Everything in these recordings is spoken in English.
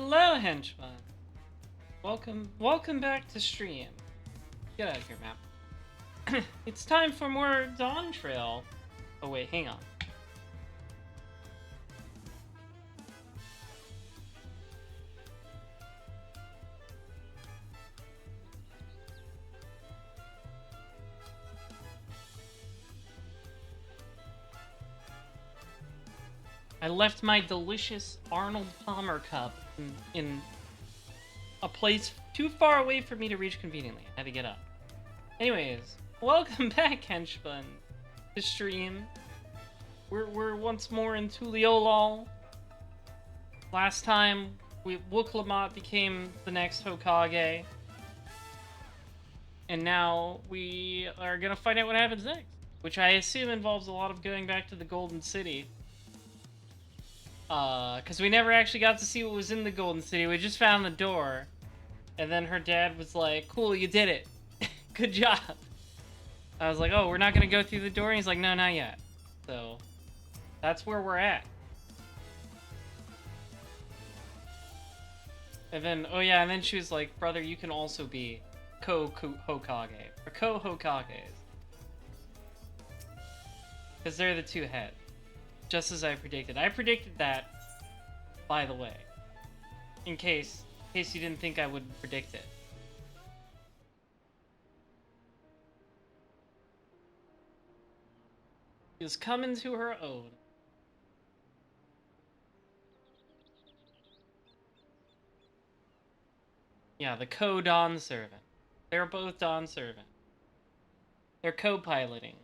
Hello, henchman. Welcome back to stream. Get out of here, map. It's time for more Dawntrail. Oh wait, hang on. I left my delicious Arnold Palmer cup in a place too far away for me to reach conveniently. I had to get up. Anyways, welcome back, henchman, to stream. We're once more in Tuliolol. Last time, Wooklamat became the next Hokage. And now we are gonna find out what happens next. Which I assume involves a lot of going back to the Golden City. Because we never actually got to see what was in the Golden City. We just found the door. And then her dad was like, cool, you did it. Good job. I was like, oh, we're not going to go through the door? And he's like, no, not yet. So, that's where we're at. And then, oh yeah, and then she was like, brother, you can also be Hokage. Or co-Hokages. Because they're the two heads. Just as I predicted. I predicted that, by the way. In case you didn't think I would predict it. Is coming to her own. Yeah, the co-Dawn servant. They're both Dawn servant. They're co-piloting.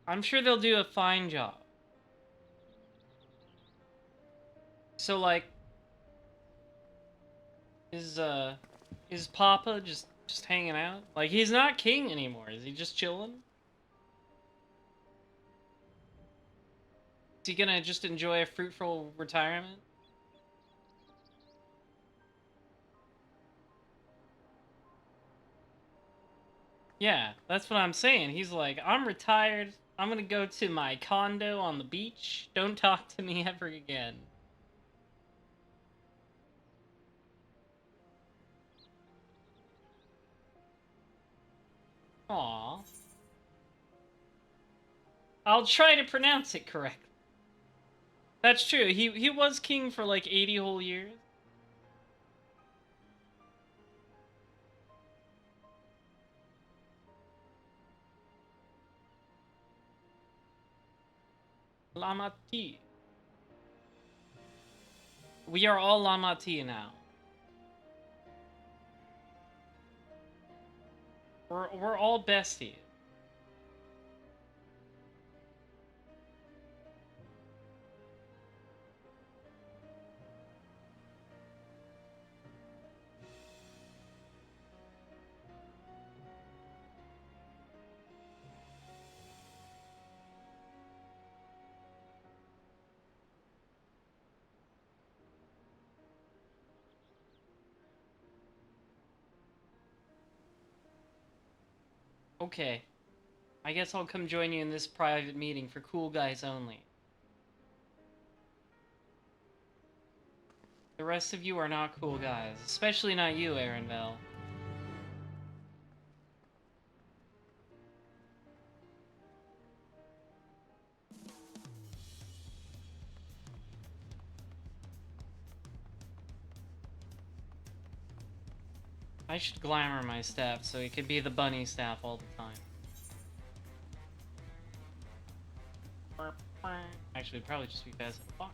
I'm sure they'll do a fine job. So, like, is Papa just hanging out? Like, he's not king anymore. Is he just chilling? Is he gonna just enjoy a fruitful retirement? Yeah, that's what I'm saying. He's like, I'm retired. I'm gonna go to my condo on the beach. Don't talk to me ever again. Aww. I'll try to pronounce it correctly. That's true. He was king for like 80 whole years. Lamati. We are all Lamati now. We're all besties. Okay. I guess I'll come join you in this private meeting for cool guys only. The rest of you are not cool guys. Especially not you, Aaronville. I should glamour my staff so it could be the bunny staff all the time. Actually, it'd probably just be fast as fuck.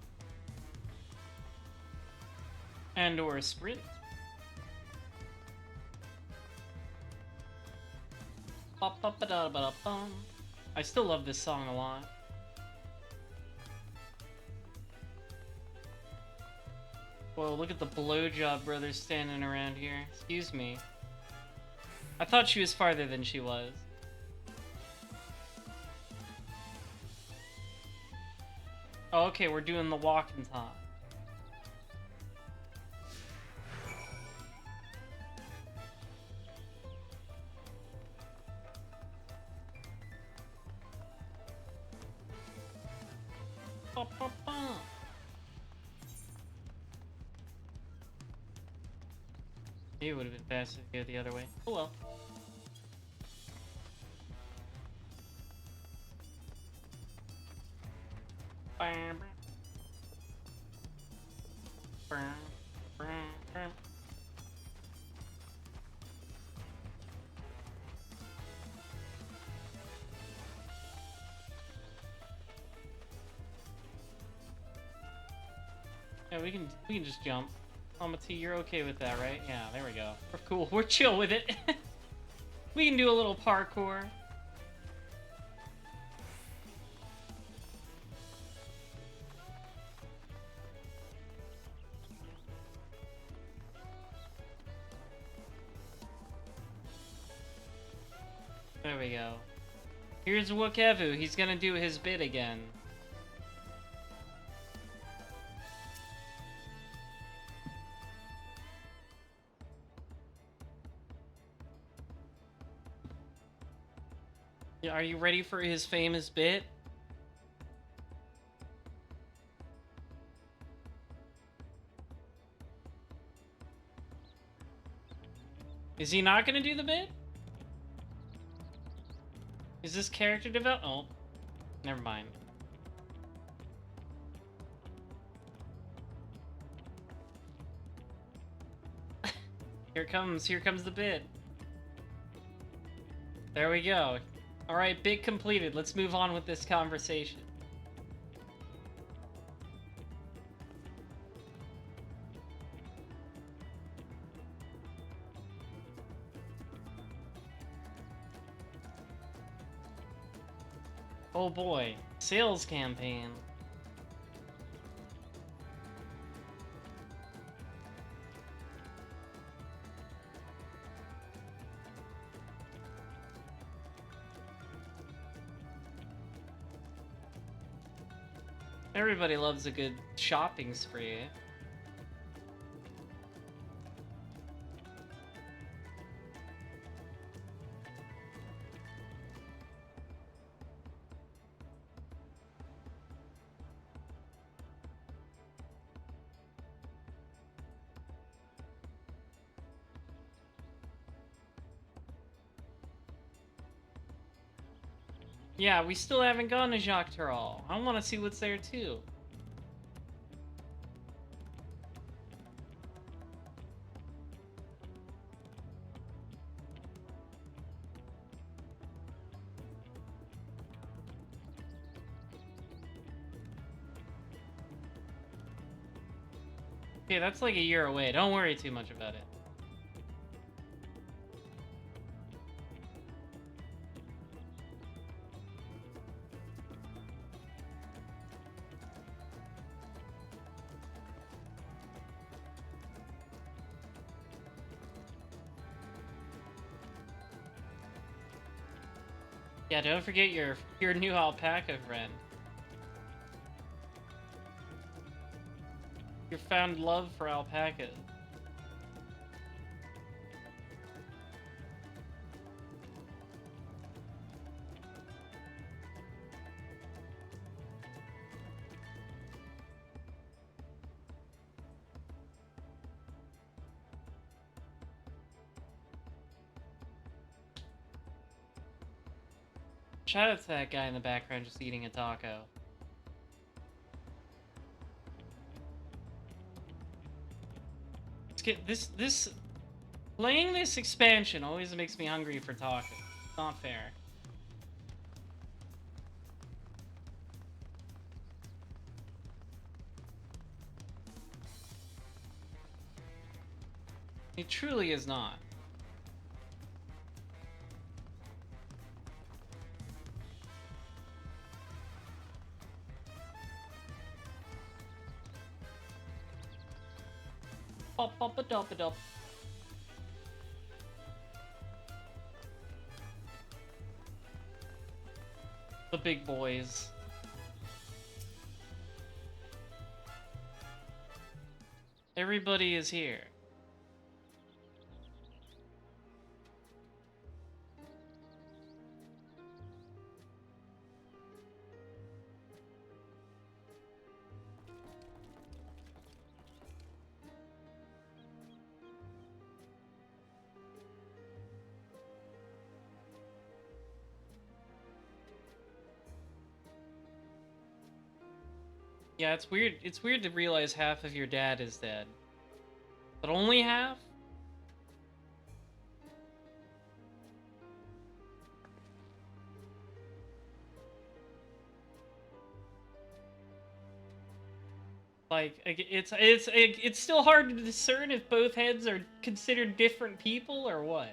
And or a sprint. I still love this song a lot. Whoa, look at the blowjob brothers standing around here. Excuse me. I thought she was farther than she was. Oh, okay, we're doing the walk and talk. Maybe it would have been faster to go the other way. Oh well. Yeah, we can just jump. Mama T, you're okay with that, right? Yeah, there we go. We're cool. We're chill with it. We can do a little parkour. There we go. Here's Wakevu. He's gonna do his bit again. Are you ready for his famous bit? Is he not gonna do the bit? Is this character develop? Oh, never mind. Here comes the bit. There we go. Alright, bit completed. Let's move on with this conversation. Oh boy, sales campaign. Everybody loves a good shopping spree. Yeah, we still haven't gone to Jacques Tarol. I want to see what's there too. Okay, that's like a year away. Don't worry too much about it. Yeah, don't forget your new alpaca friend. Your found love for alpacas. Shout out to that guy in the background just eating a taco. Let's get this playing this expansion always makes me hungry for tacos. It's not fair. It truly is not. Pop-a-dop-a-dop. The big boys. Everybody is here. Yeah, it's weird. It's weird to realize half of your dad is dead. But only half? Like, it's still hard to discern if both heads are considered different people or what.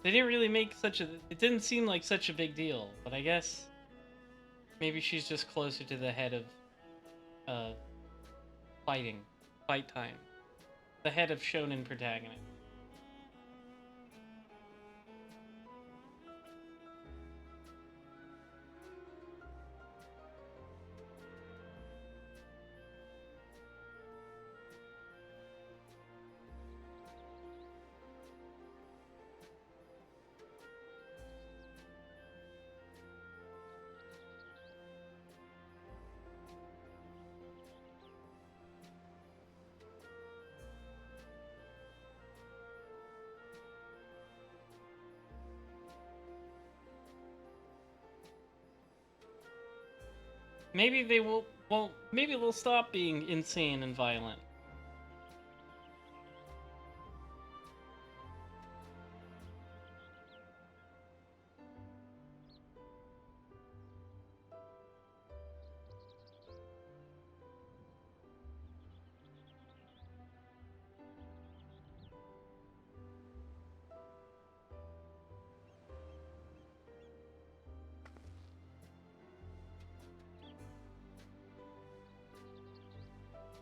They didn't really make such a... It didn't seem like such a big deal, but I guess maybe she's just closer to the head of uh fight time. The head of shonen protagonist. Maybe they will... Well, maybe they'll stop being insane and violent.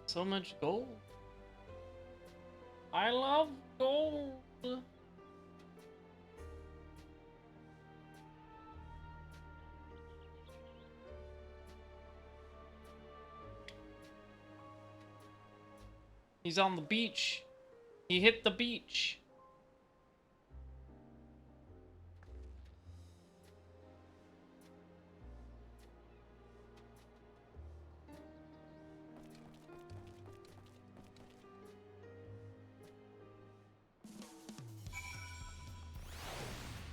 So much gold. I love gold. He's on the beach. He hit the beach.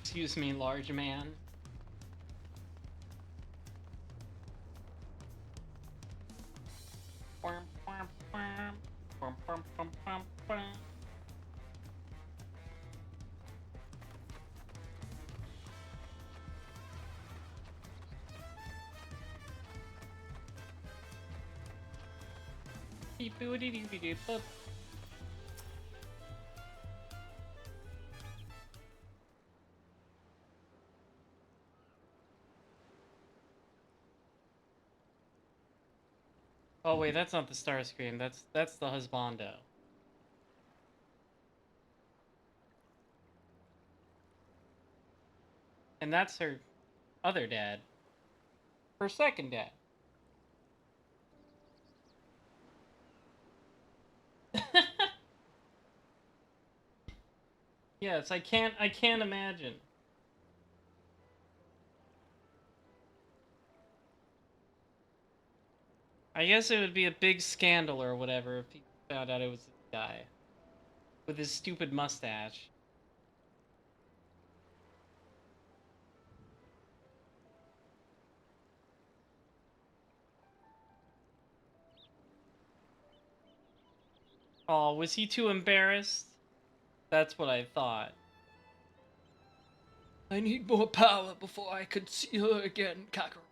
Excuse me, large man. Oh wait, that's not the star screen. That's the husbando. And that's her other dad. Her second dad. Yes, I can't imagine. I guess it would be a big scandal or whatever if people found out it was this guy with his stupid mustache. Oh, was he too embarrassed? That's what I thought. I need more power before I could see her again, Kakarot.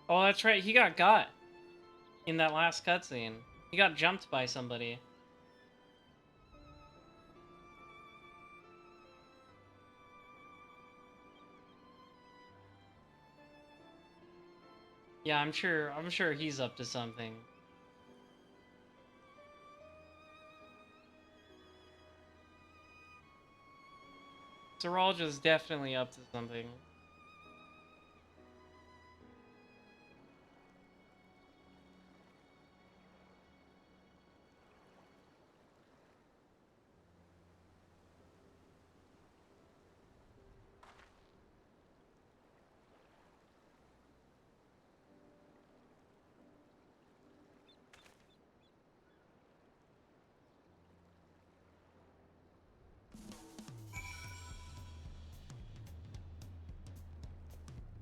Oh, that's right. He got in that last cutscene. He got jumped by somebody. Yeah, I'm sure he's up to something. Zeralja's definitely up to something.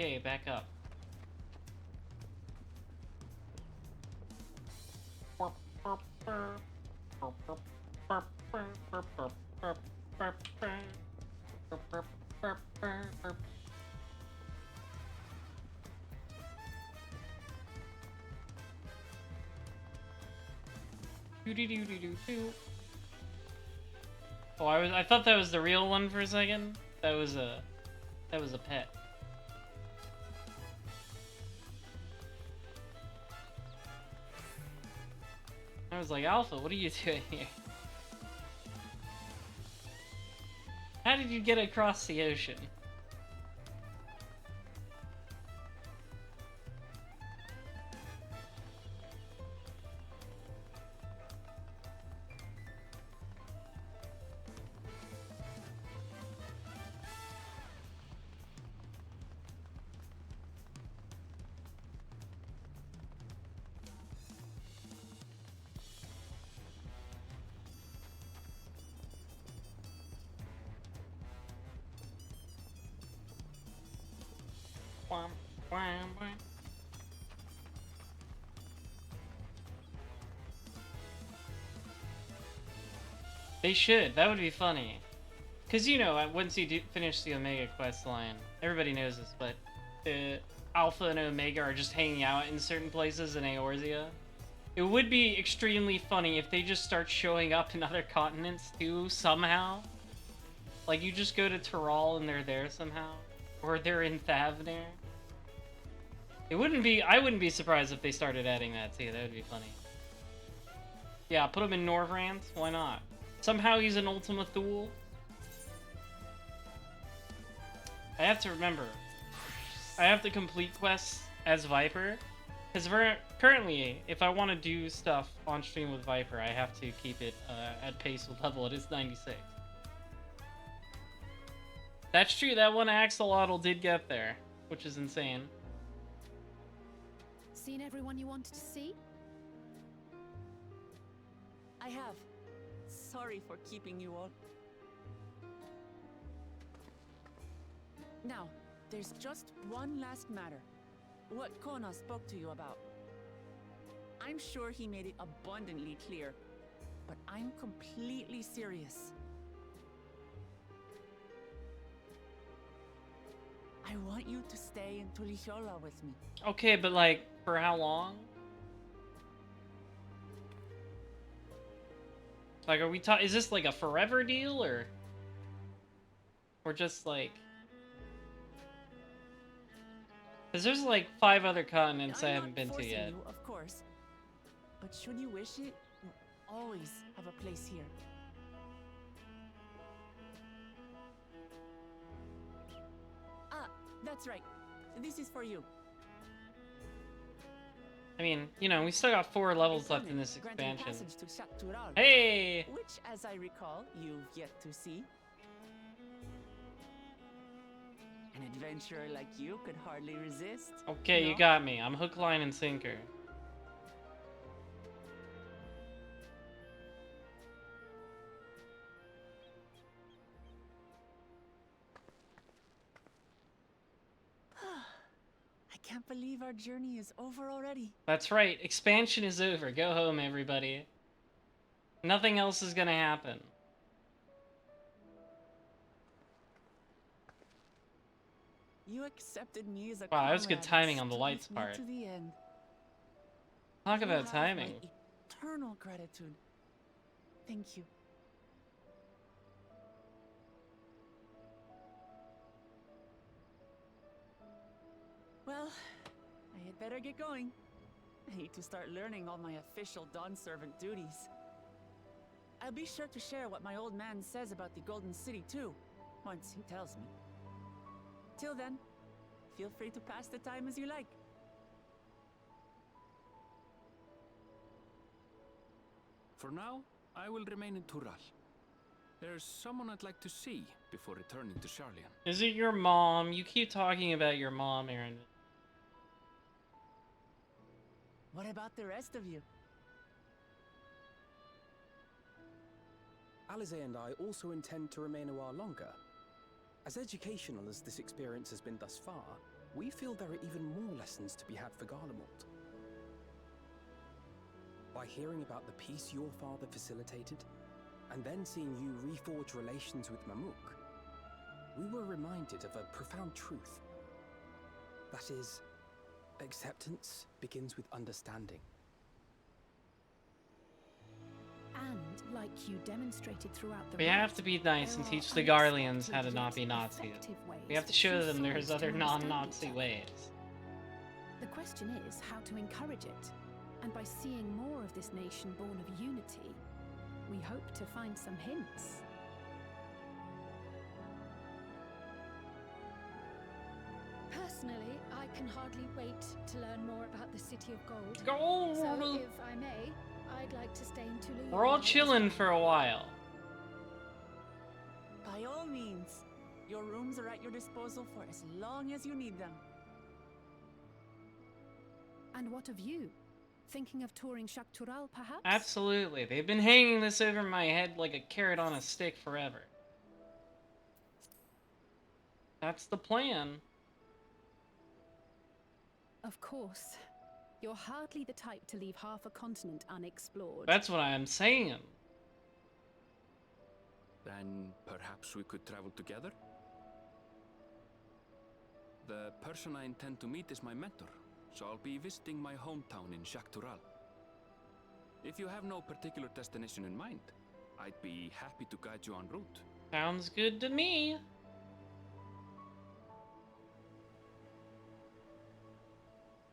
Okay, back up. Oh, I thought that was the real one for a second. That was a pet. I was like, Alpha, what are you doing here? How did you get across the ocean? They should. That would be funny. Because, you know, once you do finish the Omega quest line, everybody knows this, but Alpha and Omega are just hanging out in certain places in Eorzea. It would be extremely funny if they just start showing up in other continents, too, somehow. Like, you just go to Tyrol and they're there somehow. Or they're in Thavnir. It wouldn't be... I wouldn't be surprised if they started adding that, too. That would be funny. Yeah, put him in Norvrant. Why not? Somehow he's an Ultima Thule. I have to remember. I have to complete quests as Viper. Because currently, if I want to do stuff on stream with Viper, I have to keep it at pace with level. It is 96. That's true, that one axolotl did get there, which is insane. Seen everyone you wanted to see? I have. Sorry for keeping you all. Now, there's just one last matter. What Kona spoke to you about. I'm sure he made it abundantly clear, but I'm completely serious. I want you to stay in Tulichola with me. Okay, but like, for how long? Like, are we talking? Is this like a forever deal, or just like? Because there's like 5 other continents I haven't been to yet. You, of course, but should you wish it, you'll always have a place here. Ah, that's right. This is for you. I mean, you know, we still got 4 levels left in this expansion. To Shatural, hey! Which, as I recall, you've yet to see. An adventurer like you could hardly resist. Okay, no? you got me. I'm hook, line, and sinker. I can't believe our journey is over already. That's right. Expansion is over. Go home, everybody. Nothing else is gonna happen. You accepted me as a wow, that was good timing on the stood lights with me part. to the end. Talk You about have timing. my eternal gratitude. Thank you. Well, I had better get going. I need to start learning all my official Dawn servant duties. I'll be sure to share what my old man says about the Golden City, too. once he tells me. Till then, feel free to pass the time as you like. For now, I will remain in Tural. There's someone I'd like to see before returning to Charlian. Is it your mom? You keep talking about your mom, Aaron. What about the rest of you? Alize and I also intend to remain a while longer. As educational as this experience has been thus far, we feel there are even more lessons to be had for Garlemald. By hearing about the peace your father facilitated, and then seeing you reforge relations with Mamuk, we were reminded of a profound truth. That is, acceptance begins with understanding. And, like you demonstrated throughout the We have to be nice and there teach are the Garleans how to unexpected not be yet Nazis. effective ways We have to that show see them there's souls to other understand non-Nazi each other. ways. The question is how to encourage it, and by seeing more of this nation born of unity, we hope to find some hints. Personally, I can hardly wait to learn more about the City of Gold. So, Gold! if I may, I'd like to stay in Toulouse. We're all chilling for a while. By all means, your rooms are at your disposal for as long as you need them. And what of you? Thinking of touring Shaktural, perhaps? Absolutely. They've been hanging this over my head like a carrot on a stick forever. That's the plan. Of course. You're hardly the type to leave half a continent unexplored. That's what I'm saying. Then perhaps we could travel together? The person I intend to meet is my mentor, so I'll be visiting my hometown in Shaktural. If you have no particular destination in mind, I'd be happy to guide you en route. Sounds good to me.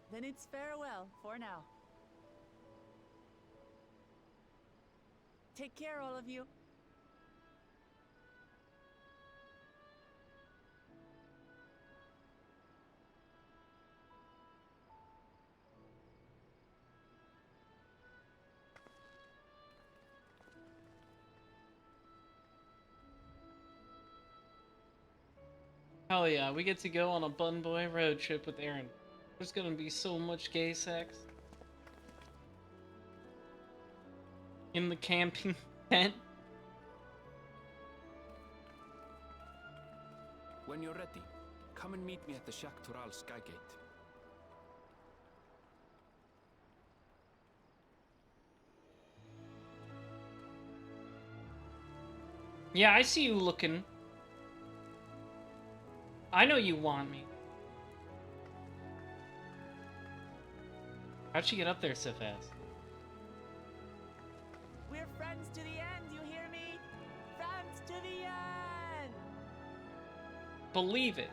Then it's farewell for now. Take care, all of you. Hell yeah, we get to go on a Bun Boy road trip with Aaron. There's gonna be so much gay sex. In the camping tent. When you're ready, come and meet me at the Shaktural Skygate. Yeah, I see you looking. I know you want me. How'd she get up there so fast? We're friends to the end, you hear me? Friends to the end! Believe it.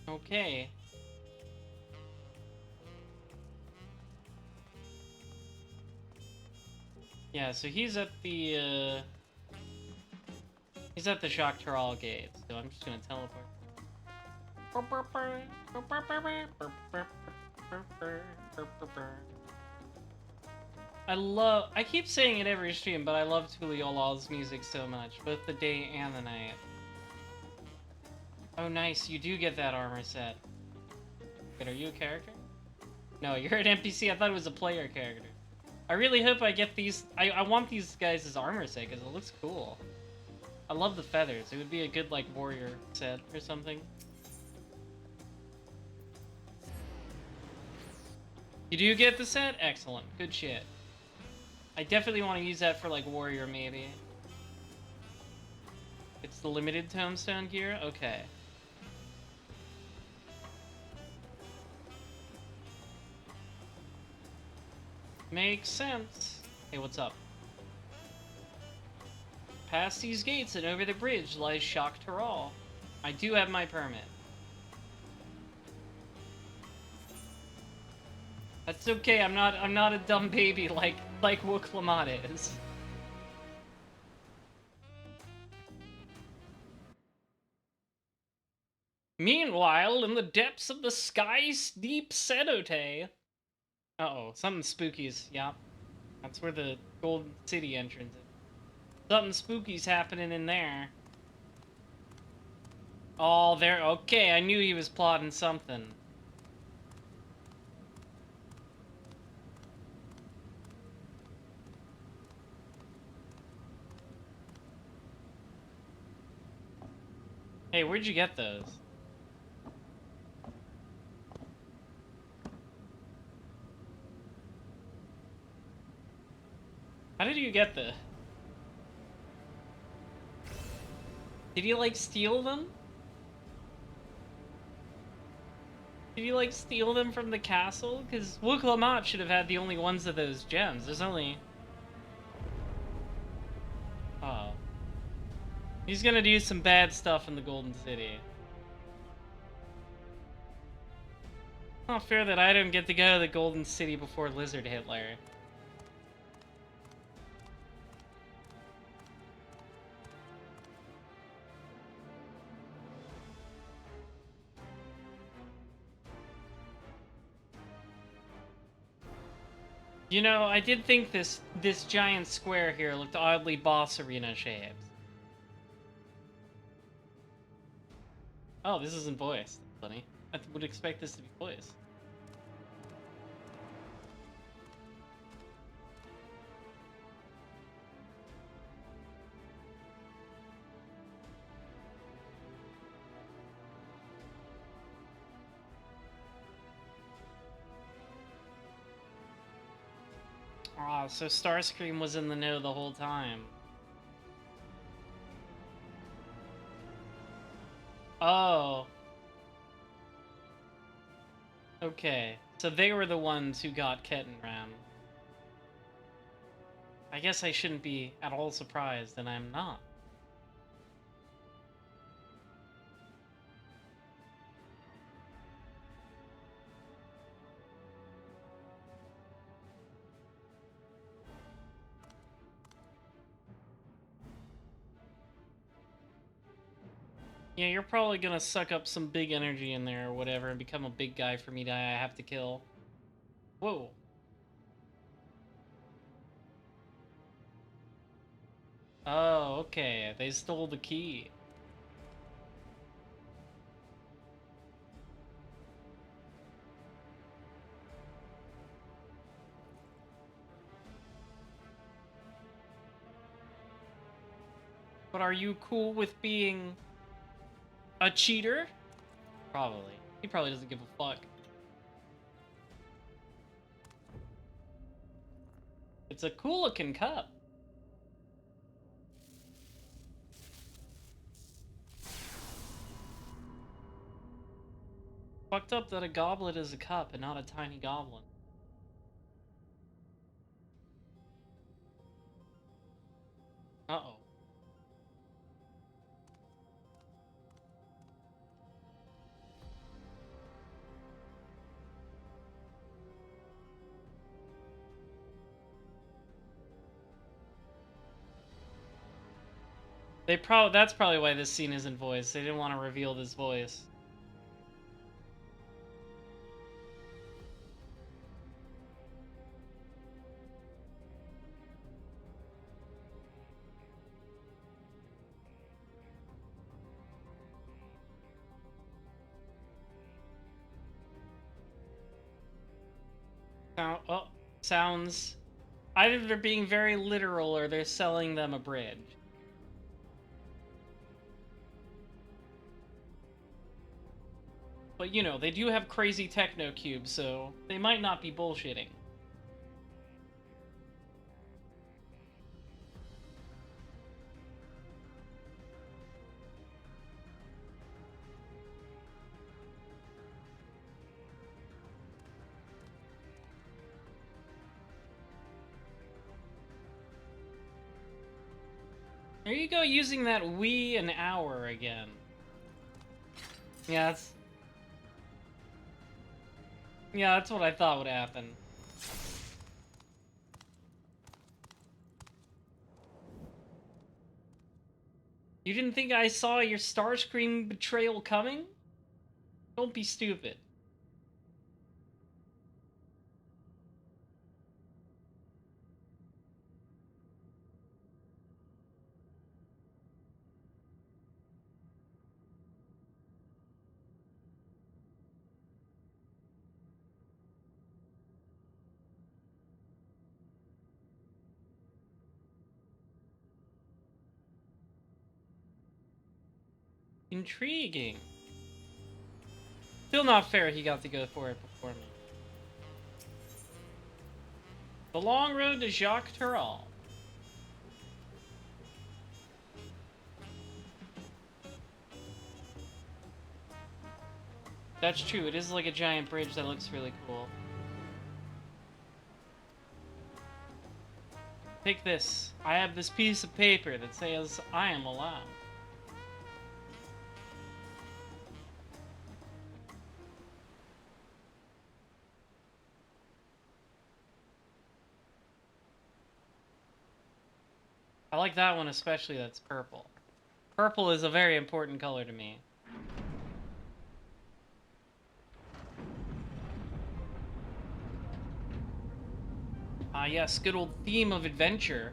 Okay. Yeah, so he's at the Shock Tural gate, so I'm just gonna teleport. I keep saying it every stream, but I love Tuliola's music so much, both the day and the night. Oh nice, you do get that armor set. Wait, are you a character? No, you're an NPC, I thought it was a player character. I really hope I get these, I want these guys as armor set, because it looks cool. I love the feathers, it would be a good, like, warrior set or something. You do get the set? Excellent, good shit. I definitely want to use that for, like, warrior, maybe. It's the limited tombstone gear? Okay. Makes sense. Hey, what's up? Past these gates and over the bridge lies Shock Taral. I do have my permit. That's okay. I'm not a dumb baby like Wooklamat is. Meanwhile, in the depths of the sky's deep cenote. Uh-oh, something spooky's. Yep. That's where the Golden City entrance is. Something spooky's happening in there. Oh, there. Okay, I knew he was plotting something. Hey, where'd you get those? How did you get the? Did you like steal them? Did you like steal them from the castle? Because Wooklamat should have had the only ones of those gems. There's only. Oh. He's gonna do some bad stuff in the Golden City. Not fair that I don't get to go to the Golden City before Lizard Hitler. You know, I did think this giant square here looked oddly boss arena shaped. Oh, this isn't voiced. That's funny. I would expect this to be voiced. Ah, so Starscream was in the know the whole time. Oh. Okay. So they were the ones who got Kettenram. I guess I shouldn't be at all surprised, and I'm not. Yeah, you're probably gonna suck up some big energy in there or whatever and become a big guy for me to have to kill. Whoa. Oh, okay. They stole the key. But are you cool with being a cheater? Probably. He probably doesn't give a fuck. It's a cool looking cup. Fucked up that a goblet is a cup and not a tiny goblin. Uh-oh. That's probably why this scene isn't voiced. They didn't want to reveal this voice. Sounds either they're being very literal or they're selling them a bridge. But you know, they do have crazy techno cubes, so they might not be bullshitting. There you go, using that we an hour again. Yeah, that's what I thought would happen. You didn't think I saw your Starscream betrayal coming? Don't be stupid. Intriguing. Still not fair he got to go for it before me. The long road to Jacques Terral. That's true, it is like a giant bridge that looks really cool. Take this. I have this piece of paper that says I am allowed. I like that one especially, that's purple. Purple is a very important color to me. Ah yes, good old theme of adventure.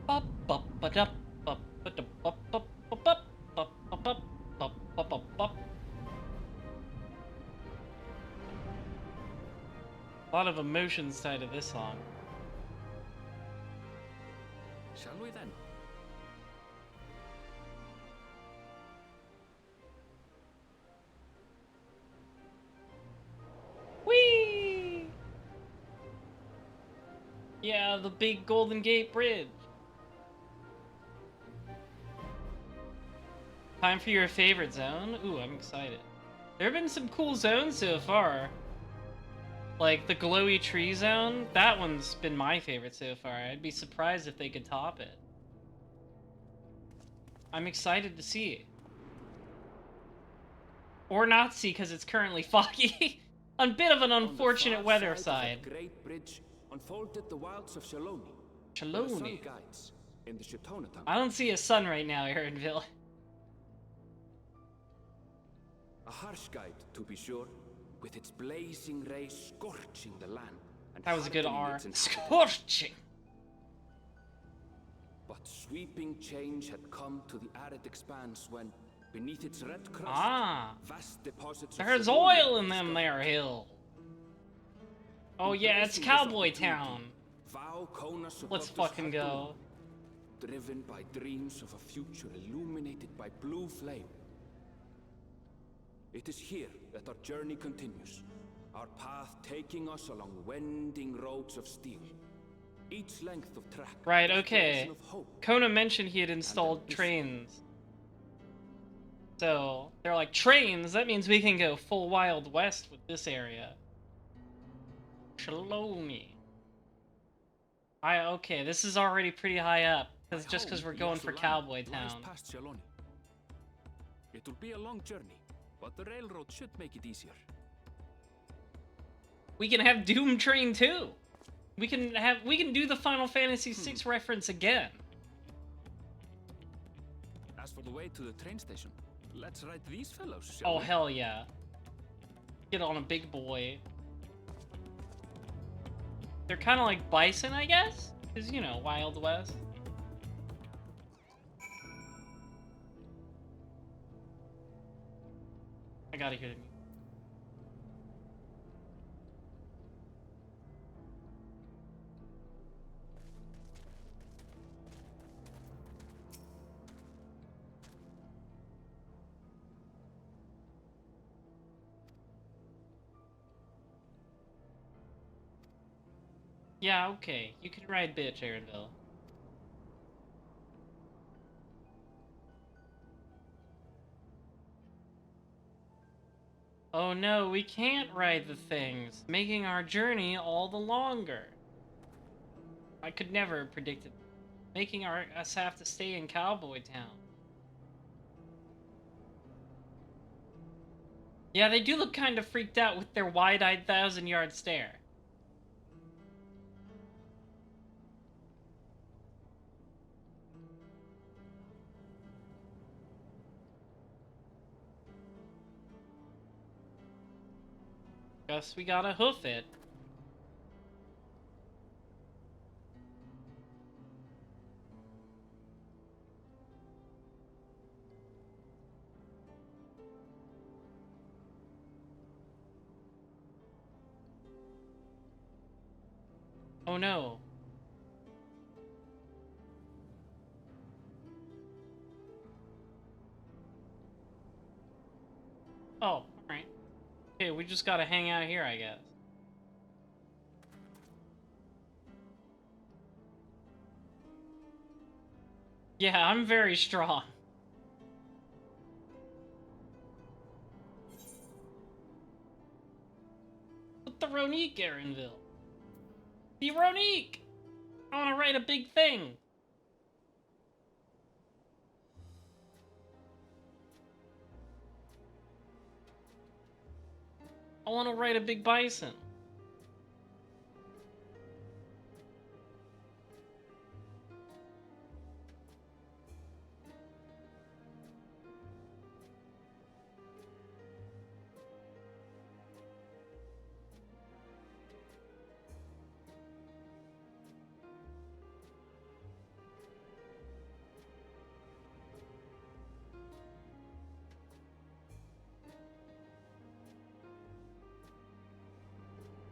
A lot of emotions tied to this song. Shall we then? Whee! Yeah, the big Golden Gate Bridge. Time for your favorite zone? Ooh, I'm excited. There have been some cool zones so far. Like the glowy tree zone, that one's been my favorite so far. I'd be surprised if they could top it. I'm excited to see it. Or not see because it's currently foggy. A bit of an unfortunate weather side. Great bridge unfolded the wilds of Shaloni. Shaloni. Guides in the Shitona town. I don't see a sun right now, Aaronville. A harsh guide, to be sure, with its blazing rays scorching the land. And That was a good hardening R. its inhabitants. Scorching. But sweeping change had come to the arid expanse when, beneath its red crust, vast deposits of There's Shaloni oil in were them discovered. there hills. Oh yeah, it's Embracing this Cowboy opportunity, Town. Vow Konas Let's above fucking this go. driven by dreams of a future illuminated by blue flame. It is here that our journey continues, our path taking us along winding roads of steel. Each length of track. Right, is a okay. version of hope. Kona mentioned he had installed trains. So, they're like, trains? That means we can go full Wild West with this area. Shaloni. Okay, this is already pretty high up. Just because we're going for Cowboy Town. Past Shaloni. It will be a long journey, but the railroad should make it easier. We can have Doom Train too. We can do the Final Fantasy VI reference again. As for the way to the train station, let's ride these fellows, shall Oh we? hell yeah. Get on a big boy. They're kind of like bison, I guess? Because, you know, Wild West. I gotta hear the music. Yeah, okay. You can ride bitch, Aaronville. Oh no, we can't ride the things, making our journey all the longer. I could never have predicted. making us have to stay in Cowboy Town. Yeah, they do look kind of freaked out with their wide-eyed 1,000-yard stare. Guess we gotta hoof it. Oh no. Oh, alright. Okay, we just gotta hang out here, I guess. Yeah, I'm very strong. What the Ronique, Aaronville? The Ronique! I wanna write a big thing. I wanna write a big bison.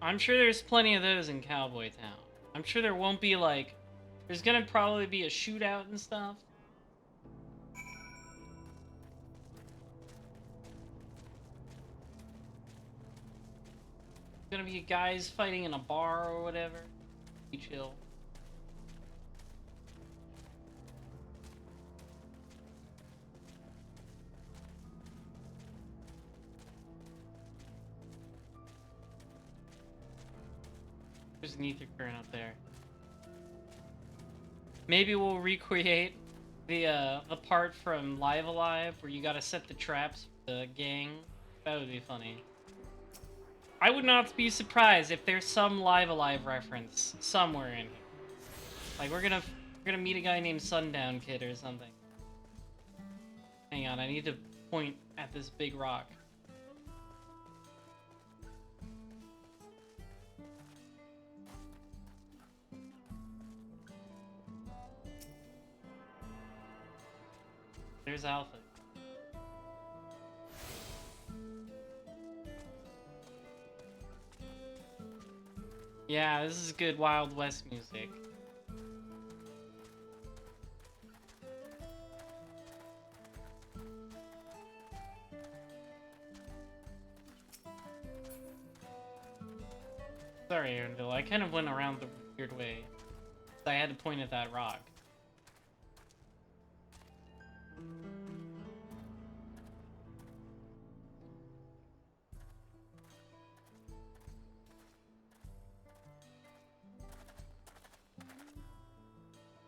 I'm sure there's plenty of those in Cowboy Town. I'm sure there won't be, like... There's gonna probably be a shootout and stuff. There's gonna be guys fighting in a bar or whatever. Be chill. There's an ether current up there. Maybe we'll recreate the part from Live Alive where you gotta set the traps for the gang. That would be funny. I would not be surprised if there's some Live Alive reference somewhere in here. Like we're gonna meet a guy named Sundown Kid or something. Hang on, I need to point at this big rock. There's Alpha. Yeah, this is good Wild West music. Sorry, Aaronville, I kind of went around the weird way. I had to point at that rock.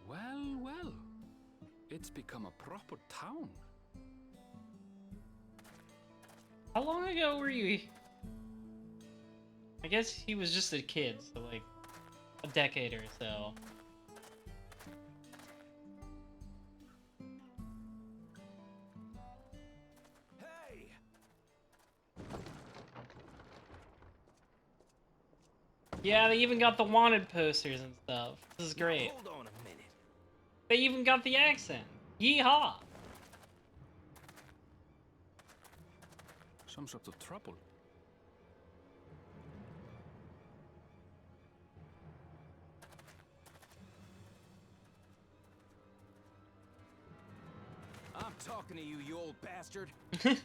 Well, well. It's become a proper town. How long ago were you? I guess he was just a kid, so like a decade or so. Hey! Yeah, they even got the wanted posters and stuff. This is great. Hold on a minute. They even got the accent. Yeehaw! Some sort of trouble. I'm talking to you, you old bastard. Give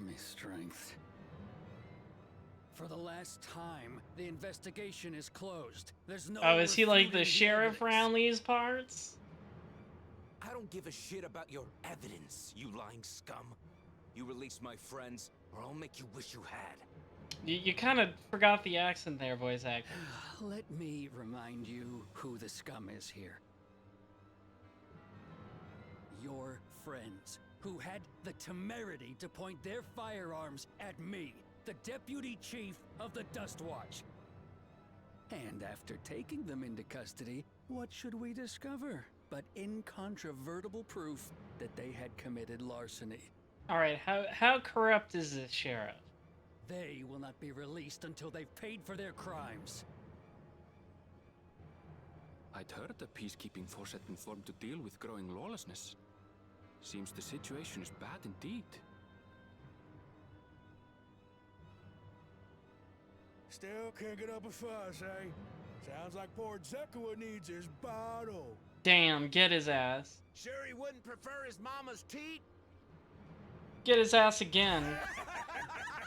me strength. For the last time, the investigation is closed. There's no. Oh, is he like the refuting sheriff evidence. around these parts? I don't give a shit about your evidence, you lying scum. You release my friends, or I'll make you wish you had. You kind of forgot the accent there, voice actor. Let me remind you who the scum is here. Your friends, who had the temerity to point their firearms at me, the deputy chief of the Dust Watch. And after taking them into custody, what should we discover but incontrovertible proof that they had committed larceny? Alright, how corrupt is this sheriff? They will not be released until they've paid for their crimes. I'd heard the peacekeeping force had been formed to deal with growing lawlessness. Seems the situation is bad indeed. Still can't get up a fuss, eh? Sounds like poor Zekua needs his bottle. Damn, get his ass. Sure he wouldn't prefer his mama's teat? Get his ass again.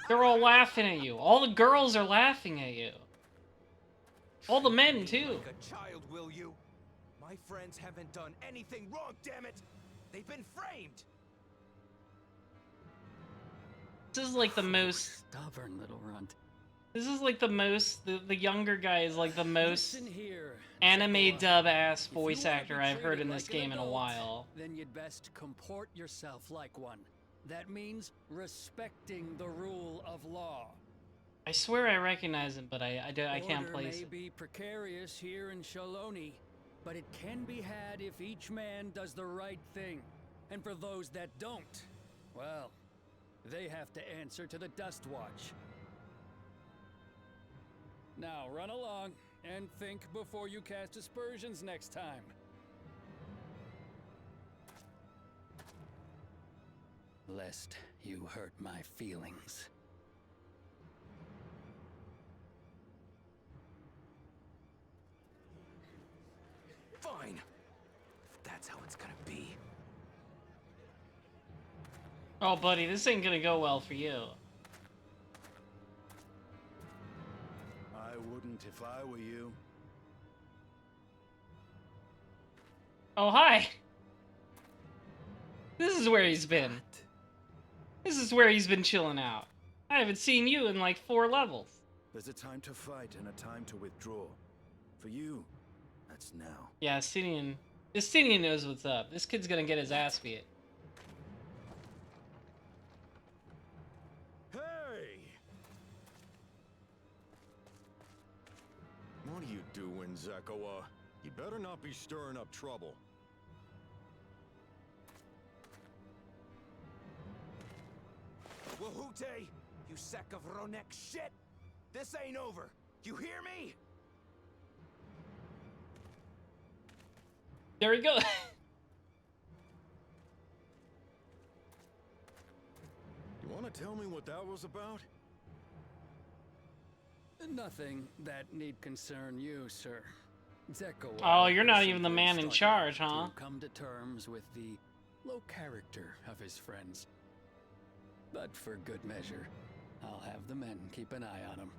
They're all laughing at you. All the girls are laughing at you. All the men, too. Like a child, will you? My friends haven't done anything wrong, damn it! They've been framed! This is like the most... Stubborn little runt. This is like the most... The younger guy is like the most Listen here, anime Zekua. dub-ass If you voice wanna actor be I've heard in treated this like an game in a adult, while. Then you'd best comport yourself like one. That means respecting the rule of law. I swear I recognize him, but I can't Order place may it. be precarious here in Shaloni, but it can be had if each man does the right thing. And for those that don't, well, they have to answer to the Dust Watch. Now run along and think before you cast aspersions next time. Lest you hurt my feelings. Fine. If that's how it's gonna be. Oh, buddy, this ain't gonna go well for you. I wouldn't if I were you. Oh, hi! This is where he's been. This is where he's been chilling out. I haven't seen you in like 4 levels. There's a time to fight and a time to withdraw. For you, that's now. Yeah, Justinian knows what's up. This kid's gonna get his ass beat. Hey! What are you doing, Zekua? You better not be stirring up trouble. Wahute, you sack of Ronek shit! This ain't over. You hear me? There we go. You want to tell me what that was about? Nothing that need concern you, sir. Zekua. Oh, you're not even the man in started charge, huh? To come to terms with the low character of his friends. But for good measure, I'll have the men keep an eye on him.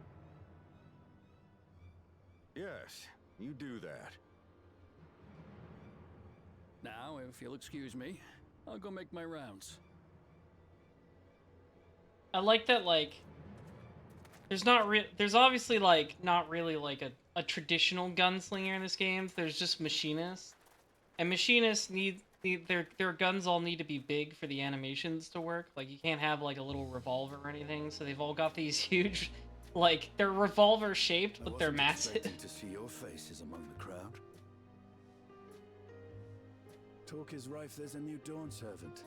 Yes, you do that. Now, if you'll excuse me, I'll go make my rounds. I like that, like, there's obviously, like, not really, like, a traditional gunslinger in this game. There's just machinists. And machinists their guns all need to be big for the animations to work. Like, you can't have, like, a little revolver or anything, so they've all got these huge, like, they're revolver-shaped, but they're massive. To see your faces among the crowd. Talk is rife, there's a new Dawn servant.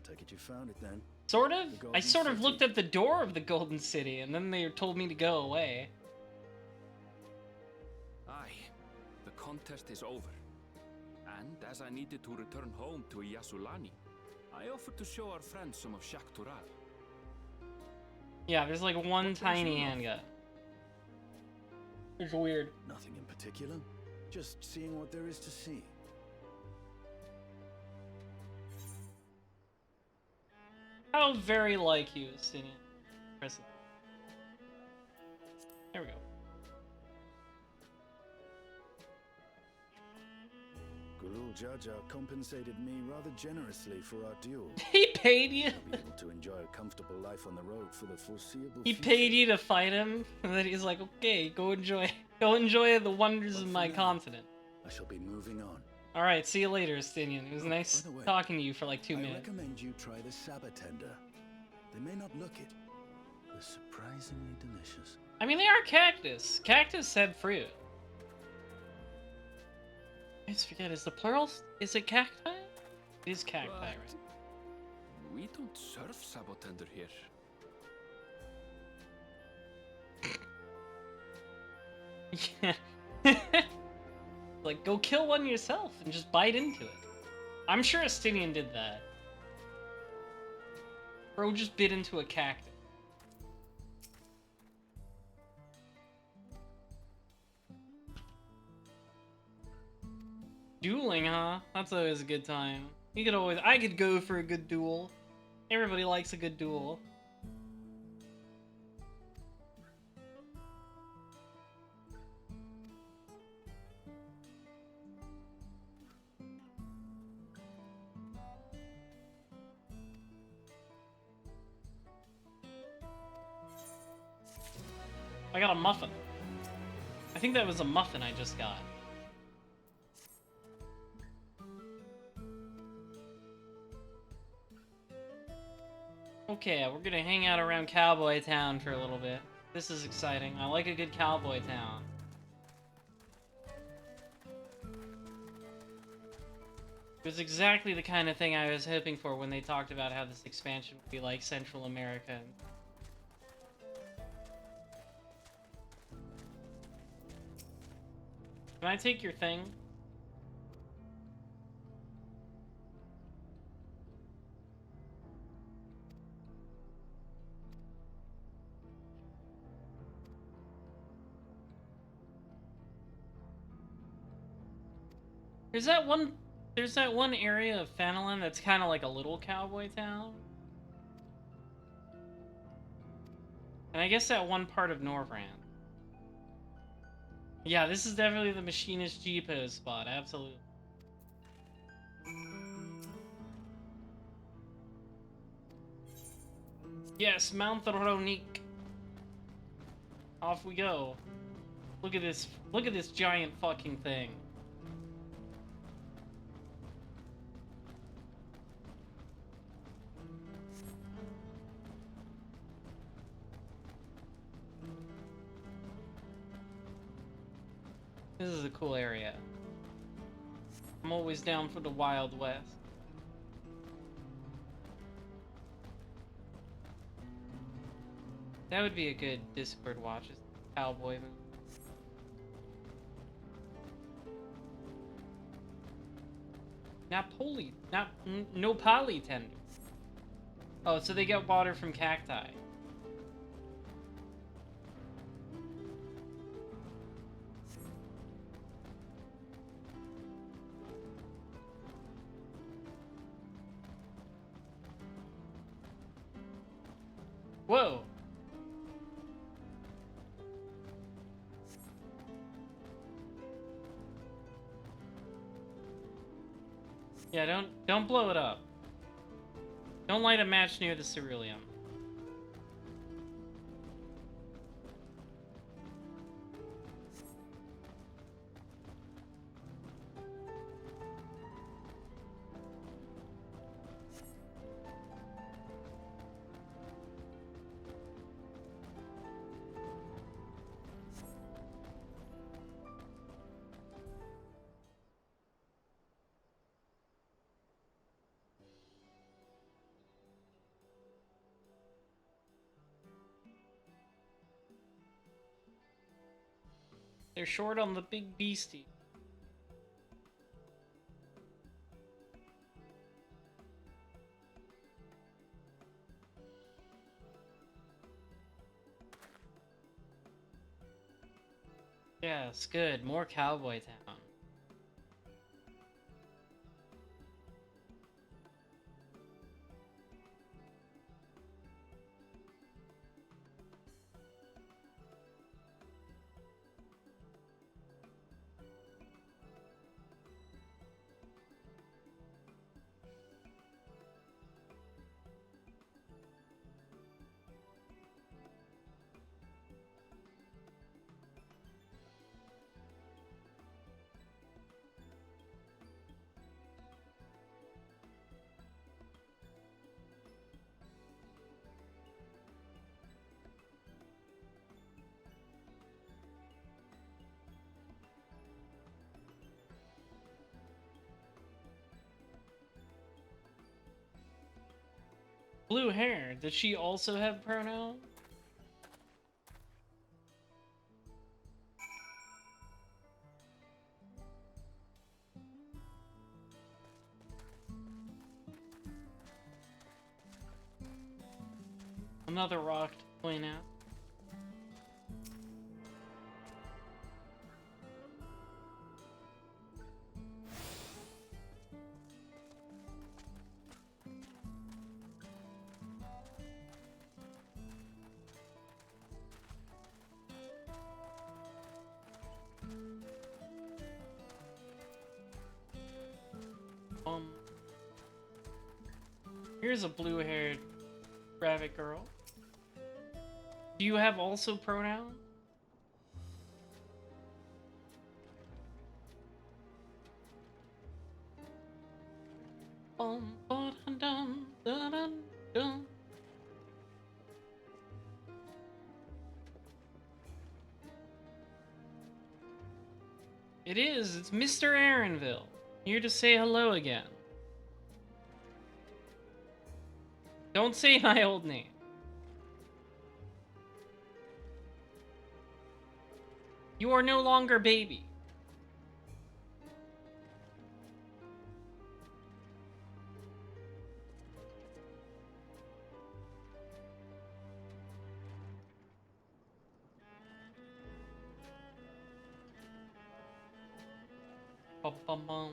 Take it you found it then. Sort of? The I Golden sort of City. looked at the door of the Golden City, and then they told me to go away. Aye, the contest is over. And as I needed to return home to Yasulani, I offered to show our friends some of Shaktural. Yeah, there's like one tiny handgun. It's weird. Nothing in particular. Just seeing what there is to see. How very like you, Justinian. Press it. There we go. Gulul Jaja compensated me rather generously for our duel. He paid you? I'll be able to enjoy a comfortable life on the road for the foreseeable He future. paid you to fight him? And then he's like, okay, go enjoy the wonders But of for my now, continent. I shall be moving on. Alright, see you later, Stinian. It was nice by the way, talking to you for like 2 I minutes. recommend you try the Sabatender. They may not look it, but surprisingly delicious. I mean, they are cactus. Cactus said fruit. I just forget, is the plural, is it cacti? It is cacti, But right? we don't serve Sabotender here. Yeah. Like, go kill one yourself and just bite into it. I'm sure Astinian did that. Bro just bit into a cactus. Dueling, huh? That's always a good time. I could go for a good duel. Everybody likes a good duel. I got a muffin. I think that was a muffin I just got. Okay, we're gonna hang out around Cowboy Town for a little bit. This is exciting. I like a good Cowboy Town. It was exactly the kind of thing I was hoping for when they talked about how this expansion would be like Central America. Can I take your thing? There's that one area of Fenelon that's kind of like a little cowboy town. And I guess that one part of Norvrand. Yeah, this is definitely the Machinist G-Pose spot, absolutely. Yes, Mount Ronique. Off we go. Look at this giant fucking thing. This is a cool area. I'm always down for the Wild West. That would be a good Discord watch, is cowboy movie. Nopali tender. Oh, so they get water from cacti. Whoa. Yeah, don't blow it up. Don't light a match near the ceruleum. They're short on the big beastie. Yes, good. More Cowboy Town. Blue hair. Does she also have pronouns? Another rock to point out. Here's a blue-haired rabbit girl. Do you have also pronouns? Ba-dum, da-dum, dum. It is. It's Mr. Aaronville. Here to say hello again. Don't say my old name. You are no longer baby. Bum.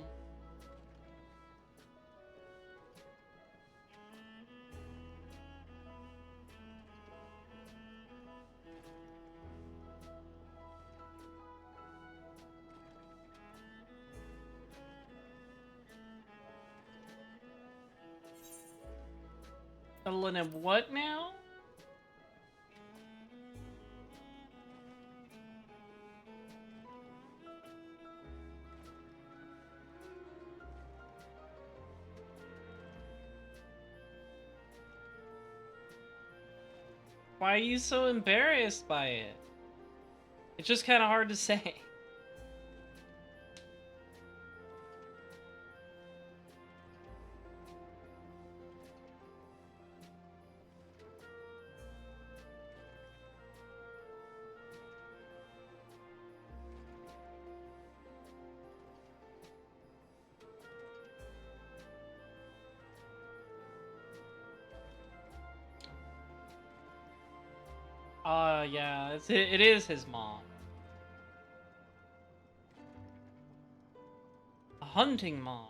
Ellen of what now? Why are you so embarrassed by it? It's just kind of hard to say. Yeah, it is his mom. A hunting mom.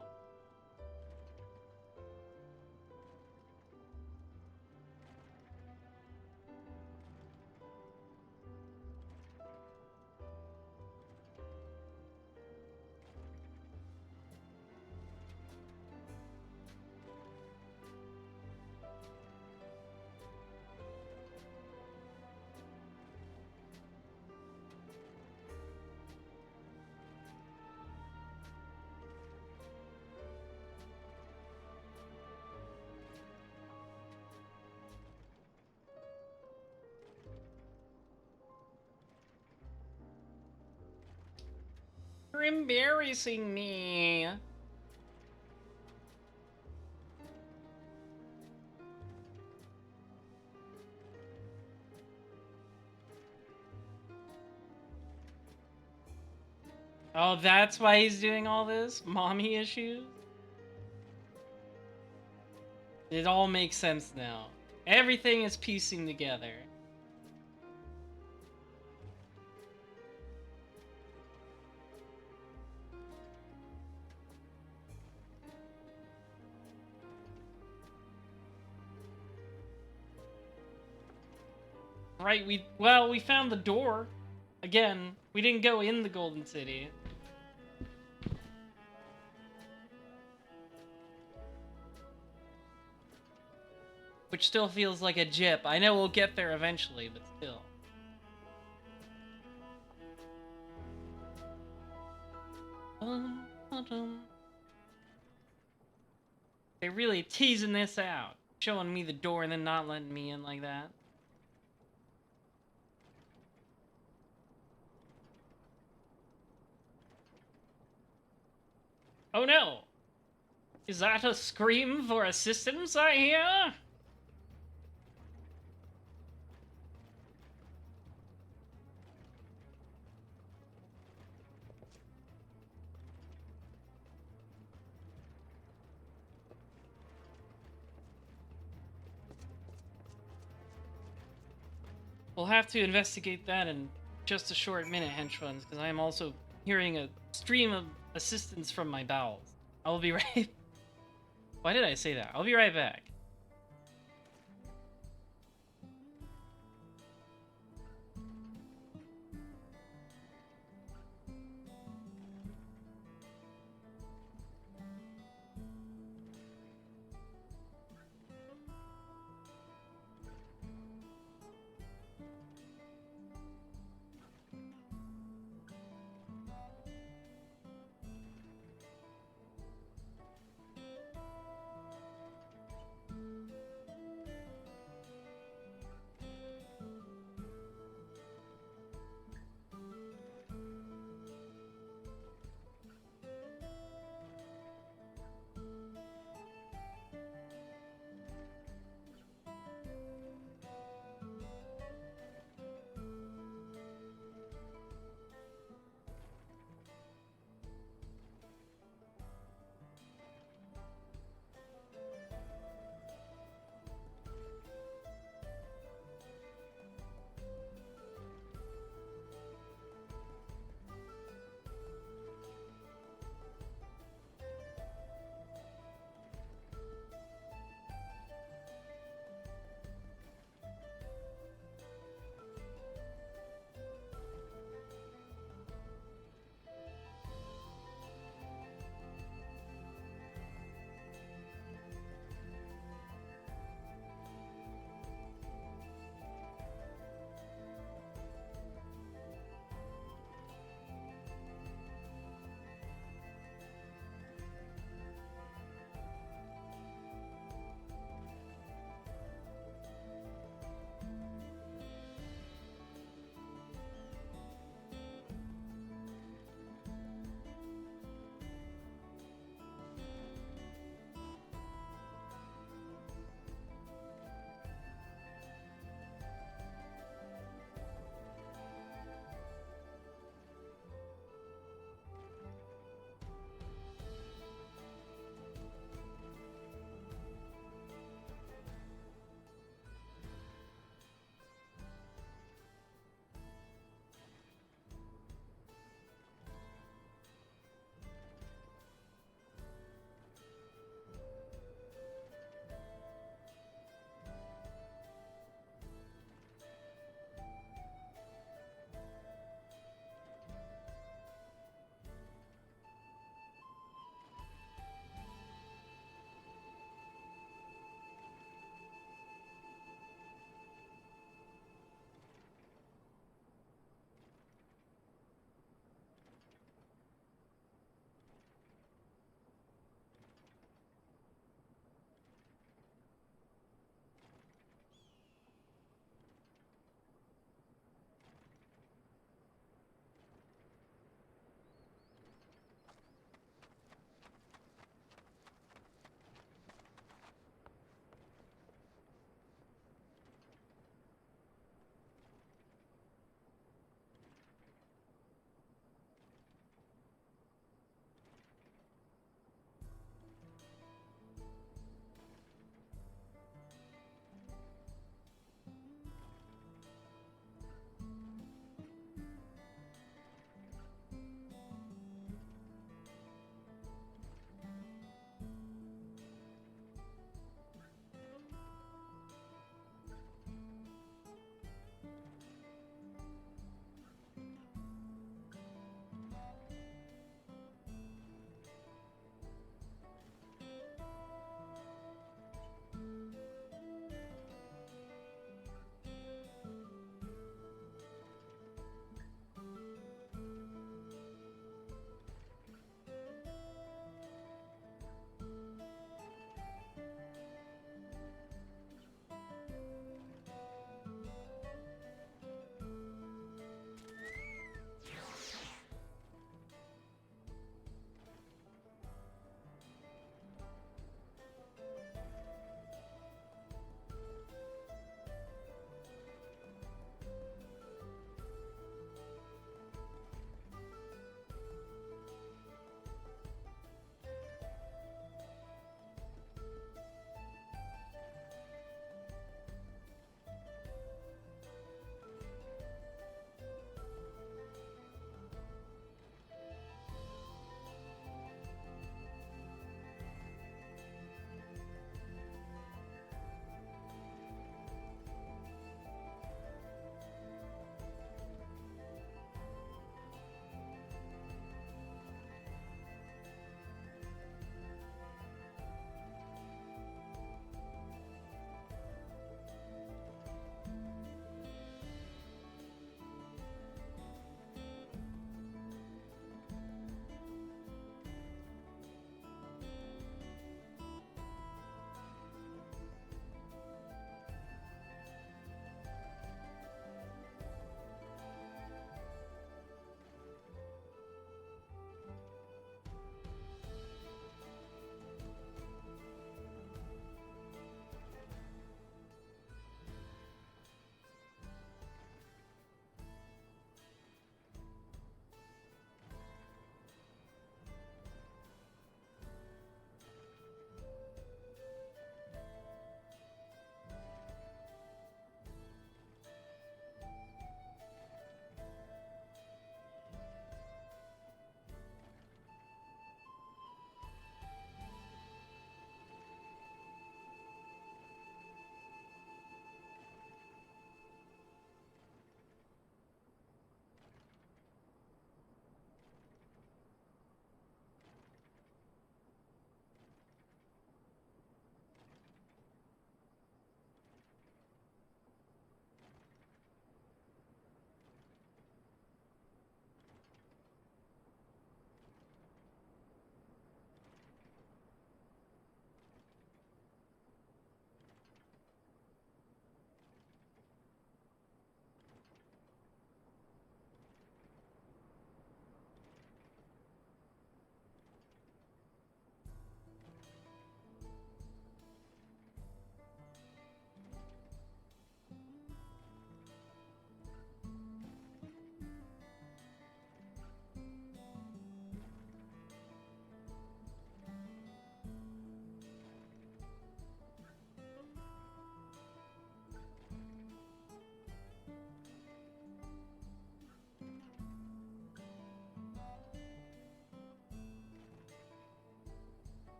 You're embarrassing me. Oh, that's why he's doing all this? Mommy issues? It all makes sense now. Everything is piecing together. Right, we found the door. Again, we didn't go in the Golden City. Which still feels like a jip. I know we'll get there eventually, but still. They're really teasing this out. Showing me the door and then not letting me in like that. Oh no! Is that a scream for assistance I hear? We'll have to investigate that in just a short minute, henchfunds, because I am also hearing a stream of assistance from my bowels. I will be right... Why did I say that? I'll be right back.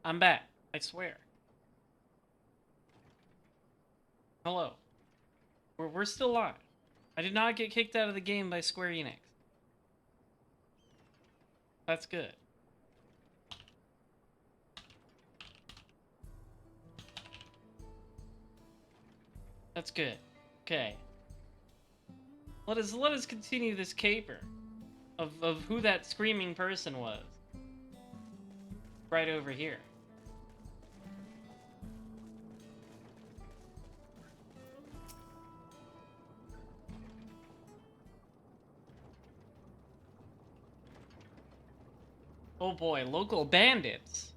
I'm back. I swear. Hello. We're still live. I did not get kicked out of the game by Square Enix. That's good. That's good. Okay. Let us continue this caper of who that screaming person was. Right over here. Oh boy, local bandits.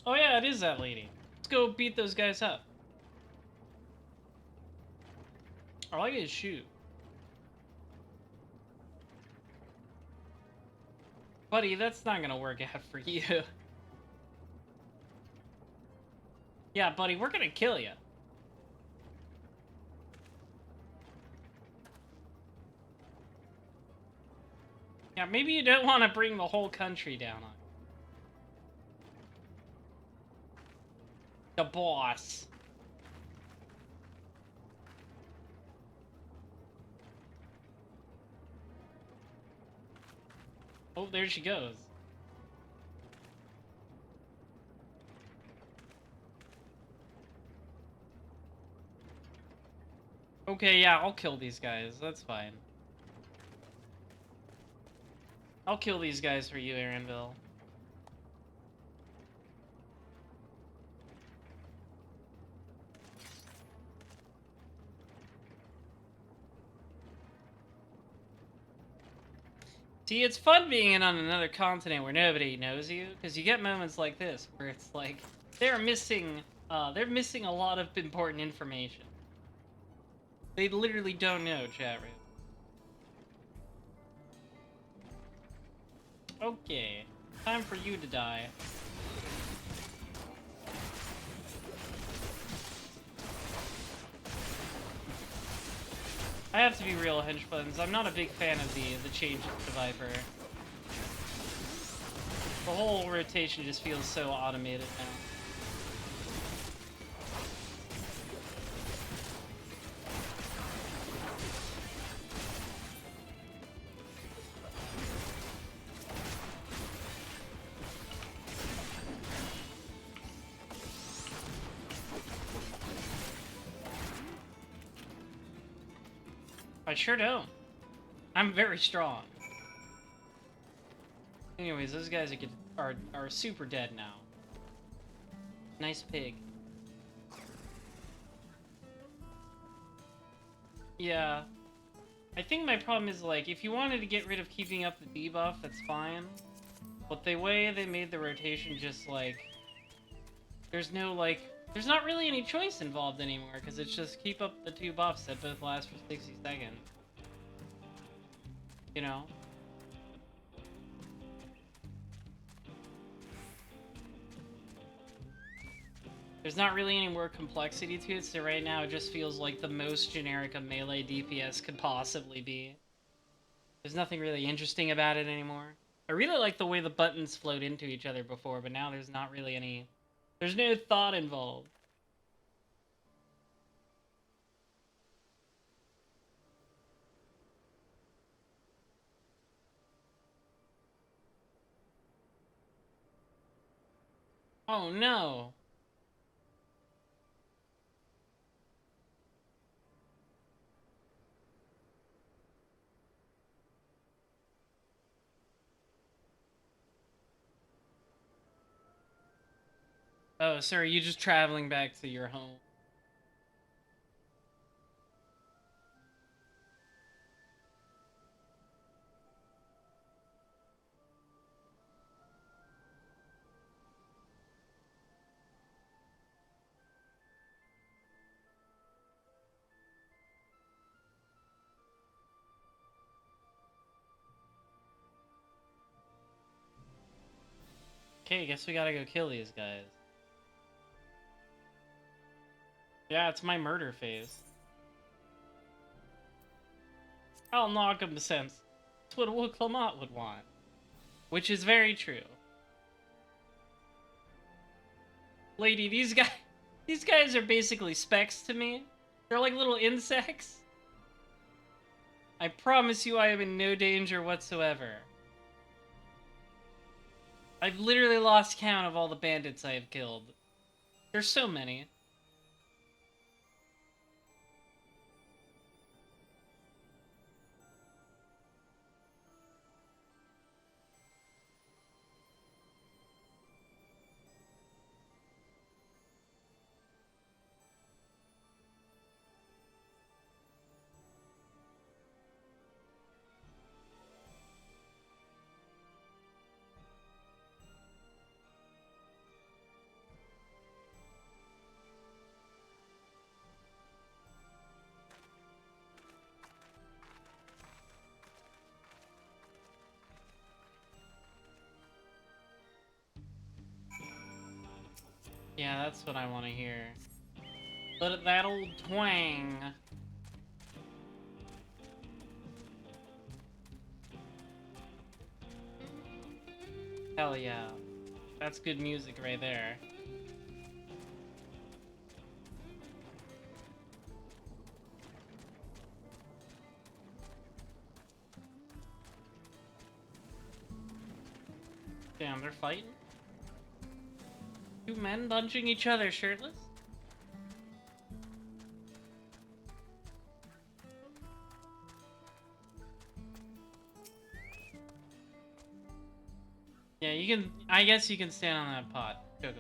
Oh yeah, it is that lady. Let's go beat those guys up. I like his shoe. Buddy, that's not gonna work out for you. Yeah, buddy, we're gonna kill you. Yeah, maybe you don't want to bring the whole country down on the boss. Oh, there she goes. Okay, yeah, I'll kill these guys. That's fine. I'll kill these guys for you, Aaronville. See, it's fun being in on another continent where nobody knows you, because you get moments like this where it's like they're missing a lot of important information. They literally don't know, chat room. Okay, time for you to die. I have to be real, hench buttons. I'm not a big fan of the change to Viper. The whole rotation just feels so automated now. I sure don't. I'm very strong. Anyways, those guys are super dead now. Nice pig. Yeah. I think my problem is, like, if you wanted to get rid of keeping up the debuff, that's fine. But the way they made the rotation just, like... There's no, like... There's not really any choice involved anymore, because it's just keep up the two buffs that both last for 60 seconds. You know? There's not really any more complexity to it, so right now it just feels like the most generic a melee DPS could possibly be. There's nothing really interesting about it anymore. I really like the way the buttons flowed into each other before, but now there's not really any... There's no thought involved. Oh no! Oh, sir, are you just traveling back to your home? Okay, guess we gotta go kill these guys. Yeah, it's my murder phase. I'll knock him sense. That's what Will Clement would want. Which is very true. Lady, these guys are basically specks to me. They're like little insects. I promise you I am in no danger whatsoever. I've literally lost count of all the bandits I have killed. There's so many. Yeah, that's what I want to hear. Let that old twang. Hell yeah. That's good music right there. Damn, they're fighting? Two men punching each other shirtless? Yeah, you can. I guess you can stand on that pot. Go.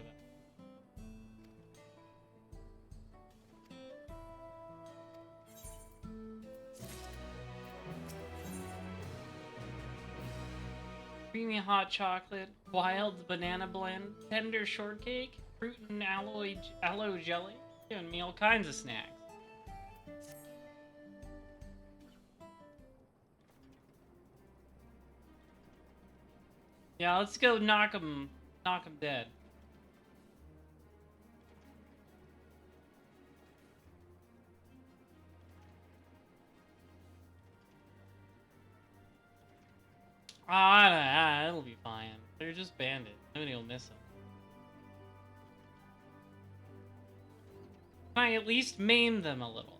Creamy hot chocolate, wild banana blend, tender shortcake, fruit and aloe jelly. Giving me all kinds of snacks. Yeah, let's go knock him dead. It'll be fine. They're just bandits. Nobody will miss them. Can I at least maim them a little?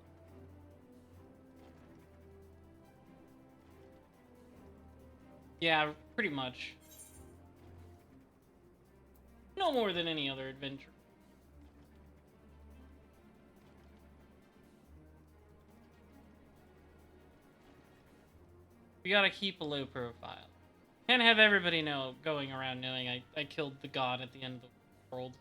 Yeah, pretty much. No more than any other adventure. We gotta keep a low profile. Can't have everybody going around knowing I killed the god at the end of the world.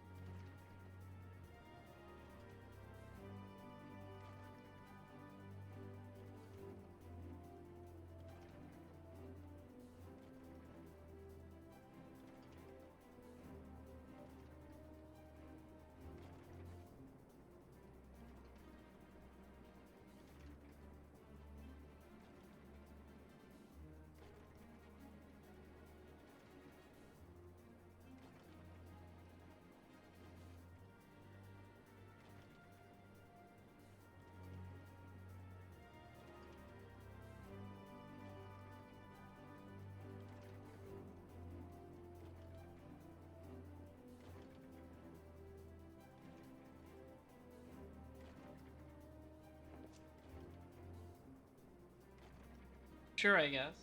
Sure, I guess.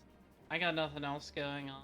I got nothing else going on.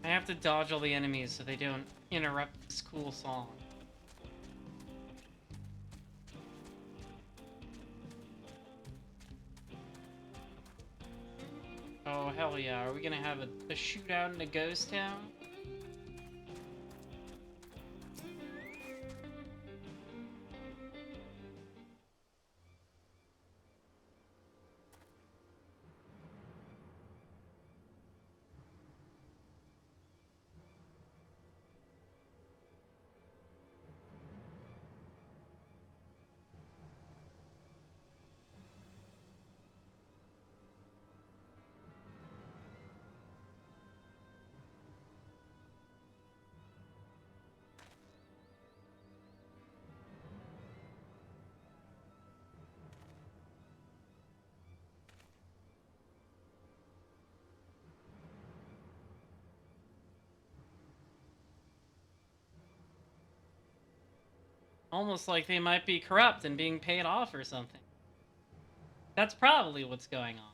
I have to dodge all the enemies so they don't interrupt this cool song. Oh, Oh, hell yeah. Are we gonna have a shootout in a ghost town? Almost like they might be corrupt and being paid off or something. That's probably what's going on.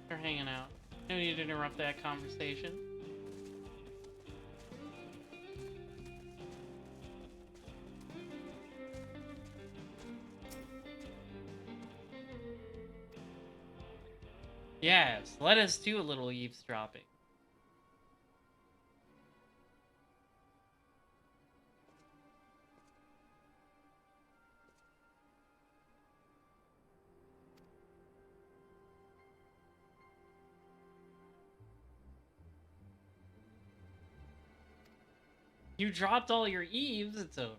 They're hanging out. No need to interrupt that conversation. Yes, let us do a little eavesdropping. You dropped all your eaves, it's over.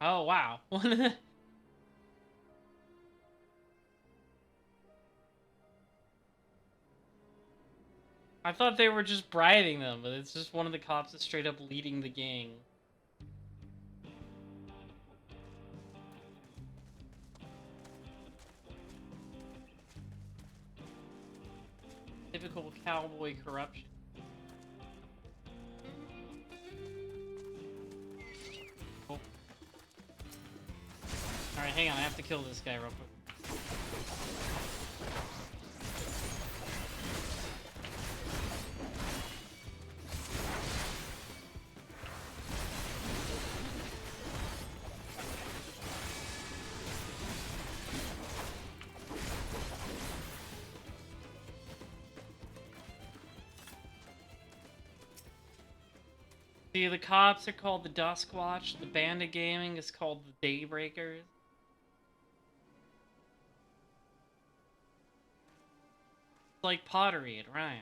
Oh, wow. I thought they were just bribing them, but it's just one of the cops that's straight up leading the gang. Typical cowboy corruption. Oh. Alright, hang on, I have to kill this guy real quick. See, the cops are called the Dusk Watch, the Bandit Gaming is called the Daybreakers. It's like pottery at Ryan.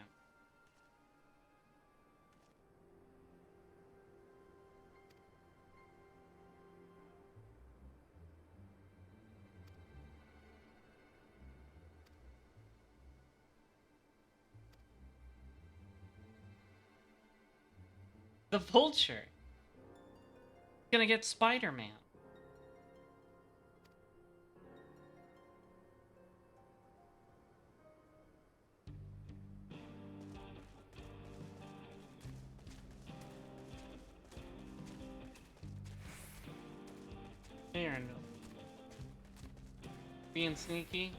The Vulture. He's gonna get Spider-Man. Here, no. Being sneaky.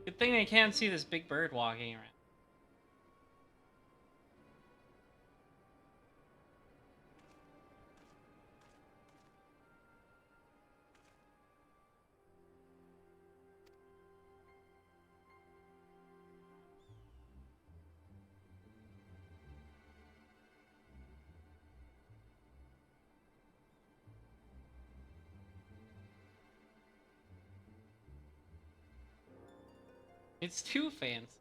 Good thing they can't see this big bird walking around. It's too fancy.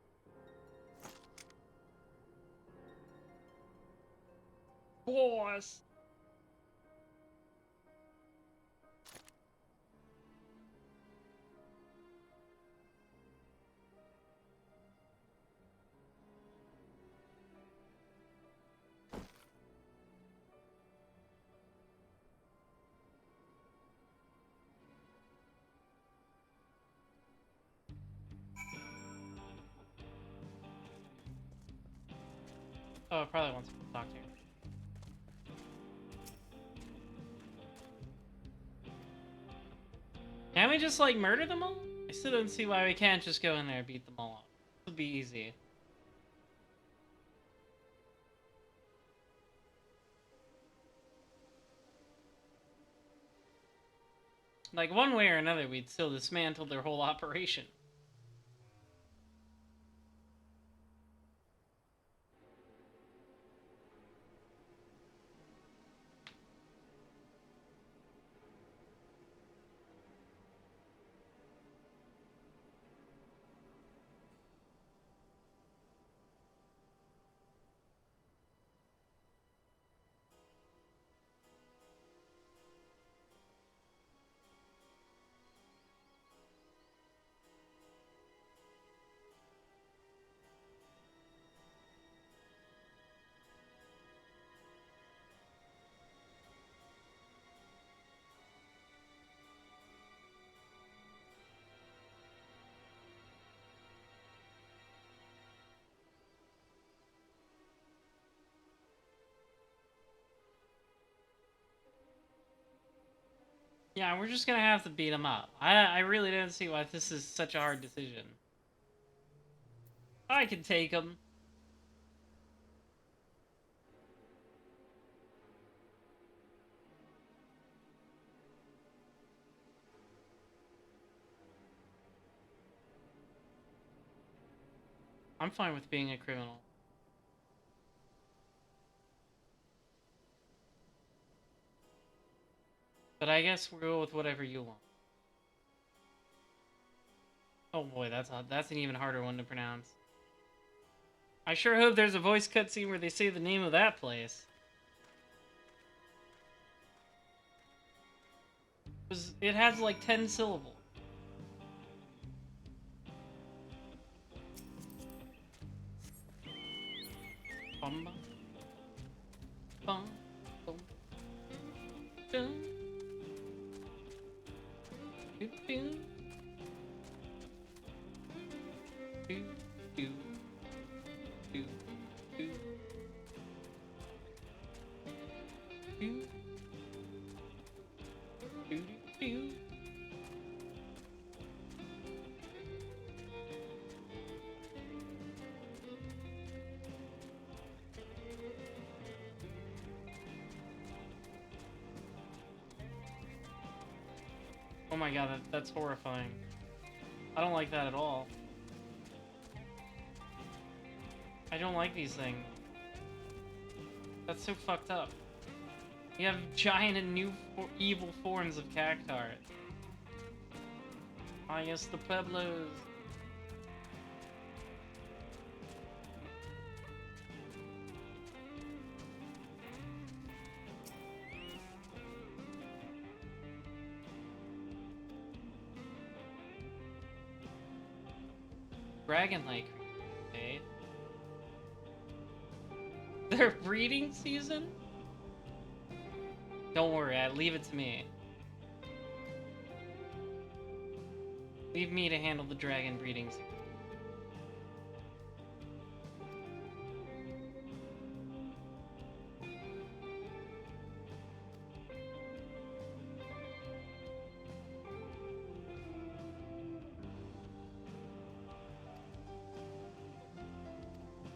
Boss! Oh, it probably wants to talk to you. Can we just, like, murder them all? I still don't see why we can't just go in there and beat them all up. It would be easy. Like, one way or another, we'd still dismantle their whole operation. Yeah, we're just gonna have to beat them up. I really don't see why this is such a hard decision. I can take them. I'm fine with being a criminal. But I guess we'll go with whatever you want. Oh boy, that's an even harder one to pronounce. I sure hope there's a voice cutscene where they say the name of that place. It has like 10 syllables. Bum, bum, bum, bum, bum, bum, do, do, do, do, do, do, do. Oh my god, that's horrifying. I don't like that at all. I don't like these things. That's so fucked up. You have giant and new evil forms of cactar. Ah, yes, the Pueblos. Dragon-like creatures, eh? Their breeding season? Don't worry, leave it to me. Leave me to handle the dragon breeding season.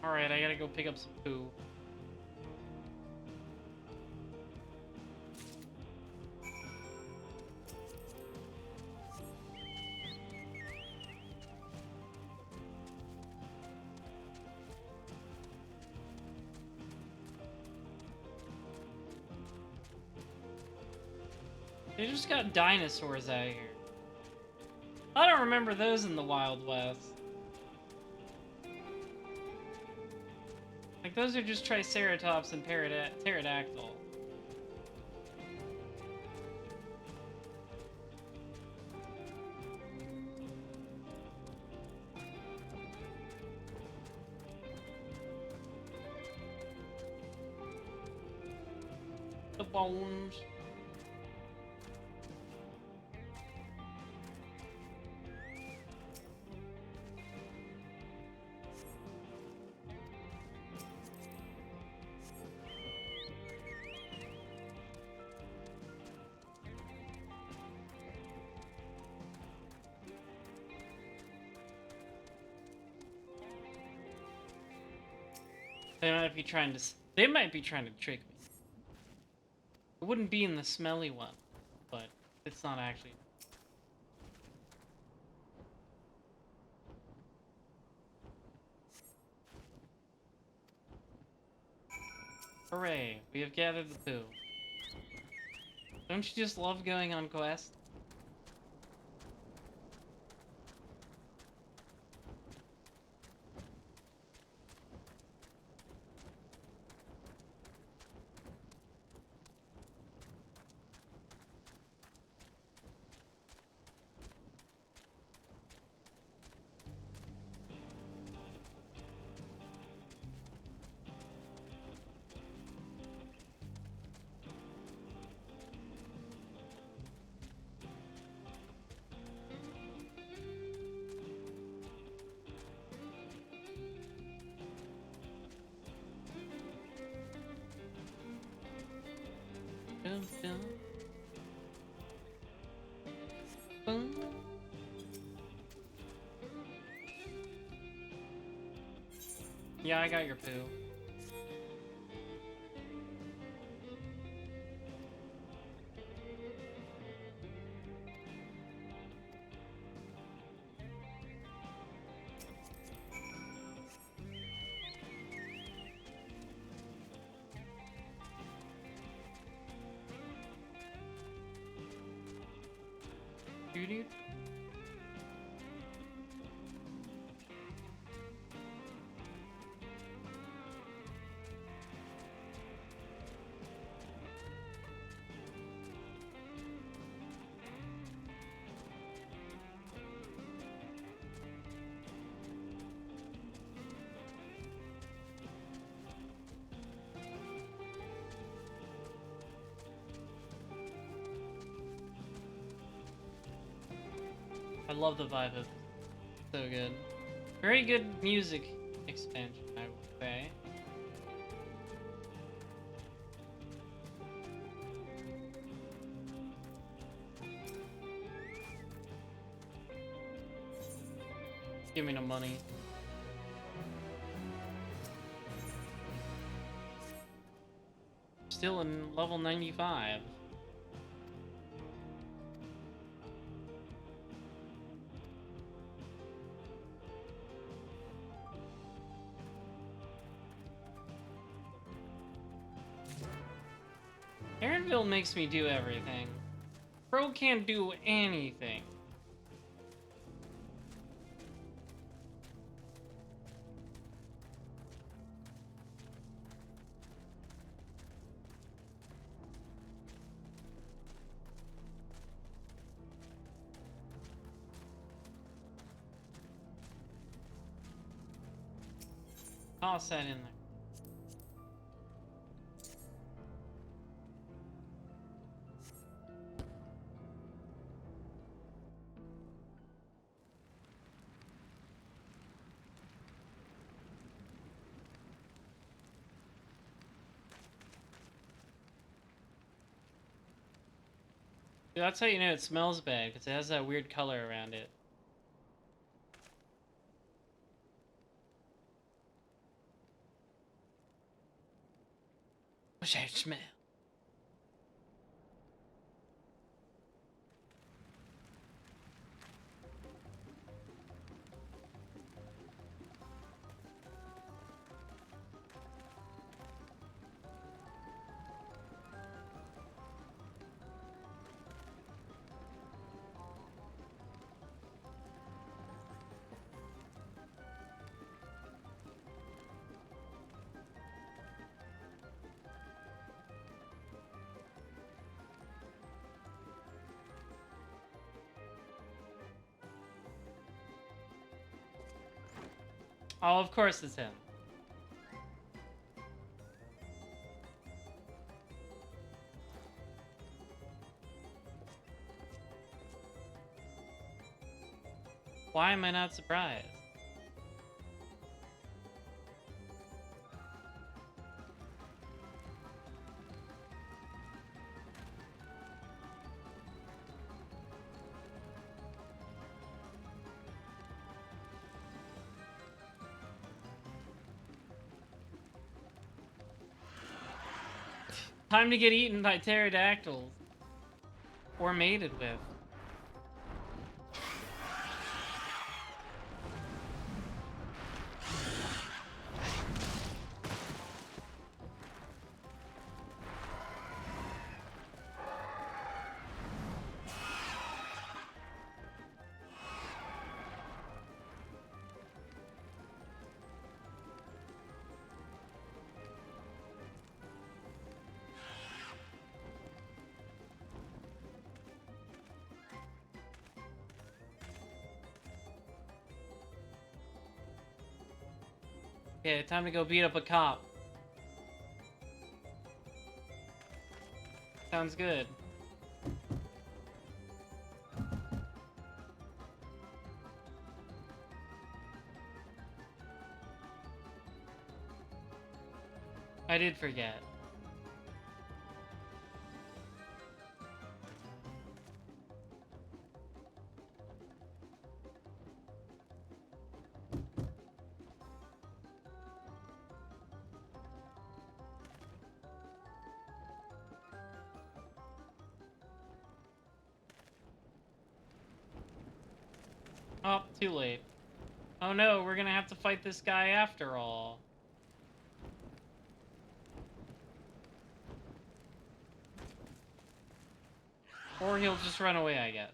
Alright, I gotta go pick up some poo. They just got dinosaurs out here. I don't remember those in the Wild West. Like, those are just Triceratops and Pterodactyl. The bones. They might be trying to. They might be trying to trick me. It wouldn't be in the smelly one, but it's not actually. Hooray! We have gathered the poo. Don't you just love going on quests? Dun, dun. Boom. Yeah, I got your poo. Doo-doo. I love the vibe of it. So good. Very good music expansion, I would say. Give me no money. Still in level 95. Aaronville makes me do everything. Pro can't do anything. Toss that in there. Dude, that's how you know it smells bad, because it has that weird color around it. What's that smell? Oh, of course it's him. Why am I not surprised? Time to get eaten by pterodactyls. Or mated with. Okay, time to go beat up a cop. Sounds good. I did forget. Oh, too late. Oh no, we're gonna have to fight this guy after all. Or he'll just run away, I guess.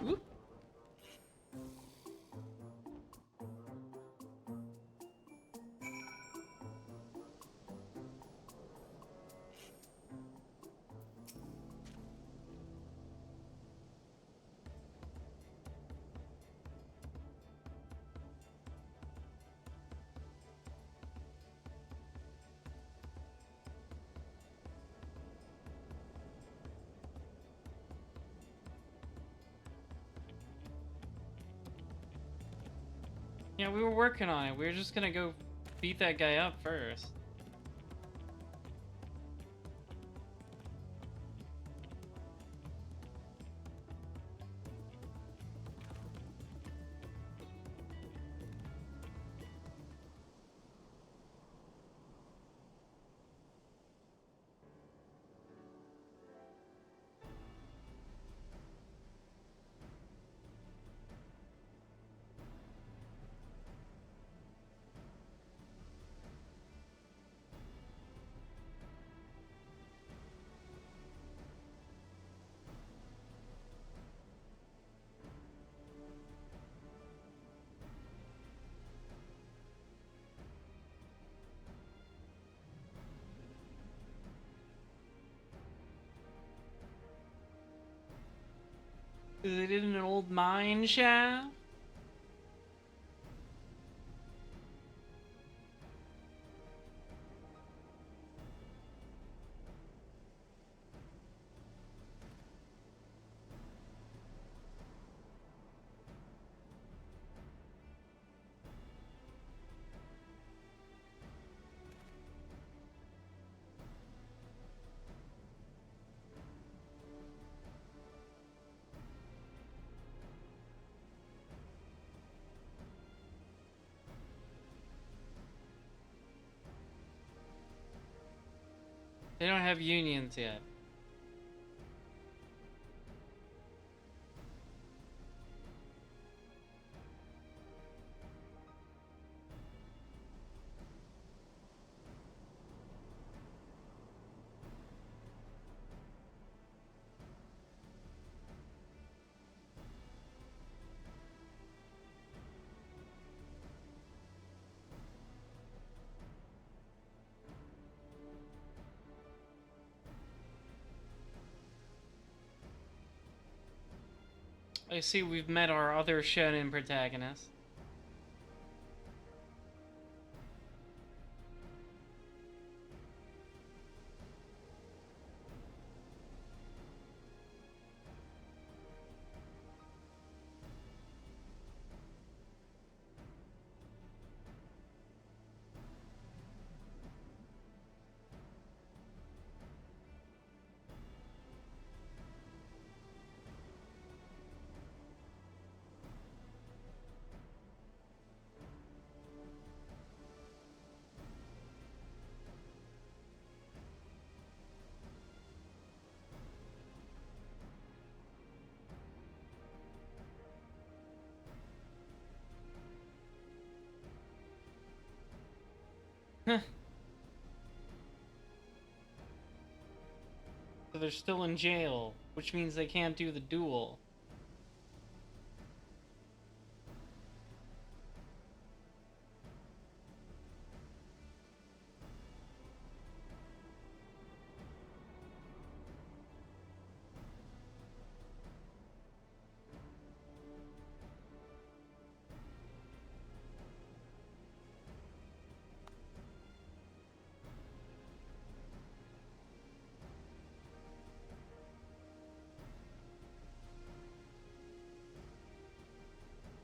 Oop. Yeah, we were working on it. We were just gonna go beat that guy up first. Is it in an old mine shaft? They don't have unions yet. I see we've met our other shonen protagonist. So they're still in jail, which means they can't do the duel.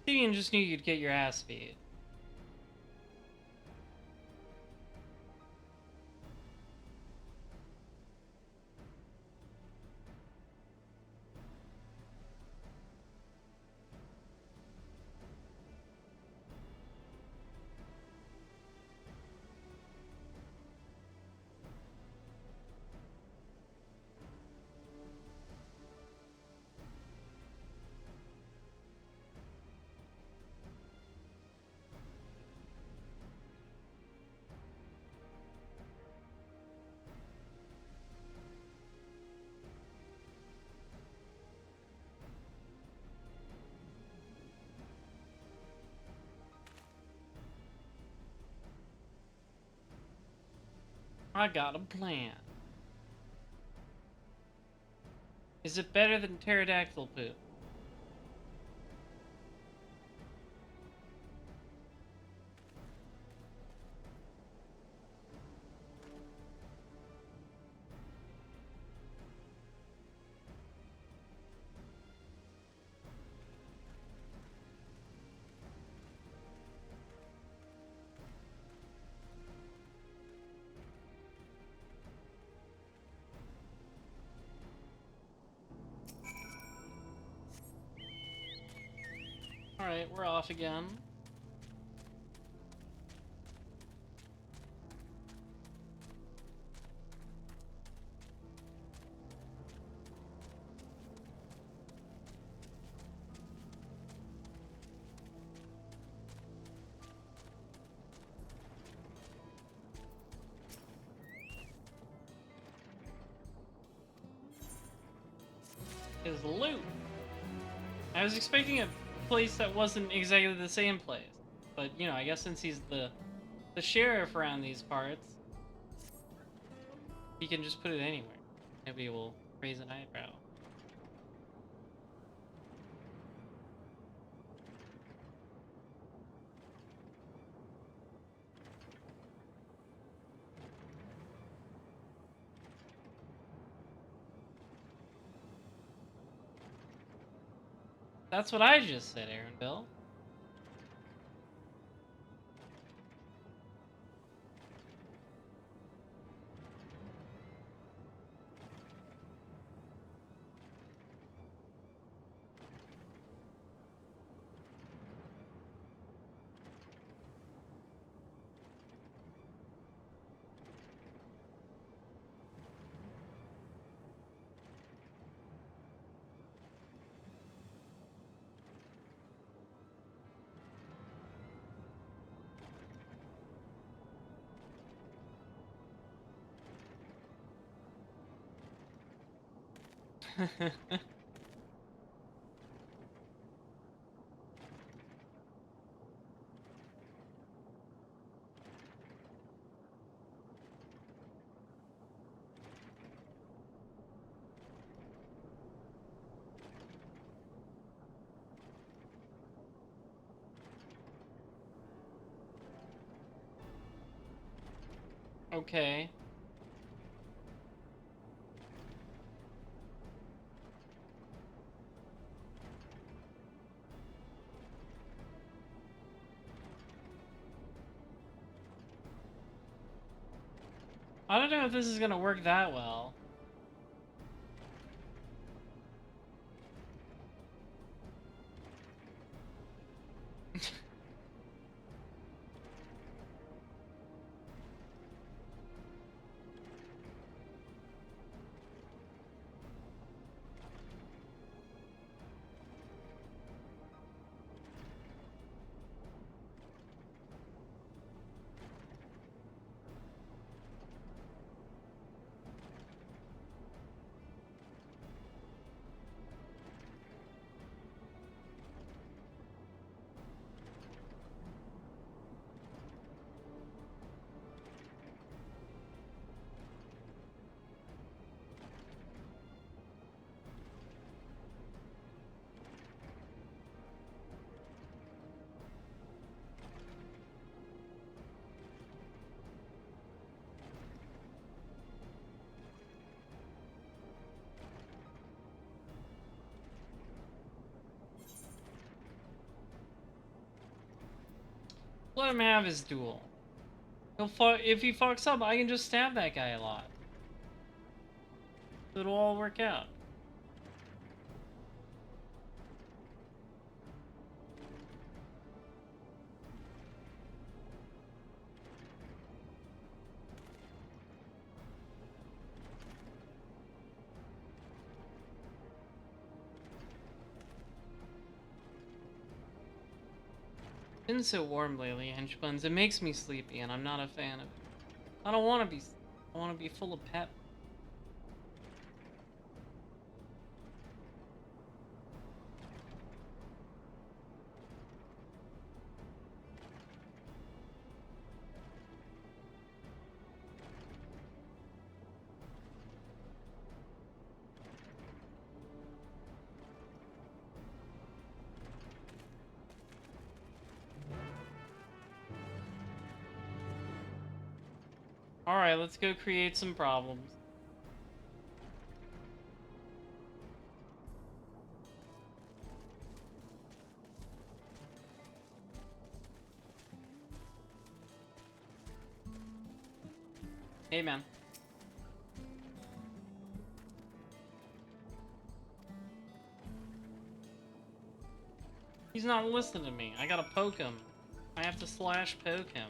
Steven just knew you'd get your ass beat. I got a plan. Is it better than pterodactyl poop? Alright, we're off again. Is loot. I was expecting a place that wasn't exactly the same place, but you know, I guess since he's the sheriff around these parts, he can just put it anywhere. Nobody will raise an eyebrow. That's what I just said, Aaron Bill. Okay. I don't know if this is gonna work that well. Let him have his duel. If he fucks up, I can just stab that guy a lot. It'll all work out. It's been so warm lately, henchbuns. It makes me sleepy, and I'm not a fan of it. I don't want to be. I want to be full of pep. Alright, let's go create some problems. Hey, man. He's not listening to me. I gotta poke him. I have to slash poke him.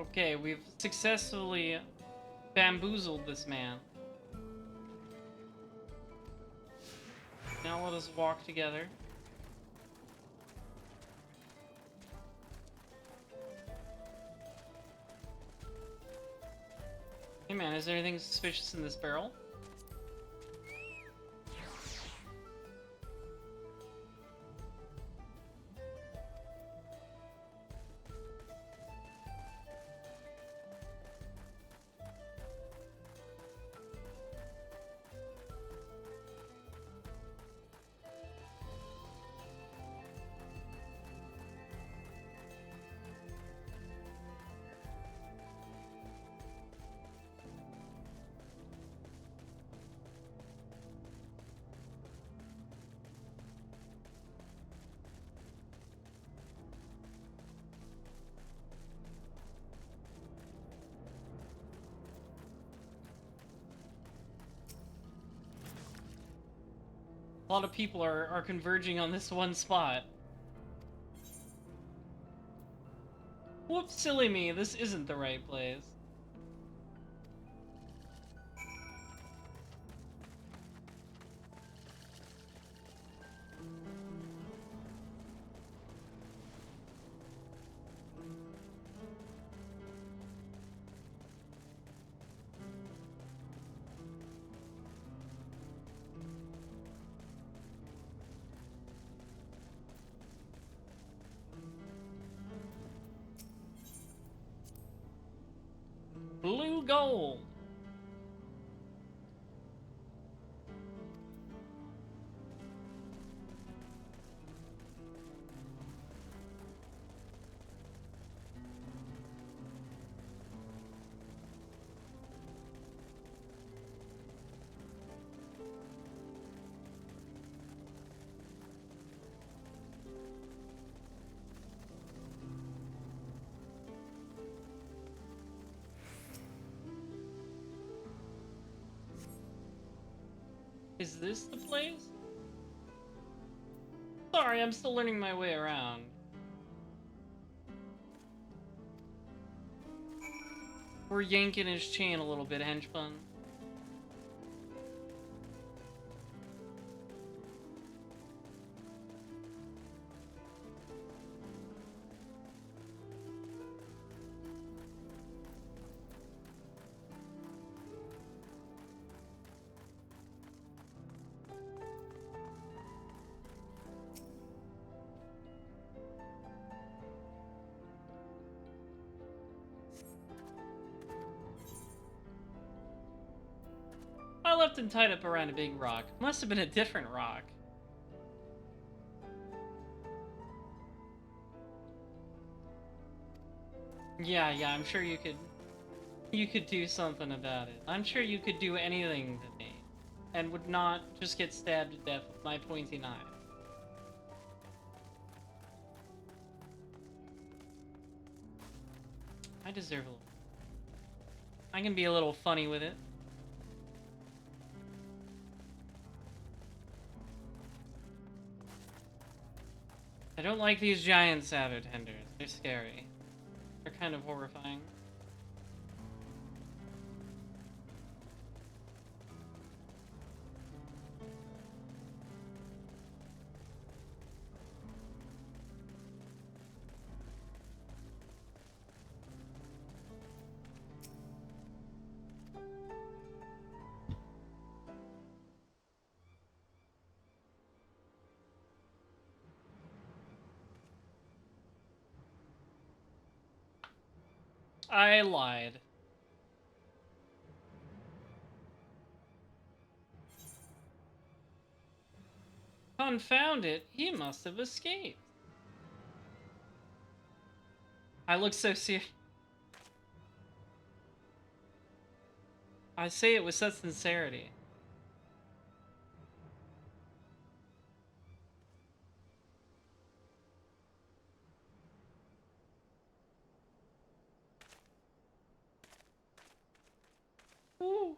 Okay, we've successfully bamboozled this man. Now let us walk together. Hey man, is there anything suspicious in this barrel? A lot of people are converging on this one spot. Whoops, silly me, this isn't the right place. Blue gold. Is this the place? Sorry, I'm still learning my way around. We're yanking his chain a little bit, henchbun. left him tied up around a big rock. Must have been a different rock. Yeah, I'm sure you could do something about it. I'm sure you could do anything to me and would not just get stabbed to death with my pointy knife. I deserve a little. I can be a little funny with it. I don't like these giant shadow tenders. They're scary. They're kind of horrifying. I lied. Confound it, he must have escaped. I look so serious. I say it with such sincerity. Ooh.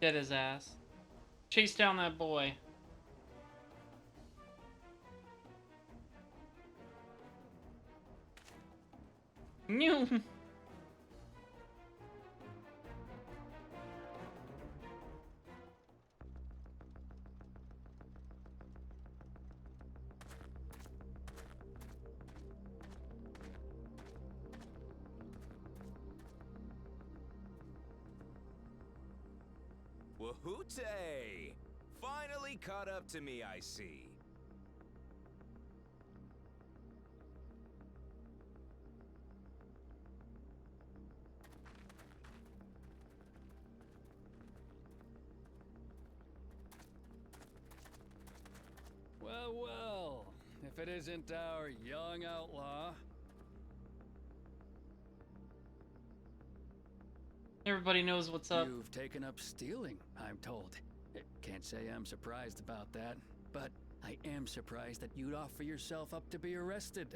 Get his ass. Chase down that boy. New. Wahoote! Finally caught up to me, I see. Well, if it isn't our young outlaw. Everybody knows what's up. You've taken up stealing, I'm told. Can't say I'm surprised about that, but I am surprised that you'd offer yourself up to be arrested.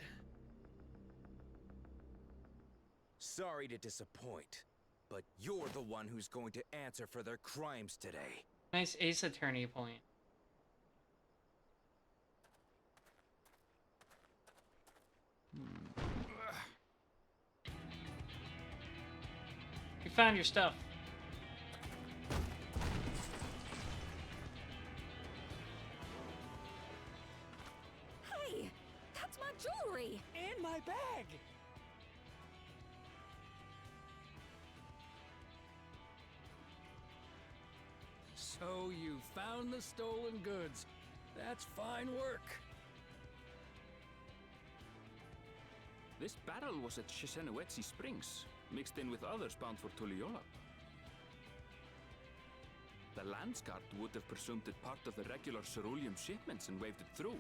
Sorry to disappoint, but you're the one who's going to answer for their crimes today. Nice ace attorney point. You found your stuff. Hey, that's my jewelry! And my bag! So you found the stolen goods. That's fine work. This barrel was at Shisenowetsi Springs, mixed in with others bound for Tuliyola. The Landsguard would have presumed it part of the regular ceruleum shipments and waved it through.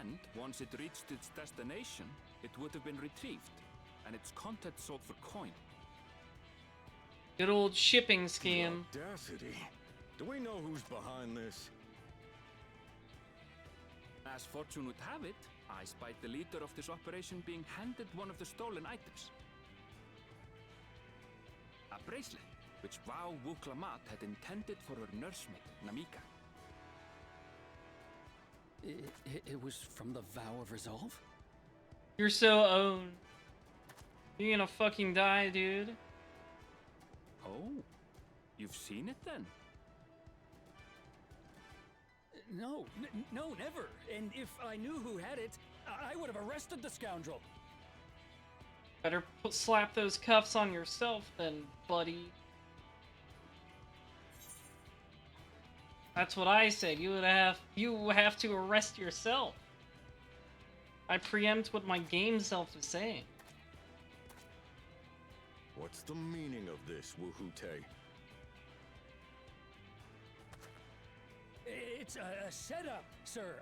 And once it reached its destination, it would have been retrieved, and its contents sold for coin. Good old shipping scheme. The audacity. Do we know who's behind this? As fortune would have it, I spied the leader of this operation being handed one of the stolen items. A bracelet, which Vau Wuklamat had intended for her nursemaid, Namika. It was from the Vow of Resolve? You're so owned. You're gonna fucking die, dude. Oh, you've seen it then? No, never. And if I knew who had it, I would have arrested the scoundrel. Better slap those cuffs on yourself then, buddy. That's what I said. You have to arrest yourself. I preempt what my game self is saying. What's the meaning of this, Woohoote? It's a setup, sir.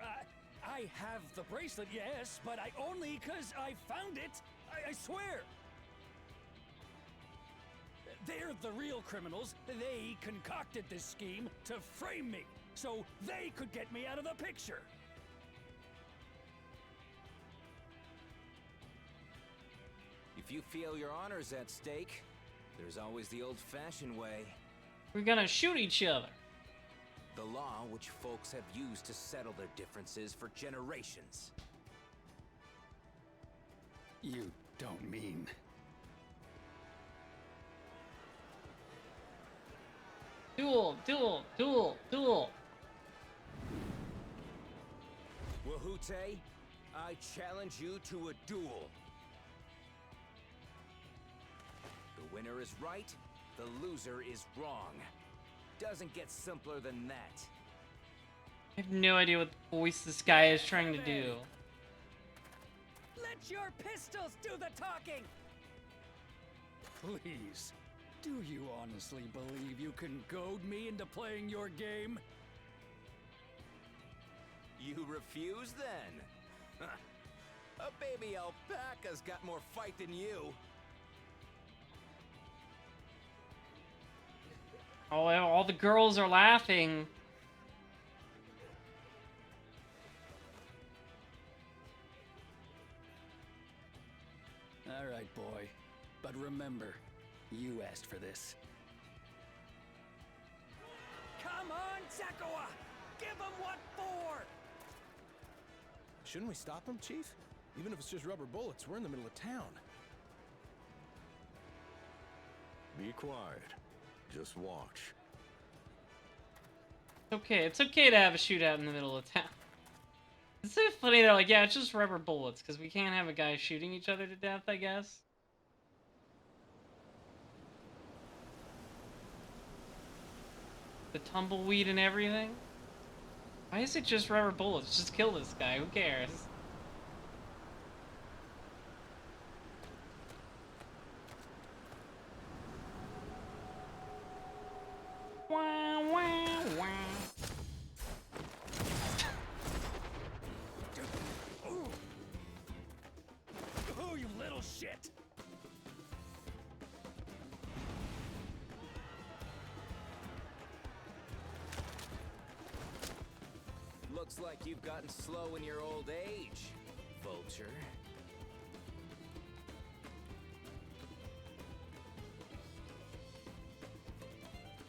I have the bracelet, yes, but I only 'cause I found it. I swear. They're the real criminals. They concocted this scheme to frame me, so they could get me out of the picture. If you feel your honor's at stake, there's always the old-fashioned way. We're gonna shoot each other. The law which folks have used to settle their differences for generations. You don't mean... Duel, duel, duel, duel. Woohoote, I challenge you to a duel. The winner is right, the loser is wrong. Doesn't get simpler than that. I have no idea what voice this guy is trying to do. Let your pistols do the talking! Please, do you honestly believe you can goad me into playing your game? You refuse then? A baby alpaca's got more fight than you. Oh, all the girls are laughing. All right, boy. But remember, you asked for this. Come on, Zakawa! Give him what for! Shouldn't we stop him, Chief? Even if it's just rubber bullets, we're in the middle of town. Be quiet. Just watch. It's okay to have a shootout in the middle of town. It's so funny though, like, yeah, it's just rubber bullets, because we can't have a guy shooting each other to death, I guess. The tumbleweed and everything? Why is it just rubber bullets? Just kill this guy, who cares? Wah, wah, wah. Oh, you little shit! Looks like you've gotten slow in your old age, Vulture.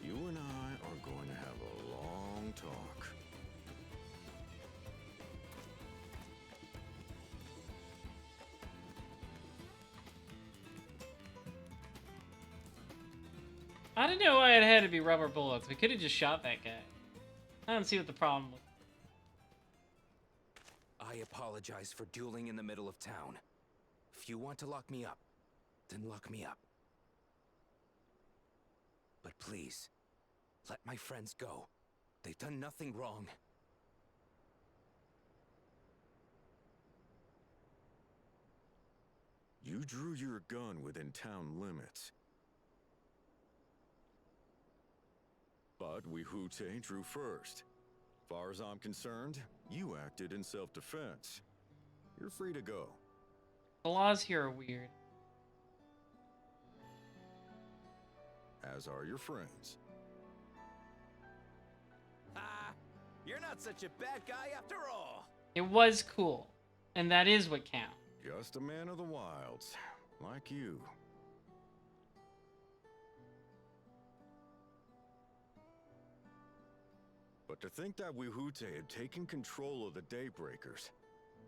You and I are going to have a long talk. I didn't know why it had to be rubber bullets. We could have just shot that guy. I don't see what the problem was. I apologize for dueling in the middle of town. If you want to lock me up, then lock me up. But please, let my friends go. They've done nothing wrong. You drew your gun within town limits. But Woohoote drew first. Far as I'm concerned, you acted in self-defense. You're free to go. The laws here are weird. As are your friends. Ah, you're not such a bad guy after all. It was cool. And that is what counts. Just a man of the wilds, like you. But to think that Woohoote had taken control of the Daybreakers,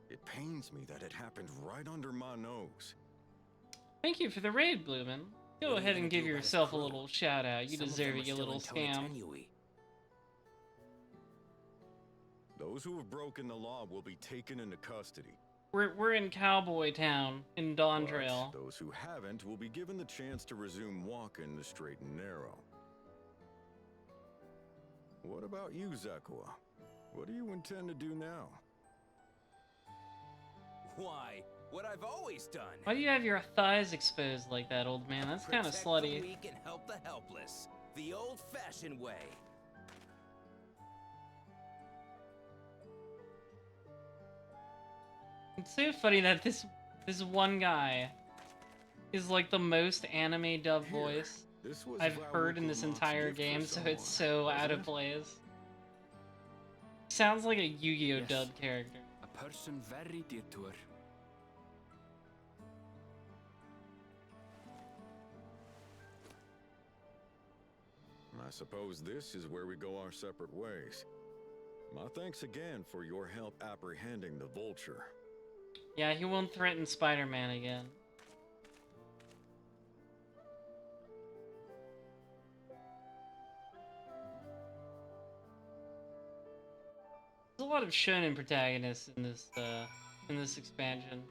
it pains me that it happened right under my nose. Thank you for the raid, Bloomin'. Go ahead and give yourself a little shout out. You deserve it, you little scam. Those who have broken the law will be taken into custody. We're in Cowboy Town in Dawntrail. But those who haven't will be given the chance to resume walking the straight and narrow. What about you, Zekua? What do you intend to do now? Why, what I've always done. Why do you have your thighs exposed like that, old man? That's kind of Protect slutty. the weak and help the helpless. The old-fashioned way. It's so funny that this one guy is like the most anime dub voice I've heard in this entire game, so it's so out of place. Sounds like a Yu-Gi-Oh dub character. A person very dear to her. I suppose this is where we go our separate ways. My thanks again for your help apprehending the vulture. Yeah, he won't threaten Spider-Man again. There's a lot of shonen protagonists in this expansion.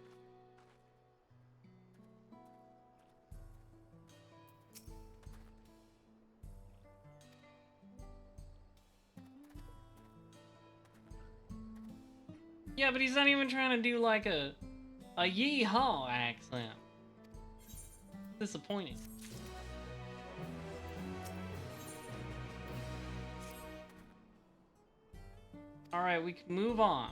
Yeah, but he's not even trying to do like a yee-haw accent. Disappointing. Alright, we can move on.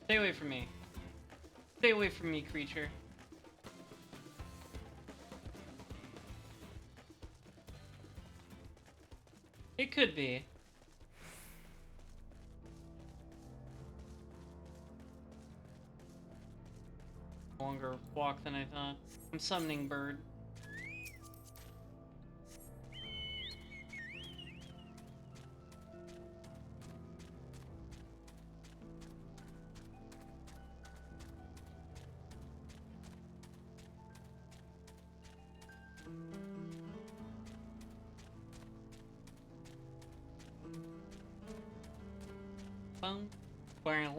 Stay away from me. Stay away from me, creature. It could be. Longer walk than I thought. I'm summoning bird. Bum, wow.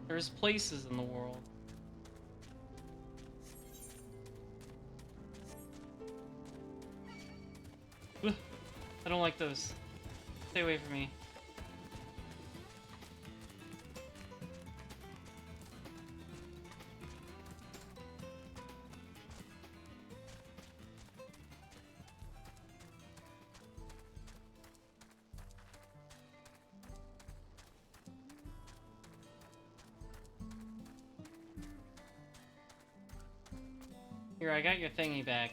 There's places in the world. Ugh, I don't like those. Stay away from me. Here, I got your thingy back.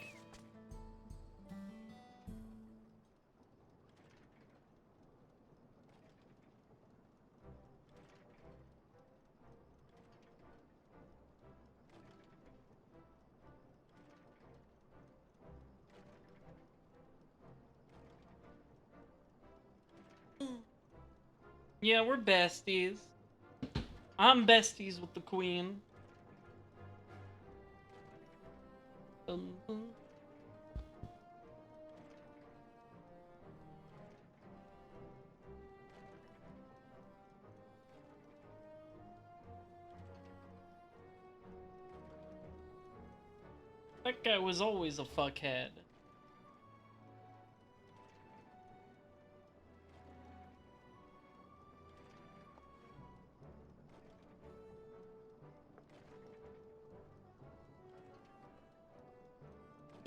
Yeah, we're besties. I'm besties with the queen. That guy was always a fuckhead.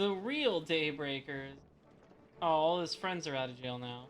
The real Daybreakers. Oh, all his friends are out of jail now.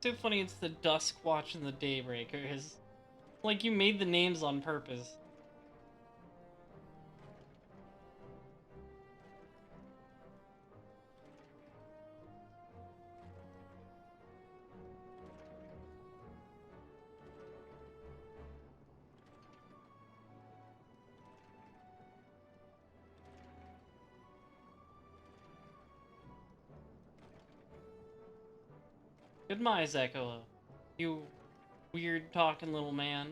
So funny it's the Dusk Watch and the Daybreakers. Like you made the names on purpose. Goodbye, Zekkoa. You weird talking little man.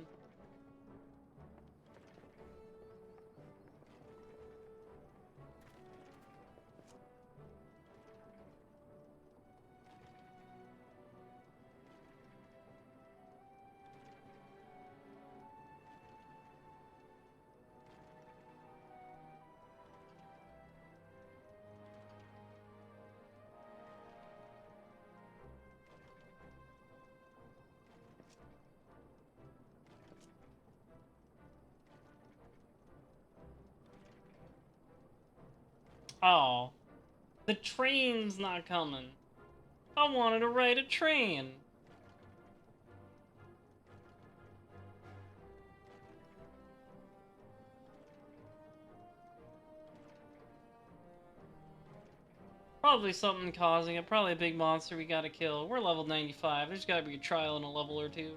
Oh, the train's not coming. I wanted to ride a train. Probably something causing it. Probably a big monster we gotta kill. We're level 95. There's gotta be a trial in a level or two.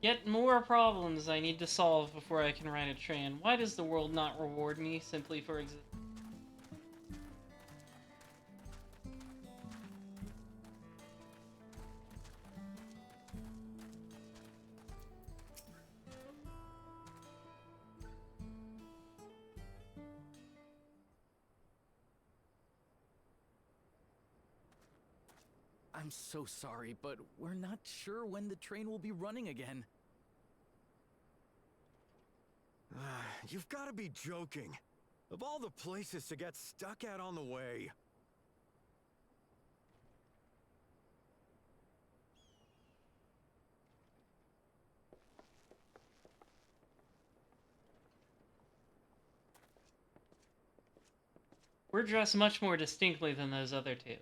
Yet more problems I need to solve before I can ride a train. Why does the world not reward me simply for existing? I'm so sorry, but we're not sure when the train will be running again. You've got to be joking. Of all the places to get stuck at on the way. We're dressed much more distinctly than those other two.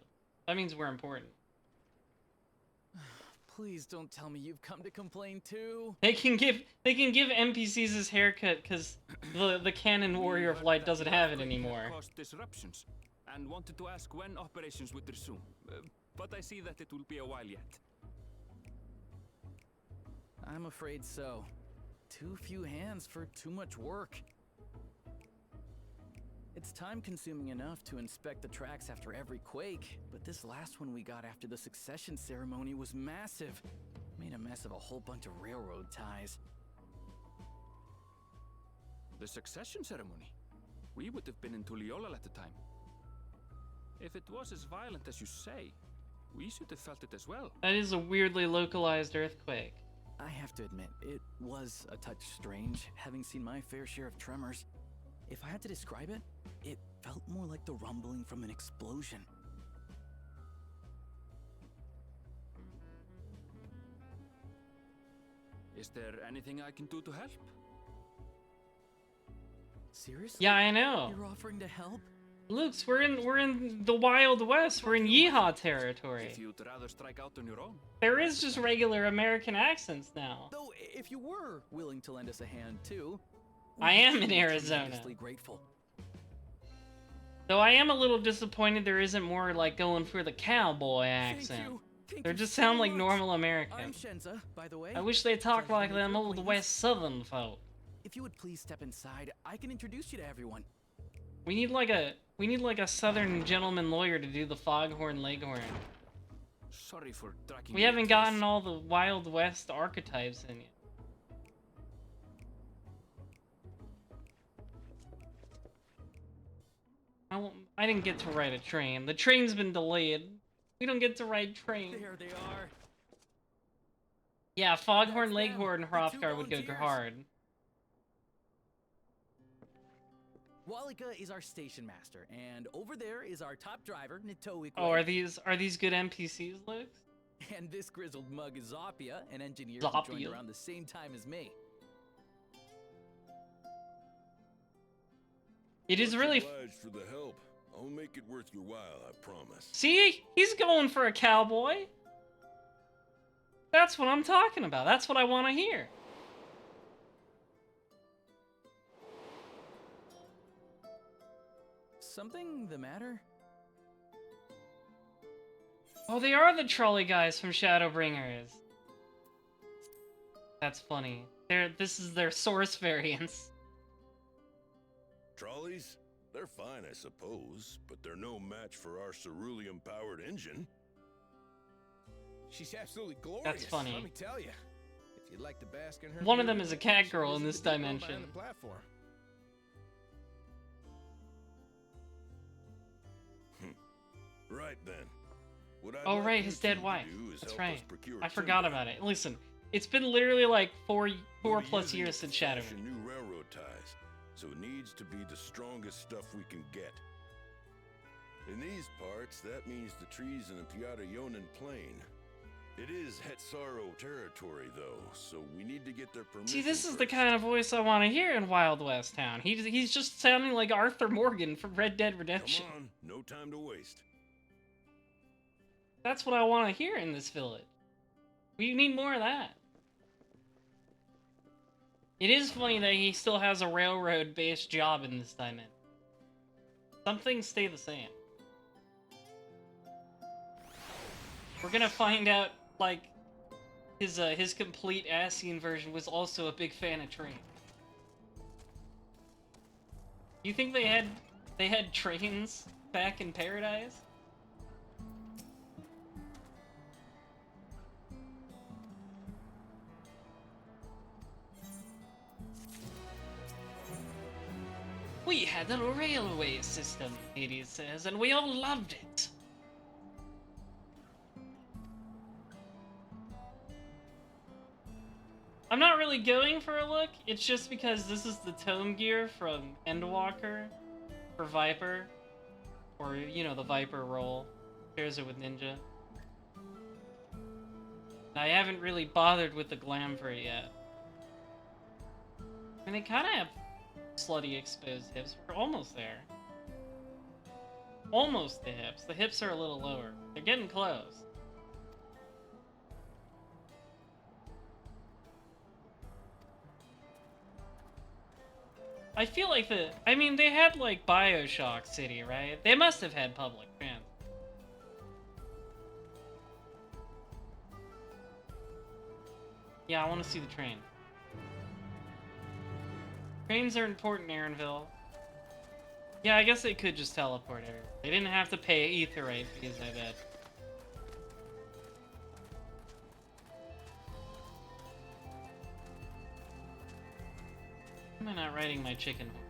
That means we're important. Please don't tell me you've come to complain too. They can give NPCs his haircut because the canon Warrior of Light doesn't have it anymore. Caused disruptions and wanted to ask when operations would resume. But I see that it will be a while yet. I'm afraid so. Too few hands for too much work. It's time-consuming enough to inspect the tracks after every quake, but this last one we got after the succession ceremony was massive. Made a mess of a whole bunch of railroad ties. The succession ceremony? We would have been in Tuliolal at the time. If it was as violent as you say, we should have felt it as well. That is a weirdly localized earthquake. I have to admit, it was a touch strange, having seen my fair share of tremors. If I had to describe it, it felt more like the rumbling from an explosion. Is there anything I can do to help? Seriously? Yeah, I know. You're offering to help? Luke's, we're in the Wild West. We're in Yeehaw territory. If you'd rather strike out on your own. There is just regular American accents now. Though, if you were willing to lend us a hand too, I am in Arizona. Tremendously grateful. Though I am a little disappointed there isn't more like going for the cowboy accent. They just sound like normal American. I'm Shenza, by the way. I wish they talked like them Pleasure to old meet you. West Southern folk. If you would please step inside, I can introduce you to everyone. We need like a Southern gentleman lawyer to do the Foghorn Leghorn. Sorry for dragging We you haven't into gotten this. all the Wild West archetypes in yet. I didn't get to ride a train. The train's been delayed. We don't get to ride train. There they are. Yeah, Foghorn That's Leghorn them, and the two Hrothgar would go volunteers. hard. Walika is our station master, and over there is our top driver, Nitoik. Oh, are these good NPCs, Luke? And this grizzled mug is Zoppia, an engineer who joined Zoppia. around the same time as me. It is really. Obliged for the help. I'll make it worth your while, I promise. See, he's going for a cowboy. That's what I'm talking about. That's what I want to hear. Something the matter? Oh, they are the trolley guys from Shadowbringers. That's funny. This is their source variants. Trolleys? They're fine, I suppose, but they're no match for our cerulean-powered engine. She's absolutely glorious. That's funny. Let me tell you. If you'd like to bask in her One of beauty, them is a cat you should girl in visit this the depot dimension. behind the platform. Right then. What I'd Oh like right, you his two dead to wife. do is That's help right. us procure I forgot timber. about it. Listen, it's been literally like four We'll be plus using years since Shadowbringers. fashion new railroad ties, so it needs to be the strongest stuff we can get. In these parts, that means the trees in the Piata-Yonan plain. It is Hetsaro territory, though, so we need to get their permission. See, this is the first. kind of voice I want to hear in Wild West Town. He's just sounding like Arthur Morgan from Red Dead Redemption. Come on, no time to waste. That's what I want to hear in this village. We need more of that. It is funny that he still has a railroad-based job in this dimension. Some things stay the same. We're gonna find out, like, his complete Asian version was also a big fan of trains. You think they had trains back in Paradise? We had a railway system, Hades says, and we all loved it. I'm not really going for a look, it's just because this is the tome gear from Endwalker for Viper. Or, you know, the Viper role. Shares it with Ninja. And I haven't really bothered with the glam for it yet. I mean, they kind of have slutty exposed hips. We're almost there. Almost the hips. The hips are a little lower. They're getting close. I feel like I mean, they had, like, Bioshock City, right? They must have had public transit. Yeah, I want to see the train. Trains are important, Aaronville. Yeah, I guess they could just teleport her. They didn't have to pay Aetherite fees, I bet. Why am I not riding my chicken horse?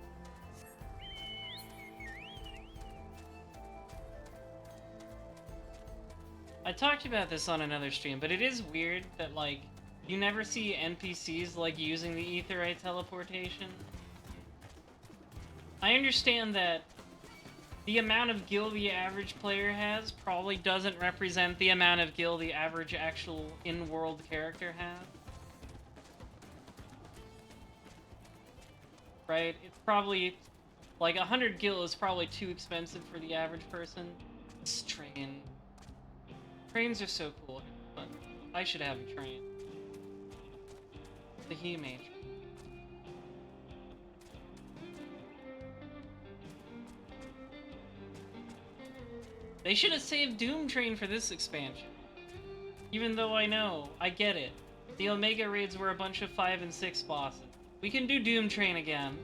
I talked about this on another stream, but it is weird that, like, you never see NPCs, like, using the Aetherite teleportation. I understand that the amount of gil the average player has probably doesn't represent the amount of gil the average actual in-world character has. Right? It's probably, like, 100 gil is probably too expensive for the average person. This train. Trains are so cool, but I should have a train. The He-Man train. They should have saved Doom Train for this expansion. Even though I know, I get it. The Omega raids were a bunch of 5 and 6 bosses. We can do Doom Train again.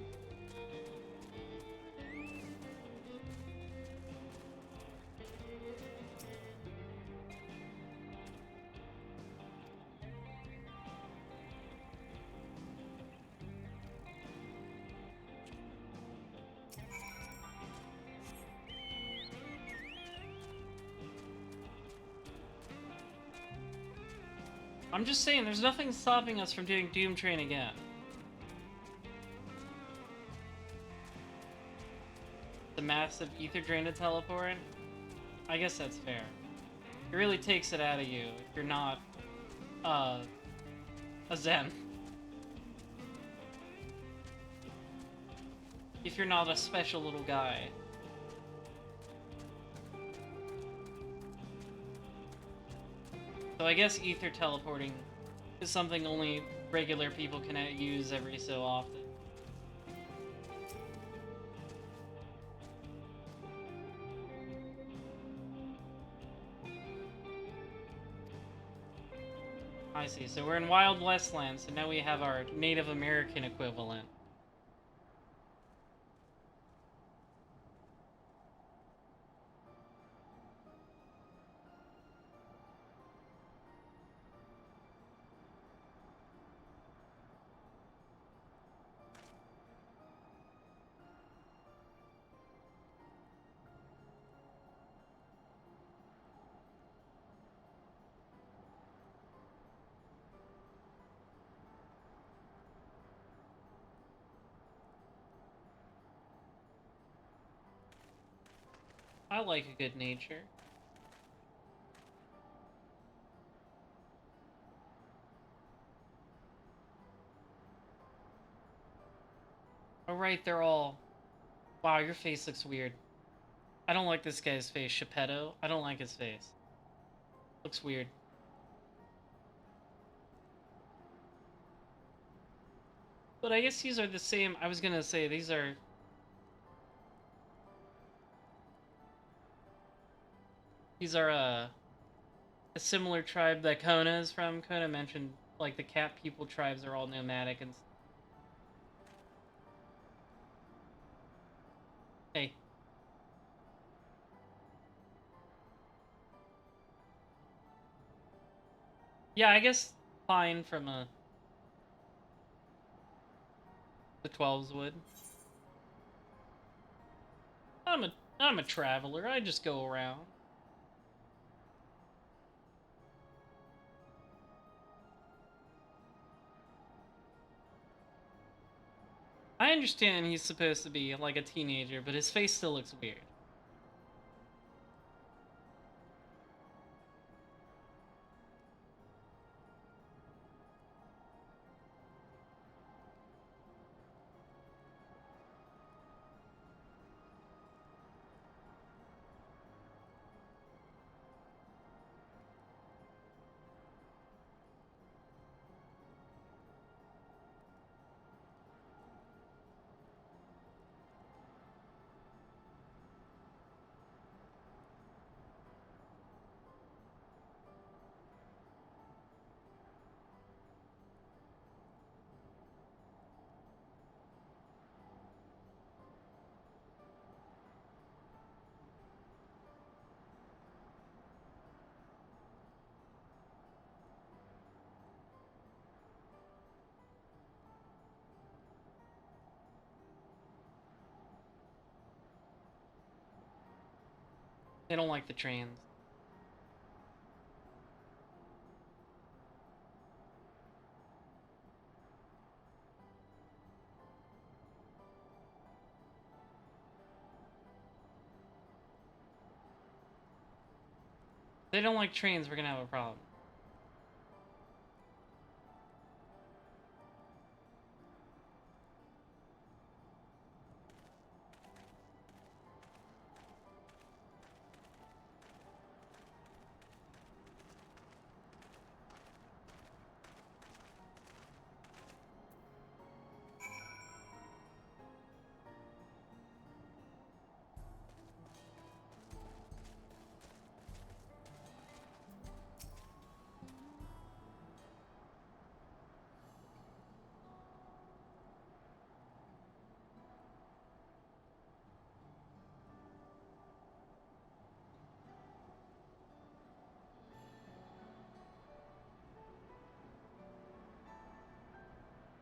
I'm just saying, there's nothing stopping us from doing Doom Train again. The massive ether drain to teleport? I guess that's fair. It really takes it out of you if you're not, a Zen. If you're not a special little guy. So I guess ether teleporting is something only regular people can use every so often. I see, so we're in Wild Westland, so now we have our Native American equivalent. I like a good nature. Oh right, they're all... Wow, your face looks weird. I don't like this guy's face, Geppetto. I don't like his face. Looks weird. But I guess these are the same... I was gonna say, these are... These are, a similar tribe that Kona is from. Kona mentioned, like, the cat people tribes are all nomadic and... Hey. Yeah, I guess fine from, the 12s would. I'm a traveler. I just go around. I understand he's supposed to be like a teenager, but his face still looks weird. They don't like the trains. They don't like trains, we're gonna have a problem.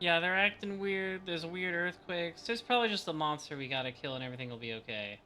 Yeah, they're acting weird. There's weird earthquakes. There's probably just a monster we gotta kill and everything will be okay.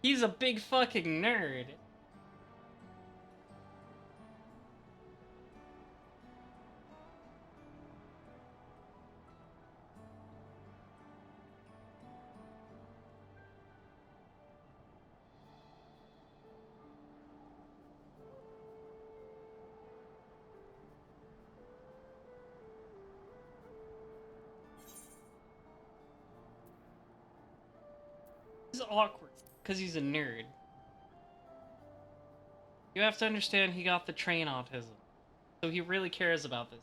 He's a big fucking nerd. He's awkward because he's a nerd. You have to understand he got the train autism, so he really cares about this.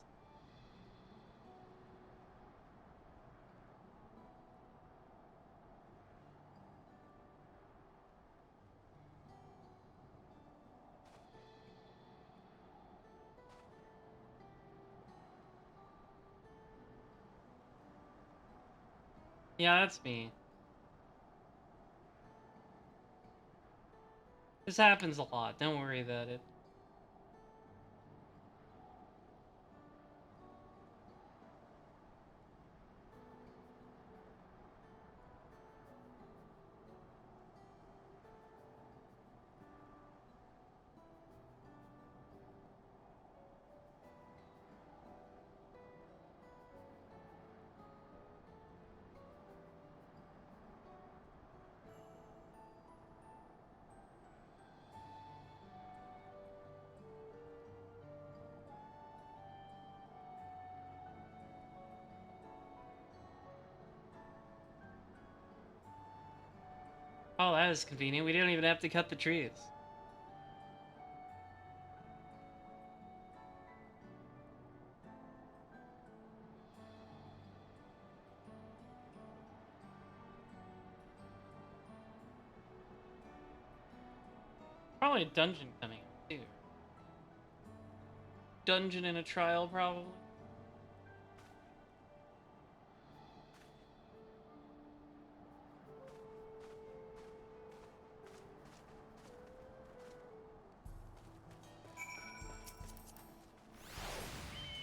Yeah, that's me. This happens a lot, don't worry about it. Oh, that is convenient. We didn't even have to cut the trees. Probably a dungeon coming up, too. Dungeon in a trial, probably.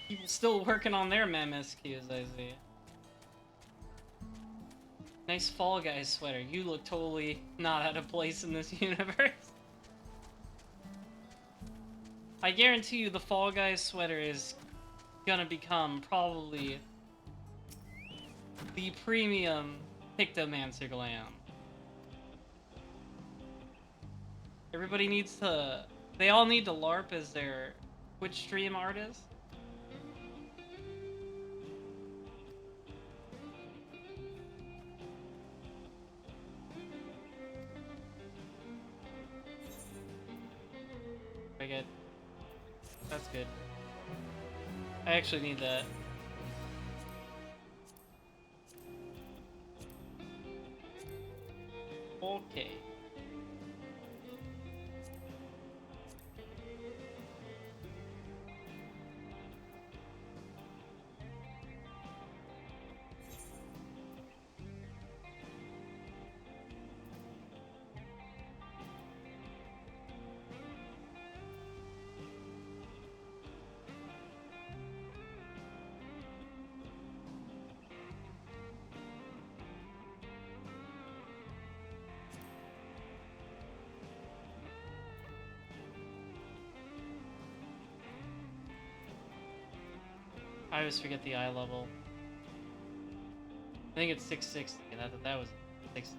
People still working on their MMSQs, I see. Nice Fall Guys sweater. You look totally not out of place in this universe. I guarantee you the Fall Guys sweater is gonna become probably the premium Pictomancer glam. Everybody needs to... They all need to LARP as their Twitch stream artist. Very good. That's good. I actually need that. Okay. I always forget the eye level. I think it's 660. That was 660.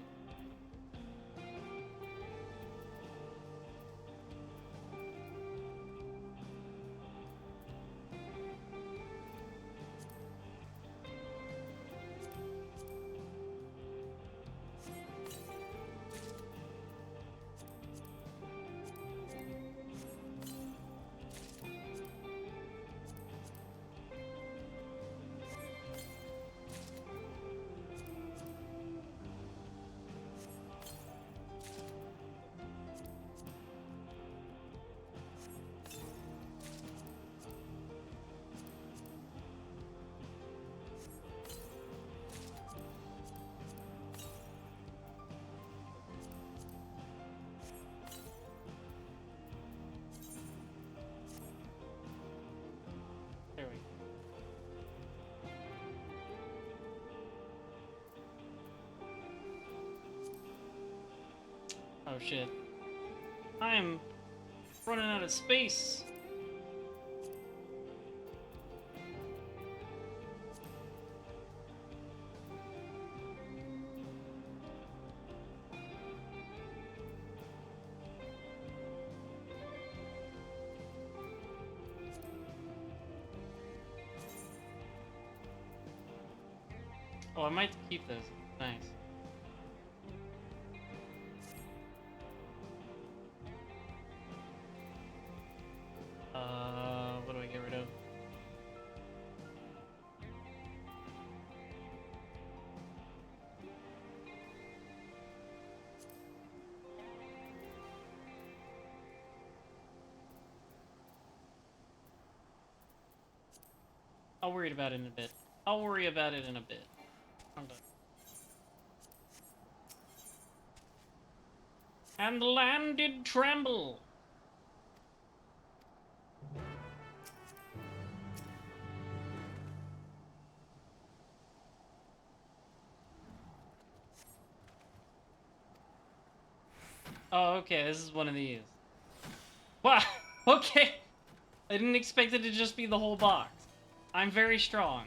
There we go. Oh shit. I'm running out of space. Oh, I might keep this. Nice. What do I get rid of? I'll worry about it in a bit. I'll worry about it in a bit. I'm done. And the land did tremble. Oh, okay, this is one of these. Wow, okay. I didn't expect it to just be the whole box. I'm very strong.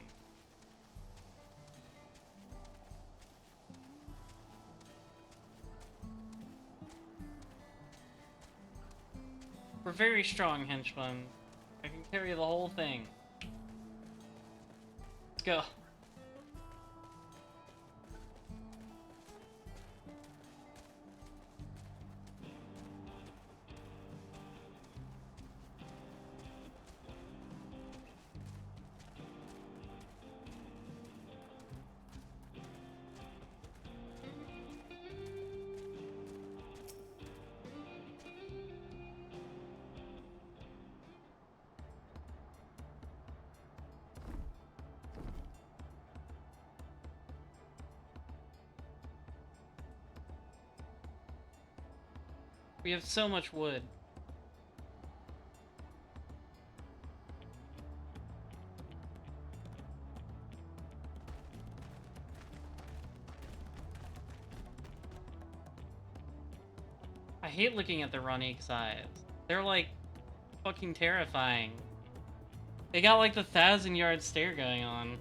We're very strong, henchman. I can carry the whole thing. Let's go. We have so much wood. I hate looking at the Ronique's eyes. They're like fucking terrifying. They got like the 1,000-yard stare going on.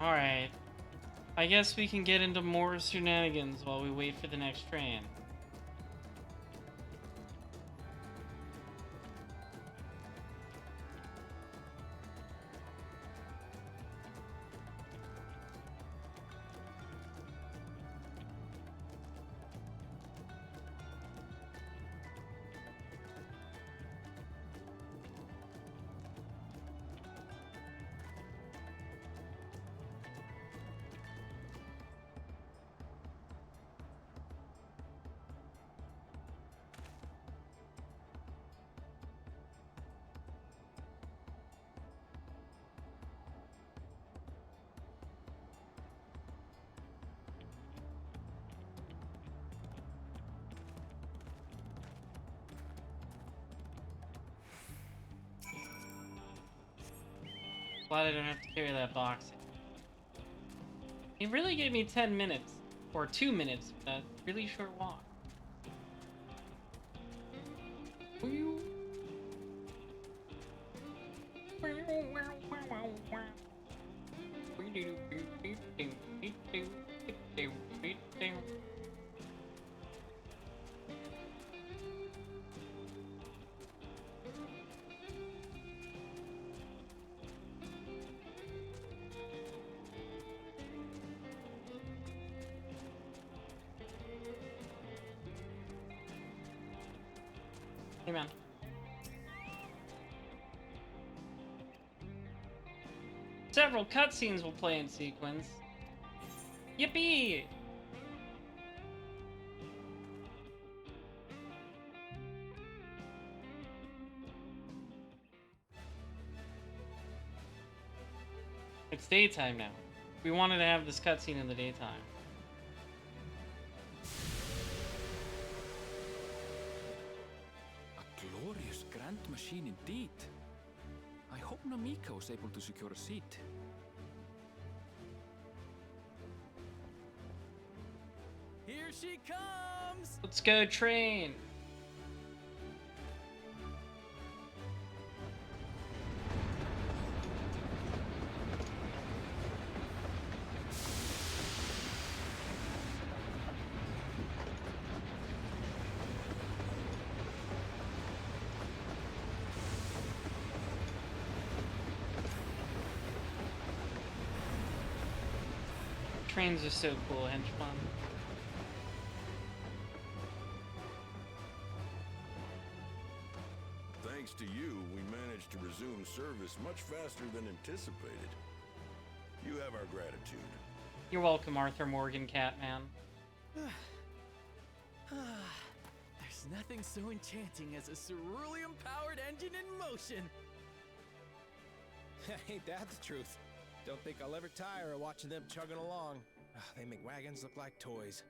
Alright. I guess we can get into more shenanigans while we wait for the next train. Glad I don't have to carry that box. He really gave me 10 minutes, or 2 minutes, but a really short walk. Hey, man. Several cutscenes will play in sequence. Yippee! It's daytime now. We wanted to have this cutscene in the daytime. A glorious grand machine indeed. I hope Namika was able to secure a seat. Here she comes! Let's go train! Trains are so cool, henchman. Thanks to you, we managed to resume service much faster than anticipated. You have our gratitude. You're welcome, Arthur Morgan, Catman. There's nothing so enchanting as a cerulean-powered engine in motion. Ain't that the truth? Don't think I'll ever tire of watching them chugging along. They make wagons look like toys.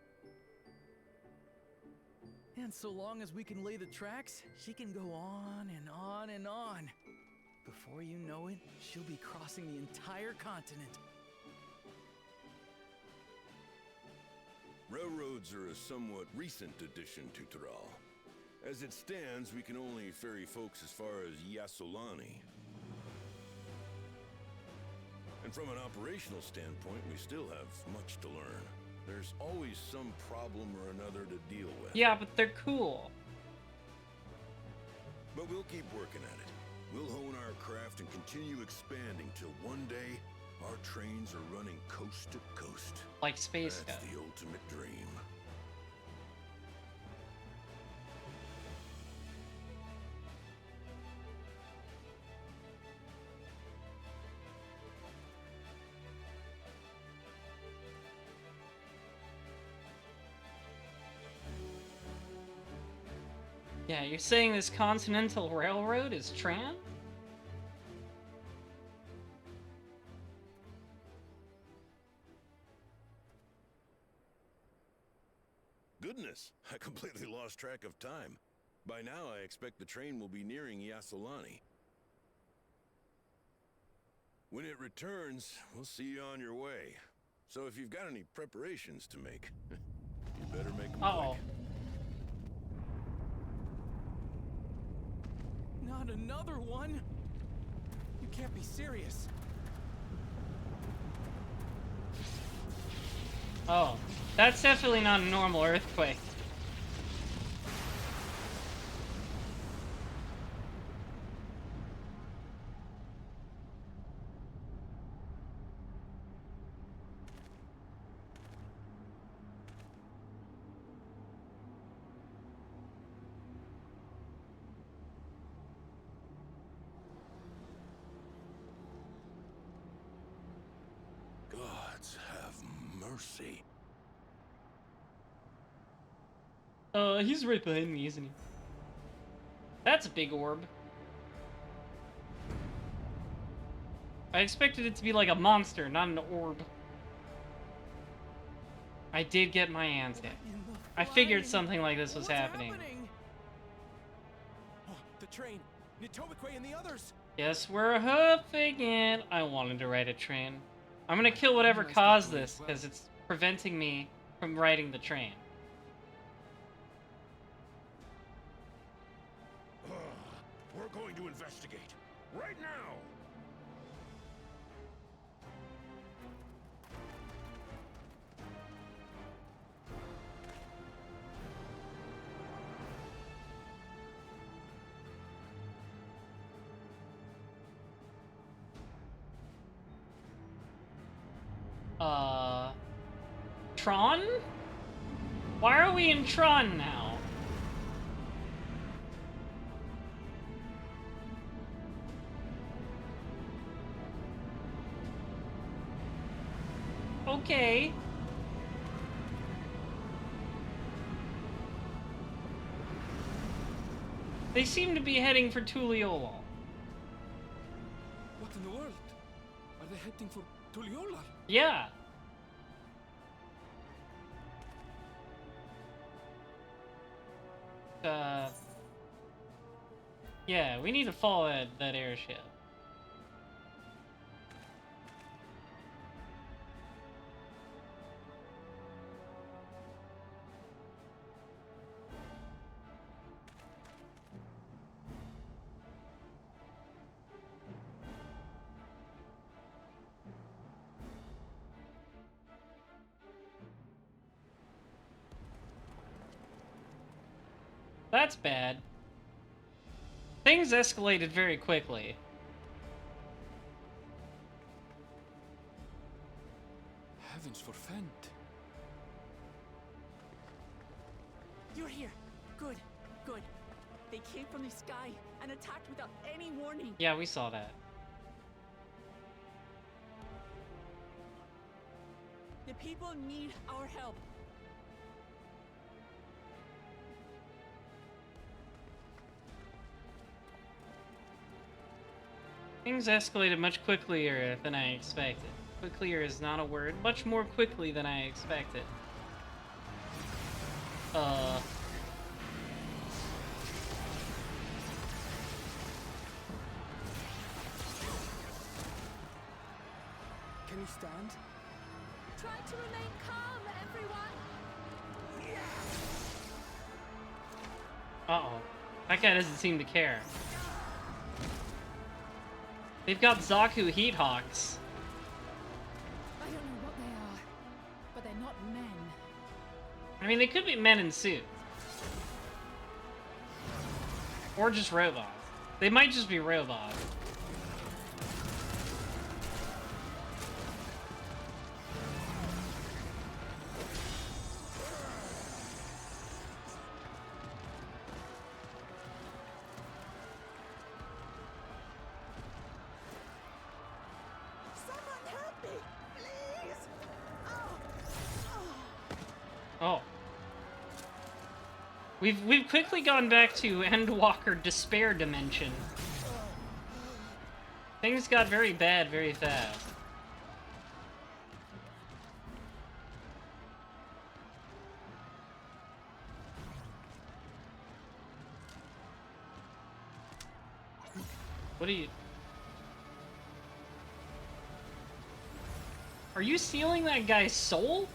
And so long as we can lay the tracks, she can go on and on and on. Before you know it, she'll be crossing the entire continent. Railroads are a somewhat recent addition to Tyrol. As it stands, we can only ferry folks as far as Yasolani. And from an operational standpoint, we still have much to learn. There's always some problem or another to deal with. Yeah, but they're cool. But we'll keep working at it. We'll hone our craft and continue expanding till one day our trains are running coast to coast. Like space That's stuff. the ultimate dream. Yeah, you're saying this Continental Railroad is trans? Goodness, I completely lost track of time. By now, I expect the train will be nearing Yasolani. When it returns, we'll see you on your way. So if you've got any preparations to make, you better make them Uh-oh. quick. Not another one? You can't be serious. Oh, that's definitely not a normal earthquake. Gods have mercy. He's right behind me, isn't he? That's a big orb. I expected it to be like a monster, not an orb. I did get my hands hit. I figured something like this was happening. Oh, the train. Nitobekwe and the others. Yes, we're hoofing it. I wanted to ride a train. I'm gonna kill whatever caused this, because it's preventing me from riding the train. We're going to investigate. Right now! Tron? Why are we in Tron now? Okay. They seem to be heading for Tuliolol. What in the world? Are they heading for Tuliolol? Yeah. Yeah, we need to follow that airship. That's bad. Things escalated very quickly. Heavens forfend. You're here. Good, good. They came from the sky and attacked without any warning. Yeah, we saw that. The people need our help. Things escalated much quicker than I expected. Quicklier is not a word. Much more quickly than I expected. Can you stand? Try to remain calm, everyone. Uh-oh. That guy doesn't seem to care. They've got Zaku Heat Hawks. I don't know what they are, but they're not men. I mean, they could be men in suits. Or just robots. They might just be robots. Oh. We've quickly gone back to Endwalker Despair Dimension. Things got very bad very fast. What are you... Are you stealing that guy's soul?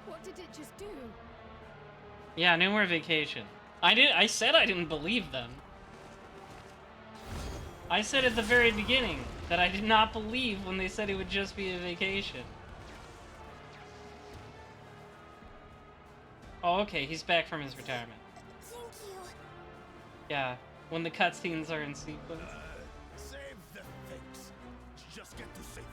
What did it just do? Yeah, no more vacation. I said I didn't believe them. I said at the very beginning that I did not believe when they said it would just be a vacation. Oh, okay, he's back from his retirement. Thank you. Yeah, when the cutscenes are in sequence. Save the things. Just get to safety.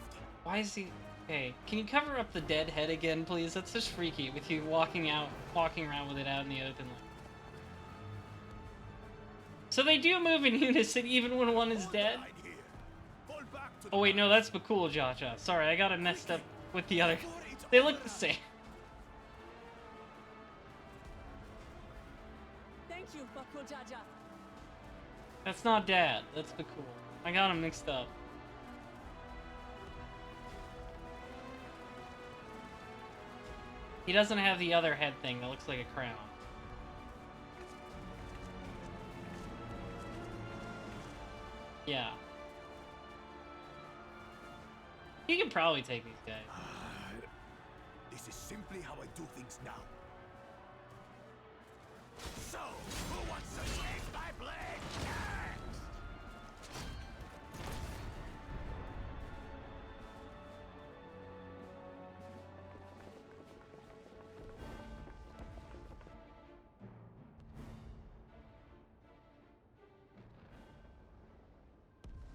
Why is he... Okay, can you cover up the dead head again, please? That's just freaky, with you walking around with it out in the open. So they do move in unison even when one is dead? Oh wait, no, that's Bakul Jaja. Sorry, I got it messed up with the other... They look the same. Thank you, Bakul Jaja. That's not Dad, that's Bakul. I got him mixed up. He doesn't have the other head thing that looks like a crown. Yeah. He can probably take these guys. This is simply how I do things now. So, who wants to taste my blade next?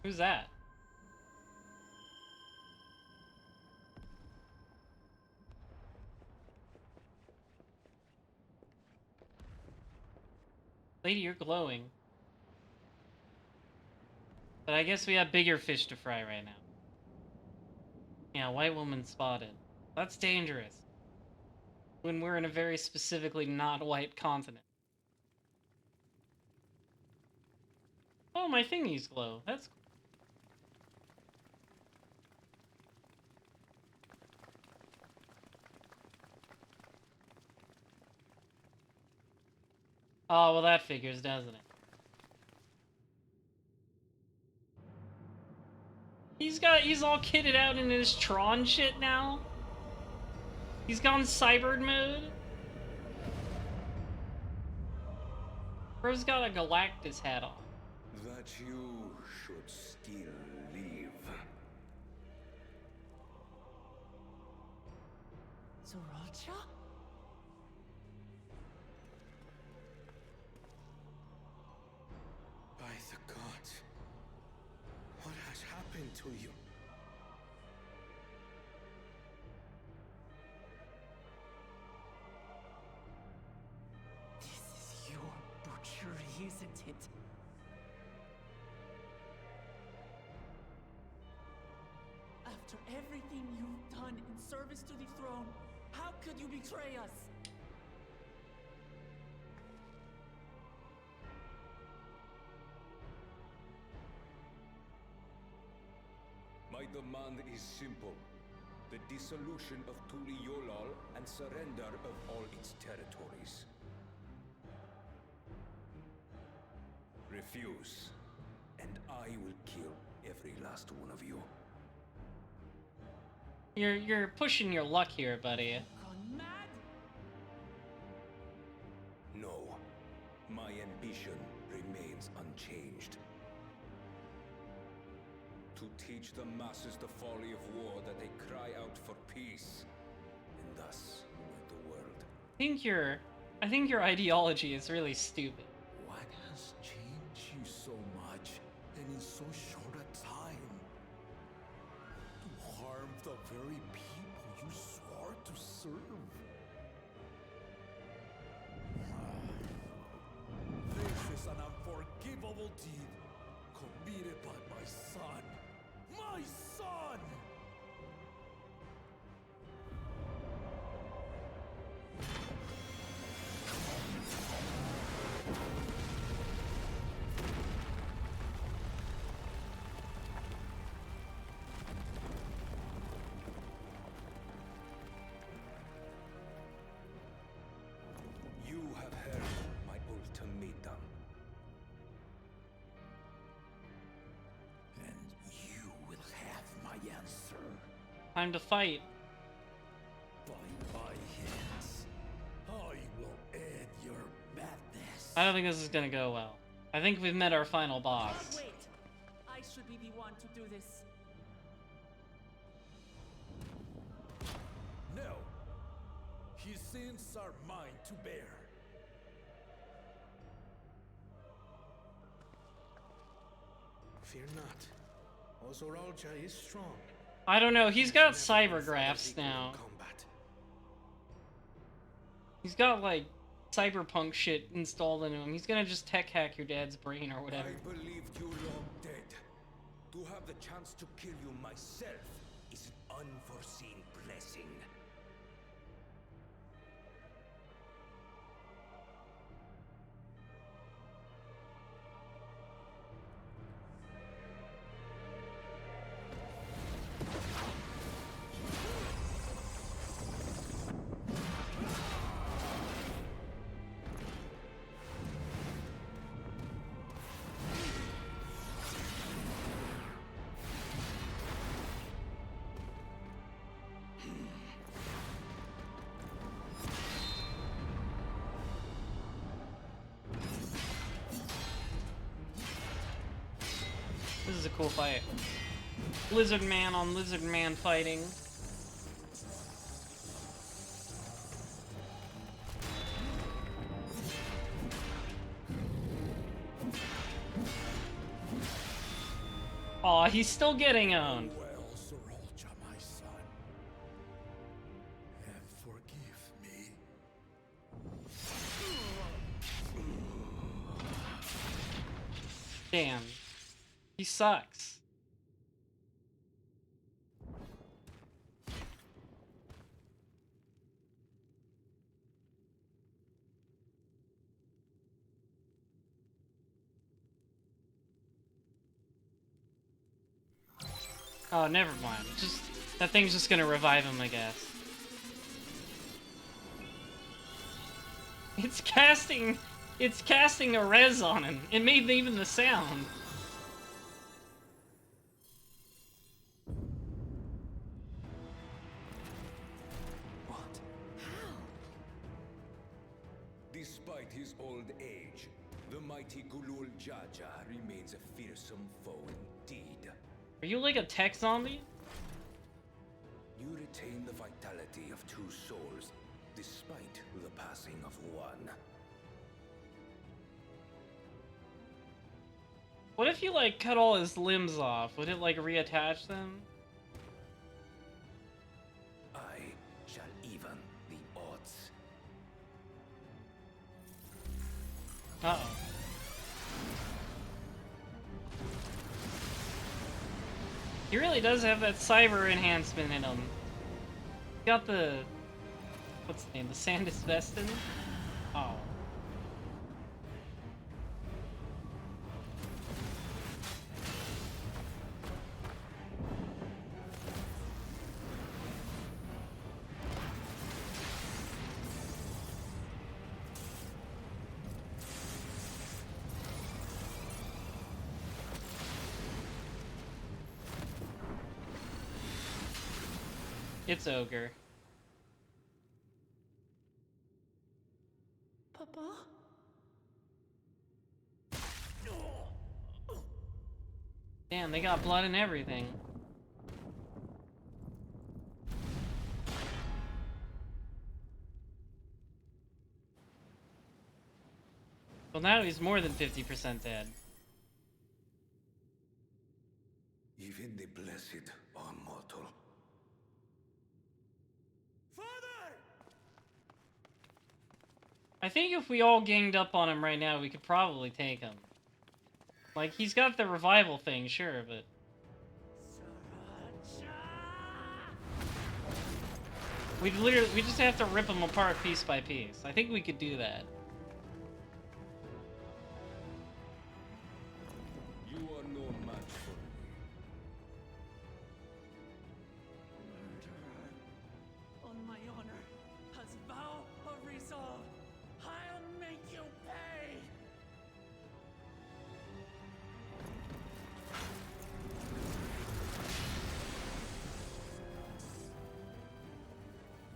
Who's that? Lady, you're glowing. But I guess we have bigger fish to fry right now. Yeah, white woman spotted. That's dangerous. When we're in a very specifically not white continent. Oh, my thingies glow. That's cool. Oh, well that figures, doesn't it? He's all kitted out in his Tron shit now. He's gone cyber mode. Bro's got a Galactus hat on. That you should still live. Zoralcha? By the gods, what has happened to you? This is your butchery, isn't it? After everything you've done in service to the throne, how could you betray us? My demand is simple. The dissolution of Tuli Yolal and surrender of all its territories. Refuse, and I will kill every last one of you. You're pushing your luck here, buddy. Gone mad? No, my ambition remains unchanged. To teach the masses the folly of war, that they cry out for peace, and thus unite the world. I think your ideology is really stupid. What has changed you so much, and in so short a time? To harm the very people you swore to serve. This is an unforgivable deed committed by my son. My son! You have heard my ultimatum. And you will have my answer. Time to fight. By my hands, I will end your madness. I don't think this is gonna go well. I think we've met our final boss. Wait! I should be the one to do this. No. His sins are mine to bear. Fear not. Ozoralcha is strong. I don't know, he's got cybergraphs now. Combat. He's got like cyberpunk shit installed into him. He's gonna just tech hack your dad's brain or whatever. I believed you long dead. To have the chance to kill you myself is an unforeseen blessing. This is a cool fight. Lizard man on lizard man fighting. Aw, he's still getting owned. Well, Sir Holja, my son, and forgive me. Damn. He sucks. Oh, never mind. Just that thing's just gonna revive him, I guess. It's casting a res on him. It made even the sound. Despite his old age, the mighty Gulul Jaja remains a fearsome foe indeed. Are you like a tech zombie? You retain the vitality of two souls, despite the passing of one. What if you like cut all his limbs off? Would it like reattach them? I shall even the odds. Uh-oh. He really does have that cyber enhancement in him. He got the... what's the name? The Sandus Vestin? Oh. It's ogre. Papa? Damn, they got blood and everything. Well, now he's more than 50% dead. Even the blessed are mortal. I think if we all ganged up on him right now, we could probably take him. Like, he's got the revival thing, sure, but... we just have to rip him apart piece by piece. I think we could do that. You are no match for me. Murderer, on my honor, as vow of resolve, I'll make you pay!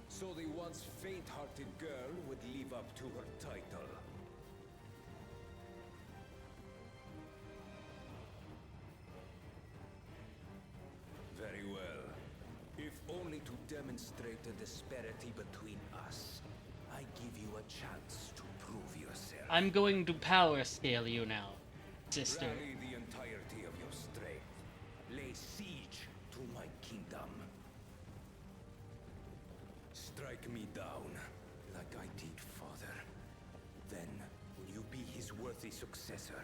So the once faint-hearted girl would live up to her title. Very well. If only to demonstrate the disparity between us, I give you a chance to prove yourself. I'm going to power scale you now, sister. Rally the entirety of your strength. Lay siege to my kingdom. Strike me down, like I did father. Then will you be his worthy successor?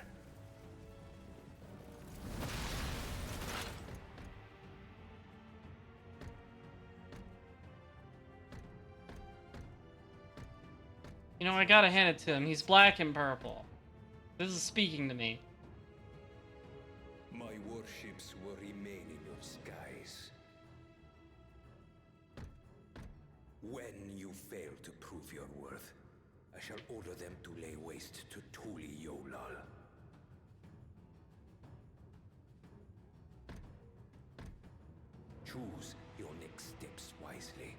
You know, I gotta hand it to him. He's black and purple. This is speaking to me. My warships will remain in your skies. When you fail to prove your worth, I shall order them to lay waste to Tuli Yolal. Choose your next steps wisely.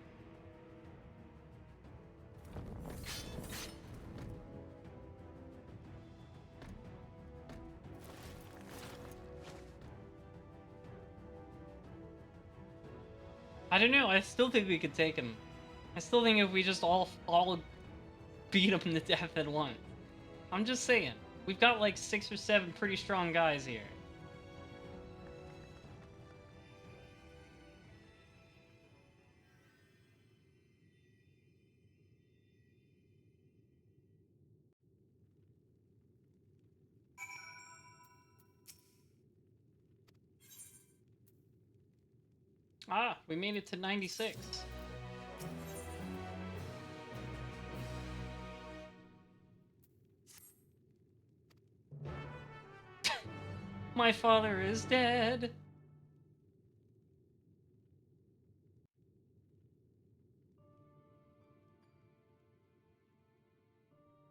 I don't know. I still think we could take him. I still think if we just all beat him to death at once. I'm just saying. We've got like 6 or 7 pretty strong guys here. Ah, we made it to 96. My father is dead.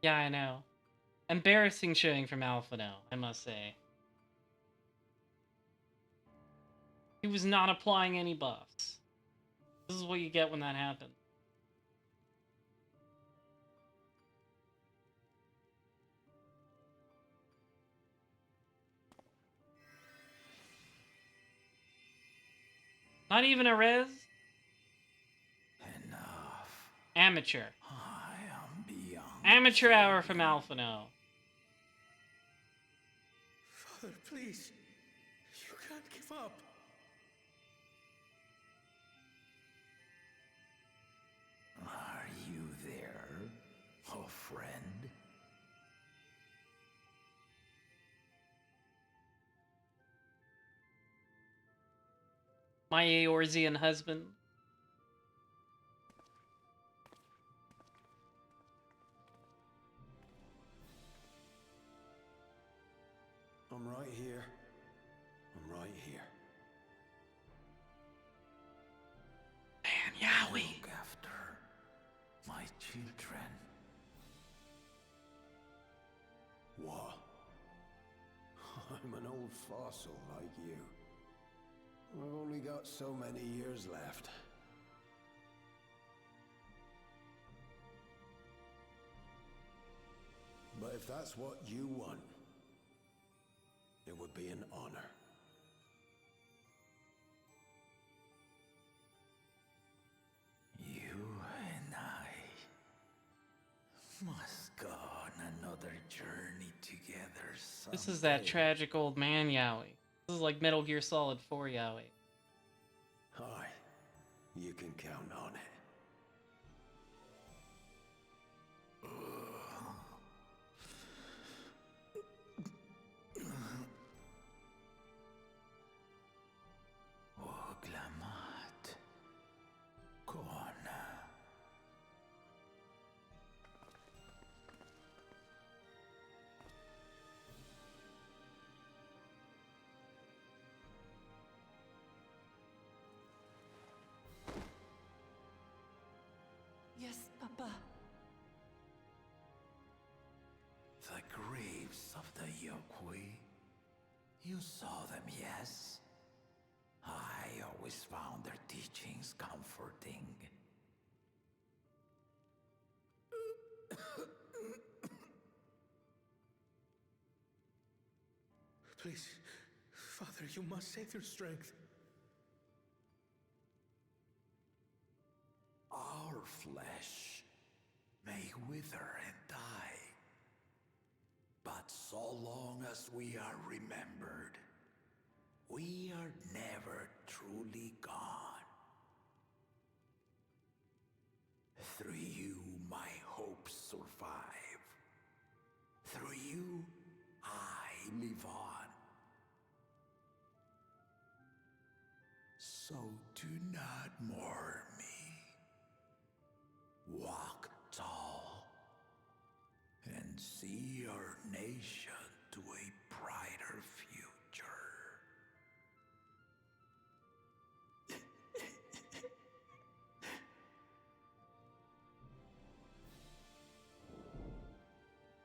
Yeah, I know. Embarrassing showing from Alpha now, I must say. He was not applying any buffs. This is what you get when that happens. Not even a res? Enough. Amateur. I am beyond. Amateur hour from Alphino. Father, please. You can't give up. Are you there, oh friend? My Eorzean husband. I'm right here. I'm right here. Man, Yowie. Look after my children. What? I'm an old fossil like you. I've only got so many years left. But if that's what you want, it would be an honor. You and I must go on another journey together someday. This is that tragic old man Yowie. This is like Metal Gear Solid 4 Yowie. Hi, you can count on it. Oglamat. Kona. Yes, Papa. The graves of the Yokwi. You saw them, yes? I always found their teachings comforting. Please, Father, you must save their strength. Our flesh may wither and die, but so long as we are remembered, we are never truly gone. Through you, my hopes survive. Through you, I live on. So do not mourn me. Walk tall and see our nation to a brighter future.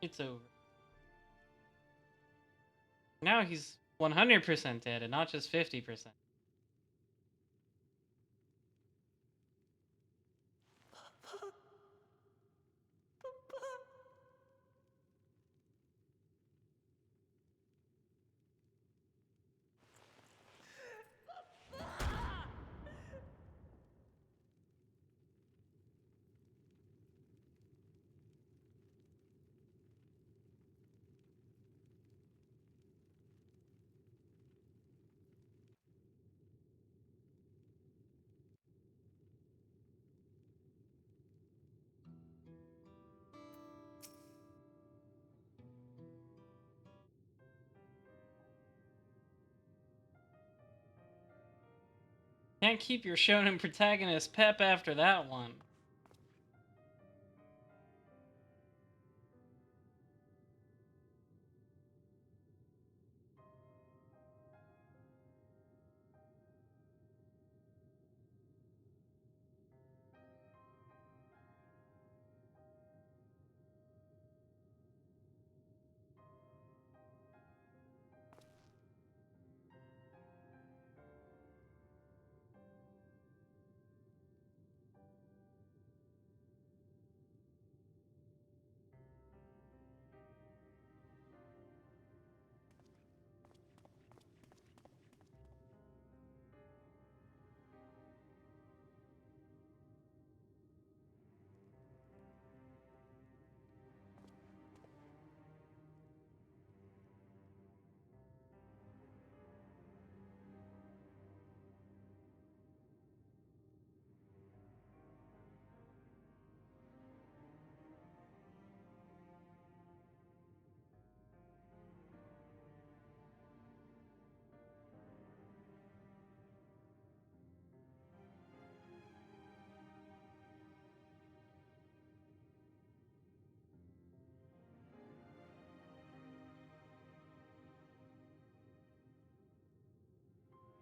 It's over. Now he's 100% dead and not just 50%. Can't keep your shonen protagonist pep after that one.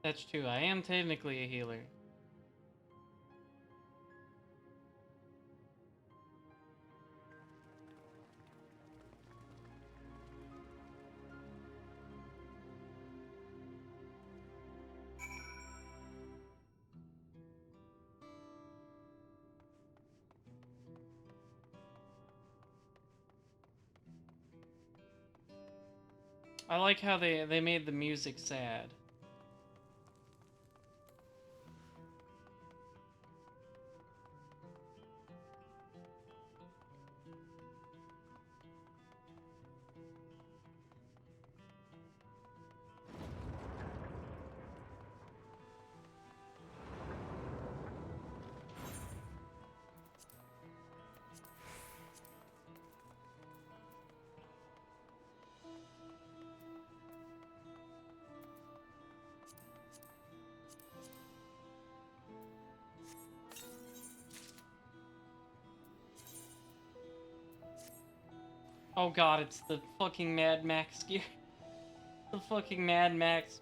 That's true, I am technically a healer. I like how they made the music sad. Oh god, it's the fucking Mad Max gear. The fucking Mad Max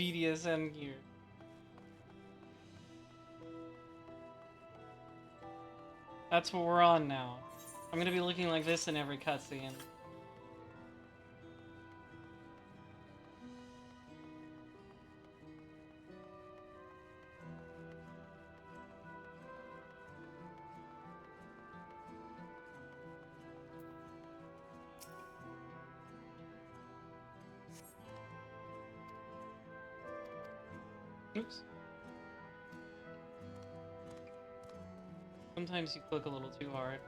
BDSM gear. That's what we're on now. I'm gonna be looking like this in every cutscene. Oops. Sometimes you click a little too hard.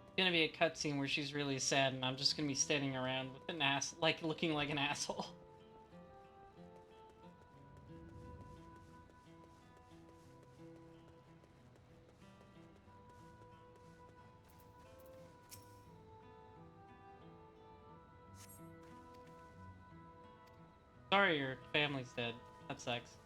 It's gonna be a cutscene where she's really sad and I'm just gonna be standing around with an ass, like looking like an asshole. Sorry your family's dead. That sucks.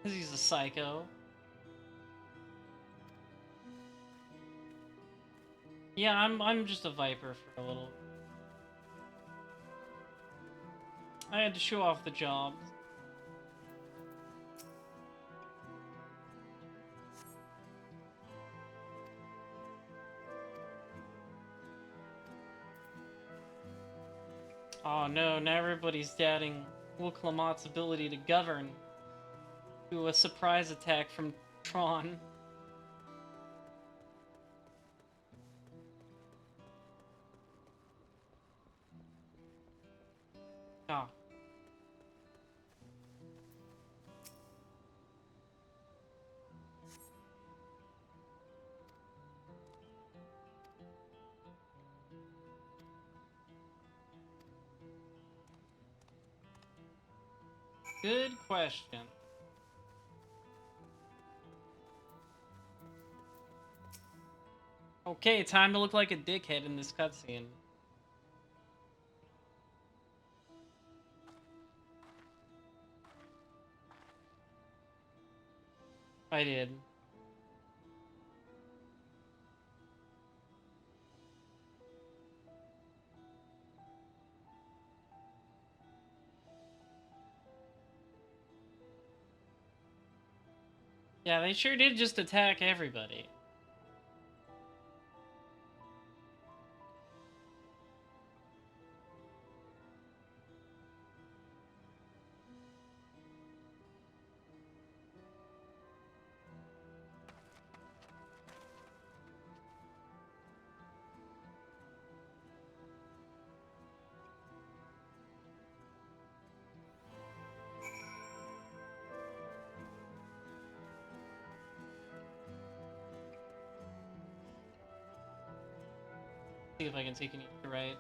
Because he's a psycho. Yeah, I'm just a Viper for a little. I had to show off the job. Oh no, now everybody's doubting Will Clamott's ability to govern. to a surprise attack from Tron. Ah. Good question. Okay, time to look like a dickhead in this cutscene. I did. Yeah, they sure did just attack everybody. See if I can take any to the right.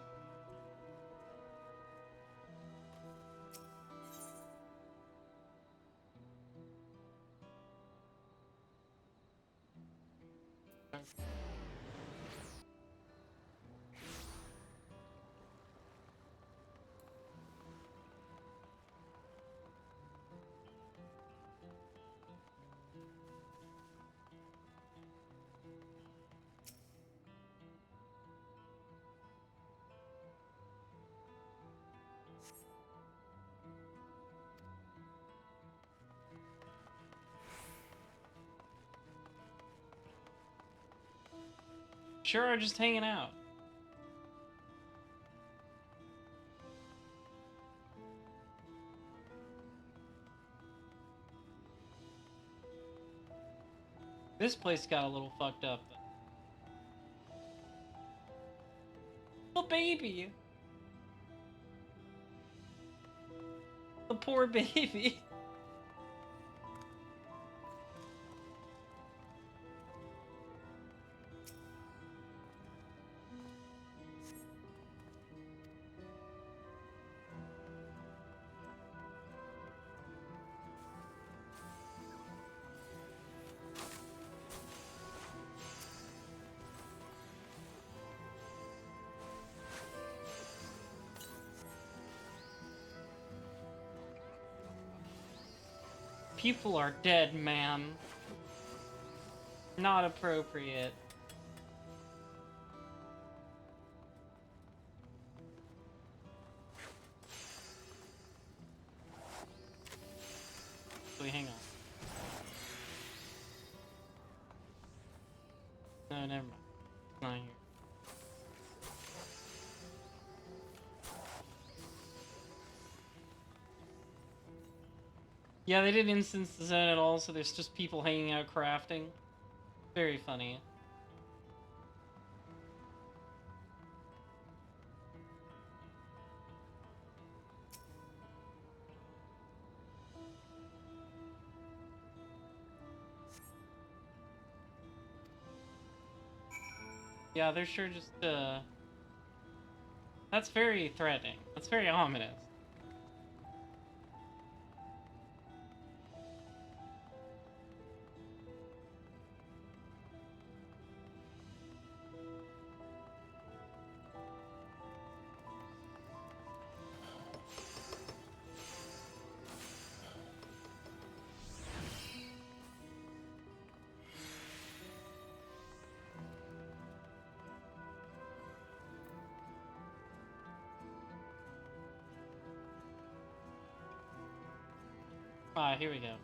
Sure are just hanging out. This place got a little fucked up. The baby! The poor baby. People are dead, ma'am. Not appropriate. Wait, hang on. No, never mind. It's not here. Yeah, they didn't instance the zone at all, so there's just people hanging out crafting. Very funny. Yeah, they're sure just, That's very threatening. That's very ominous. Ah, here we go.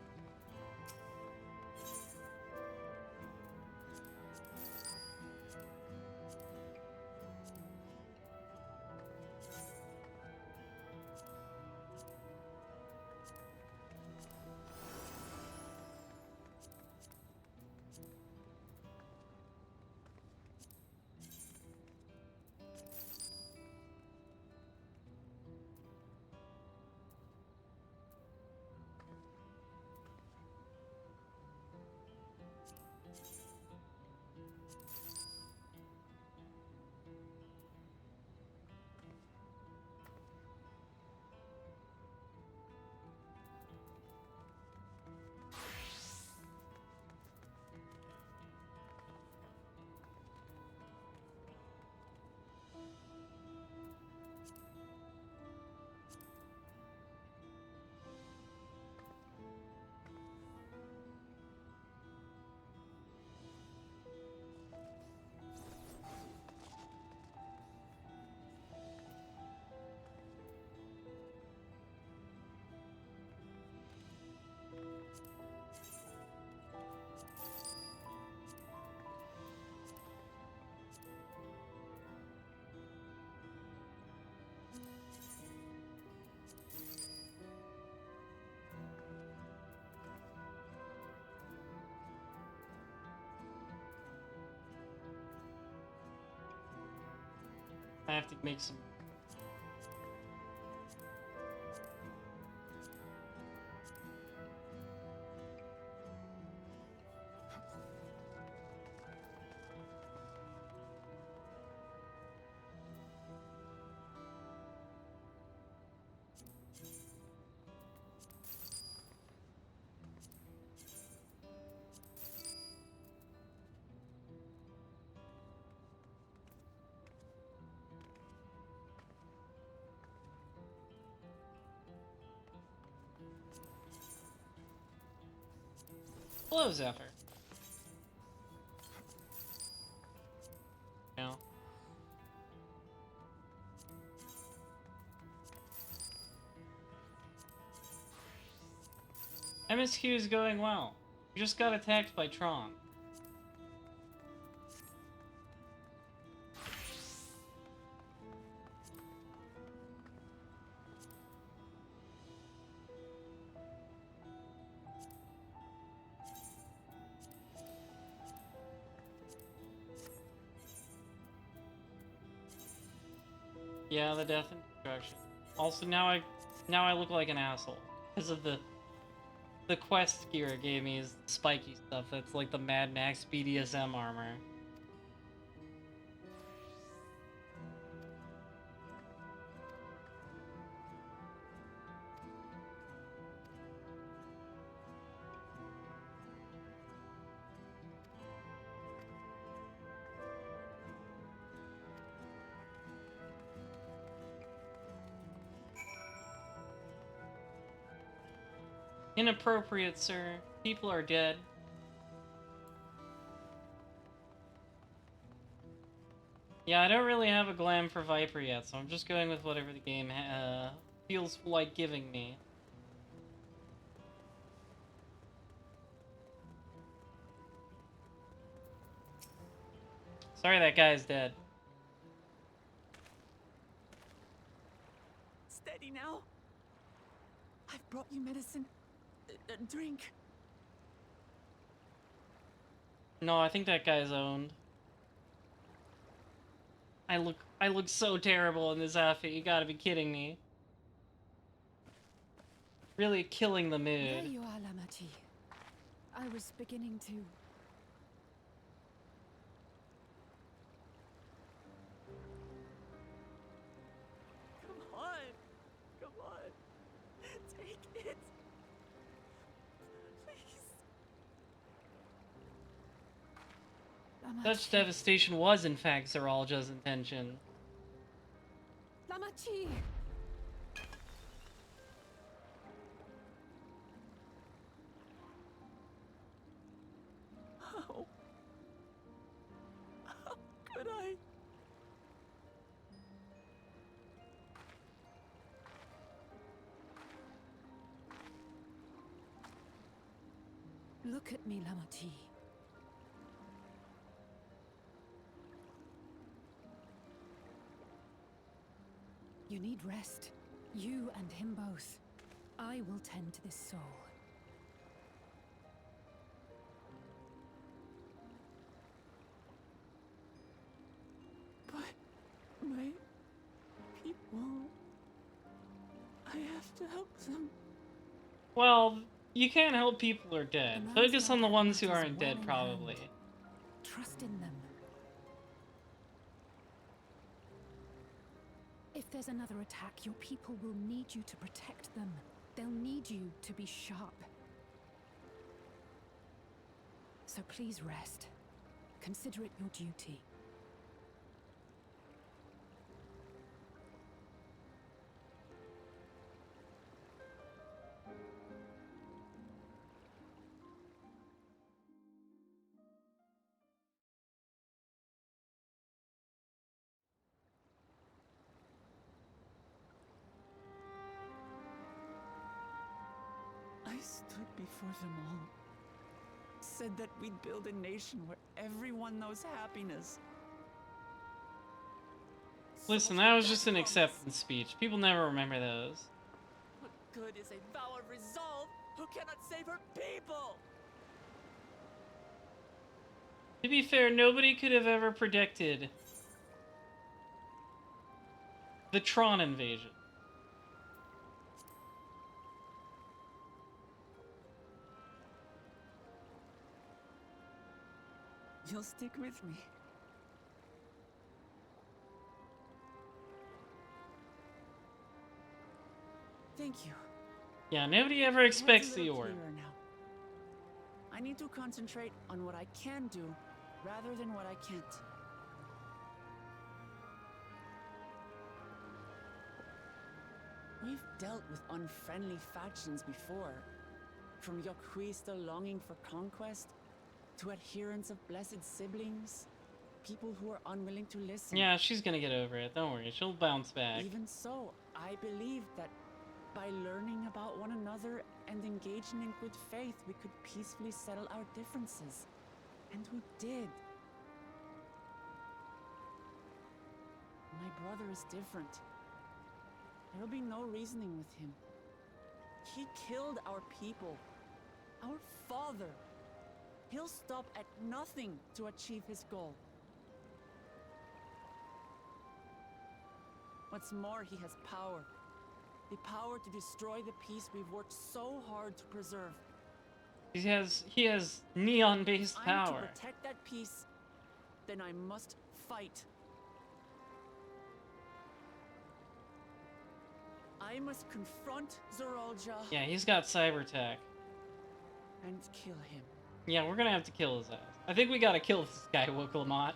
I have to make some. Hello, Zephyr. No. MSQ is going well. We just got attacked by Tron. Yeah, the death and destruction. Also, now I look like an asshole because of the quest gear it gave me is spiky stuff. That's like the Mad Max BDSM armor. Inappropriate, sir. People are dead. Yeah, I don't really have a glam for Viper yet, so I'm just going with whatever the game feels like giving me. Sorry that guy's dead. Steady now. I've brought you medicine. Drink. No, I think that guy's owned. I look so terrible in this outfit. You gotta be kidding me. Really killing the mood. There you are, Lamachi. I was beginning to... Come on. Come on. Take it. Such devastation was, in fact, Zeralja's intention. Lamachi! How could I? Look at me, Lamachi. You need rest. You and him both. I will tend to this soul. But my people... I have to help them. Well, you can't help people who are dead. Focus on the ones who aren't dead, probably. Trust in them. If there's another attack, your people will need you to protect them. They'll need you to be sharp. So please rest. Consider it your duty. I stood before them all. Said that we'd build a nation where everyone knows happiness. Listen, that was just an acceptance speech. People never remember those. What good is a vow of resolve who cannot save her people? To be fair, nobody could have ever predicted the Tron invasion. You'll stick with me. Thank you. Yeah, nobody ever expects the Head's a orb. little clearer now. I need to concentrate on what I can do rather than what I can't. We've dealt with unfriendly factions before. From Yokwista longing for conquest, to adherents of blessed siblings, people who are unwilling to listen. Yeah, she's gonna get over it. Don't worry, she'll bounce back. Even so, I believe that by learning about one another and engaging in good faith, we could peacefully settle our differences. And we did. My brother is different. There will be no reasoning with him. He killed our people, our father. He'll stop at nothing to achieve his goal. What's more, he has power. The power to destroy the peace we've worked so hard to preserve. He has neon-based I'm power. to protect that peace, then I must fight. I must confront Zeralja. Yeah, he's got cyber tech. And kill him. Yeah, we're gonna have to kill his ass. I think we gotta kill this guy, Wooklamat.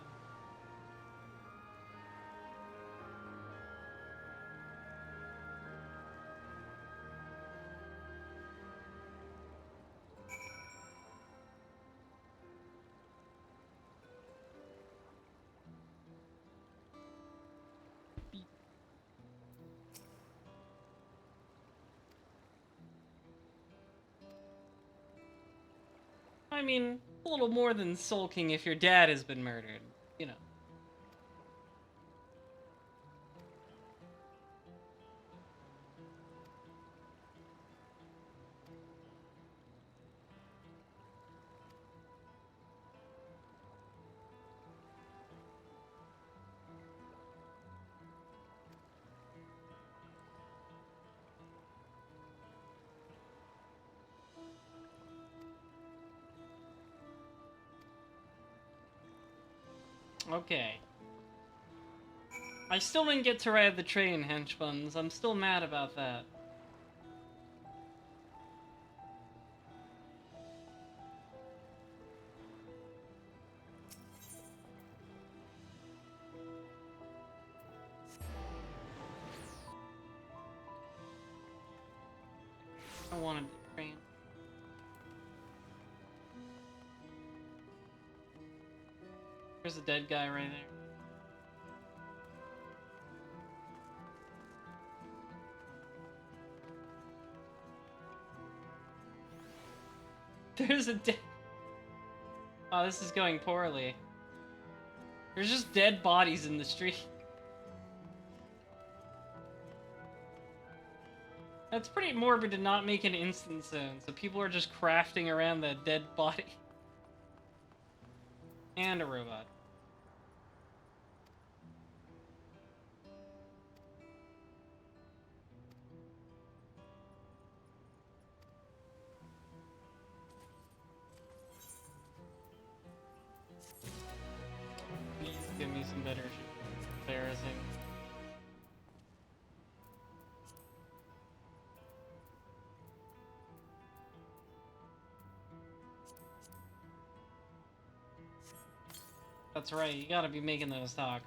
I mean, a little more than sulking if your dad has been murdered, you know. Okay. I still didn't get to ride the train, hench buns. I'm still mad about that. I wanted the train. There's a dead guy right there. There's a dead... Oh, this is going poorly. There's just dead bodies in the street. That's pretty morbid to not make an instant zone, so people are just crafting around that dead body. And a robot. Please give me some better shit. Embarrassing. That's right, you gotta be making those tacos.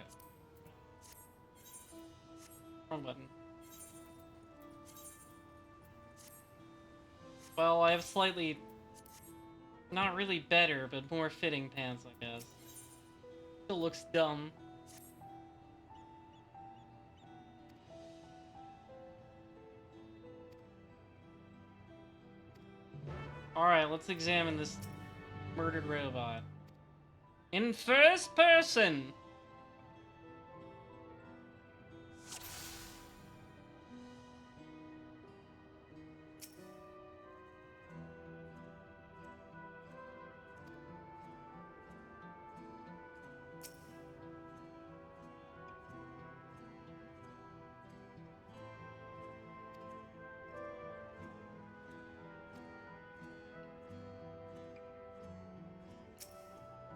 Wrong button. Well, I have slightly... not really better, but more fitting pants, I guess. Still looks dumb. Alright, let's examine this murdered robot. In first person!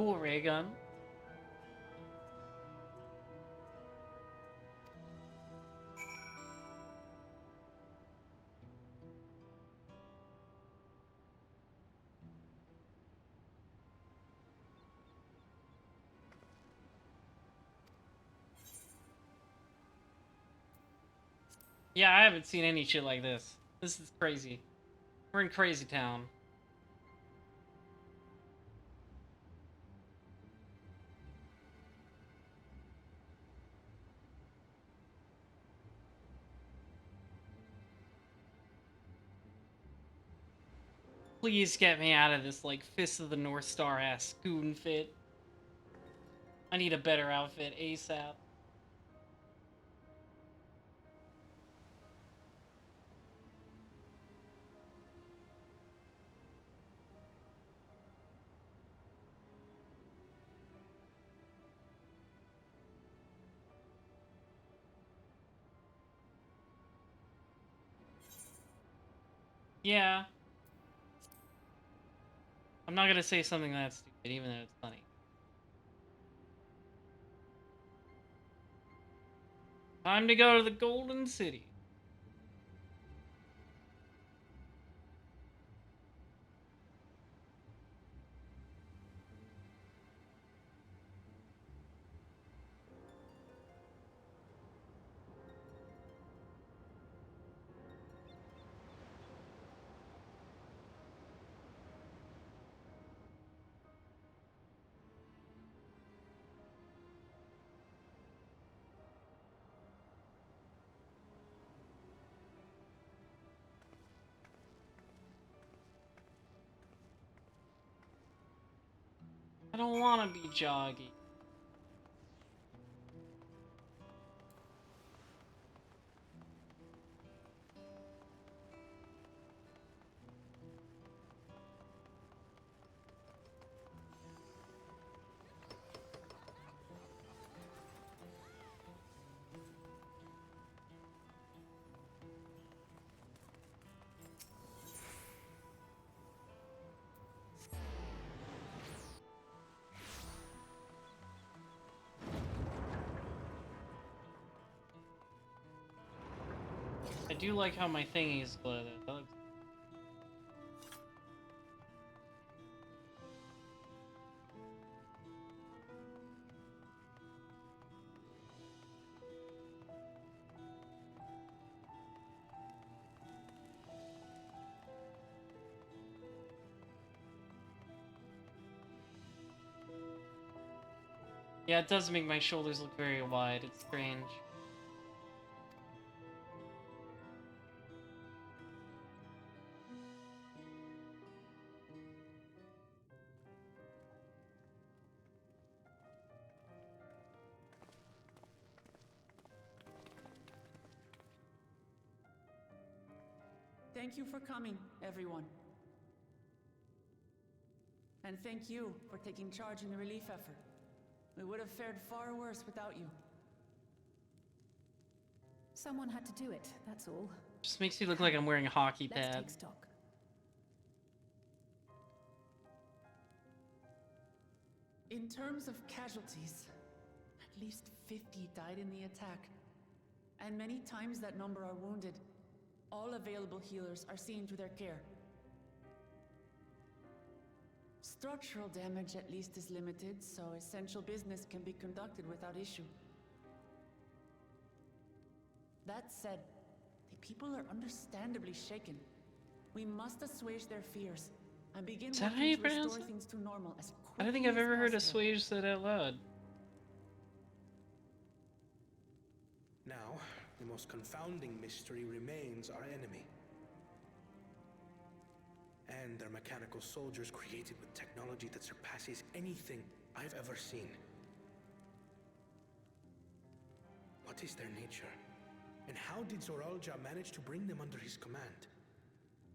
Cool ray gun. Yeah, I haven't seen any shit like this. This is crazy. We're in Crazy Town. Please get me out of this, like, Fist of the North Star ass Scoon fit. I need a better outfit ASAP. Yeah. I'm not gonna say something that's stupid, even though it's funny. Time to go to the Golden City. I don't want to be joggy. I do like how my thingies glow though. That looks... Yeah, it does make my shoulders look very wide. It's strange. Thank you for coming, everyone. And thank you for taking charge in the relief effort. We would have fared far worse without you. Someone had to do it, that's all. Just makes me look like I'm wearing a hockey Let's pad. take stock. In terms of casualties, at least 50 died in the attack. And many times that number are wounded. All available healers are seen to their care. Structural damage at least is limited, so essential business can be conducted without issue. That said, the people are understandably shaken. We must assuage their fears and begin Is that how you working to pronounce restore it? things to normal as quickly I don't think I've as ever heard possible. Assuage said out loud. Now, the most confounding mystery remains our enemy. And their mechanical soldiers created with technology that surpasses anything I've ever seen. What is their nature? And how did Zoralja manage to bring them under his command?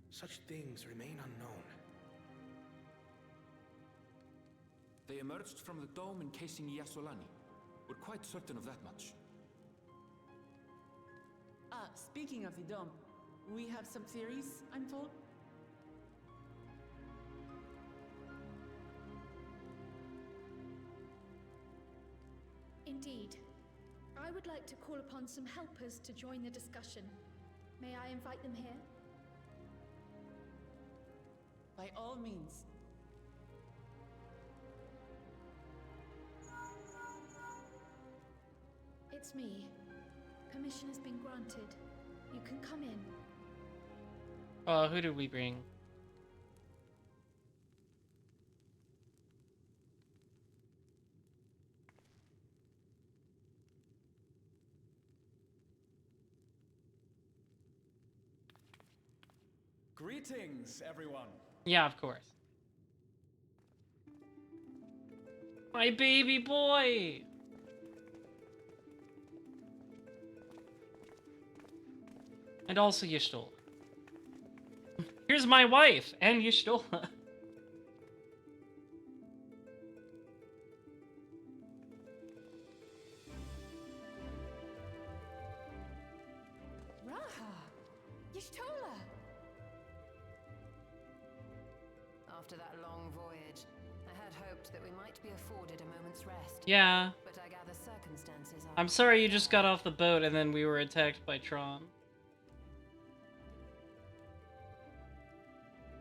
Such things remain unknown. They emerged from the dome encasing Yasolani. We're quite certain of that much. Speaking of the dome, we have some theories, I'm told? Indeed. I would like to call upon some helpers to join the discussion. May I invite them here? By all means. It's me. Permission has been granted. You can come in. Who did we bring? Greetings, everyone. Yeah, of course. My baby boy! And also Y'shtola. Here's my wife and Y'shtola. Raha! Y'shtola! After that long voyage, I had hoped that we might be afforded a moment's rest. Yeah. But I gather circumstances are... I'm sorry you just got off the boat and then we were attacked by Tron.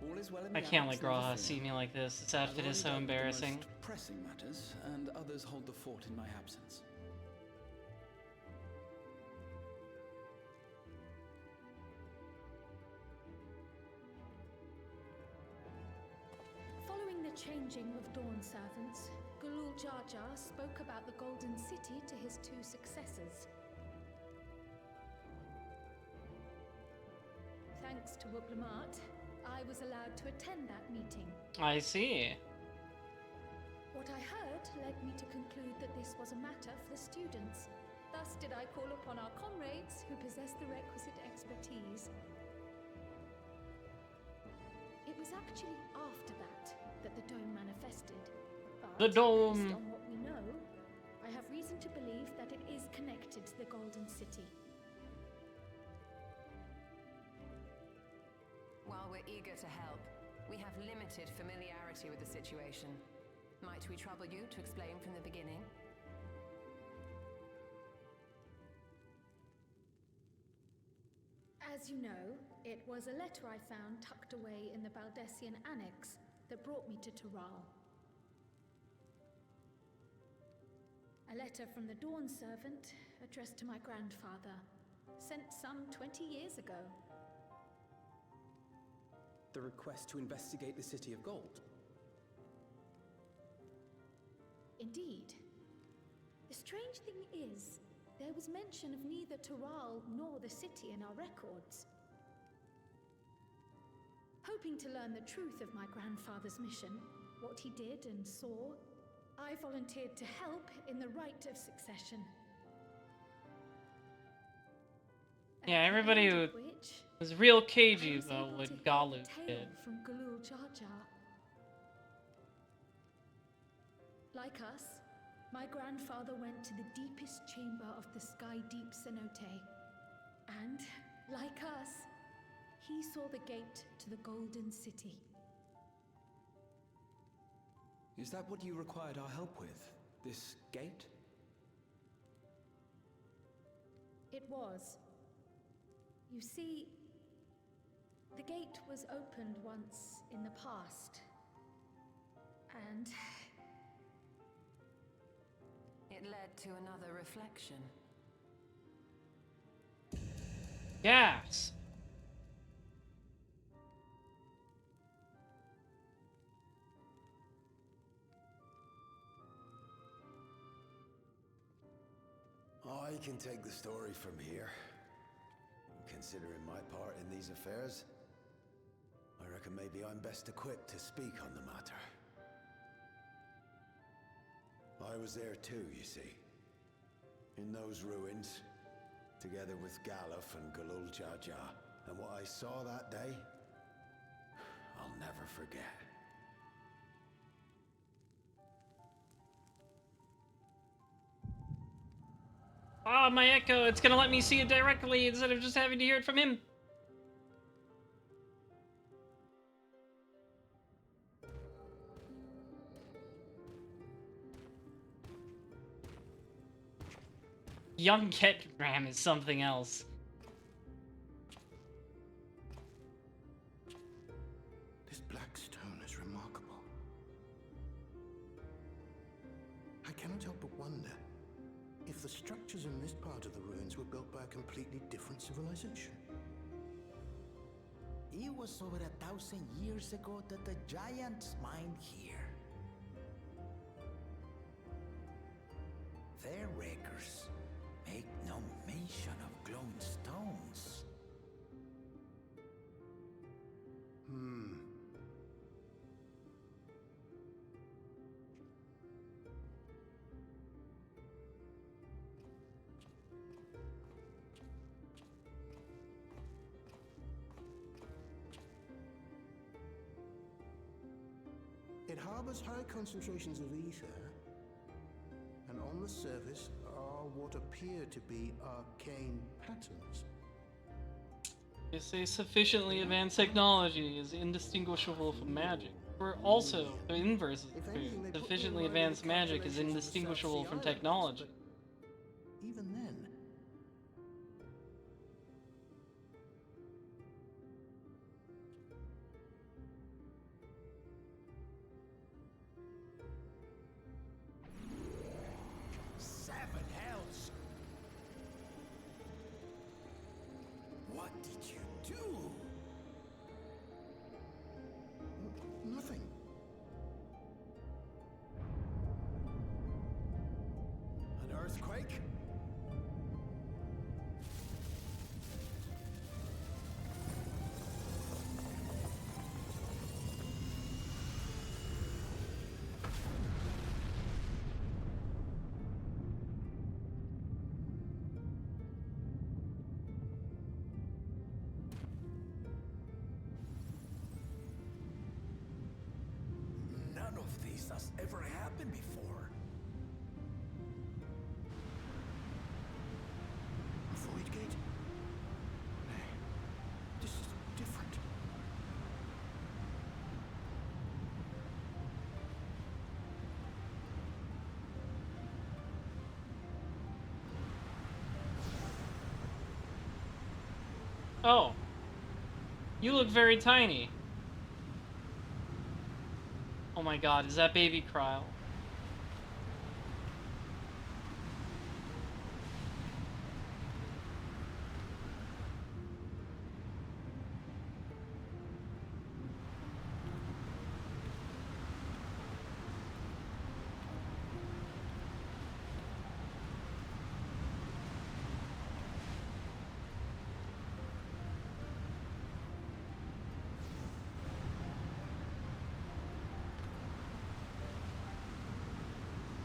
All is well in I the can't Alps, let never Graha fear. see me like this. This outfit I've is so already dealt with the embarrassing. most pressing matters, and others hold the fort in my absence. Following the changing of Dawn servants, Galul Jar Jar spoke about the Golden City to his two successors. Thanks to Wublamat, I was allowed to attend that meeting. I see. What I heard led me to conclude that this was a matter for the students. Thus did I call upon our comrades who possess the requisite expertise. It was actually after that the dome manifested. But The dome! based on what we know, I have reason to believe that it is connected to the Golden City. While we're eager to help, we have limited familiarity with the situation. Might we trouble you to explain from the beginning? As you know, it was a letter I found tucked away in the Baldessian Annex that brought me to Tural. A letter from the Dawn servant addressed to my grandfather, sent some 20 years ago. The request to investigate the City of Gold. Indeed. The strange thing is, there was mention of neither Tural nor the city in our records. Hoping to learn the truth of my grandfather's mission, what he did and saw, I volunteered to help in the rite of succession. Yeah, everybody who was real cagey though what Galu did. From Galul Jar Jar. Like us, my grandfather went to the deepest chamber of the Sky Deep Cenote. And, like us, he saw the gate to the Golden City. Is that what you required our help with? This gate? It was. You see, the gate was opened once in the past. And it led to another reflection. Yes. I can take the story from here. Considering my part in these affairs, I reckon maybe I'm best equipped to speak on the matter. I was there too, you see. In those ruins, together with Galuf and Galul Jar Jar. And what I saw that day, I'll never forget. Ah, my echo, it's gonna let me see it directly instead of just having to hear it from him. Young Ketram is something else. This black stone is remarkable. I cannot help but wonder if the structures in this part of the ruins were built by a completely different civilization. It was over 1,000 years ago that the giants mined here. Their records make no mention of glowing stones. It harbors high concentrations of ether, and on the surface are what appear to be arcane patterns. They say sufficiently advanced technology is indistinguishable from magic. Or also, the inverse is true. Sufficiently advanced magic is indistinguishable from technology. Even then, Seven hells! What did you do? nothing. An earthquake? None of this has ever happened before. A void gate? Nay, this is different. Oh. You look very tiny. Oh my god, is that baby Kryle?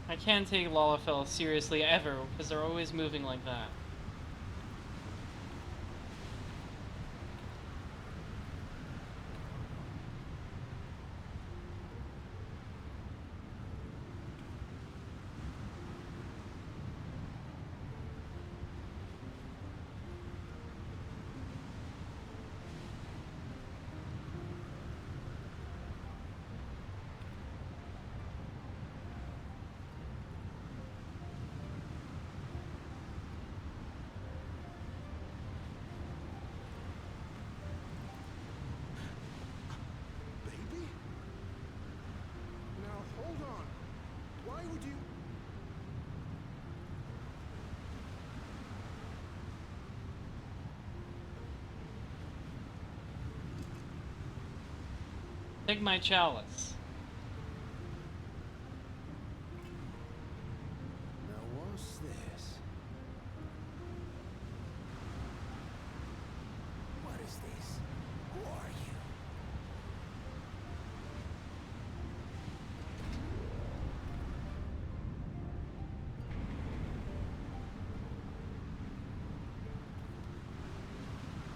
I can't take Lalafell seriously ever, because they're always moving like that. Baby? Now hold on. Why would you... Take my chalice. Now what's this? What is this? Who are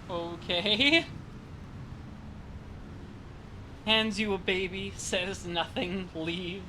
you? Okay. Hands you a baby, says nothing, leaves.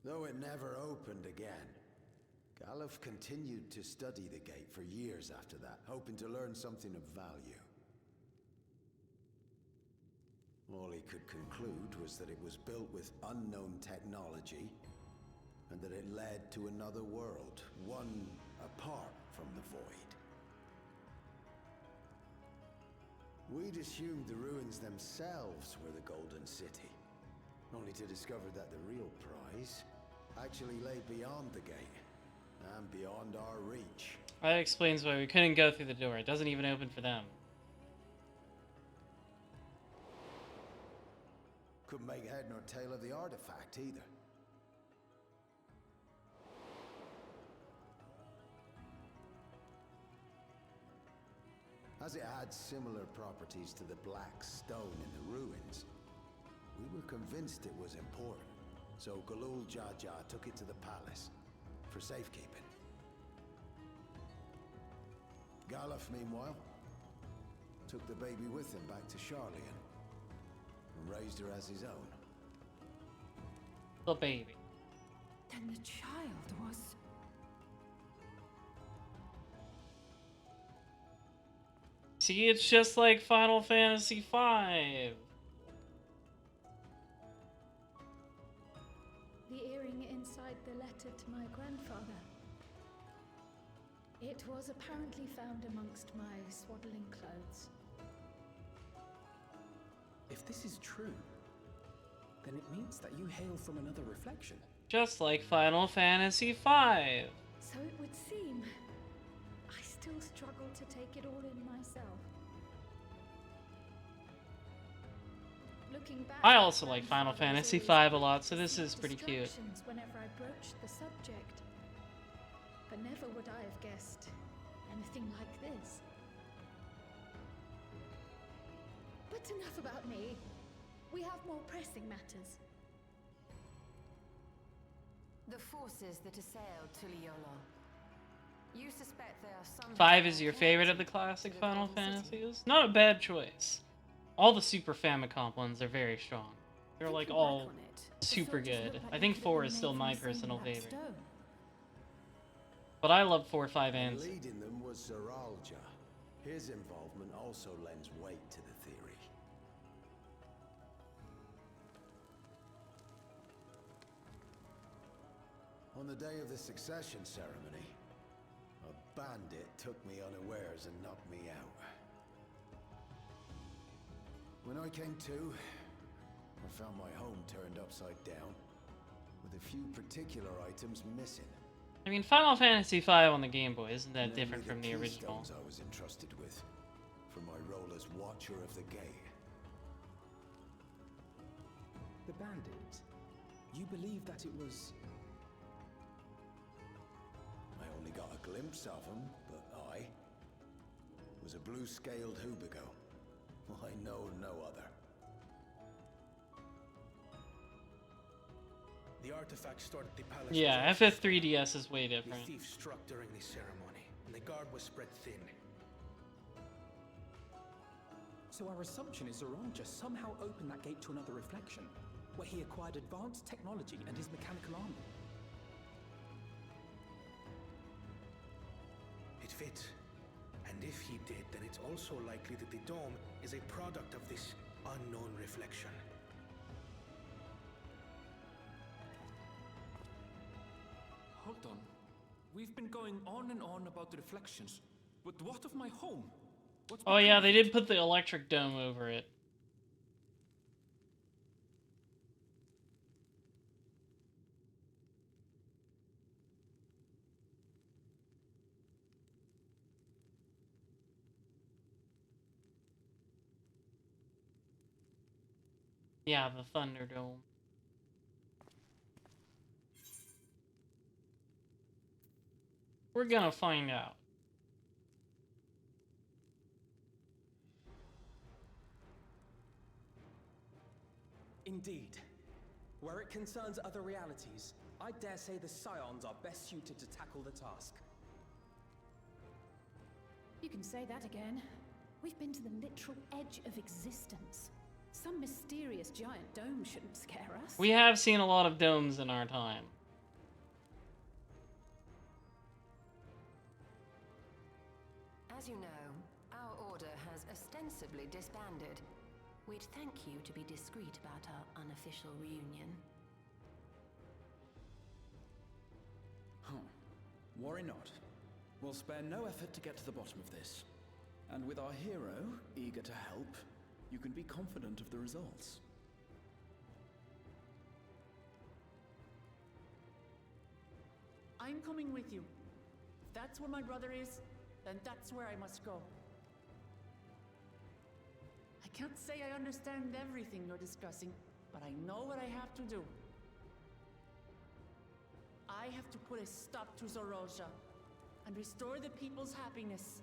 Though it never opened again. Galuf continued to study the gate for years after that, hoping to learn something of value. All he could conclude was that it was built with unknown technology, and that it led to another world, one apart from the void. We'd assumed the ruins themselves were the Golden City, only to discover that the real prize actually lay beyond the gate, and beyond our reach. That explains why we couldn't go through the door. It doesn't even open for them. Couldn't make head nor tail of the artifact either. As it had similar properties to the black stone in the ruins, we were convinced it was important. So Galul Jaja took it to the palace for safekeeping. Galuf, meanwhile, took the baby with him back to Charlian and raised her as his own. The baby. Then the child was... See, it's just like Final Fantasy V. The earring inside the letter to my grandfather. It was apparently found amongst my swaddling clothes. If this is true, then it means that you hail from another reflection. Just like Final Fantasy V. So it would seem. I still struggle to take it all in myself. Looking back, I also like Final Fantasy V a lot, so this is pretty cute. Whenever I broached the subject, but never would I have guessed anything like this. But enough about me. We have more pressing matters. The forces that assailed Tuliyola. You suspect they are some... 5 is your favorite of the classic Final Fantasies? Not a bad choice. All the Super Famicom ones are very strong. They're like all super good. I think 4 is still my personal favorite. But I love 4, 5, and 6. Leading them was Zeralja. His involvement also lends weight to the theory. On the day of the succession ceremony, a bandit took me unawares and knocked me out. When I came to, I found my home turned upside down, with a few particular items missing. I mean, Final Fantasy V on the Game Boy isn't that different from the original. I was entrusted with, for my role as Watcher of the Gate. The bandit, you believe that it was... I only got a glimpse of him, but I was a blue-scaled Hubigo. I know no other. The artifact stored at the palace. Yeah, FF3DS is way different. The thief struck during the ceremony, and the guard was spread thin. So our assumption is Zeralja somehow opened that gate to another reflection, where he acquired advanced technology and his mechanical armor. It fits. And if he did, then it's also likely that the dome is a product of this unknown reflection. Hold on. We've been going on and on about the reflections, but what of my home? Oh yeah, they did put the electric dome over it. Yeah, the Thunderdome. We're gonna find out. Indeed. Where it concerns other realities, I dare say the Scions are best suited to tackle the task. You can say that again. We've been to the literal edge of existence. Some mysterious giant dome shouldn't scare us. We have seen a lot of domes in our time. As you know, our order has ostensibly disbanded. We'd thank you to be discreet about our unofficial reunion. Huh. Worry not. We'll spare no effort to get to the bottom of this. And with our hero eager to help, you can be confident of the results. I'm coming with you. If that's where my brother is, then that's where I must go. I can't say I understand everything you're discussing, but I know what I have to do. I have to put a stop to Zoroja and restore the people's happiness.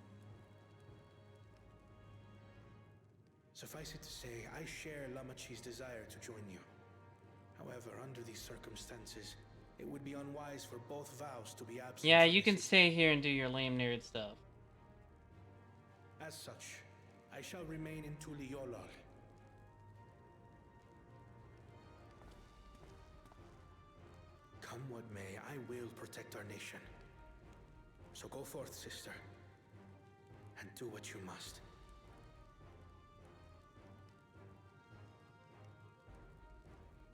Suffice it to say, I share Lamachi's desire to join you. However, under these circumstances, it would be unwise for both vows to be absent. Yeah, you can stay here and do your lame nerd stuff. As such, I shall remain in Tuliyollal. Come what may, I will protect our nation. So go forth, sister, and do what you must.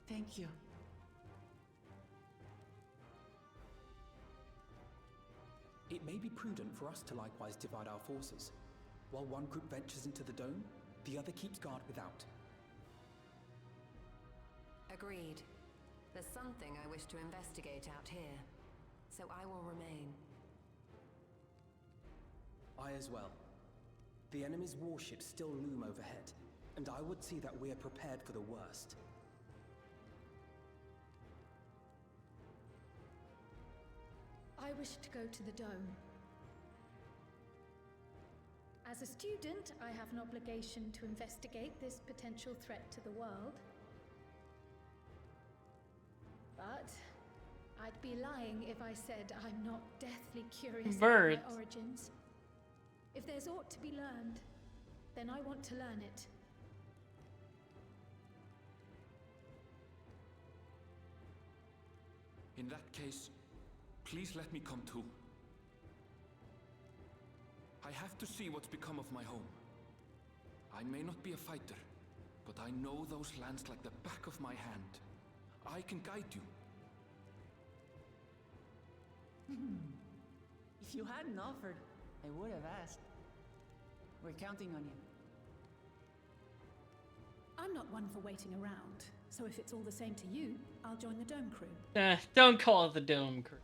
Thank you. It may be prudent for us to likewise divide our forces. While one group ventures into the dome, the other keeps guard without. Agreed. There's something I wish to investigate out here, so I will remain. I as well. The enemy's warships still loom overhead, and I would see that we are prepared for the worst. I wish to go to the dome. As a student, I have an obligation to investigate this potential threat to the world. But I'd be lying if I said I'm not deathly curious about my origins. If there's aught to be learned, then I want to learn it. In that case, please let me come too. I have to see what's become of my home. I may not be a fighter, but I know those lands like the back of my hand. I can guide you. If you hadn't offered, I would have asked. We're counting on you. I'm not one for waiting around, so if it's all the same to you, I'll join the dome crew. Don't call it the dome crew.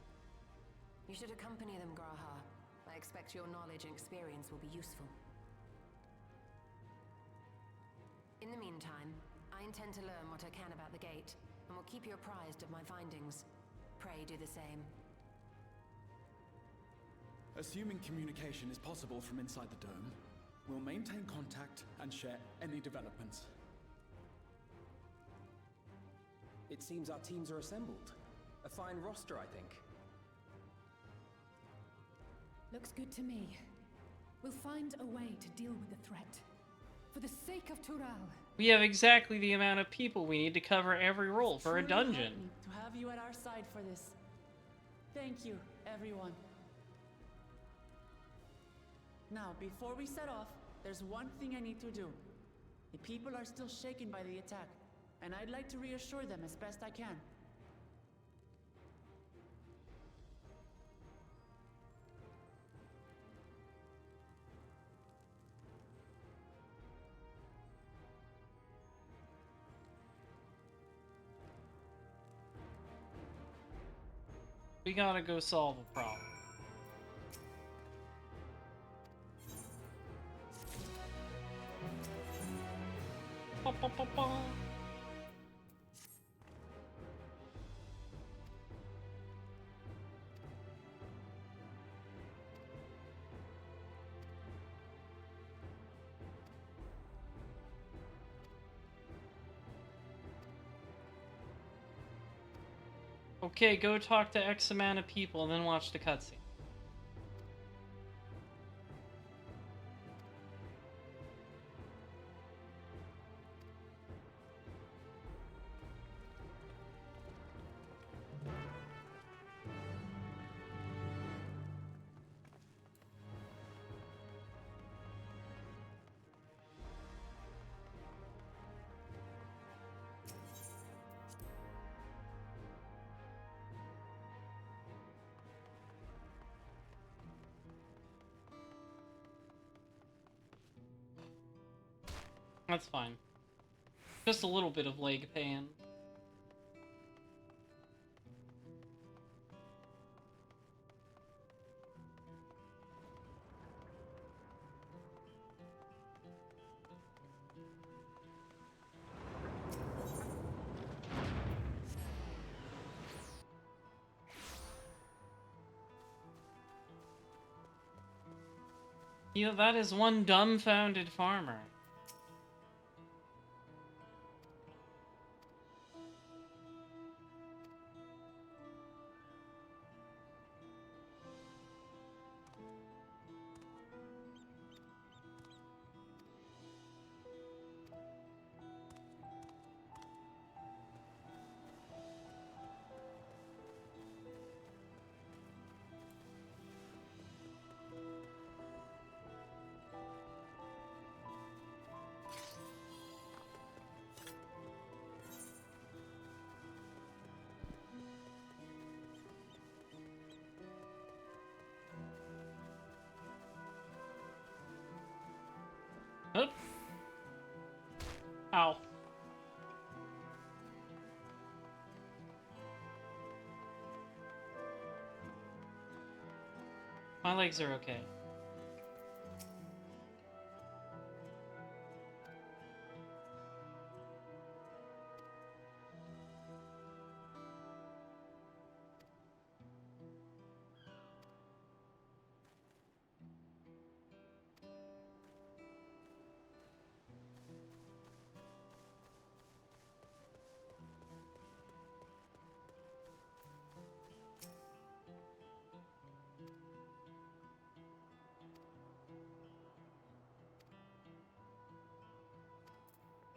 You should accompany them, Graha. I expect your knowledge and experience will be useful. In the meantime, I intend to learn what I can about the gate, and will keep you apprised of my findings. Pray do the same. Assuming communication is possible from inside the dome, we'll maintain contact and share any developments. It seems our teams are assembled. A fine roster, I think. Looks good to me. We'll find a way to deal with the threat. For the sake of Tural. We have exactly the amount of people we need to cover every role for a dungeon. To have you at our side for this. Thank you, everyone. Now, before we set off, there's one thing I need to do. The people are still shaken by the attack, and I'd like to reassure them as best I can. We gotta go solve a problem. Ba, ba, ba, ba. Okay, go talk to X amount of people and then watch the cutscene. That's fine. Just a little bit of leg pain. Yeah, that is one dumbfounded farmer. Oop. Ow. My legs are okay.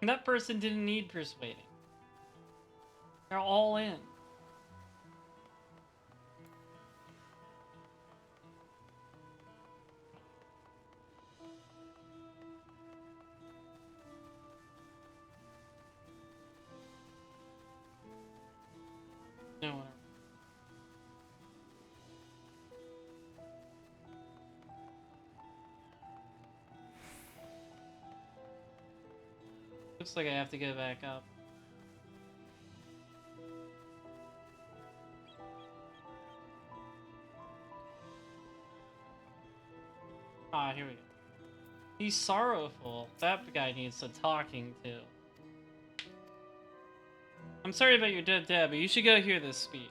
That person didn't need persuading. They're all in. No, whatever. Looks like I have to go back up. Ah, here we go. He's sorrowful. That guy needs some talking to. I'm sorry about your dead dad, but you should go hear this speech.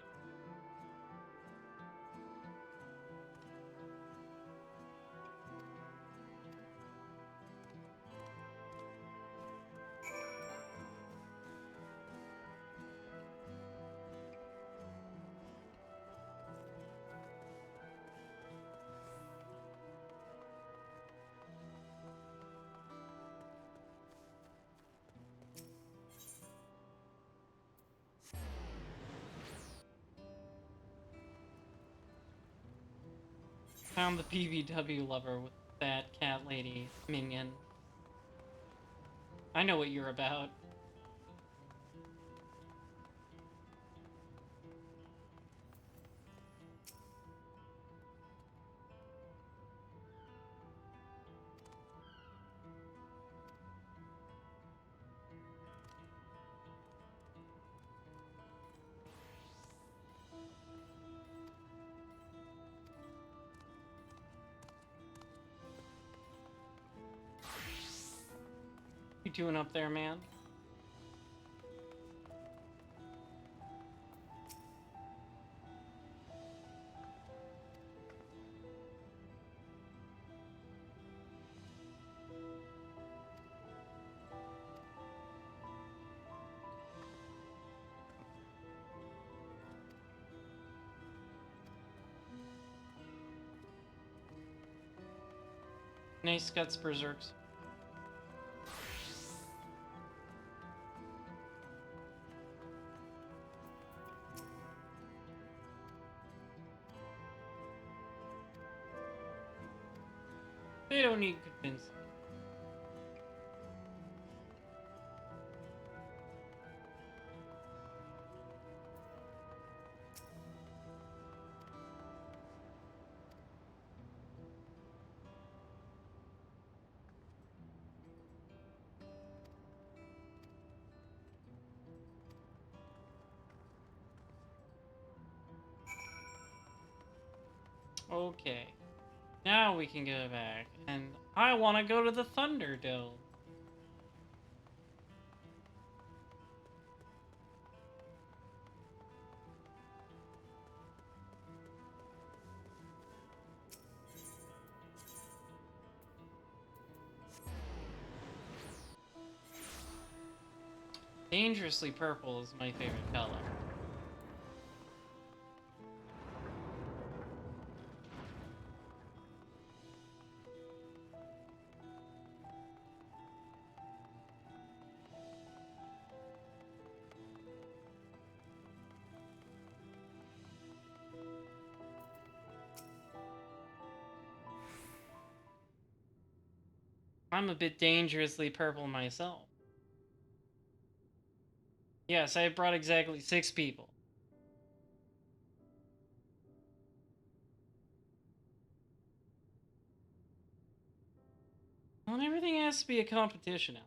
Found the PVW lover with that cat lady minion. I know what you're about. You doing up there, man? Nice guts, berserks. They don't need convincing. Okay. Now we can go back. And I want to go to the Thunderdome. Dangerously purple is my favorite color. I'm a bit dangerously purple myself. Yes, I brought exactly 6 people. Not everything has to be a competition now.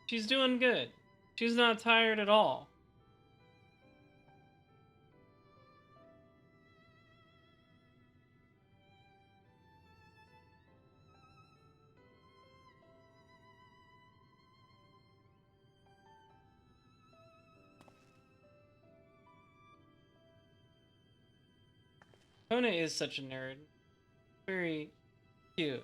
She's doing good. She's not tired at all. Kona is such a nerd. Very cute.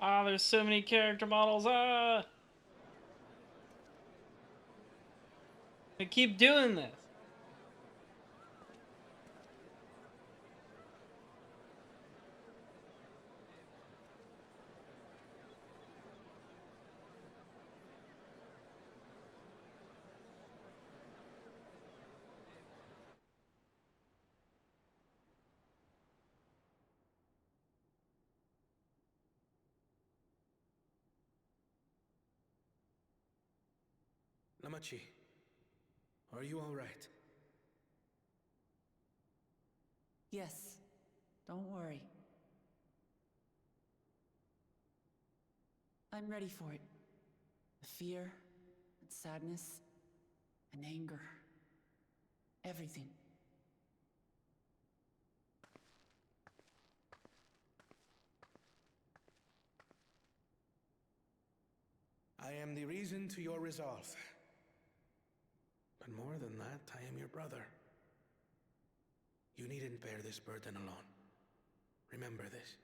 Ah, there's so many character models. Ah! They keep doing this. Namachi, are you all right? Yes, don't worry. I'm ready for it. The fear, and sadness, and anger. Everything. I am the reason to your resolve. But more than that, I am your brother. You needn't bear this burden alone. Remember this.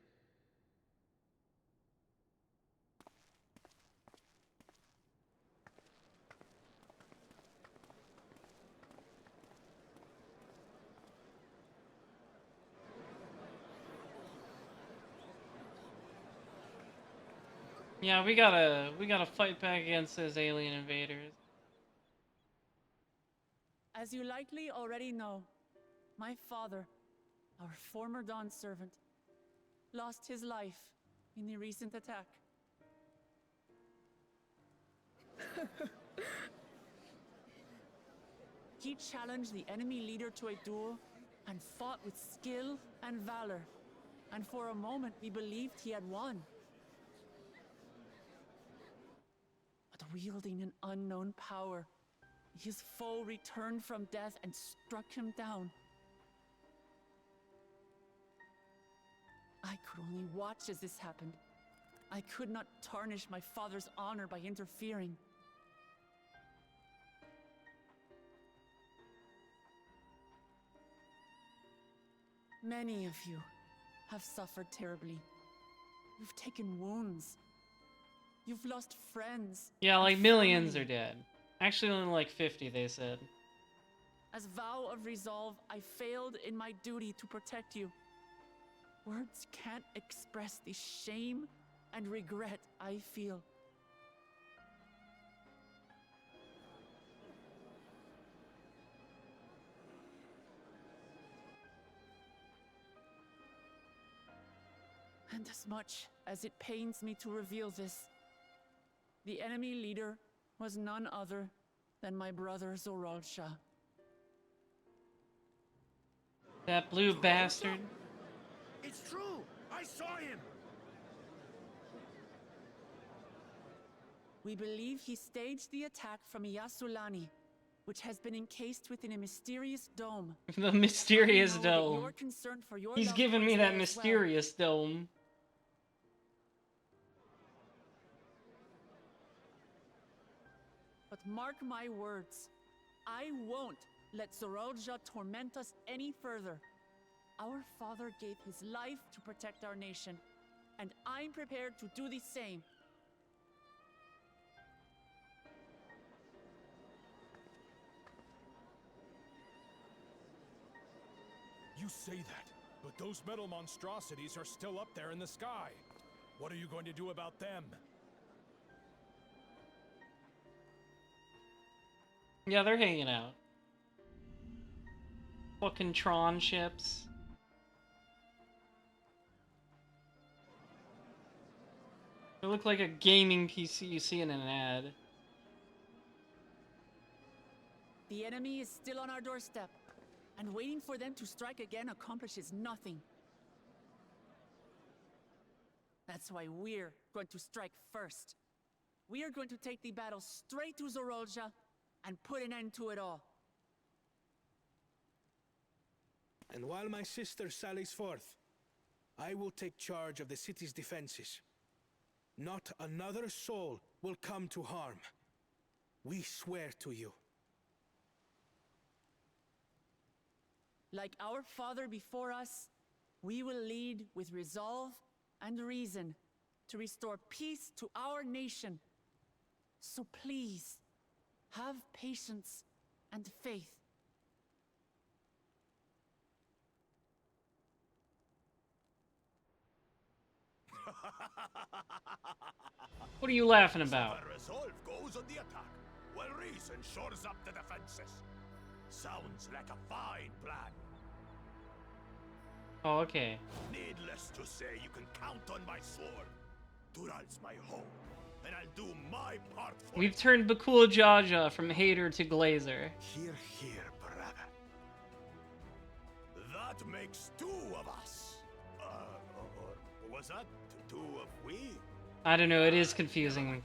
Yeah, we gotta fight back against those alien invaders. As you likely already know, my father, our former Dawn servant, lost his life in the recent attack. He challenged the enemy leader to a duel and fought with skill and valor. And for a moment, we believed he had won. But wielding an unknown power, his foe returned from death and struck him down. I could only watch as this happened. I could not tarnish my father's honor by interfering. Many of you have suffered terribly. You've taken wounds. You've lost friends. Yeah, like millions are dead. Actually, only like 50, they said. As vow of resolve, I failed in my duty to protect you. Words can't express the shame and regret I feel. And as much as it pains me to reveal this, the enemy leader was none other than my brother Zoralsha. That blue bastard. It's true! I saw him! We believe he staged the attack from Yasulani, which has been encased within a mysterious dome. The mysterious I know that dome. you're concerned for your He's loved giving me ones that there as mysterious dome. But mark my words, I won't let Zoralja torment us any further. Our father gave his life to protect our nation, and I'm prepared to do the same. You say that, but those metal monstrosities are still up there in the sky. What are you going to do about them? Yeah, they're hanging out. Fucking Tron ships. They look like a gaming PC you see in an ad. The enemy is still on our doorstep, and waiting for them to strike again accomplishes nothing. That's why we're going to strike first. We are going to take the battle straight to Zoralja and put an end to it all. And while my sister sallies forth, I will take charge of the city's defenses. Not another soul will come to harm. We swear to you. Like our father before us, we will lead with resolve and reason to restore peace to our nation. So please, have patience and faith. What are you laughing about? So the resolve goes on the attack, while reason shores up the defenses. Sounds like a fine plan. Oh, okay. Needless to say, you can count on my sword. Dural's my home, and I'll do my part for We've it. turned Bakul Jaja from hater to glazer. Hear, hear, brother. That makes two of us. Or was that two of we? I don't know, it is confusing.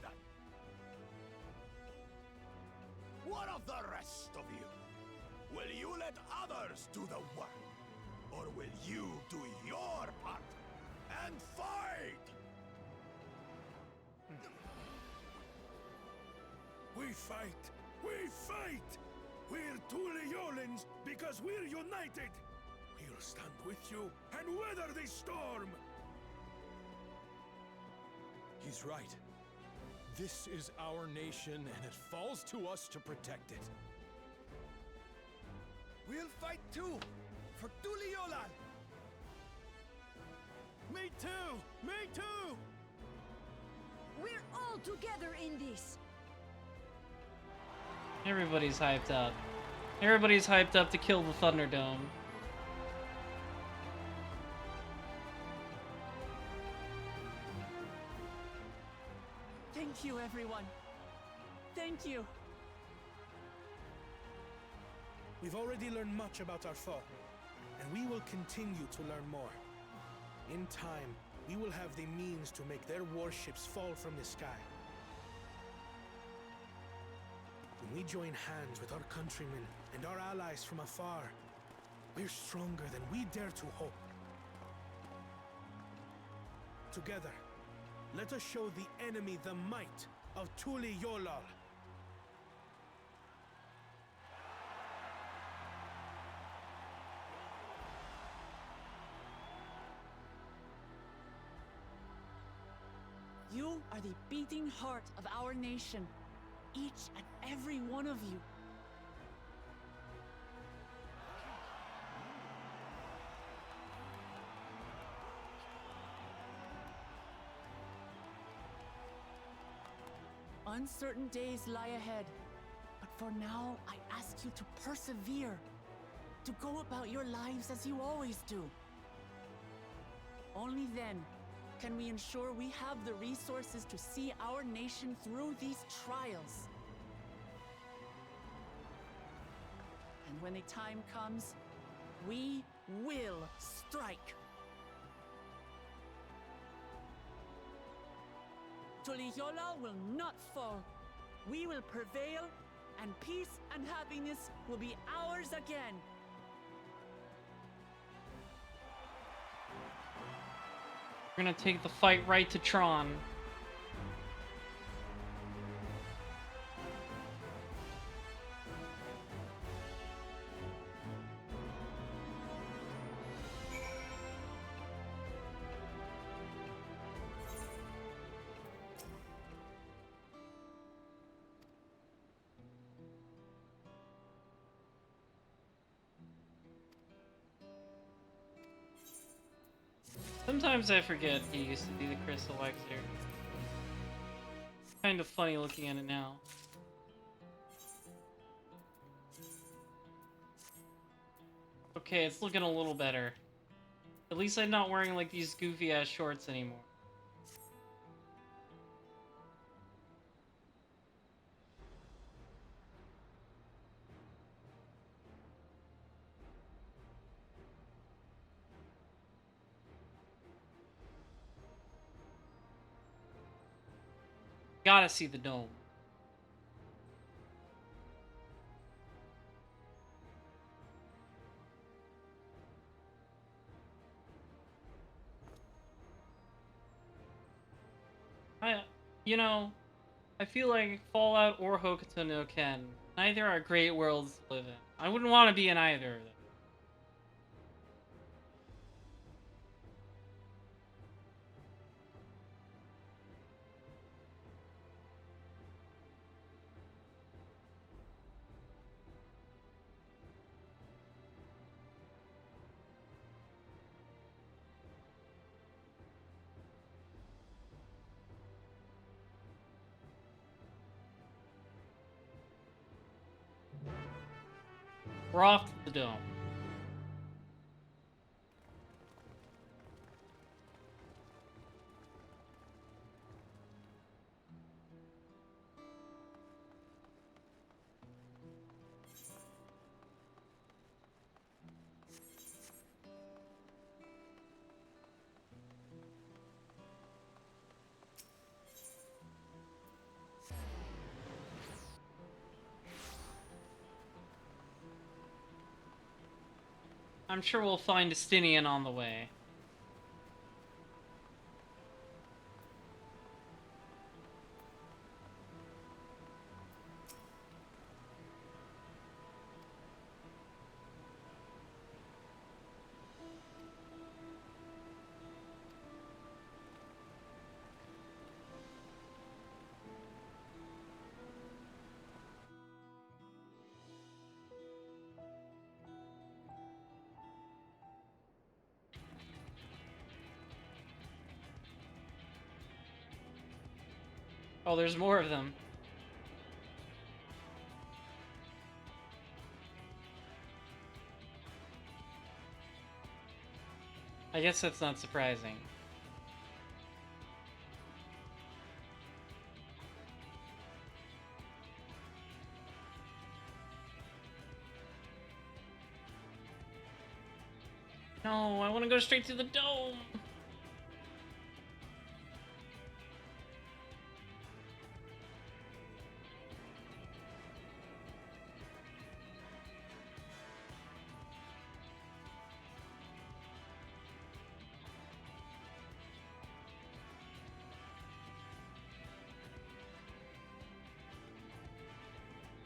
What of the rest of you? Will you let others do the work? Or will you do your part and fight? We fight! We fight! We're two Leolins because we're united! We'll stand with you and weather this storm! He's right. This is our nation, and it falls to us to protect it. We'll fight too! For Tuliolan! Me too! Me too! We're all together in this! Everybody's hyped up. Everybody's hyped up to kill the Thunderdome. Thank you, everyone. Thank you. We've already learned much about our foe, and we will continue to learn more. In time, we will have the means to make their warships fall from the sky. When we join hands with our countrymen and our allies from afar, we're stronger than we dare to hope. Together, let us show the enemy the might of Tuli Yolal. You are the beating heart of our nation, each and every one of you. Uncertain days lie ahead, but for now, I ask you to persevere, to go about your lives as you always do. Only then can we ensure we have the resources to see our nation through these trials. And when the time comes, we will strike. Tuliyola will not fall. We will prevail, and peace and happiness will be ours again. We're gonna take the fight right to Tron. Sometimes I forget he used to be the Crystal Elixir. Kind of funny looking at it now. Okay, it's looking a little better. At least I'm not wearing like these goofy ass shorts anymore. Gotta see the dome. I feel like Fallout or Hokuto no Ken, neither are great worlds to live in. I wouldn't want to be in either of them. We're off to the dome. I'm sure we'll find Estinian on the way. Oh, there's more of them. I guess that's not surprising. No, I want to go straight to the dome.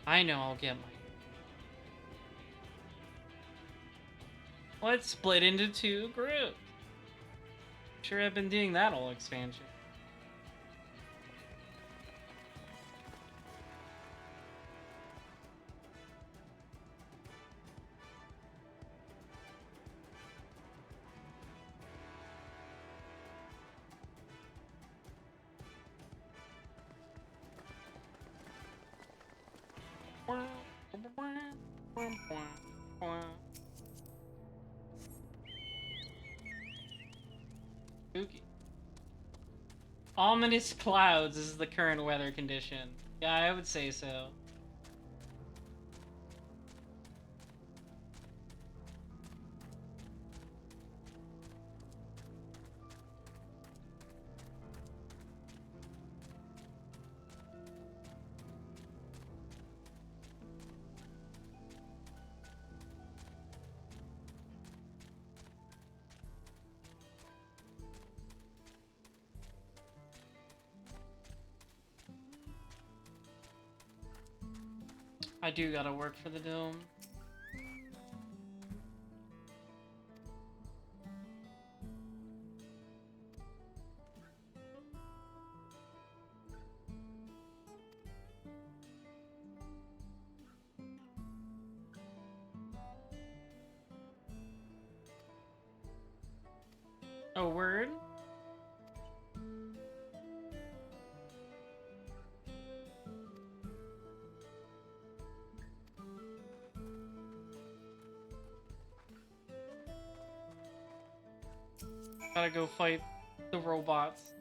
I know I'll get my... Let's split into 2 groups. Sure, I've been doing that whole expansion. Spooky. Ominous clouds is the current weather condition. Yeah, I would say so. I do gotta work for the dome. Oh, word? Gotta go fight the robots.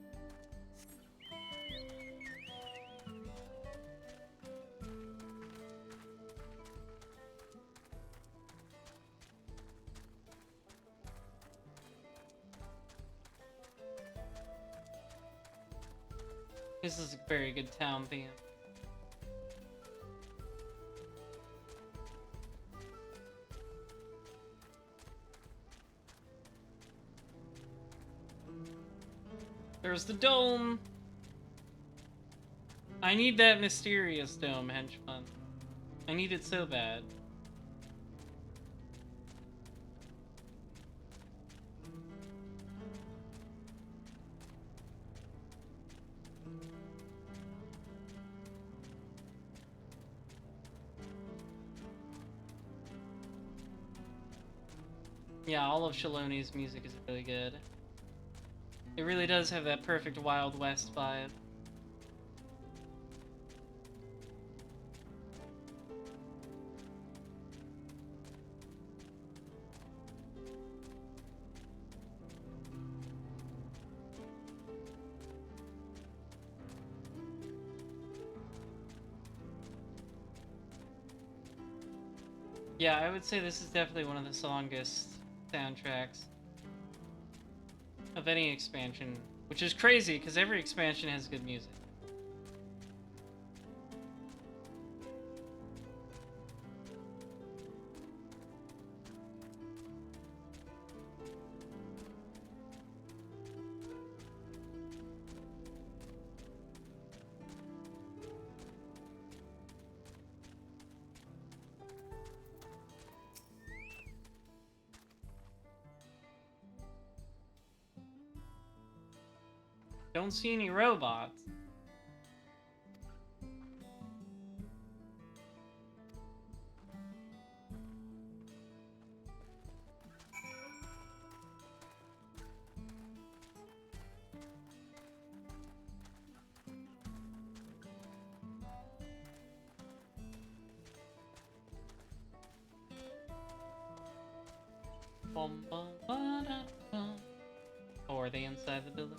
This is a very good town theme. There's the dome. I need that mysterious dome, hedge fund. I need it so bad. Yeah, all of Shaloni's music is really good. It really does have that perfect Wild West vibe. Yeah, I would say this is definitely one of the longest soundtracks of any expansion, which is crazy because every expansion has good music. Don't see any robots. Bum, bum, ba, da, bum. Oh, are they inside the building?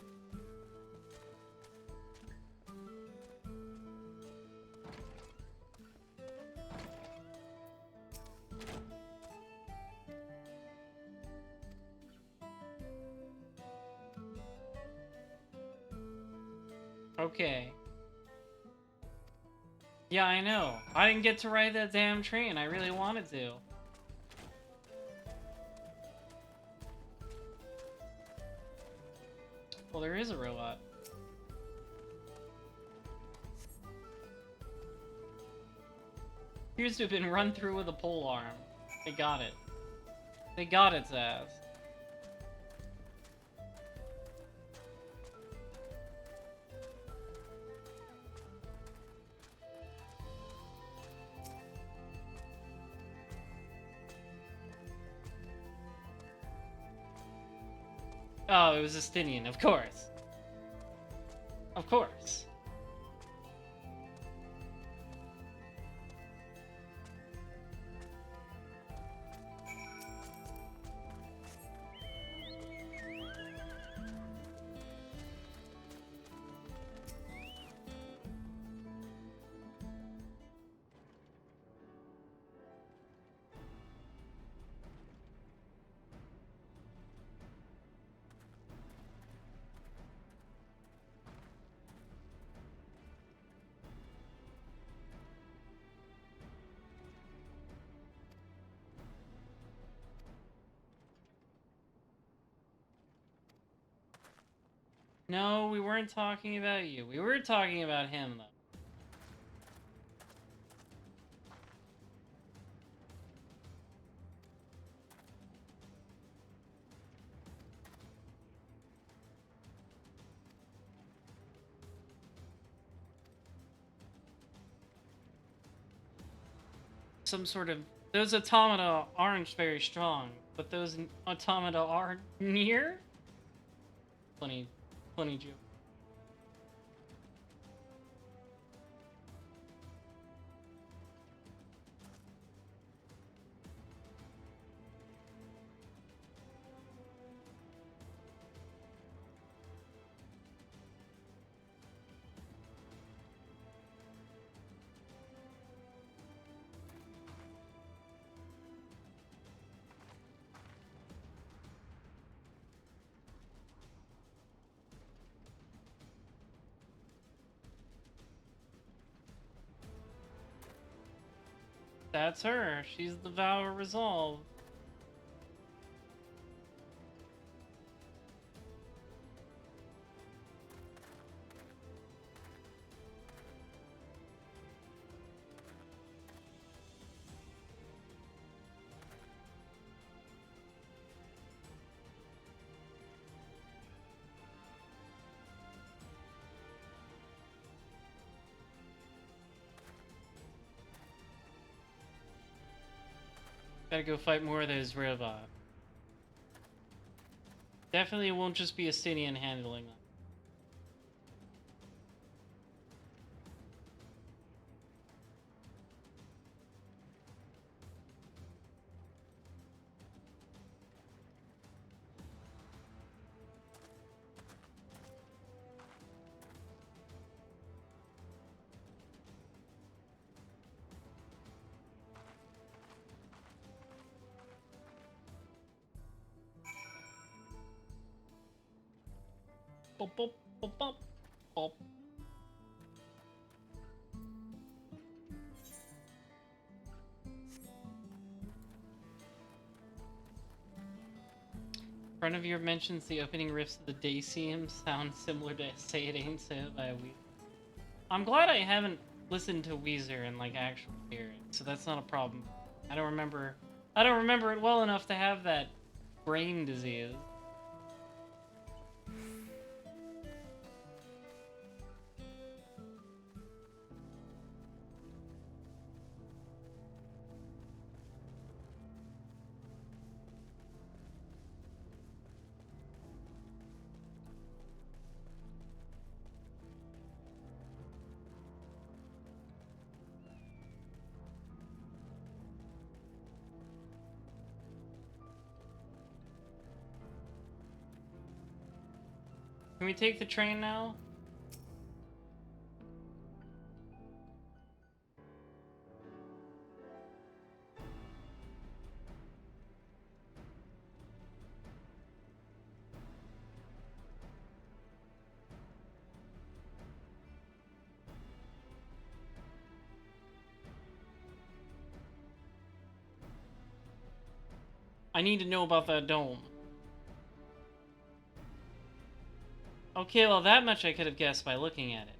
Okay. Yeah, I know. I didn't get to ride that damn train. I really wanted to. Well, there is a robot. Appears to have been run through with a pole arm. They got it. They got its ass. Oh, it was Justinian, of course. Of course. No, we weren't talking about you. We were talking about him, though. Some sort of... Those automata aren't very strong, but those automata are near? Funny joke. That's her. She's the vow of resolve. Gotta go fight more of those robots. Definitely won't just be Justinian handling them. Bop, bop, bop, bop, bop. Front of your mentions the opening riffs of the Dacium sound similar to Say It Ain't So by Weezer. I'm glad I haven't listened to Weezer in like actual lyrics, so that's not a problem. I don't remember it well enough to have that brain disease. Can we take the train now? I need to know about that dome. Okay, well that much I could have guessed by looking at it.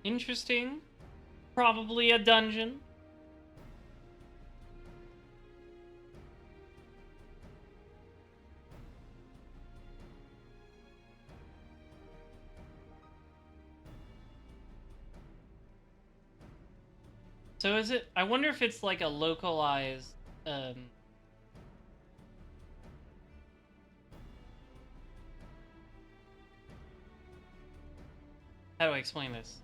Interesting. Probably a dungeon. So is it... I wonder if it's like a localized, how do I explain this?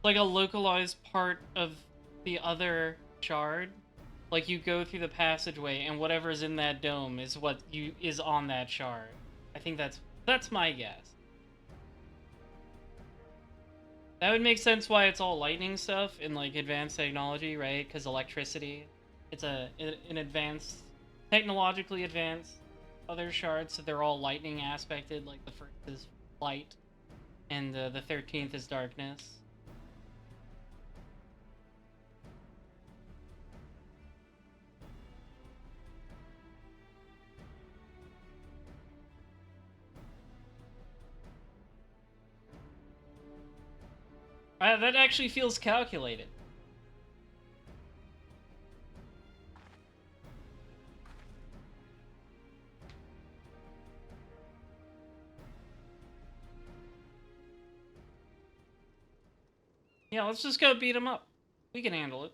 Like a localized part of the other shard. Like you go through the passageway and whatever's in that dome is what is on that shard. I think that's my guess. That would make sense why it's all lightning stuff in like advanced technology, right? Because electricity. It's an advanced, technologically advanced other shards, so they're all lightning aspected. Like the first is light, and the 13th is darkness. That actually feels calculated. Yeah, let's just go beat him up. We can handle it.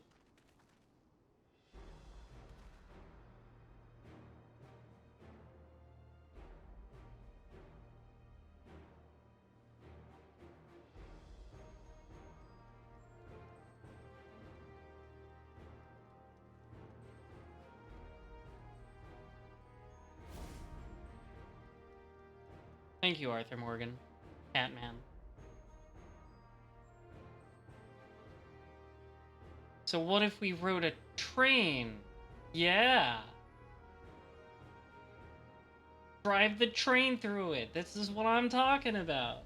Thank you, Arthur Morgan. Catman. So what if we rode a train? Yeah. Drive the train through it. This is what I'm talking about.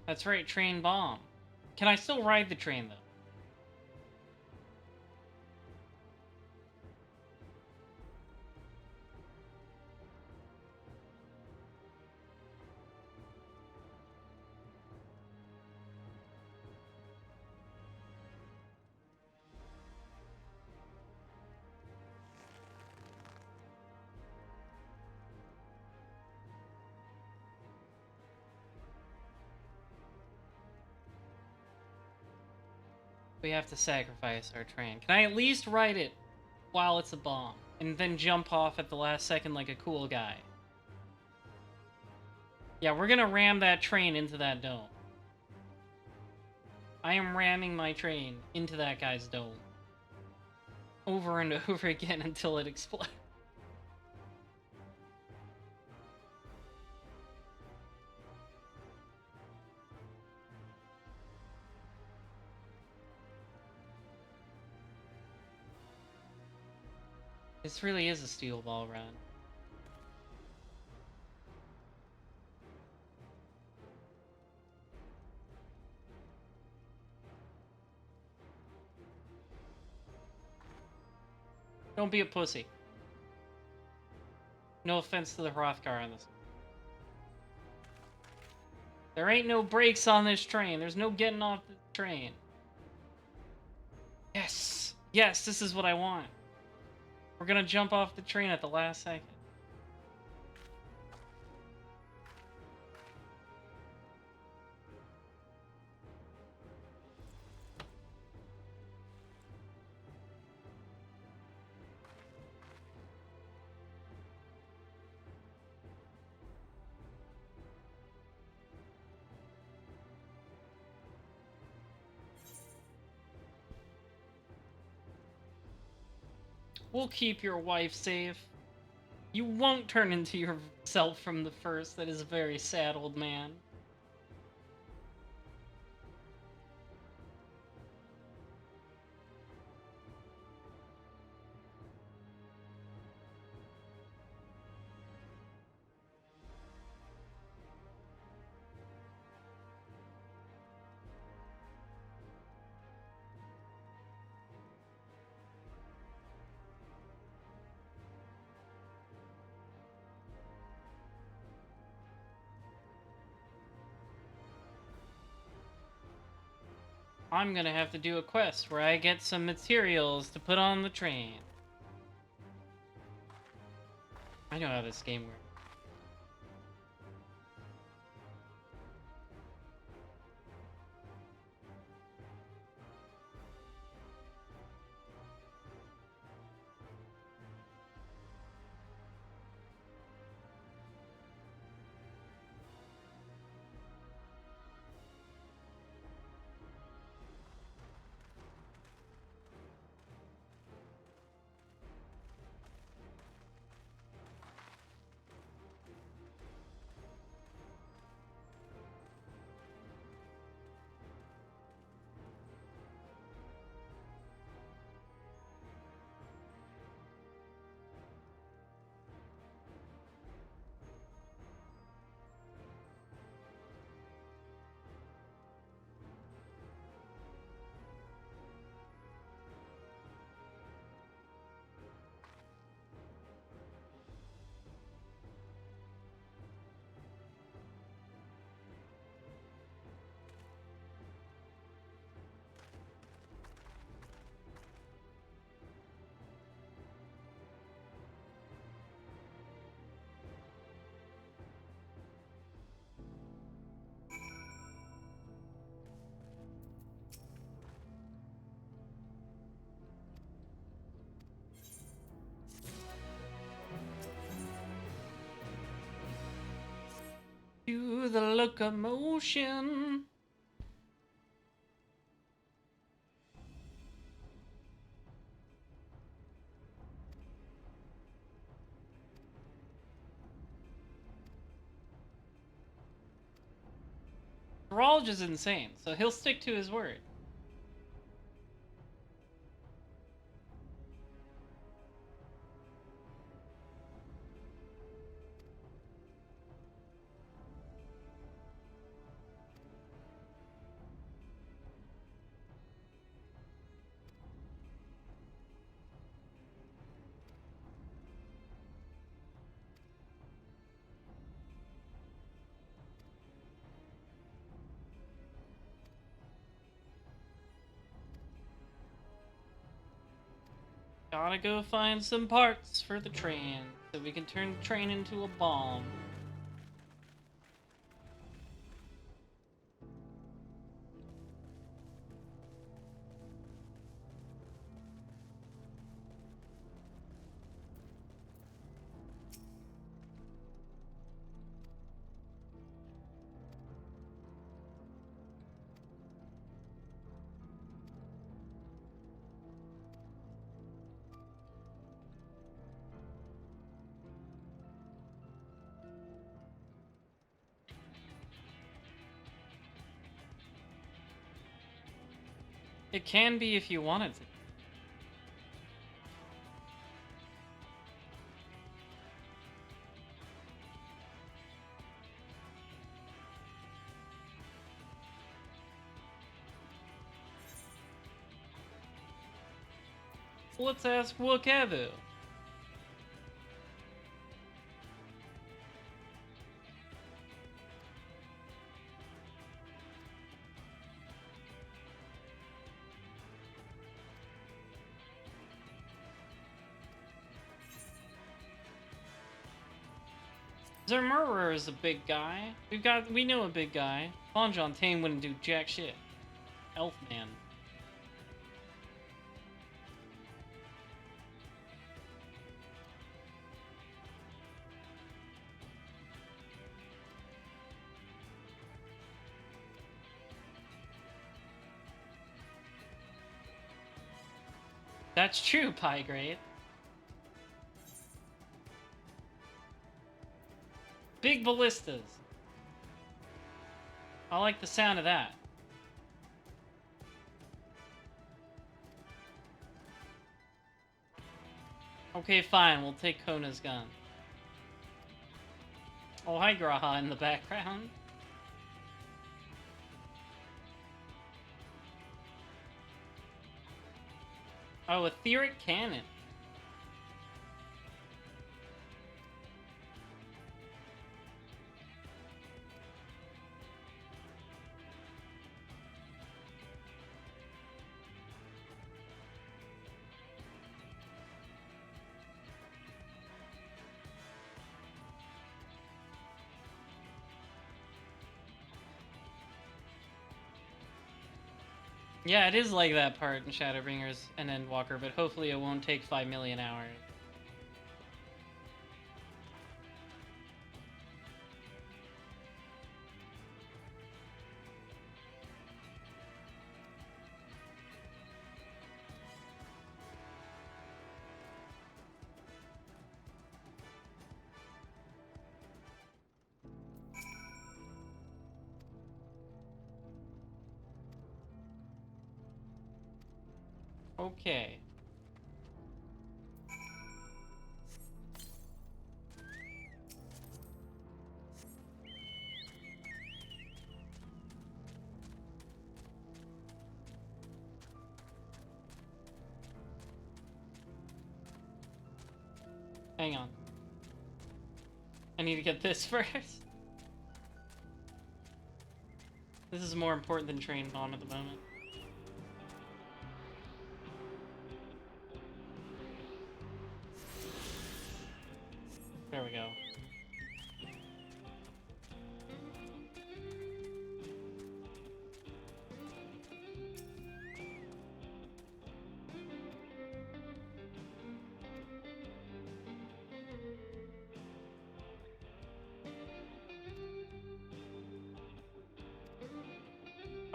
That's right, train bomb. Can I still ride the train, though? We have to sacrifice our train. Can I at least ride it while it's a bomb? And then jump off at the last second like a cool guy? Yeah, we're gonna ram that train into that dome. I am ramming my train into that guy's dome. Over and over again until it explodes. This really is a steel ball run. Don't be a pussy. No offense to the Hrothgar on this. There ain't no brakes on this train. There's no getting off the train. Yes! Yes, this is what I want. We're gonna jump off the train at the last second. We'll keep your wife safe. You won't turn into yourself from the first. That is a very sad old man. I'm gonna have to do a quest where I get some materials to put on the train. I know how this game works. To the locomotion. Ralj is insane, so he'll stick to his word. Gotta go find some parts for the train so we can turn the train into a bomb. It can be if you want it to. Let's ask Wakavu. Zermurrer is a big guy. We know a big guy. Bonjon Tane wouldn't do jack shit. Elfman. That's true, Pygrade. Big ballistas. I like the sound of that. Okay, fine. We'll take Kona's gun. Oh, hi, Graha in the background. Oh, etheric cannon. Yeah, it is like that part in Shadowbringers and Endwalker, but hopefully it won't take 5 million hours. Okay. Hang on. I need to get this first. This is more important than Train Bomb at the moment. There we go.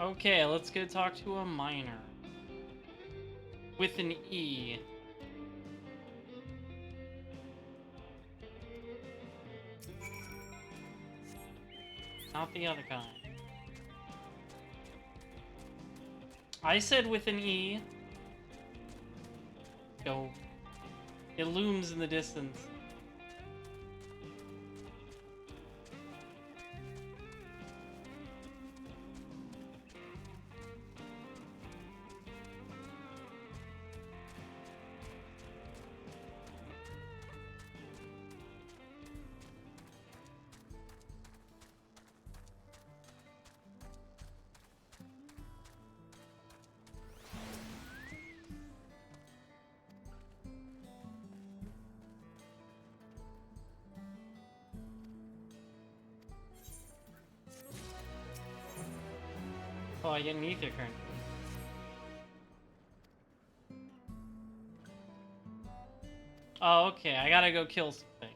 Okay, let's go talk to a miner. With an E. Not the other kind. I said with an E. Go. It looms in the distance. Oh, I get an ether current. Oh, okay. I gotta go kill something.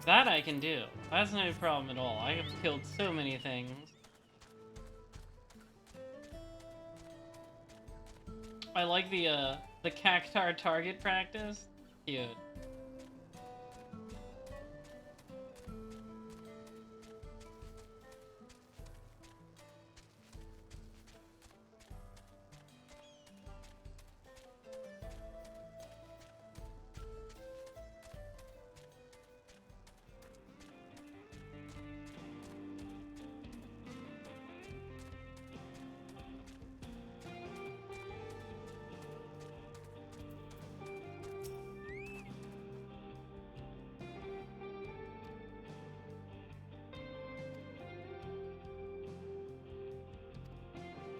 That I can do. That's no problem at all. I have killed so many things. I like the cactar target practice. Cute.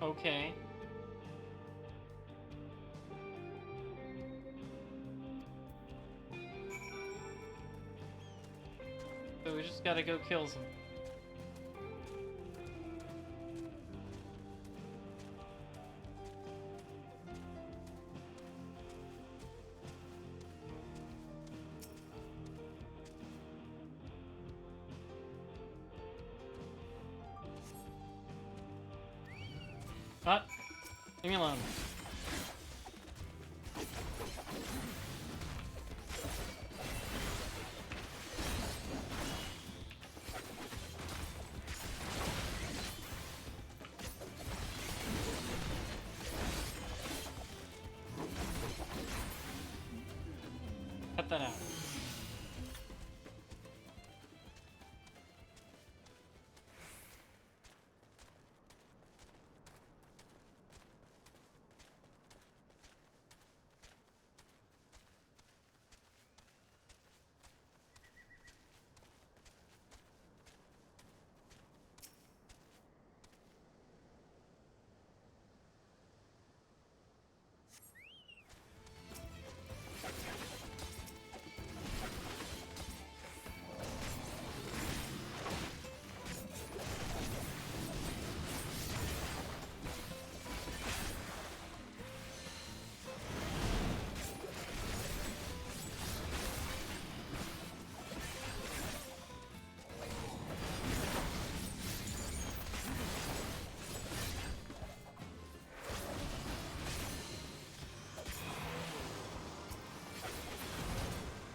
Okay. So we just gotta go kill some. What? Leave me alone. Cut that out.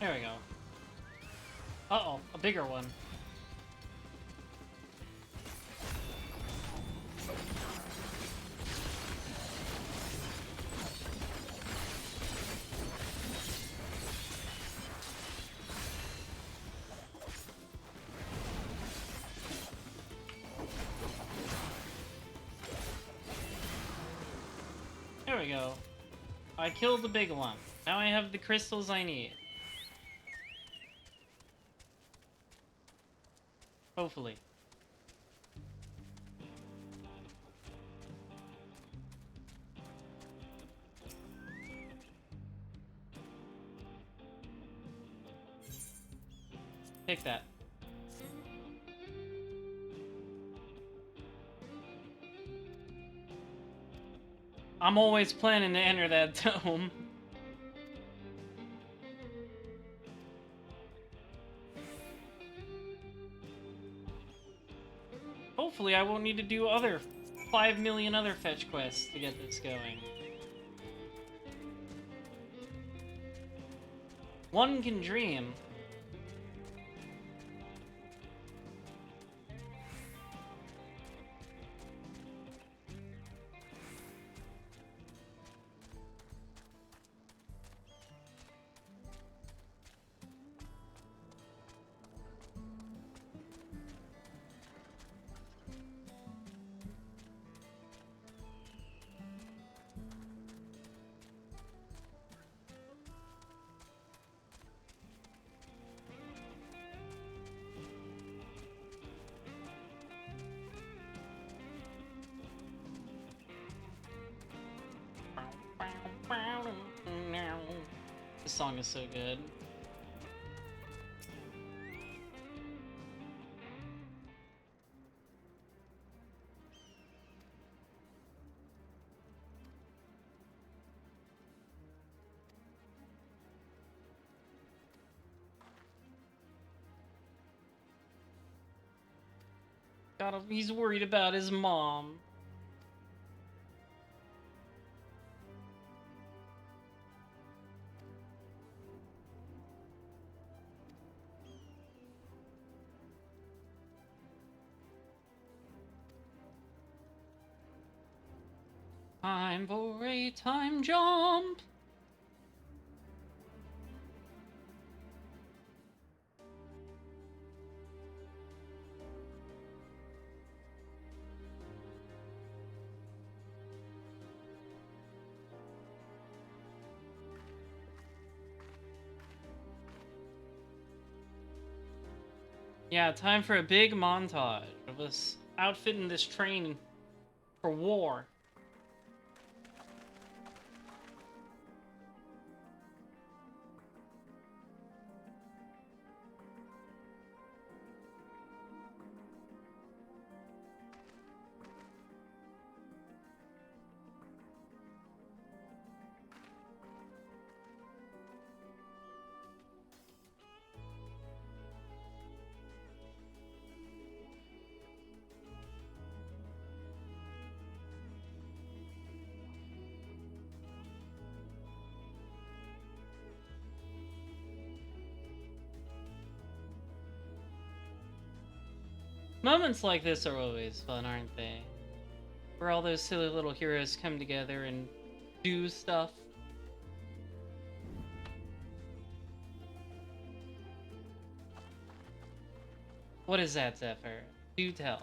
There we go. Uh-oh, a bigger one. There we go. I killed the big one. Now I have the crystals I need. Hopefully. Take that. I'm always planning to enter that dome. Hopefully I won't need to do 5 million other fetch quests to get this going. One can dream. This song is so good. God, he's worried about his mom. Time for a time jump. Yeah, time for a big montage of us outfitting this train for war. Moments like this are always fun, aren't they? Where all those silly little heroes come together and do stuff. What is that, Zephyr? Do tell.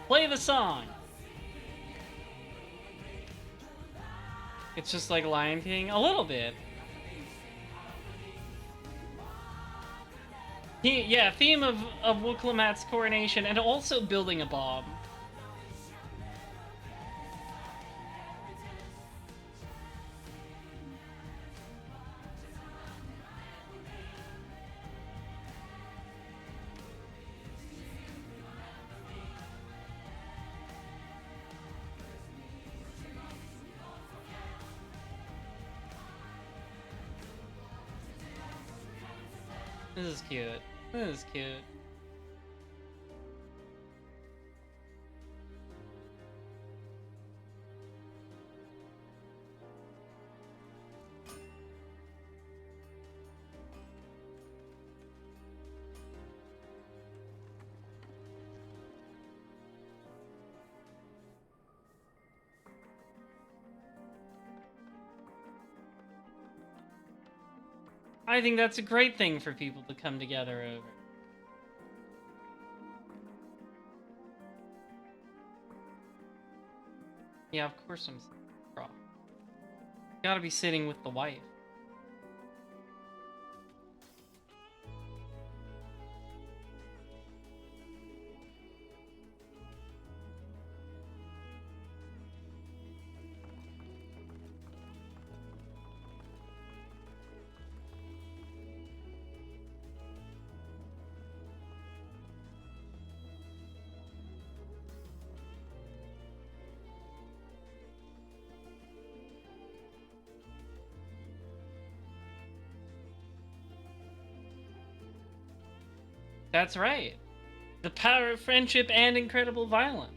Play the song! It's just like Lion King? A little bit. Yeah, theme of Wuklamat's coronation and also building a bomb. This is cute. This is cute. I think that's a great thing for people to come together over. Yeah, of course I'm raw. Gotta be sitting with the wife. That's right. The power of friendship and incredible violence.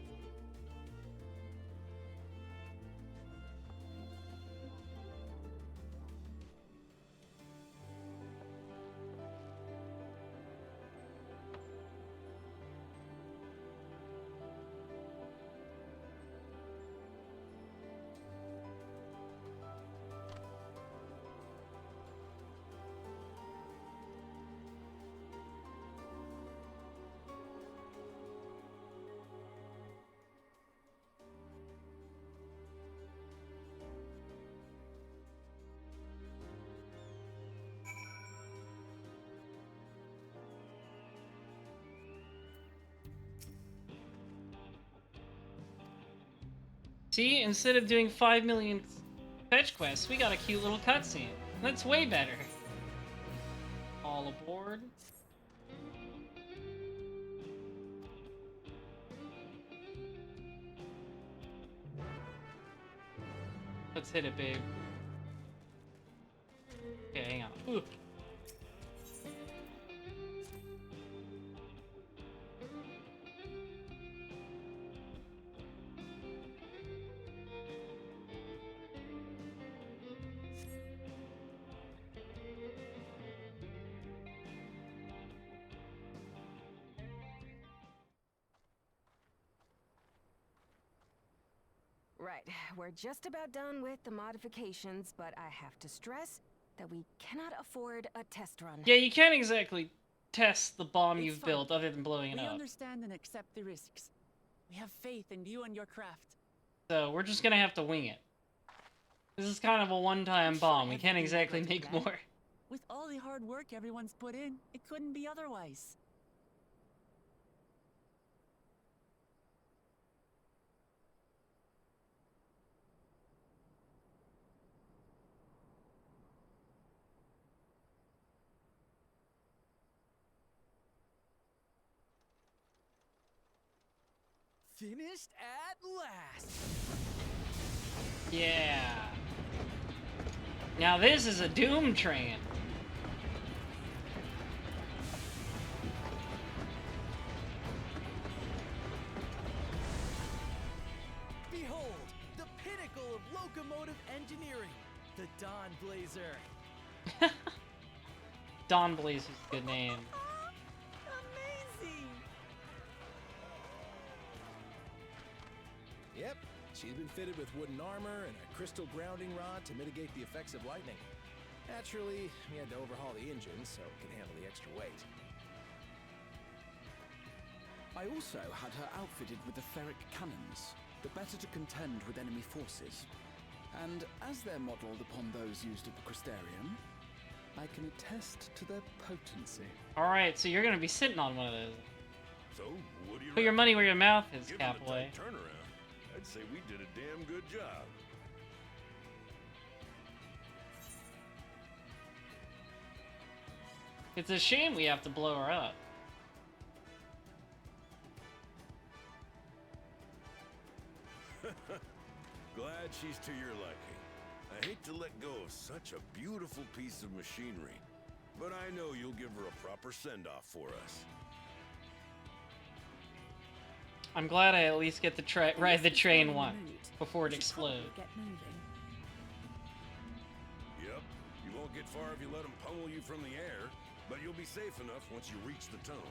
See, instead of doing 5 million fetch quests, we got a cute little cutscene. That's way better. All aboard. Let's hit it, babe. Okay, hang on. Ooh. Right, we're just about done with the modifications, but I have to stress that we cannot afford a test run. Yeah, you can't exactly test the bomb It's you've fine. built other than blowing it We up. understand and accept the risks. We have faith in you and your craft. So we're just gonna have to wing it. This is kind of a one-time bomb. We can't exactly make more. With all the hard work everyone's put in, it couldn't be otherwise. Finished at last! Yeah. Now this is a doom train. Behold, the pinnacle of locomotive engineering, the Dawn Blazer. Dawn Blazer's a good name. Amazing! Yep, she's been fitted with wooden armor and a crystal grounding rod to mitigate the effects of lightning. Naturally, we had to overhaul the engine so it could handle the extra weight. I also had her outfitted with the ferric cannons, the better to contend with enemy forces. And as they're modelled upon those used at the Crystarium, I can attest to their potency. Alright, so you're gonna be sitting on one of those. So, what do you Put your money where your mouth is, Given the Capaway. tight turnaround, I'd say we did a damn good job. It's a shame we have to blow her up. Glad she's to your liking. I hate to let go of such a beautiful piece of machinery. but I know you'll give her a proper send-off for us. I'm glad I at least get to ride the train once before it explodes. Get moving. Yep, you won't get far if you let them pummel you from the air, but you'll be safe enough once you reach the tunnel.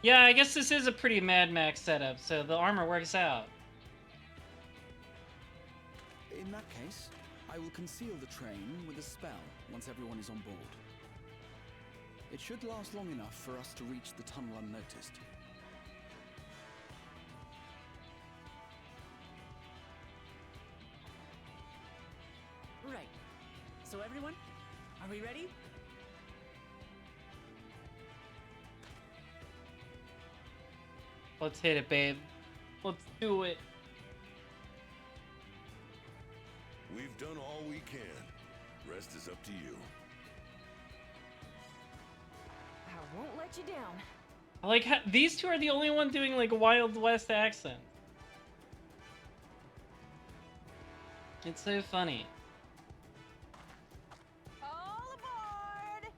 Yeah, I guess this is a pretty Mad Max setup, so the armor works out. In that case, I will conceal the train with a spell once everyone is on board. It should last long enough for us to reach the tunnel unnoticed. Right. So everyone, are we ready? Let's hit it, babe. Let's do it. We've done all we can. Rest is up to you. I won't let you down. I like how these two are the only one doing like Wild West accent. It's so funny. All aboard!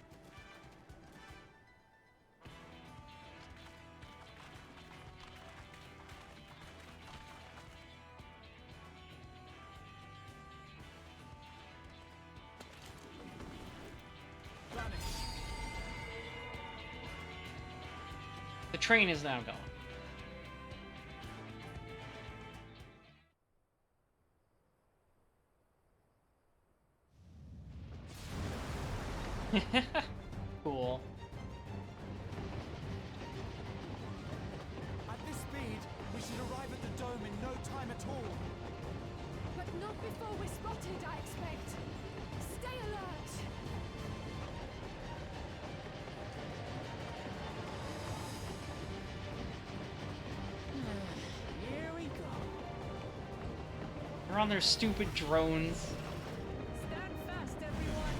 The train is now gone. Cool. At this speed, we should arrive at the dome in no time at all. But not before we're spotted, I expect. Stay alert! Here we go. They're on their stupid drones. Stand fast, everyone.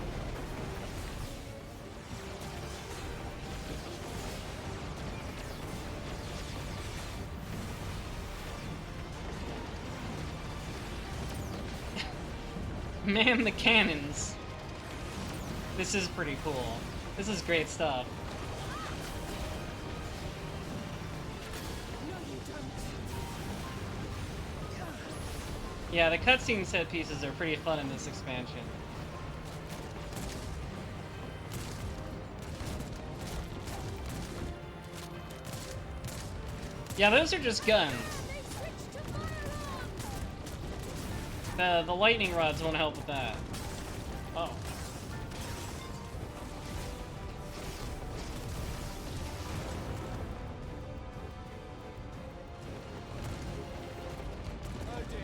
Man, the cannons. This is pretty cool. This is great stuff. Yeah, the cutscene set pieces are pretty fun in this expansion. Yeah, those are just guns. The lightning rods won't help with that. Oh. Oh dear.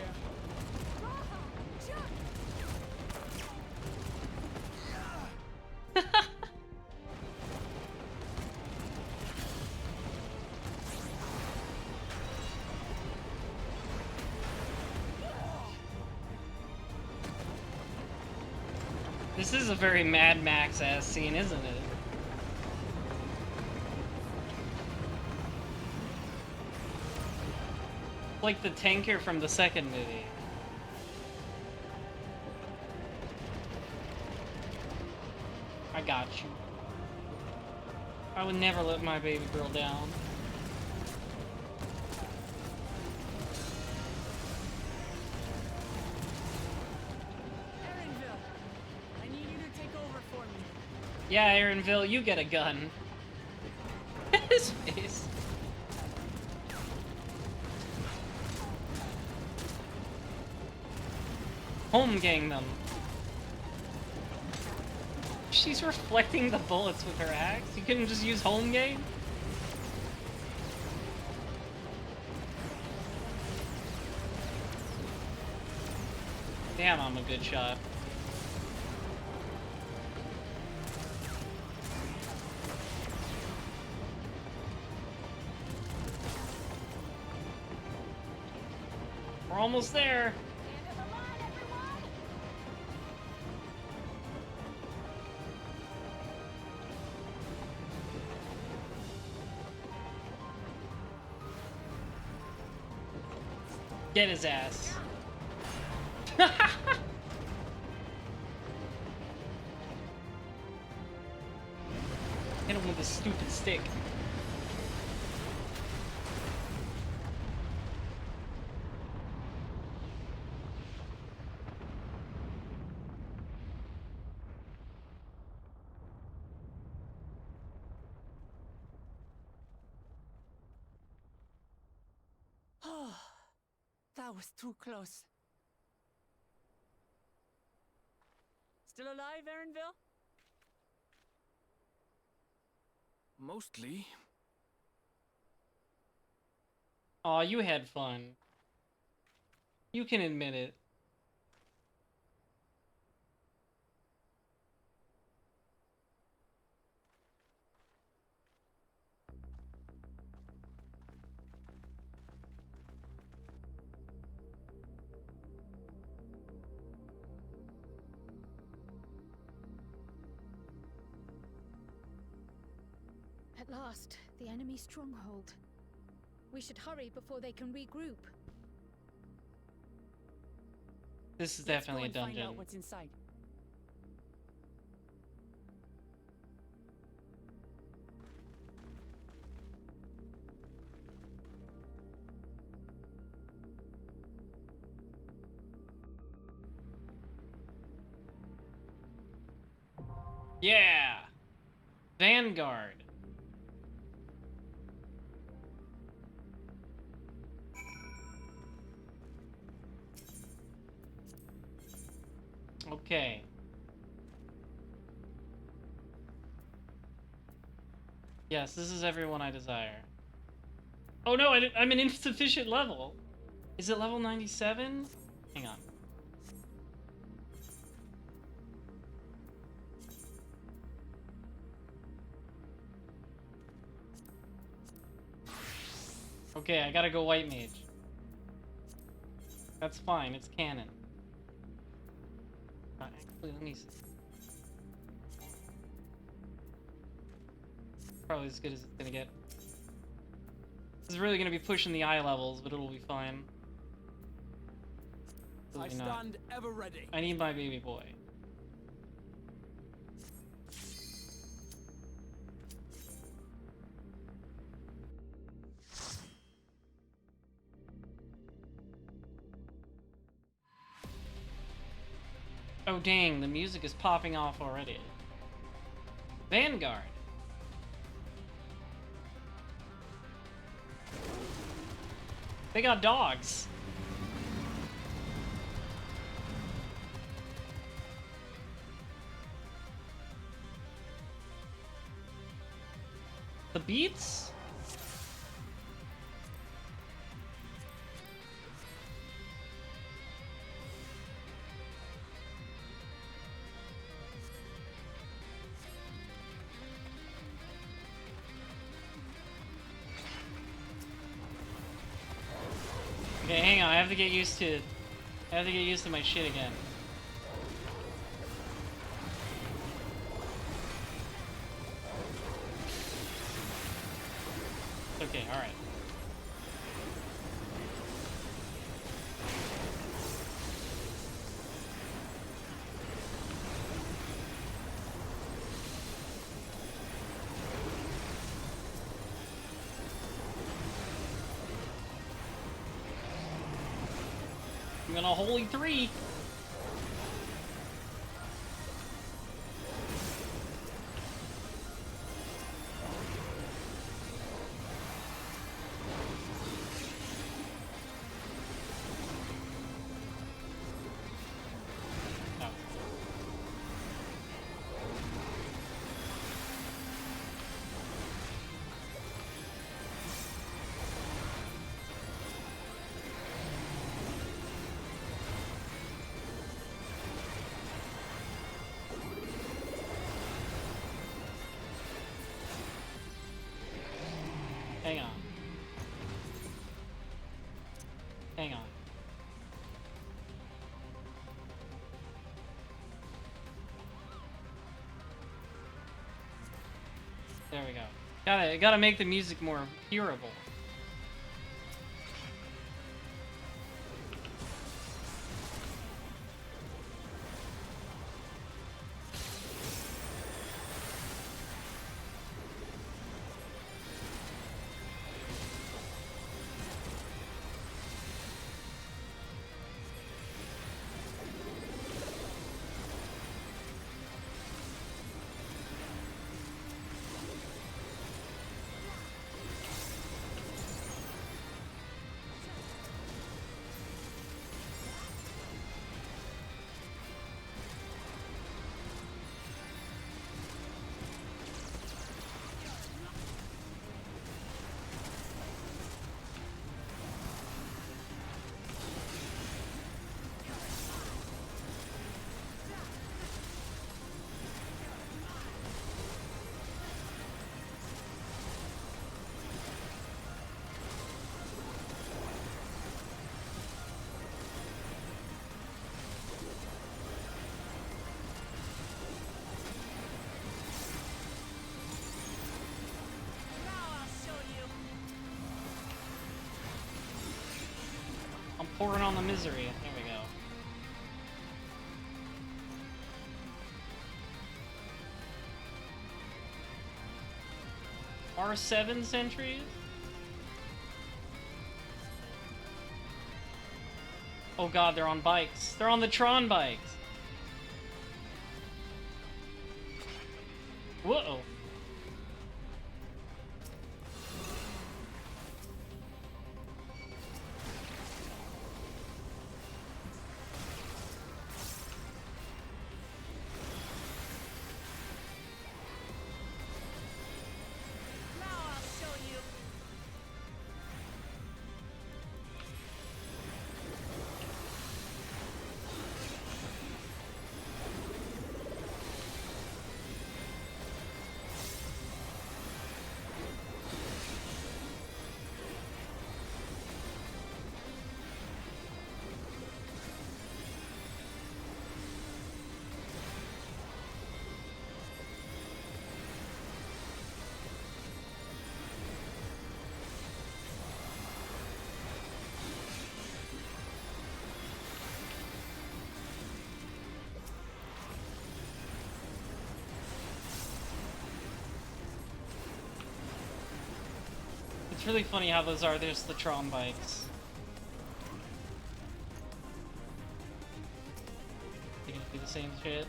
This is a very Mad Max-ass scene, isn't it? Like the tanker from the second movie. I got you. I would never let my baby girl down. Erinville, I need you to take over for me. Yeah, Erinville, you get a gun. His face. Home gang them. She's reflecting the bullets with her axe. You couldn't just use home gang? Damn, I'm a good shot. We're almost there. Get his ass. with this stupid stick. Oh, that was too close. Still alive, Erinville? Mostly. Aw, you had fun. You can admit it. At last, the enemy stronghold. We should hurry before they can regroup. This is Let's definitely a go and dungeon. find out what's inside. Yeah! Vanguard. Okay. Yes, this is everyone I desire. Oh no, I'm an insufficient level. Is it level 97? Hang on. Okay, I gotta go white mage. That's fine, it's canon. Actually, let me see. Probably as good as it's gonna get. This is really gonna be pushing the eye levels, but it'll be fine. I Really not. stand ever ready. I need my baby boy. Oh dang, the music is popping off already. Vanguard. They got dogs. The beats? Okay, hang on, I have to get used to my shit again. Okay, alright. I'm gonna holy three. Hang on. Hang on. There we go. Gotta make the music more hearable. Pouring on the misery. There we go. R7 sentries? Oh god, they're on bikes. They're on the Tron bikes. Whoa. It's really funny how those are. There's the Tron bikes. They gonna do the same shit.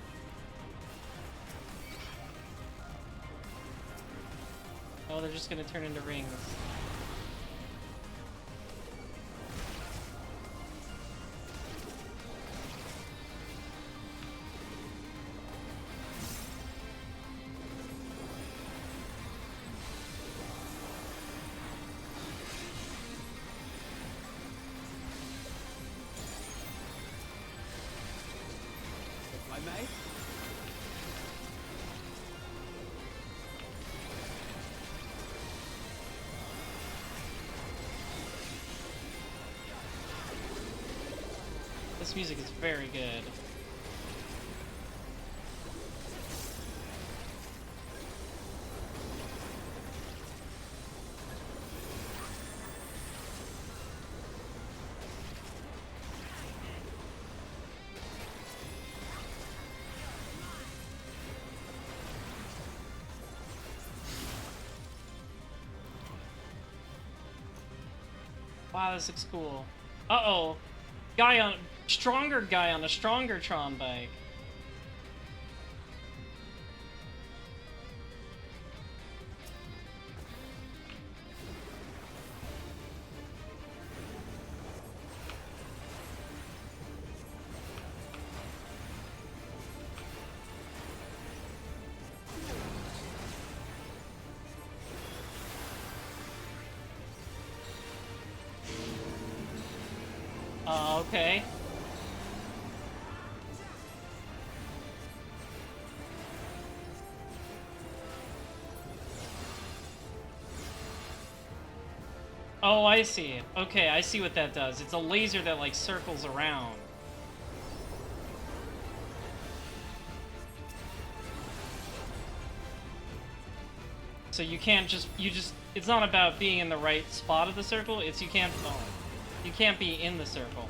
Oh, they're just gonna turn into rings. If I may? This music is very good. Wow, this looks cool. Uh-oh. Stronger guy on a stronger Tron bike. Okay. Oh, I see. Okay, I see what that does. It's a laser that, like, circles around. So you can't just, it's not about being in the right spot of the circle, it's you can't be in the circle.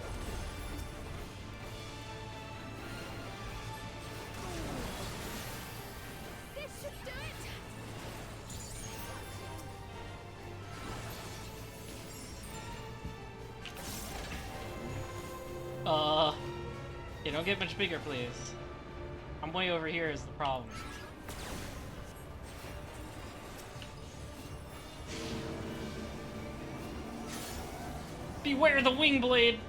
Yeah, don't get much bigger, please. I'm way over here is the problem. Beware the wing blade!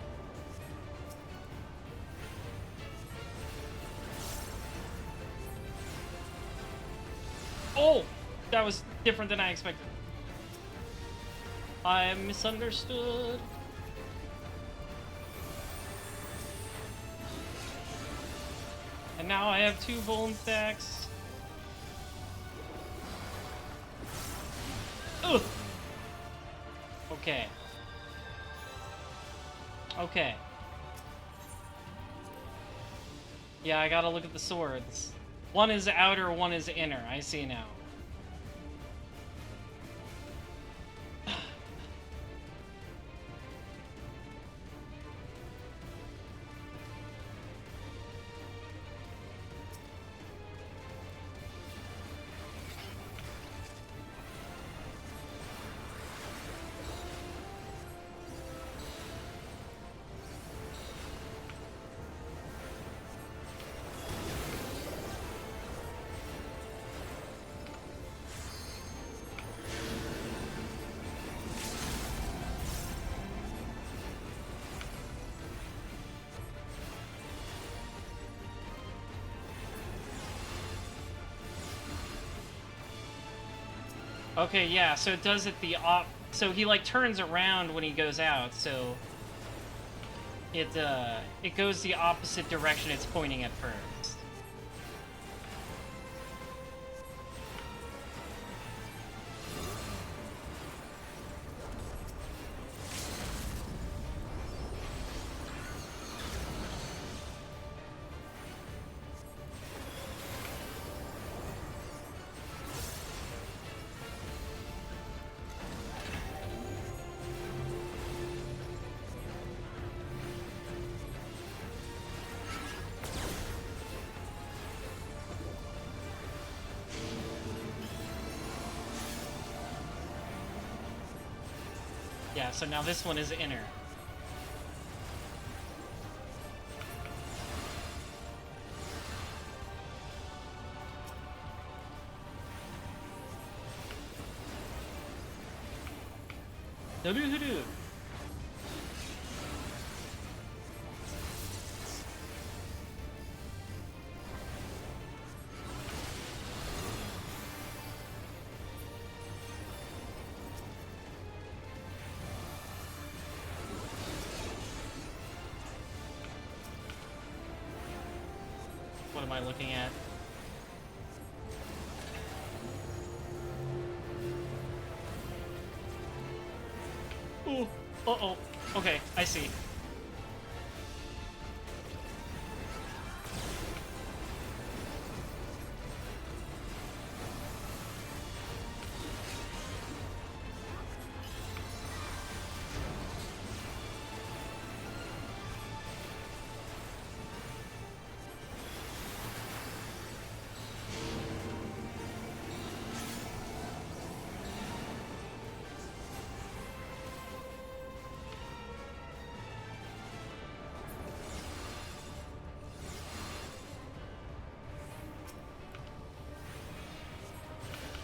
Oh! That was different than I expected. I misunderstood. And now I have 2 bone stacks. Ugh! Okay. Okay. Yeah, I gotta look at the swords. One is outer, one is inner. I see now. Okay, yeah, so it does it the so he like turns around when he goes out, so it goes the opposite direction it's pointing at first. Yeah, so now this one is inner. Hoodoo. What am I looking at? Ooh. Uh-oh. Okay, I see.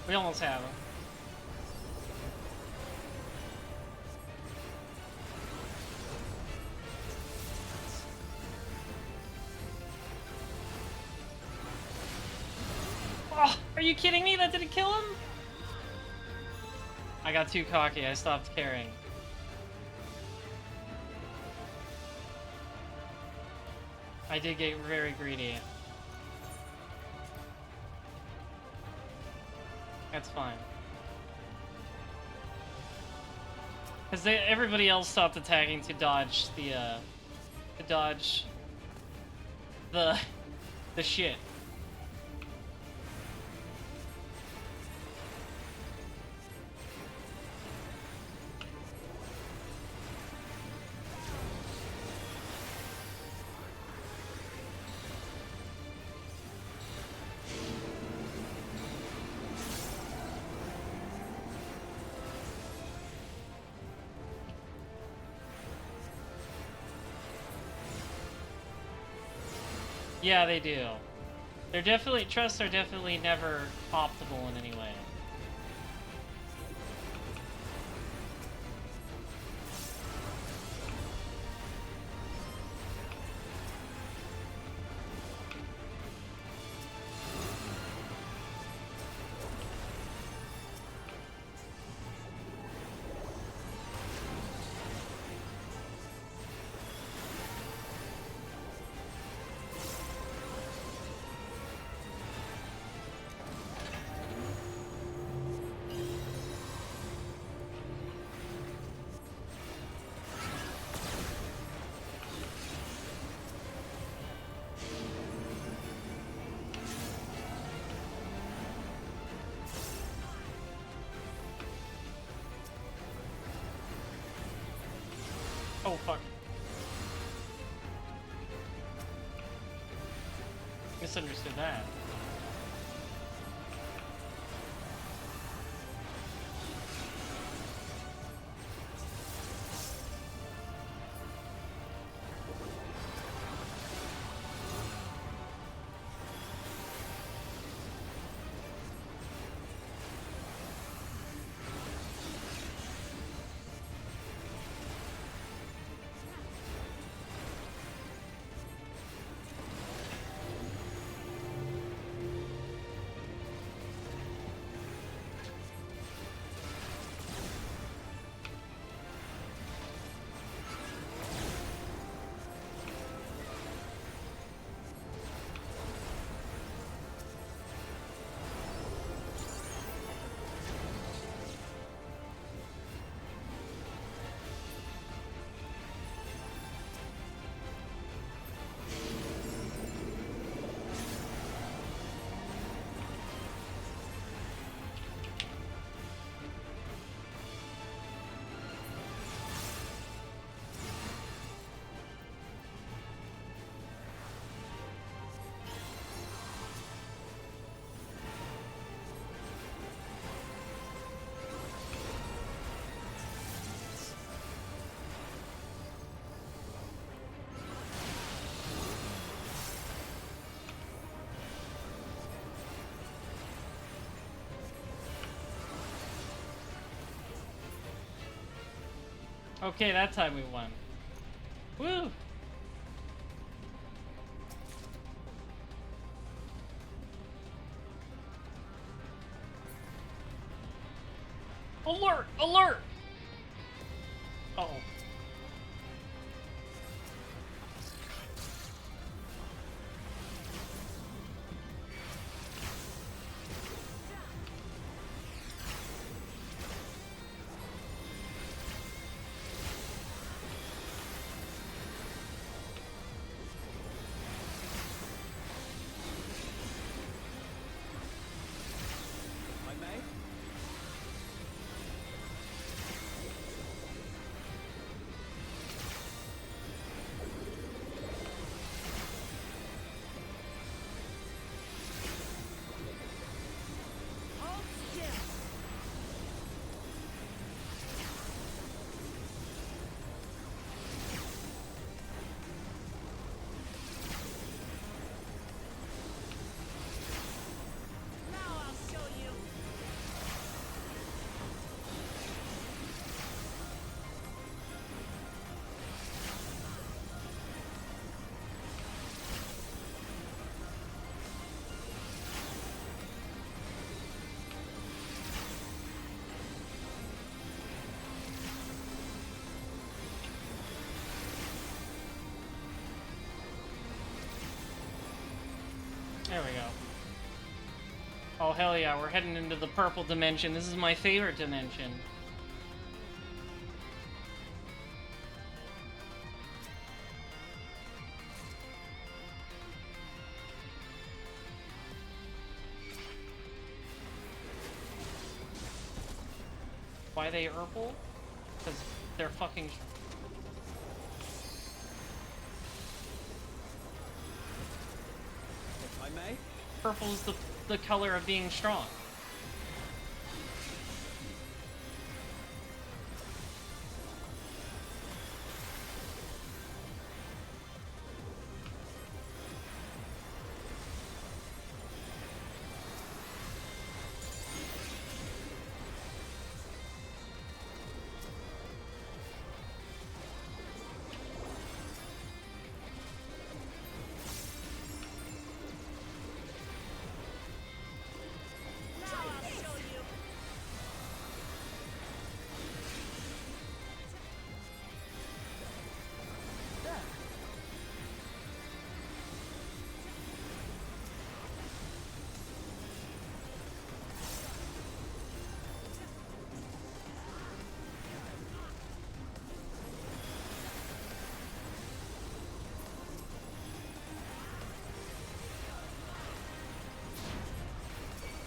We almost have him. Oh, are you kidding me? That didn't kill him? I got too cocky. I stopped caring. I did get very greedy. That's fine. Because everybody else stopped attacking to dodge the shit. Yeah, they do. They're definitely, trusts are definitely never optimal in any way. Oh, fuck. Misunderstood that. Okay, that time we won. Woo! Alert! Alert! Uh-oh. There we go. Oh, hell yeah, we're heading into the purple dimension. This is my favorite dimension. Why they purple? Because they're fucking... If I may? Purple is the color of being strong.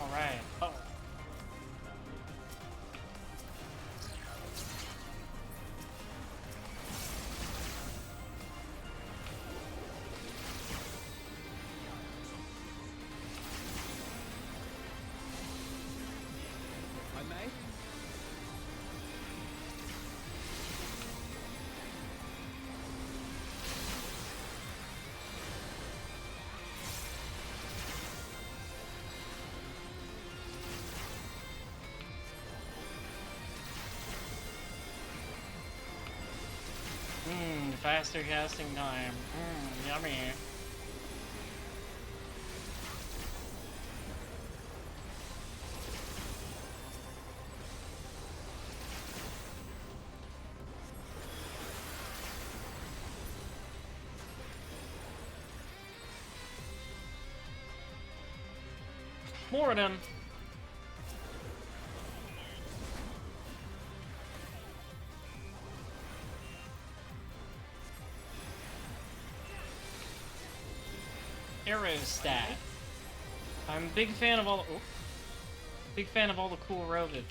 Alright. Oh. I may? Faster casting time. Yummy. More of them. Aerostat. I'm a big fan of all the cool robots.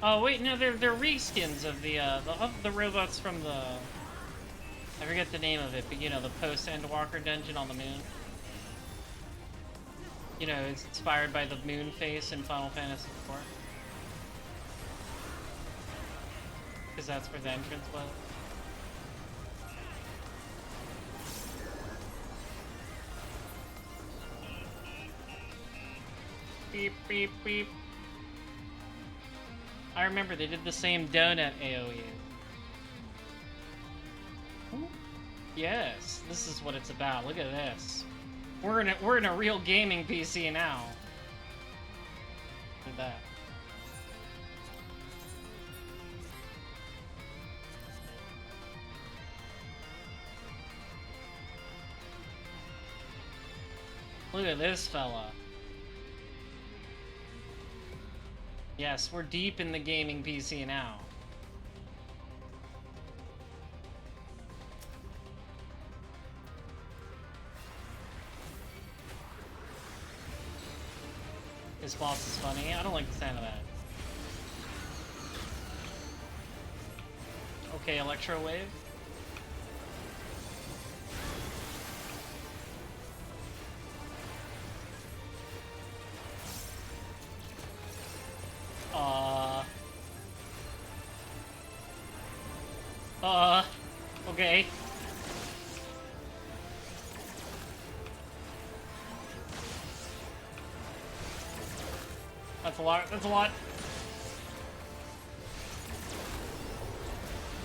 Oh wait, no, they're reskins of the robots from the... I forget the name of it, but you know, the post-Endwalker dungeon on the moon. You know, it's inspired by the moon face in Final Fantasy IV. Because that's where the entrance was. Beep, beep, beep. I remember they did the same donut AoE. Yes, this is what it's about. Look at this. We're in a real gaming PC now. Look at that. Look at this fella. Yes, we're deep in the gaming PC now. His boss is funny. I don't like the sound of that. Okay, Electro Wave. Okay. That's a lot. That's a lot.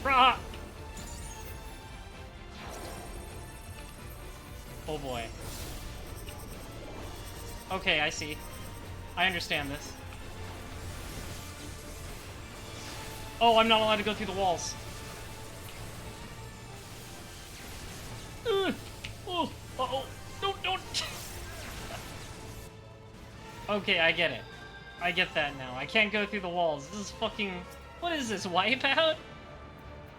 Rah! Oh boy. Okay, I see. I understand this. Oh, I'm not allowed to go through the walls. Oh, uh-oh. Don't. Okay, I get it. I get that now. I can't go through the walls. This is fucking... What is this, Wipeout?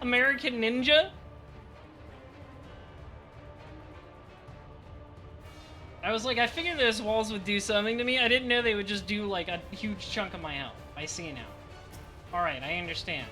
American Ninja? I was like, I figured those walls would do something to me. I didn't know they would just do, like, a huge chunk of my health. I see now. Alright, I understand.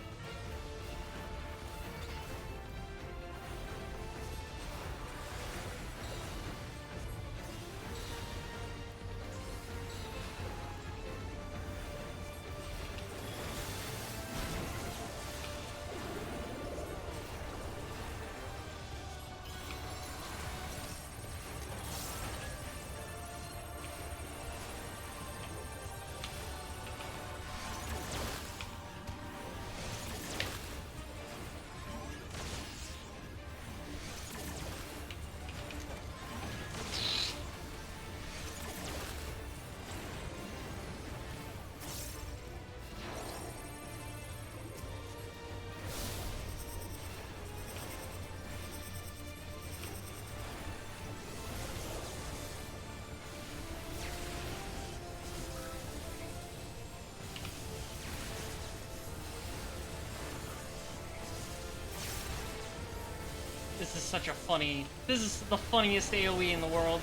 This is such a funny... This is the funniest AoE in the world.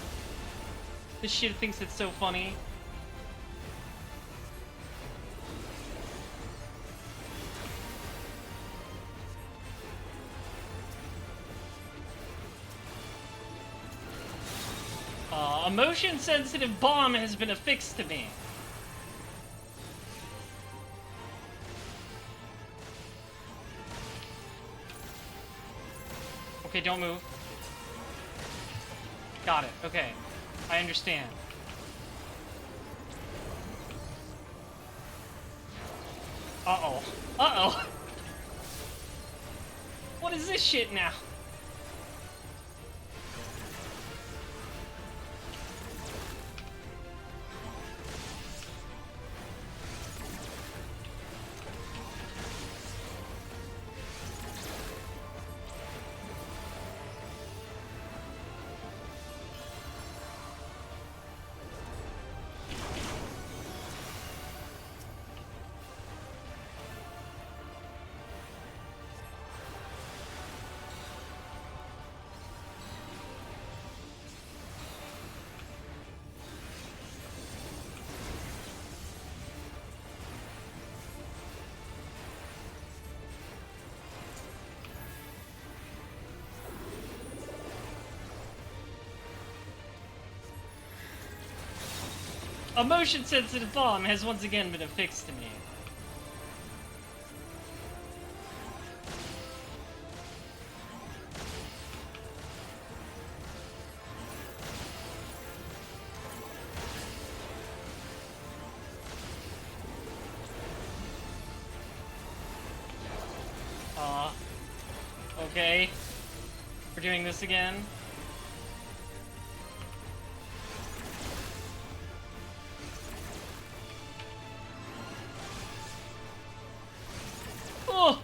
This shit thinks it's so funny. A motion-sensitive bomb has been affixed to me. Okay, don't move. Got it. Okay. I understand. Uh-oh. Uh-oh! What is this shit now? A motion-sensitive bomb has once again been affixed to me. Okay. We're doing this again. Oh!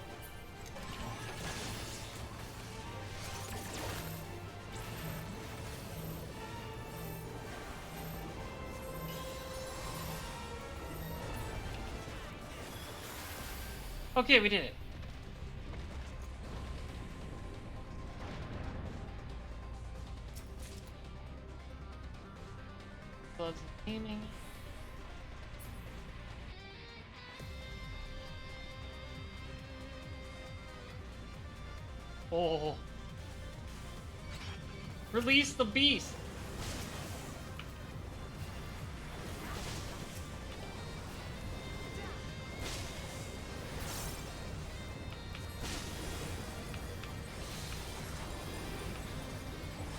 Okay, we did it. Gloves of gaming. Oh. Release the beast.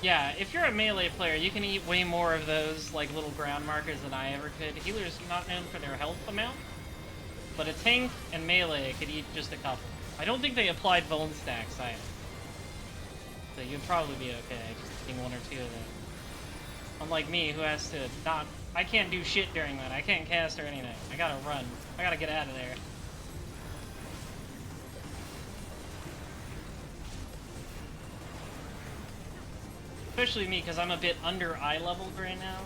Yeah, if you're a melee player, you can eat way more of those like little ground markers than I ever could. Healers not known for their health amount, but a tank and melee could eat just a couple. I don't think they applied bone stacks either. So you'd probably be okay just eating one or two of them. Unlike me, who has to not... I can't do shit during that. I can't cast or anything. I gotta run. I gotta get out of there. Especially me, because I'm a bit under eye leveled right now.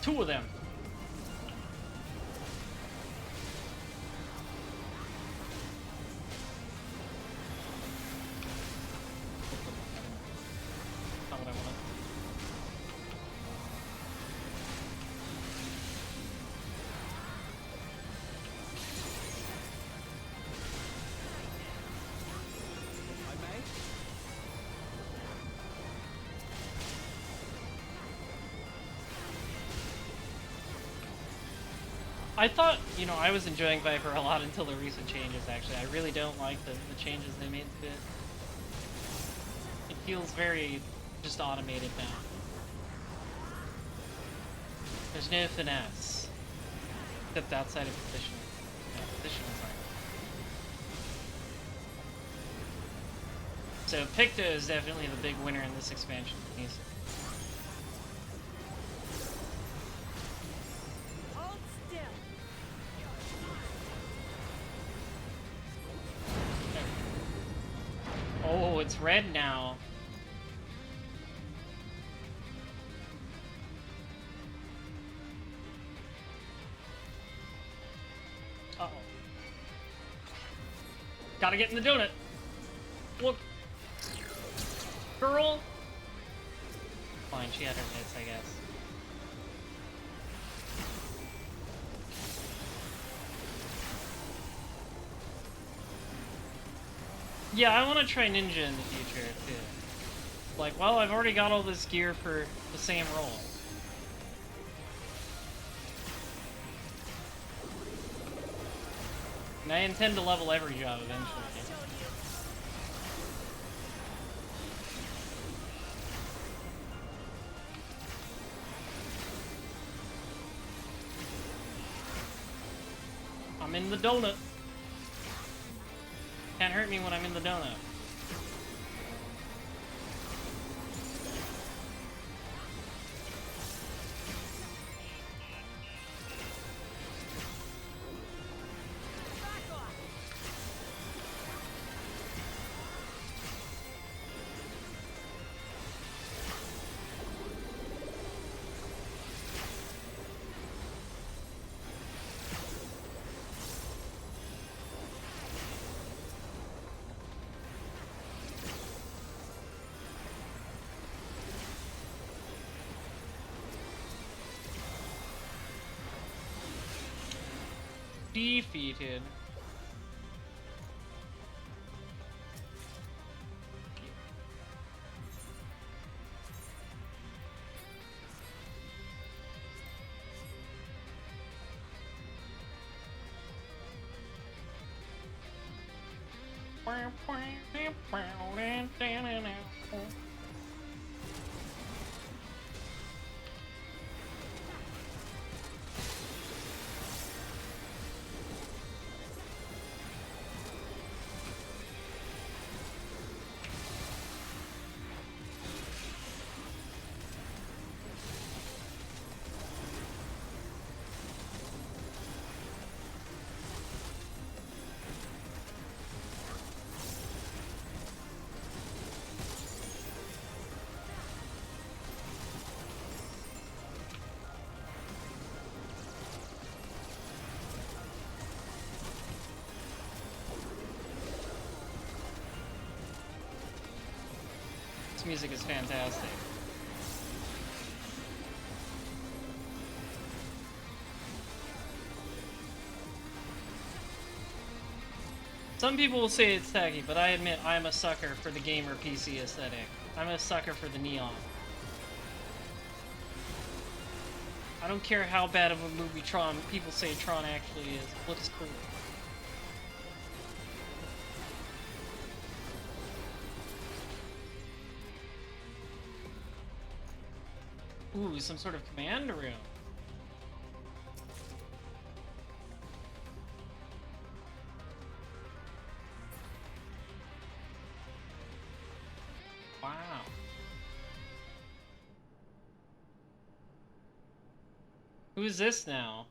Two of them. Not what I wanted. I thought, you know, I was enjoying Viper a lot until the recent changes, actually. I really don't like the changes they made to it. It feels very just automated now. There's no finesse. Except outside of positioning. Yeah, positioning's right. So Picto is definitely the big winner in this expansion. He's it's red now. Uh-oh. Gotta get in the donut. Look. Girl. Fine, she had her hits, I guess. Yeah, I want to try ninja in the future, too. Like, well, I've already got all this gear for the same role. And I intend to level every job eventually. I'm in the donut. Can't hurt me when I'm in the donut. Defeated. This music is fantastic. Some people will say it's tacky, but I admit I'm a sucker for the gamer PC aesthetic. I'm a sucker for the neon. I don't care how bad of a movie people say Tron actually is. It looks cool. Ooh, some sort of command room. Wow. Who is this now?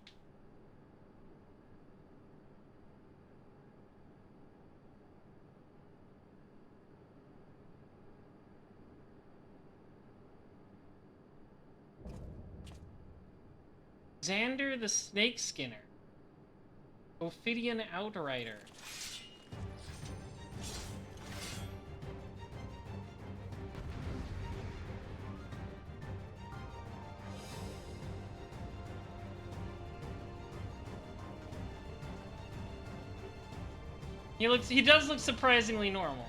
Xander the Snake Skinner. Ophidian Outrider. He does look surprisingly normal.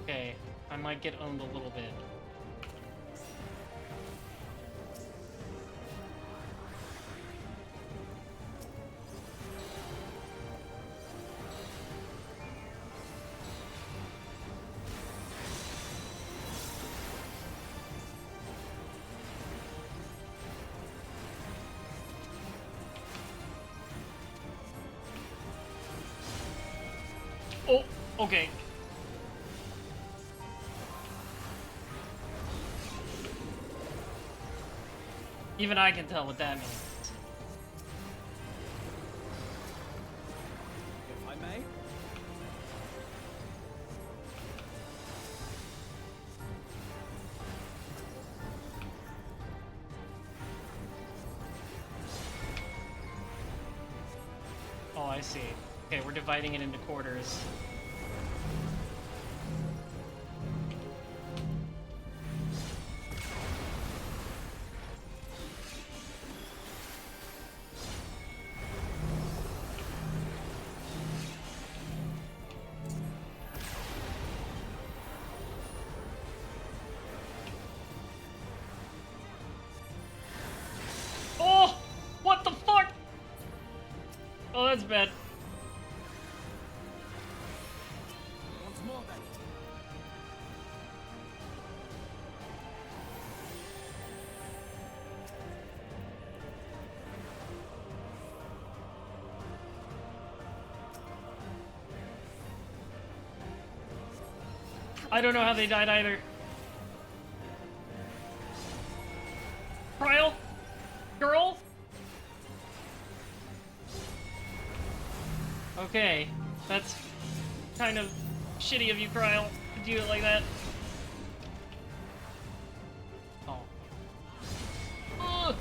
Okay, I might get owned a little bit. Oh, okay. Even I can tell what that means. If I may. Oh, I see. Okay, we're dividing it into quarters. Oh! What the fuck? Oh, that's bad. Once more then. I don't know how they died either. Trial? Girl? Okay, that's kind of shitty of you, Cryle, to do it like that. Oh. Ugh.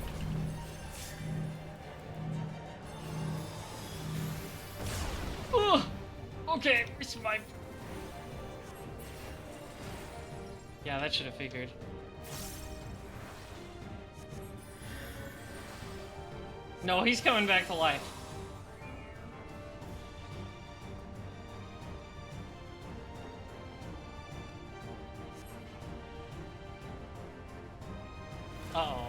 Ugh. Okay, we survived. Yeah, that should have figured. No, he's coming back to life. Uh-oh.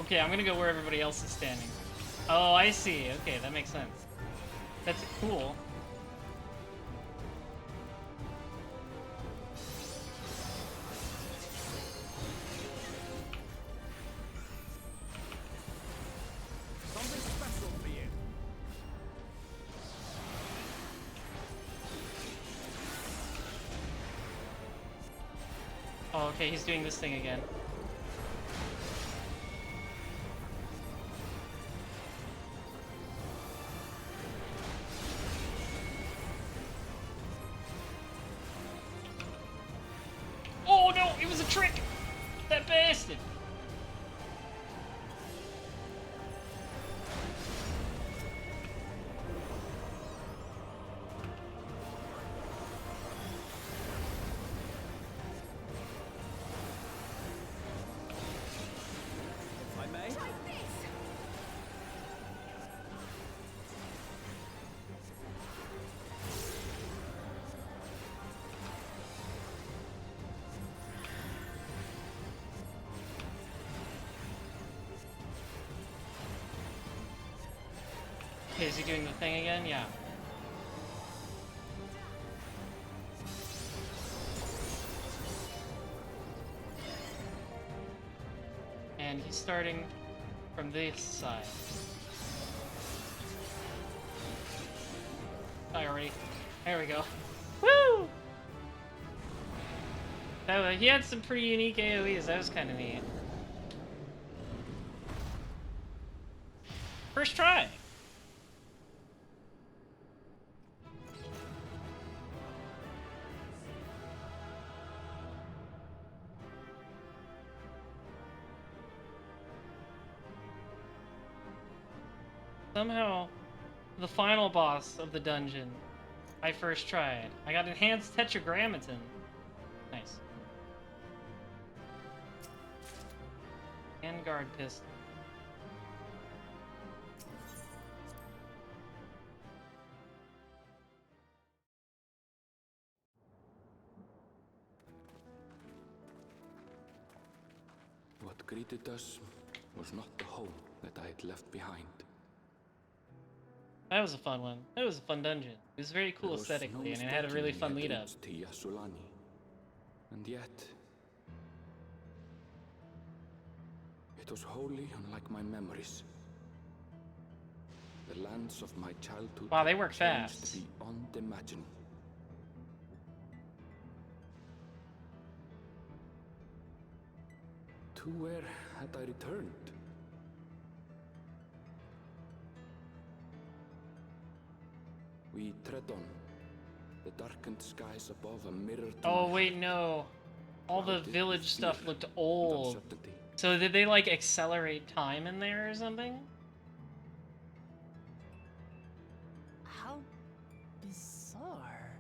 Okay, I'm gonna go where everybody else is standing. Oh, I see. Okay, that makes sense. That's cool. Something special for you. Oh, okay, he's doing this thing again. Oh no, it was a trick! That bastard! If I may? Okay, is he doing the thing again? Yeah. And he's starting from this side. Alrighty. There we go. Woo! He had some pretty unique AoEs. That was kind of neat. First try. Somehow, the final boss of the dungeon, I first tried. I got enhanced tetragrammaton. Nice. Vanguard pistol. What greeted us was not the home that I had left behind. That was a fun one. That was a fun dungeon. It was very cool aesthetically, and it had a really fun lead up. To Yassulani. And yet, it was wholly unlike my memories. The lands of my childhood. Wow, they work changed fast. beyond imagining. To where had I returned? We tread on. The darkened skies above a mirror. Oh wait, no. All the village stuff looked old. Uncertainty. So did they like accelerate time in there or something? How bizarre.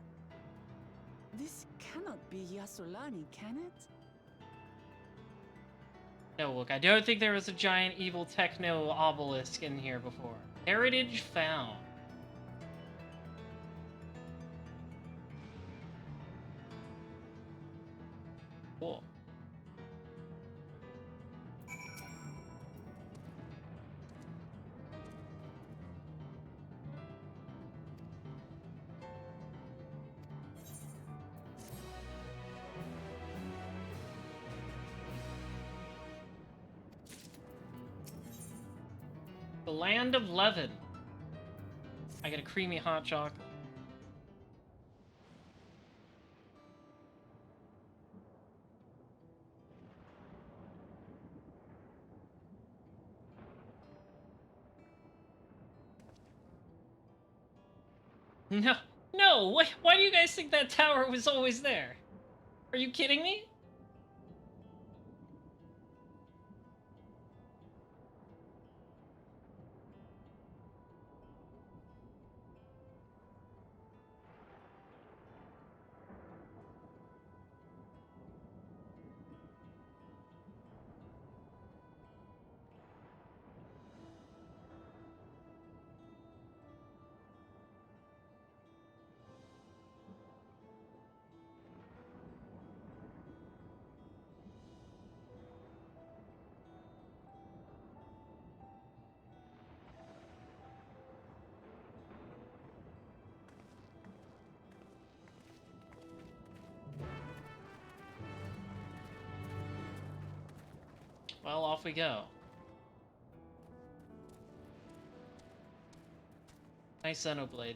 This cannot be Yassulani, can it? No, look, I don't think there was a giant evil techno obelisk in here before. Heritage found. Cool. The Land of Levin. I get a creamy hot chocolate. No, no, why do you guys think that tower was always there? Are you kidding me? Well, off we go. Nice Xenoblade.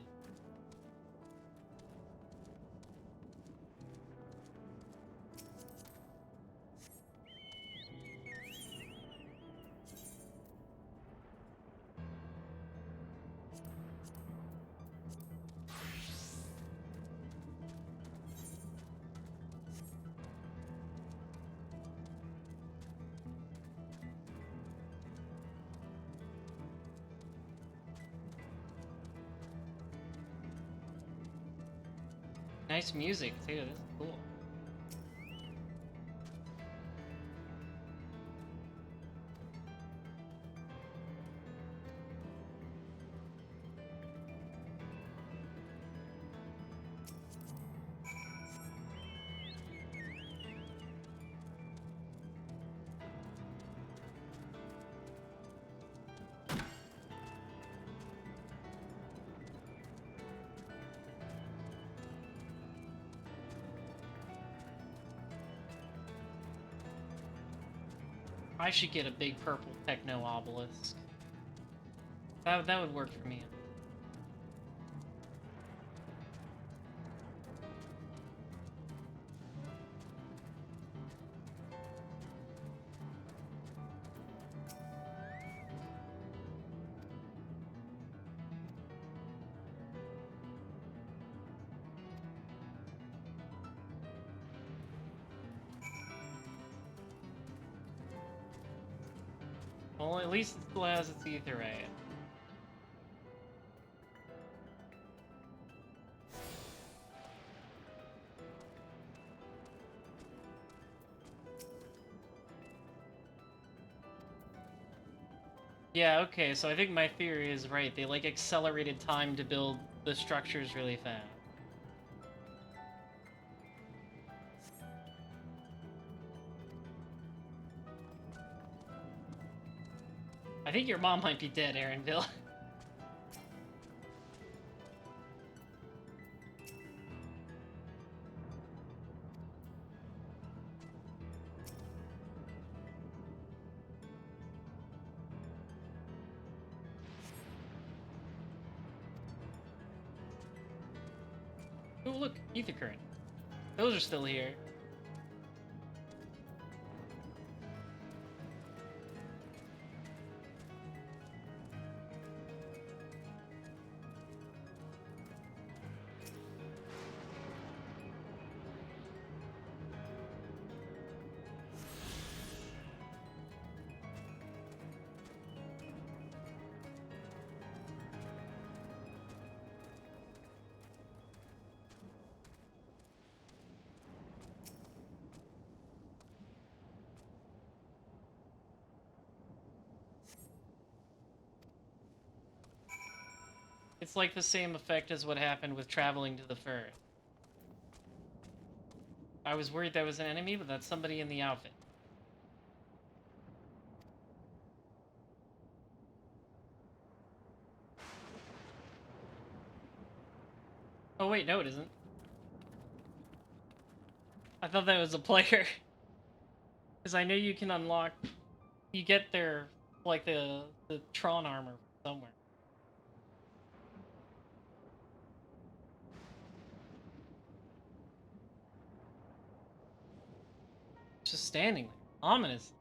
Nice music too, this is cool. I should get a big purple techno obelisk. That would work for me. Well, at least it still has its ether ray. Yeah, okay, so I think my theory is right. They like accelerated time to build the structures really fast. I think your mom might be dead, Aaronville. Oh, look, ether current. Those are still here. It's like the same effect as what happened with traveling to the Firth. I was worried that was an enemy, but that's somebody in the outfit. Oh wait, no it isn't. I thought that was a player. Because I know you can unlock... You get their, like, the Tron armor somewhere. Just standing there. Ominous.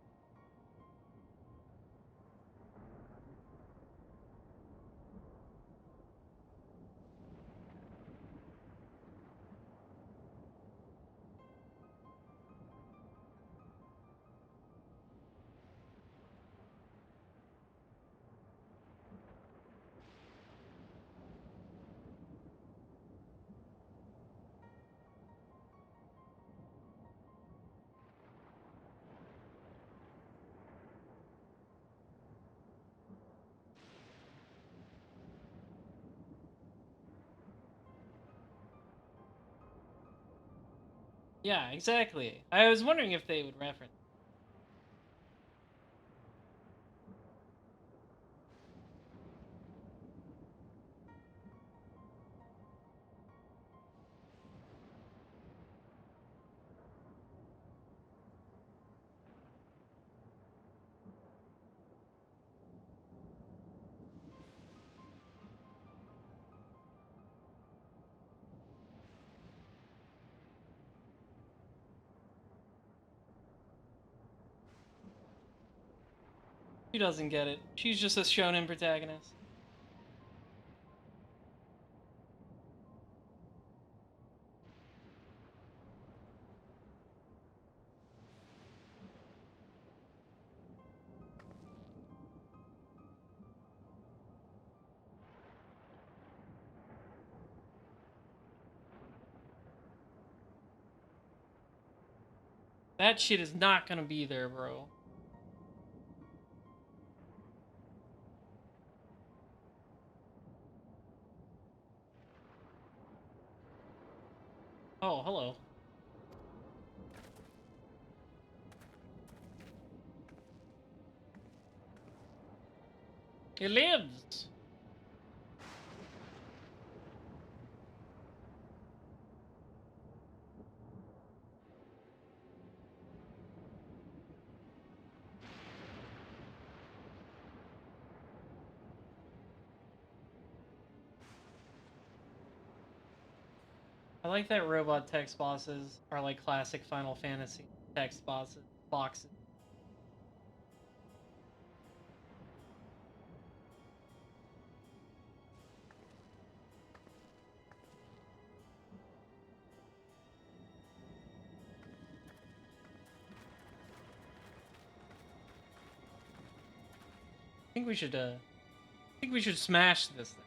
Yeah, exactly. I was wondering if they would reference. She doesn't get it. She's just a shonen protagonist. That shit is not gonna be there, bro. Oh, hello. It lives! I like that robot text bosses are like classic Final Fantasy text boxes. I think we should smash this thing.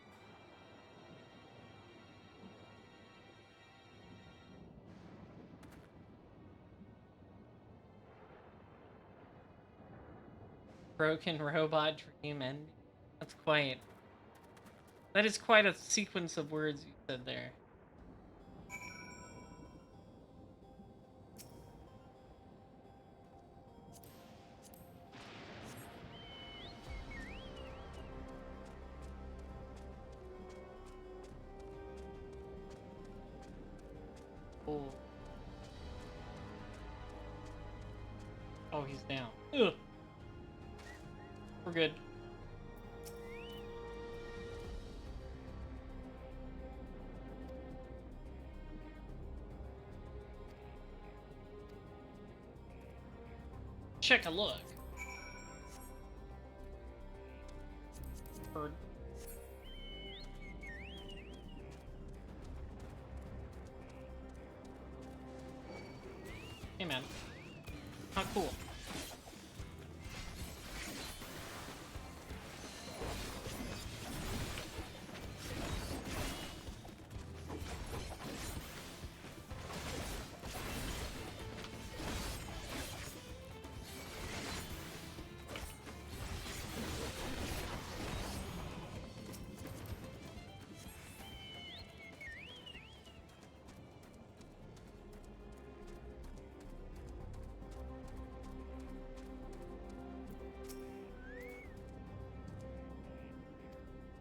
Broken robot dream ending. That is quite a sequence of words you said there. Oh. Oh, he's down. Ugh. We're good. Check a look. Bird. Hey man. Not cool.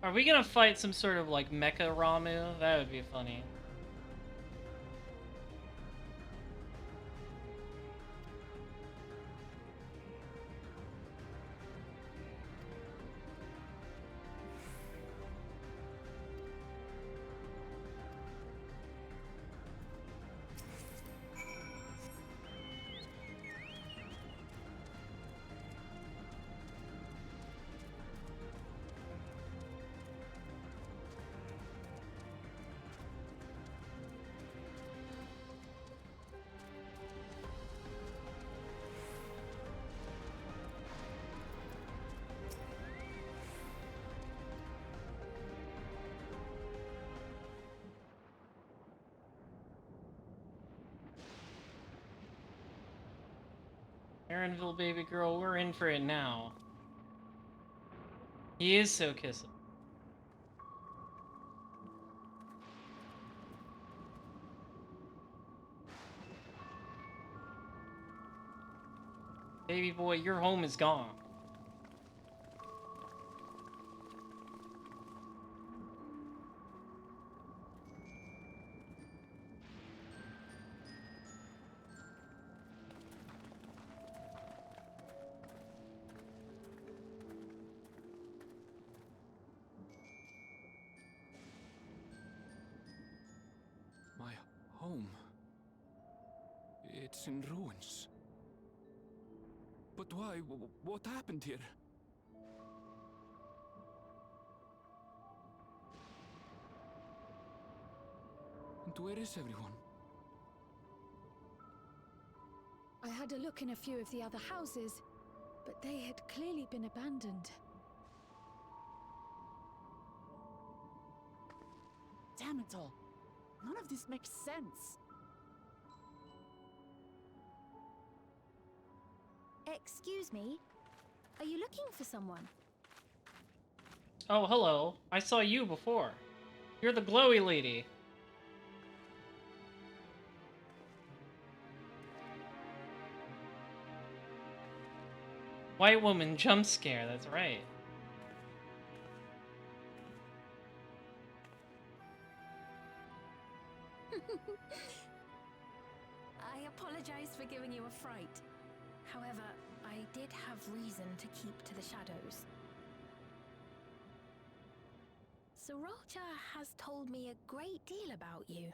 Are we gonna fight some sort of like mecha Ramu? That would be funny. Erinville, baby girl, we're in for it now. He is so kissable. Baby boy, your home is gone. My home. It's in ruins. But why? What happened here? And where is everyone? I had a look in a few of the other houses, but they had clearly been abandoned. Damn it all. None of this makes sense. Excuse me? Are you looking for someone? Oh, hello. I saw you before. You're the glowy lady. White woman jump scare, that's right. I apologize for giving you a fright. However, I did have reason to keep to the shadows. Sorolcha has told me a great deal about you.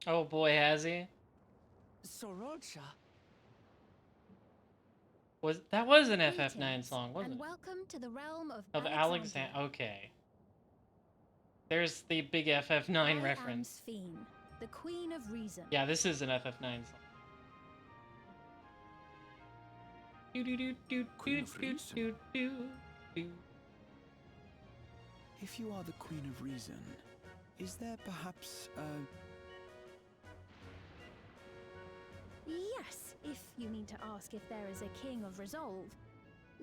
Oh boy, has he? Sorolcha? That was an FF9 song, wasn't And it? welcome to the realm of Alexander. Okay. There's the big FF9 reference. I am Sphene, the Queen of Reason. Yeah, this is an FF9 song. If you are the Queen of Reason, is there perhaps Yes, if you mean to ask if there is a King of Resolve.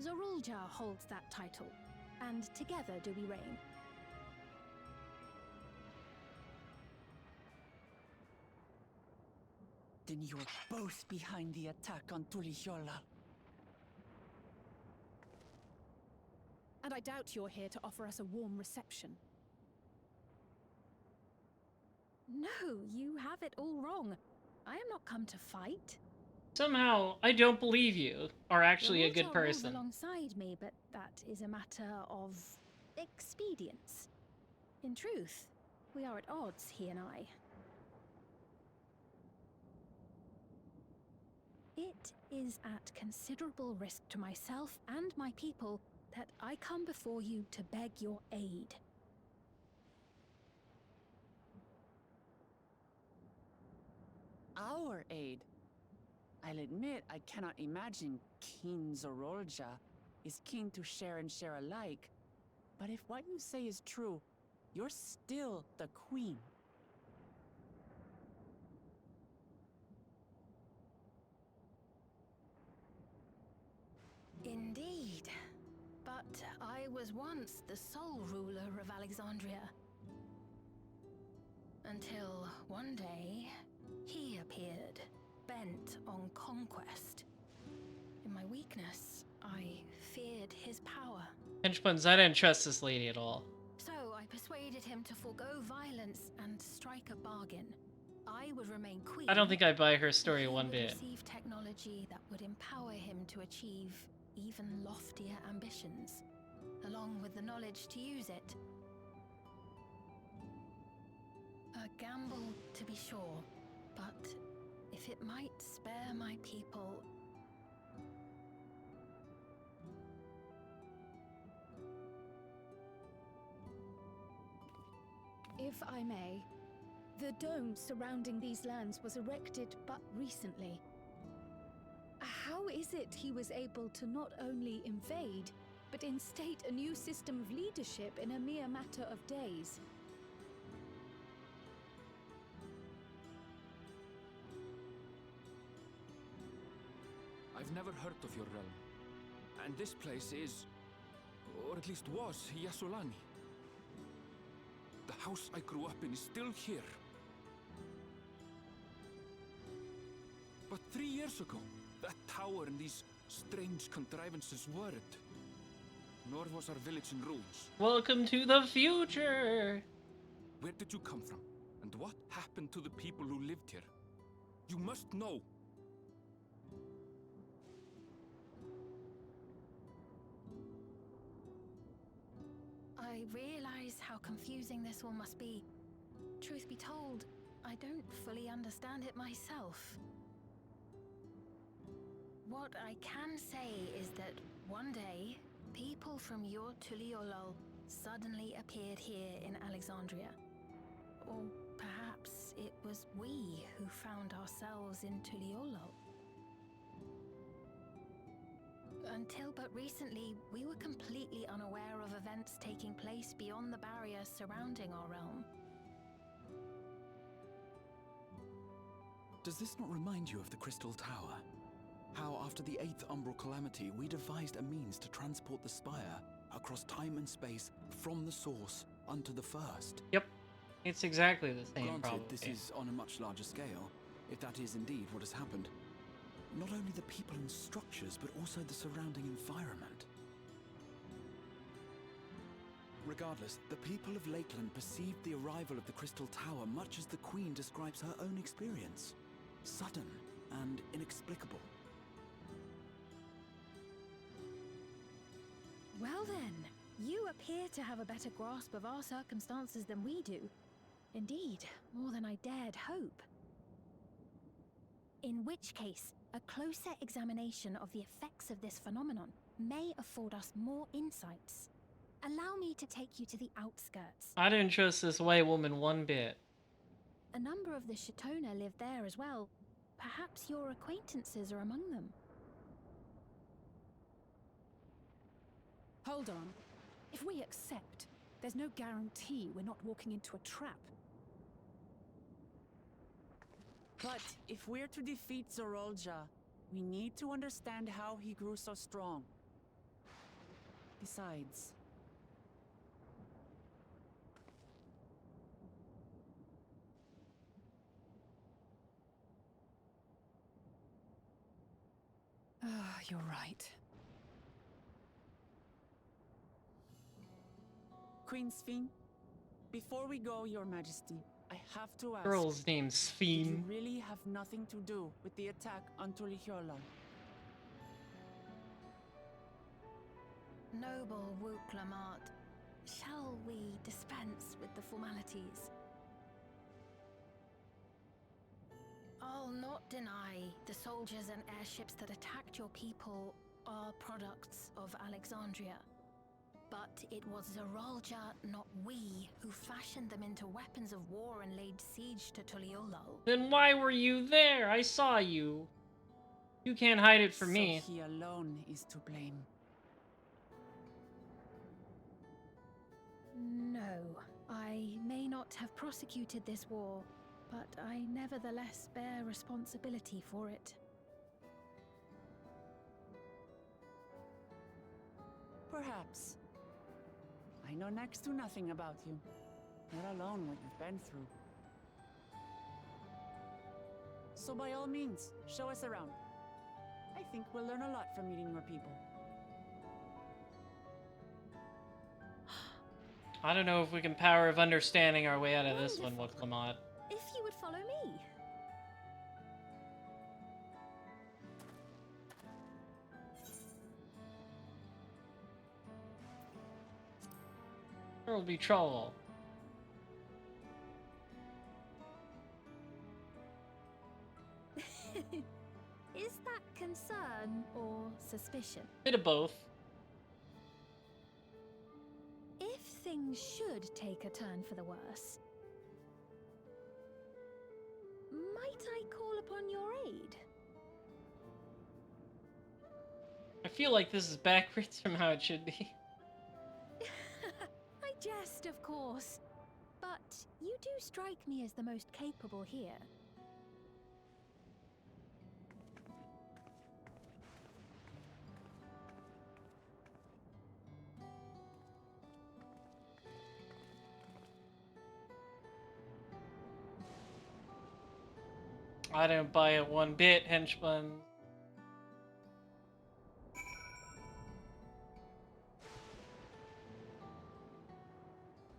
Zorulja holds that title, and together do we reign. Then you're both behind the attack on Tulishola. And I doubt you're here to offer us a warm reception. No, you have it all wrong. I am not come to fight. Somehow, I don't believe you are actually a good person. Alongside me, but that is a matter of expedience. In truth, we are at odds, he and I. It is at considerable risk to myself and my people that I come before you to beg your aid. Our aid? I'll admit I cannot imagine King Zorolja is keen to share and share alike. But if what you say is true, you're still the queen. Indeed. But I was once the sole ruler of Alexandria. Until one day, he appeared, bent on conquest. In my weakness, I feared his power. Henchbuns, I didn't trust this lady at all. So I persuaded him to forego violence and strike a bargain. I would remain queen. I don't think I buy her story one bit. Receive technology that would empower him to achieve even loftier ambitions, along with the knowledge to use it. A gamble, to be sure, but if it might spare my people... If I may, the dome surrounding these lands was erected but recently. How is it he was able to not only invade, but instate a new system of leadership in a mere matter of days? I've never heard of your realm. And this place is, or at least was, Yasolani. The house I grew up in is still here. But 3 years ago, that tower and these strange contrivances weren't. Nor was our village in ruins. Welcome to the future! Where did you come from? And what happened to the people who lived here? You must know. I realize how confusing this all must be. Truth be told, I don't fully understand it myself. What I can say is that one day, people from your Tuliolol suddenly appeared here in Alexandria. Or perhaps it was we who found ourselves in Tuliolo. Until but recently, we were completely unaware of events taking place beyond the barrier surrounding our realm. Does this not remind you of the Crystal Tower? How after the 8th Umbral Calamity, we devised a means to transport the Spire across time and space from the source unto the first? Yep. It's exactly the same. Granted, probably. this is on a much larger scale, if that is indeed what has happened. Not only the people and structures, but also the surrounding environment. Regardless, the people of Lakeland perceived the arrival of the Crystal Tower much as the Queen describes her own experience. Sudden and inexplicable. Well then, you appear to have a better grasp of our circumstances than we do. Indeed, more than I dared hope. In which case, a closer examination of the effects of this phenomenon may afford us more insights. Allow me to take you to the outskirts. I didn't trust this white woman one bit. A number of the Shatona live there as well. Perhaps your acquaintances are among them. Hold on. If we accept, there's no guarantee we're not walking into a trap. But if we're to defeat Zorolja, we need to understand how he grew so strong. Besides... you're right. Queen Sphene, before we go, Your Majesty, I have to ask... Girl's name's Sphene. Did you really have nothing to do with the attack on Tuliolo? Noble Wuklamart, shall we dispense with the formalities? I'll not deny the soldiers and airships that attacked your people are products of Alexandria. But it was Zorolja, not we, who fashioned them into weapons of war and laid siege to Tuliolo. Then why were you there? I saw you. You can't hide it from me. So he alone is to blame. No, I may not have prosecuted this war, but I nevertheless bear responsibility for it. Perhaps. I know next to nothing about you, let alone what you've been through. So by all means, show us around. I think we'll learn a lot from meeting your people. I don't know if we can power of understanding our way out of this one, Wuklamart. If you would follow me. There will be trouble. Is that concern or suspicion? Bit of both. If things should take a turn for the worse, might I call upon your aid? I feel like this is backwards from how it should be. I jest, of course. But you do strike me as the most capable here. I didn't buy it one bit, henchman.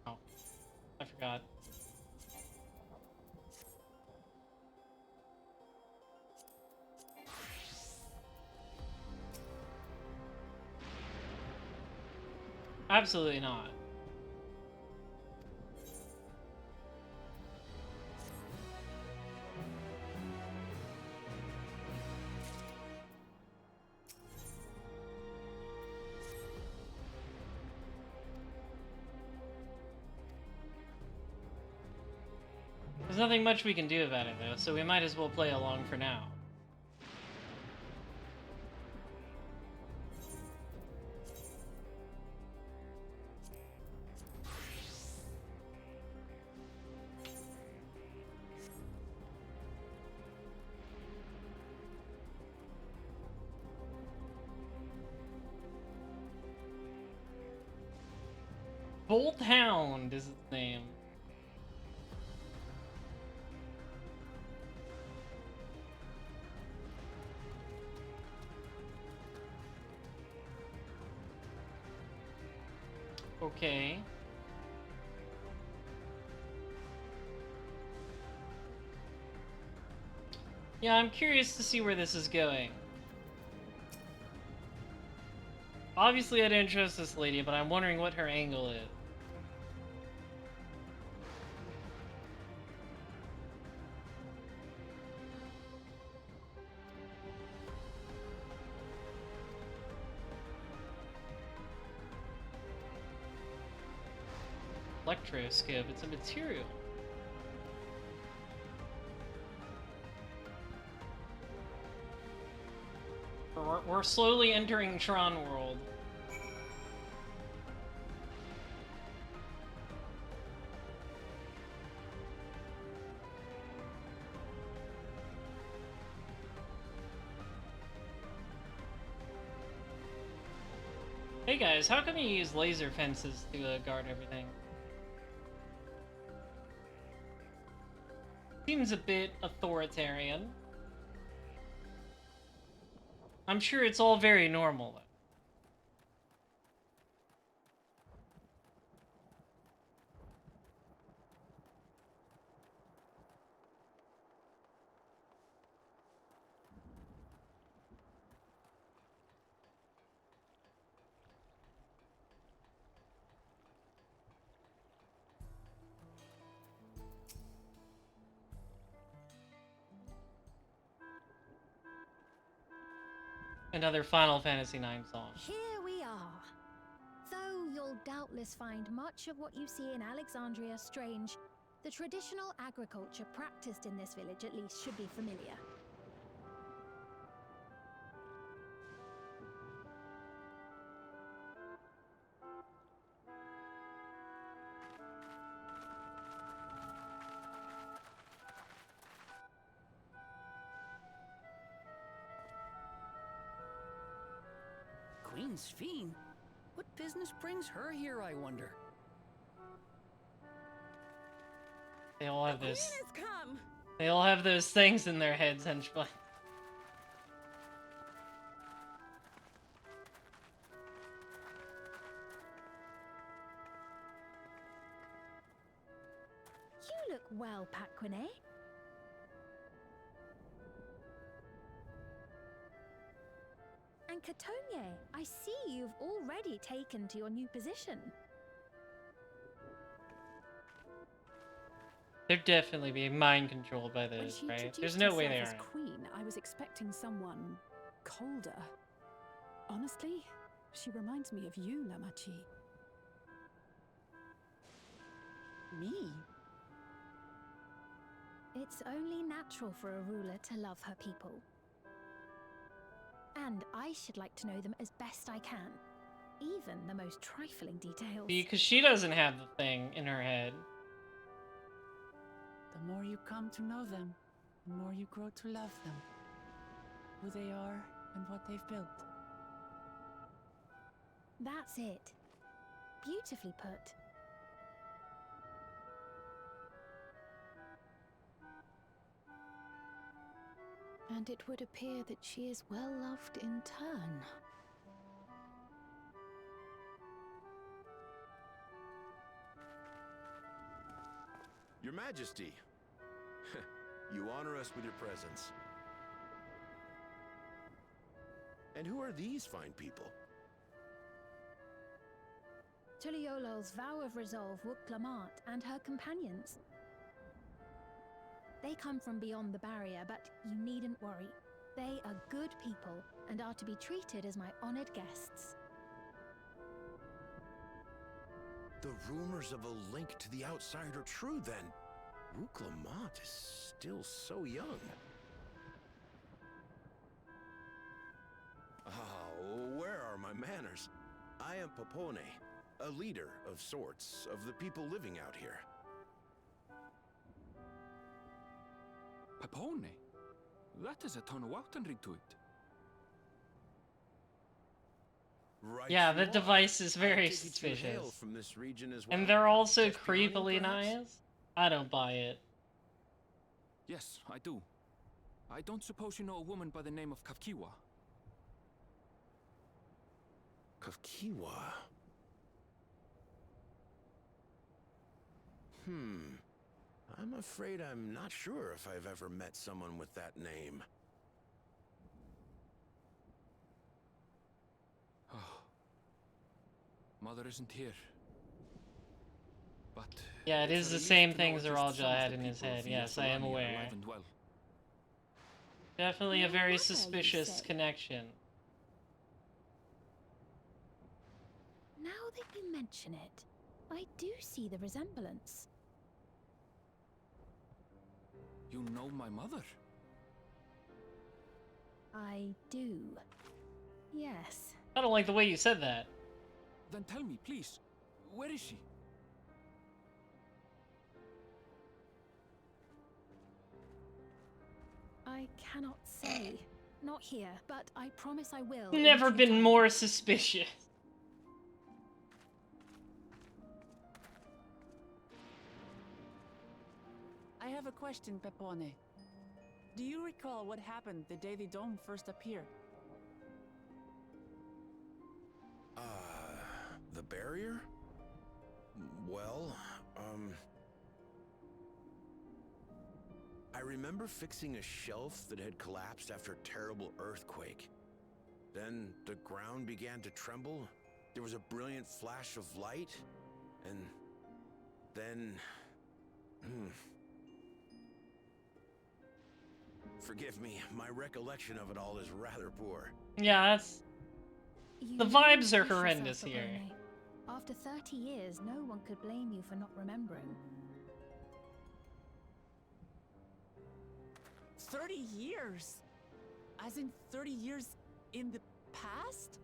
Oh, I forgot. Absolutely not. There's nothing much we can do about it, though, so we might as well play along for now. Bolt Hound is its name. Okay. Yeah, I'm curious to see where this is going. Obviously, I don't trust this lady, but I'm wondering what her angle is. Electroscope, it's a material. We're slowly entering Tron world. Hey guys, how come you use laser fences to guard everything? Seems a bit authoritarian. I'm sure it's all very normal, though. Another Final Fantasy IX song. Here we are. Though you'll doubtless find much of what you see in Alexandria strange, the traditional agriculture practiced in this village at least should be familiar. Queen's Fiend? What business brings her here, I wonder? They all have this. Queen has come. They all have those things in their heads, henchman. You look well, Paquine. And Catogne, I see you've already taken to your new position. They're definitely being mind controlled by When this, she right? introduced There's no way they herself as aren't. queen, I was expecting someone colder. Honestly, she reminds me of you, Lamachi. Me? It's only natural for a ruler to love her people. And I should like to know them as best I can. Even the most trifling details. Because she doesn't have the thing in her head. The more you come to know them, the more you grow to love them. Who they are and what they've built. That's it. Beautifully put. And it would appear that she is well loved in turn. Your Majesty, you honor us with your presence. And who are these fine people? Tuliolol's vow of resolve Wook Lamart and her companions. They come from beyond the barrier, but you needn't worry. They are good people and are to be treated as my honored guests. The rumors of a link to the outside are true, then. Rook Lamont is still so young. Where are my manners? I am Pt.4, a leader of sorts of the people living out here. Pt.4? That is a ton of Woutenrig to it. Right, Yeah, you the are. device is I very take it you hail suspicious. from this region as well. And they're also Just beyond, creepily perhaps? nice. I don't buy it. Yes, I do. I don't suppose you know a woman by the name of Kafkiwa? Kafkiwa? I'm afraid I'm not sure if I've ever met someone with that name. Oh. Mother isn't here. But Yeah, it it's is a the relief same to thing know at least Zeralja some of had the in his people of head. Yes, I am Yasharani are aware. alive and well. Definitely a Your very mother, you suspicious say? connection. Now that you mention it, I do see the resemblance. You know my mother? I do. Yes. I don't like the way you said that. Then tell me, please, where is she? I cannot say. Not here, but I promise I will. in Never due been time. more suspicious. I have a question, Pt.4. Do you recall what happened the day the dome first appeared? The barrier? Well, I remember fixing a shelf that had collapsed after a terrible earthquake. Then the ground began to tremble. There was a brilliant flash of light, and then... Forgive me, my recollection of it all is rather poor. Yeah, that's... You The really vibes are push yourself, horrendous here. Pt.4. After 30 years, no one could blame you for not remembering. 30 years? As in 30 years in the past?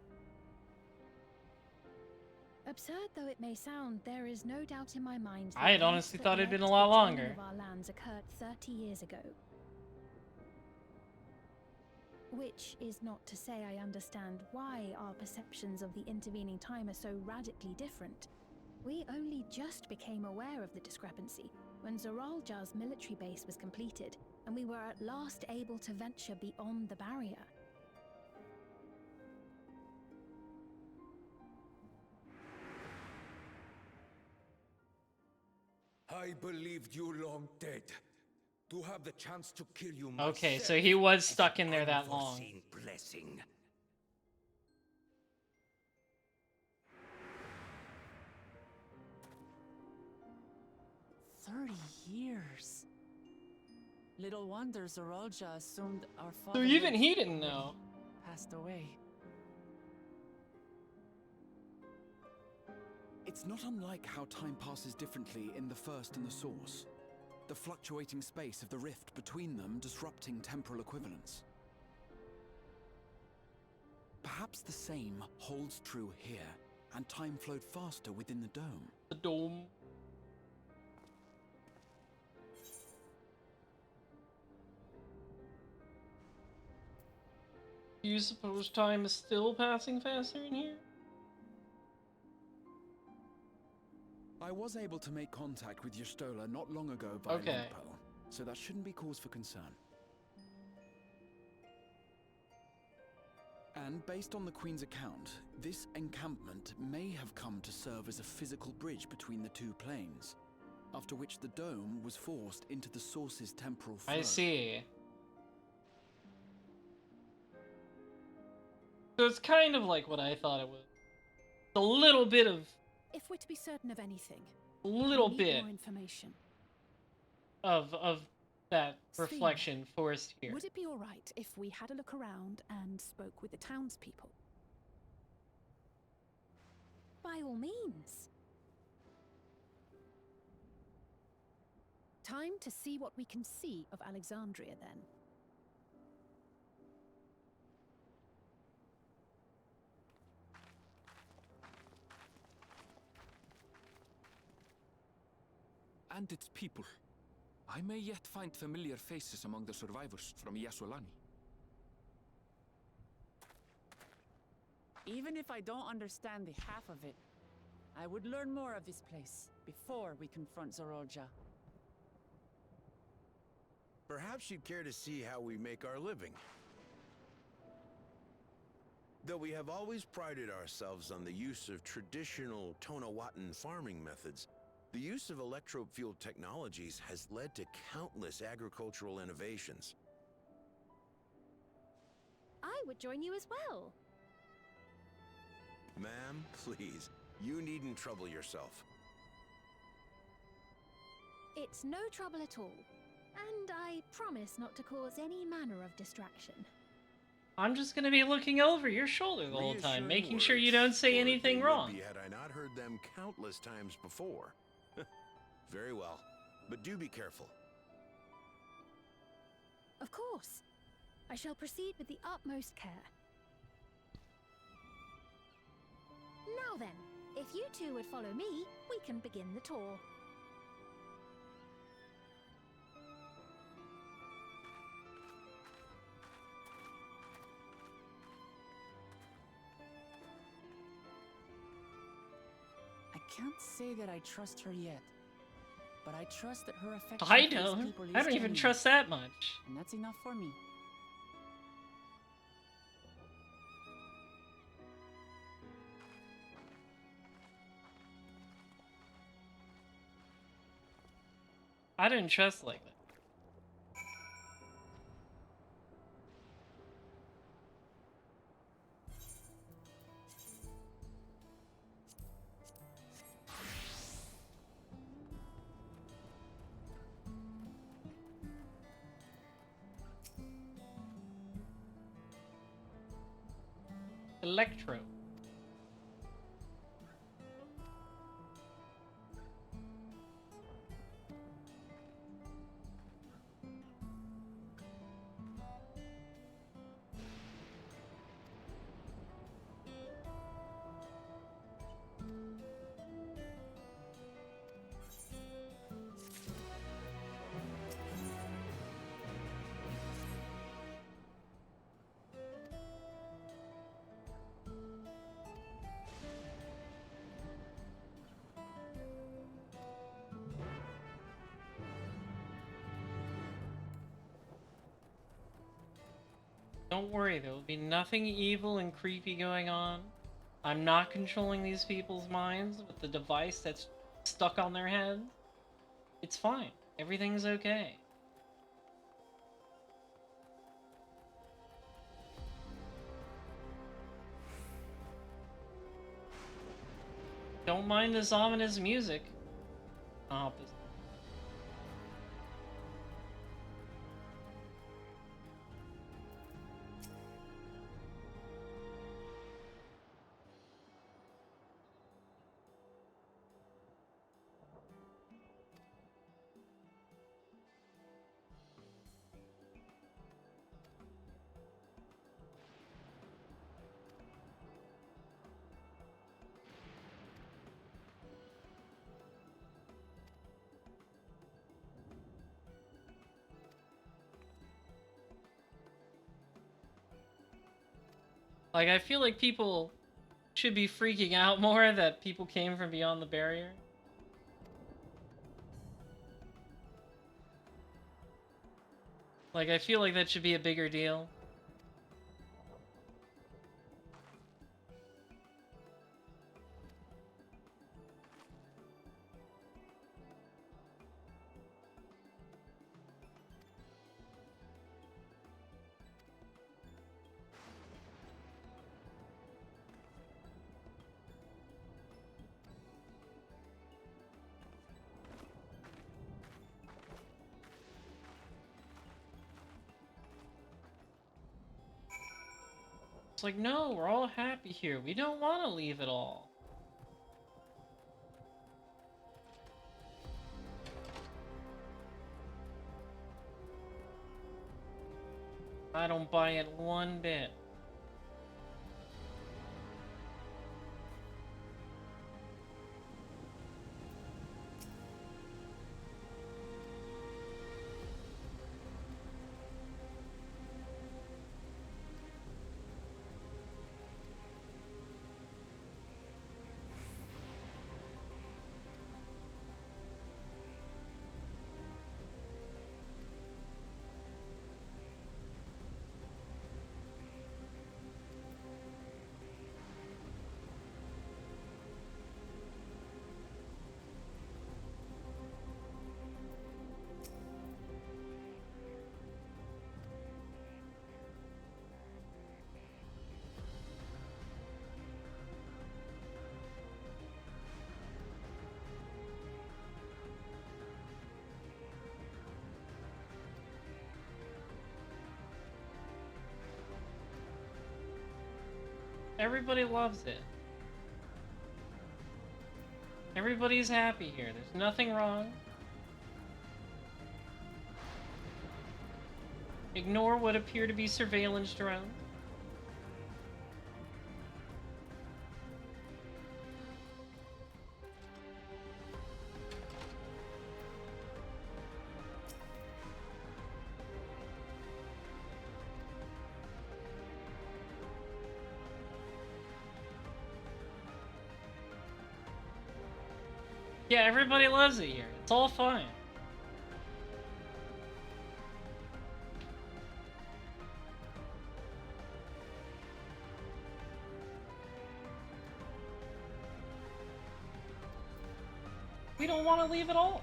Absurd though it may sound, there is no doubt in my mind. I had honestly thought it'd been a lot longer. Of our lands occurred 30 years ago. Which is not to say I understand why our perceptions of the intervening time are so radically different. We only just became aware of the discrepancy when Zeralja's military base was completed, and we were at last able to venture beyond the barrier. I believed you long dead. To have the chance to kill you myself. Okay, so he was stuck in there that long. Unforeseen blessing. Years. Little wonder Zeralja assumed our father. So even he had didn't know. Passed away. It's not unlike how time passes differently in the First and the Source. The fluctuating space of the rift between them disrupting temporal equivalence. Perhaps the same holds true here, and time flowed faster within the dome. The dome. Do you suppose time is still passing faster in here? I was able to make contact with Y'shtola not long ago via Okay. Longpearl, so that shouldn't be cause for concern. And based on the Queen's account, this encampment may have come to serve as a physical bridge between the two planes, after which the dome was forced into the Source's temporal flow. I see. So it's kind of like what I thought it was. A little bit of... If we're to be certain of anything, A little we need bit more information. of that Sphene, reflection forced here. Would it be all right if we had a look around and spoke with the townspeople? By all means. Time to see what we can see of Alexandria, then. And its people. I may yet find familiar faces among the survivors from Yaswalani. Even if I don't understand the half of it, I would learn more of this place before we confront Zorolja. Perhaps you'd care to see how we make our living. Though we have always prided ourselves on the use of traditional Tonawatan farming methods, the use of electro-fueled technologies has led to countless agricultural innovations. I would join you as well. Ma'am, please, you needn't trouble yourself. It's no trouble at all. And I promise not to cause any manner of distraction. I'm just gonna be looking over your shoulder the whole time, making sure you don't say anything They wrong. would be had I not heard them countless times before. Very well, but do be careful. Of course. I shall proceed with the utmost care. Now then, if you two would follow me, we can begin the tour. I can't say that I trust her yet, but I trust that her affection I for these don't. people is I don't even genuine. trust that much. And that's enough for me. I didn't trust like that. Electro. Don't worry, there will be nothing evil and creepy going on. I'm not controlling these people's minds with the device that's stuck on their heads. It's fine. Everything's okay. Don't mind this ominous music. Opposite. Like, I feel like people should be freaking out more that people came from beyond the barrier. Like, I feel like that should be a bigger deal. It's like, no, we're all happy here. We don't want to leave at all. I don't buy it one bit. Everybody loves it. Everybody's happy here. There's nothing wrong. Ignore what appear to be surveillance drones. Yeah, everybody loves it here. It's all fine. We don't want to leave at all.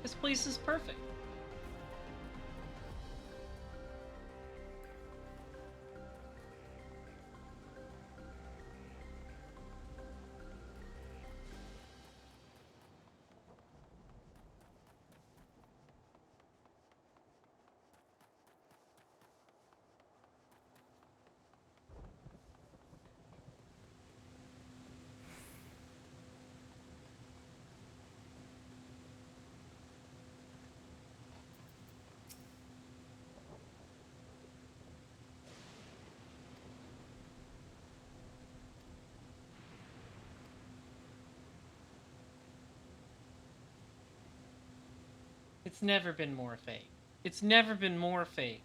This place is perfect. It's never been more fake. It's never been more fake.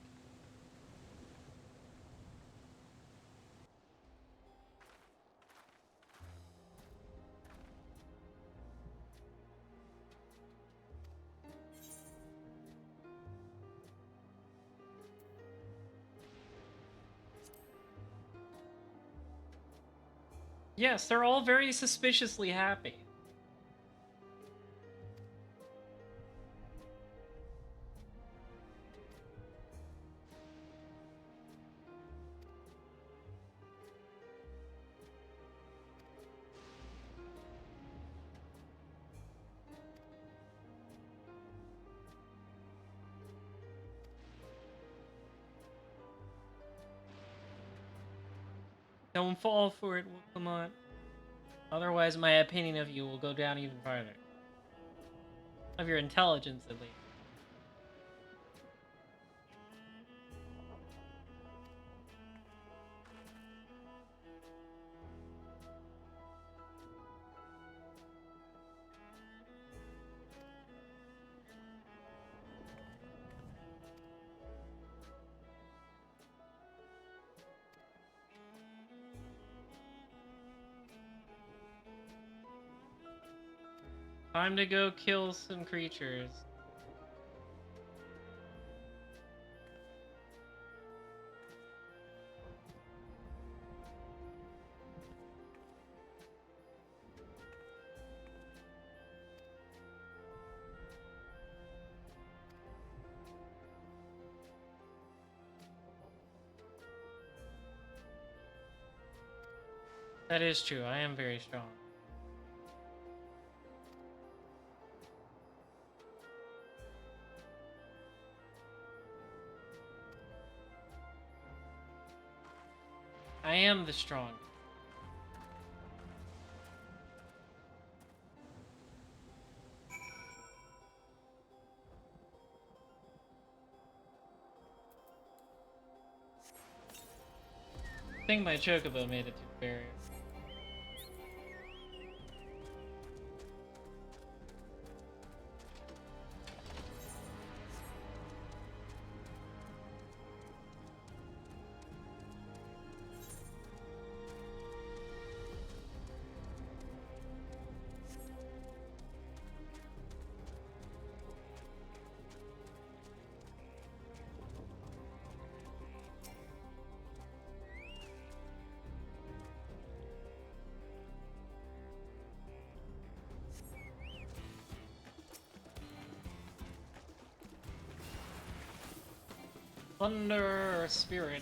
Yes, they're all very suspiciously happy. Don't fall for it, Come. Otherwise, my opinion of you will go down even farther. Of your intelligence, at least. Time to go kill some creatures. That is true. I am very strong. I am the strong. think my chocobo made it to the barrier. Thunder Spirit.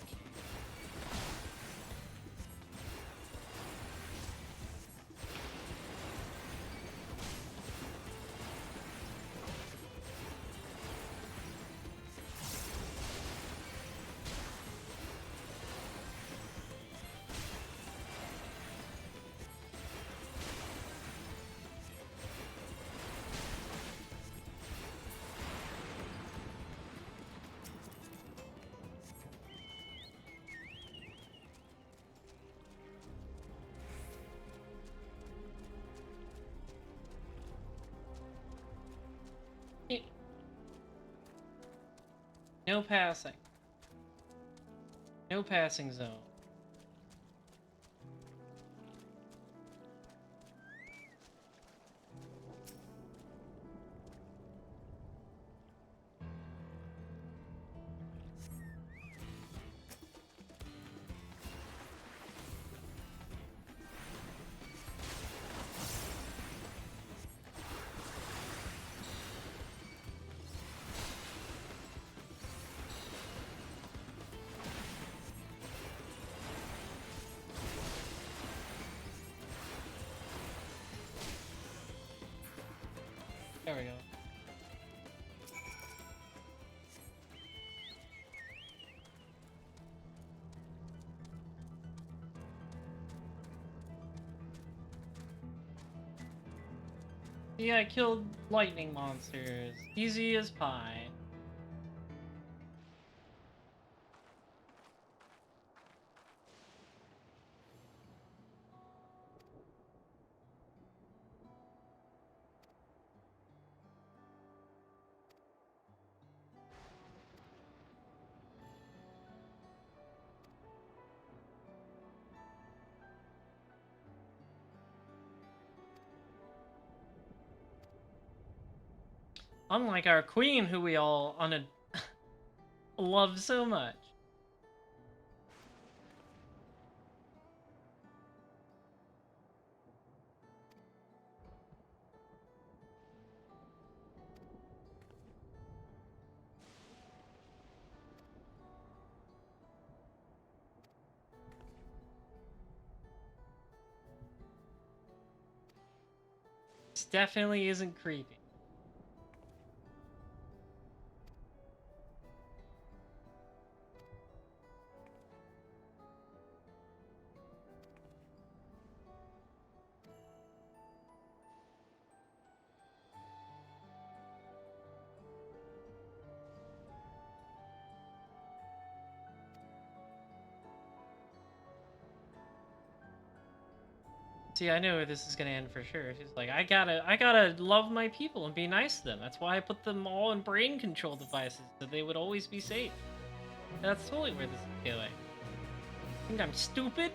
No passing. No passing zone. There we go. Yeah, I killed lightning monsters. Easy as pie. Unlike our queen, who we all love so much. This definitely isn't creepy. See, I know this is gonna end for sure. She's like, I gotta love my people and be nice to them. That's why I put them all in brain control devices, so they would always be safe. That's totally where this is going. Think I'm stupid?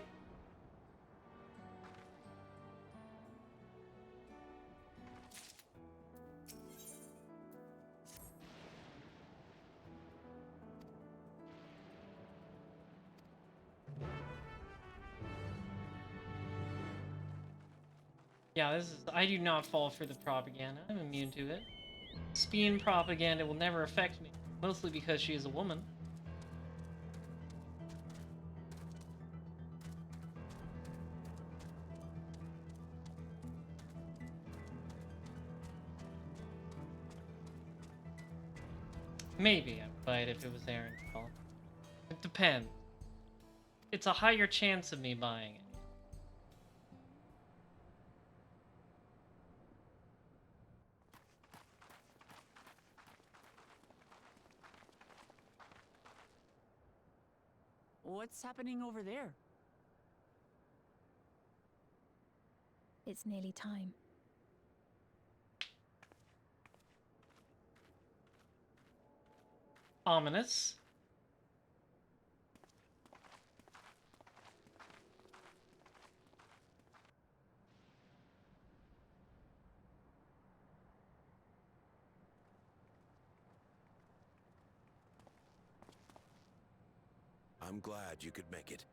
Yeah, this is. I do not fall for the propaganda. I'm immune to it. Speen propaganda will never affect me, mostly because she is a woman. Maybe I'd buy it if it was Aaron. It depends. It's a higher chance of me buying it. What's happening over there? It's nearly time. Ominous. I'm glad you could make it.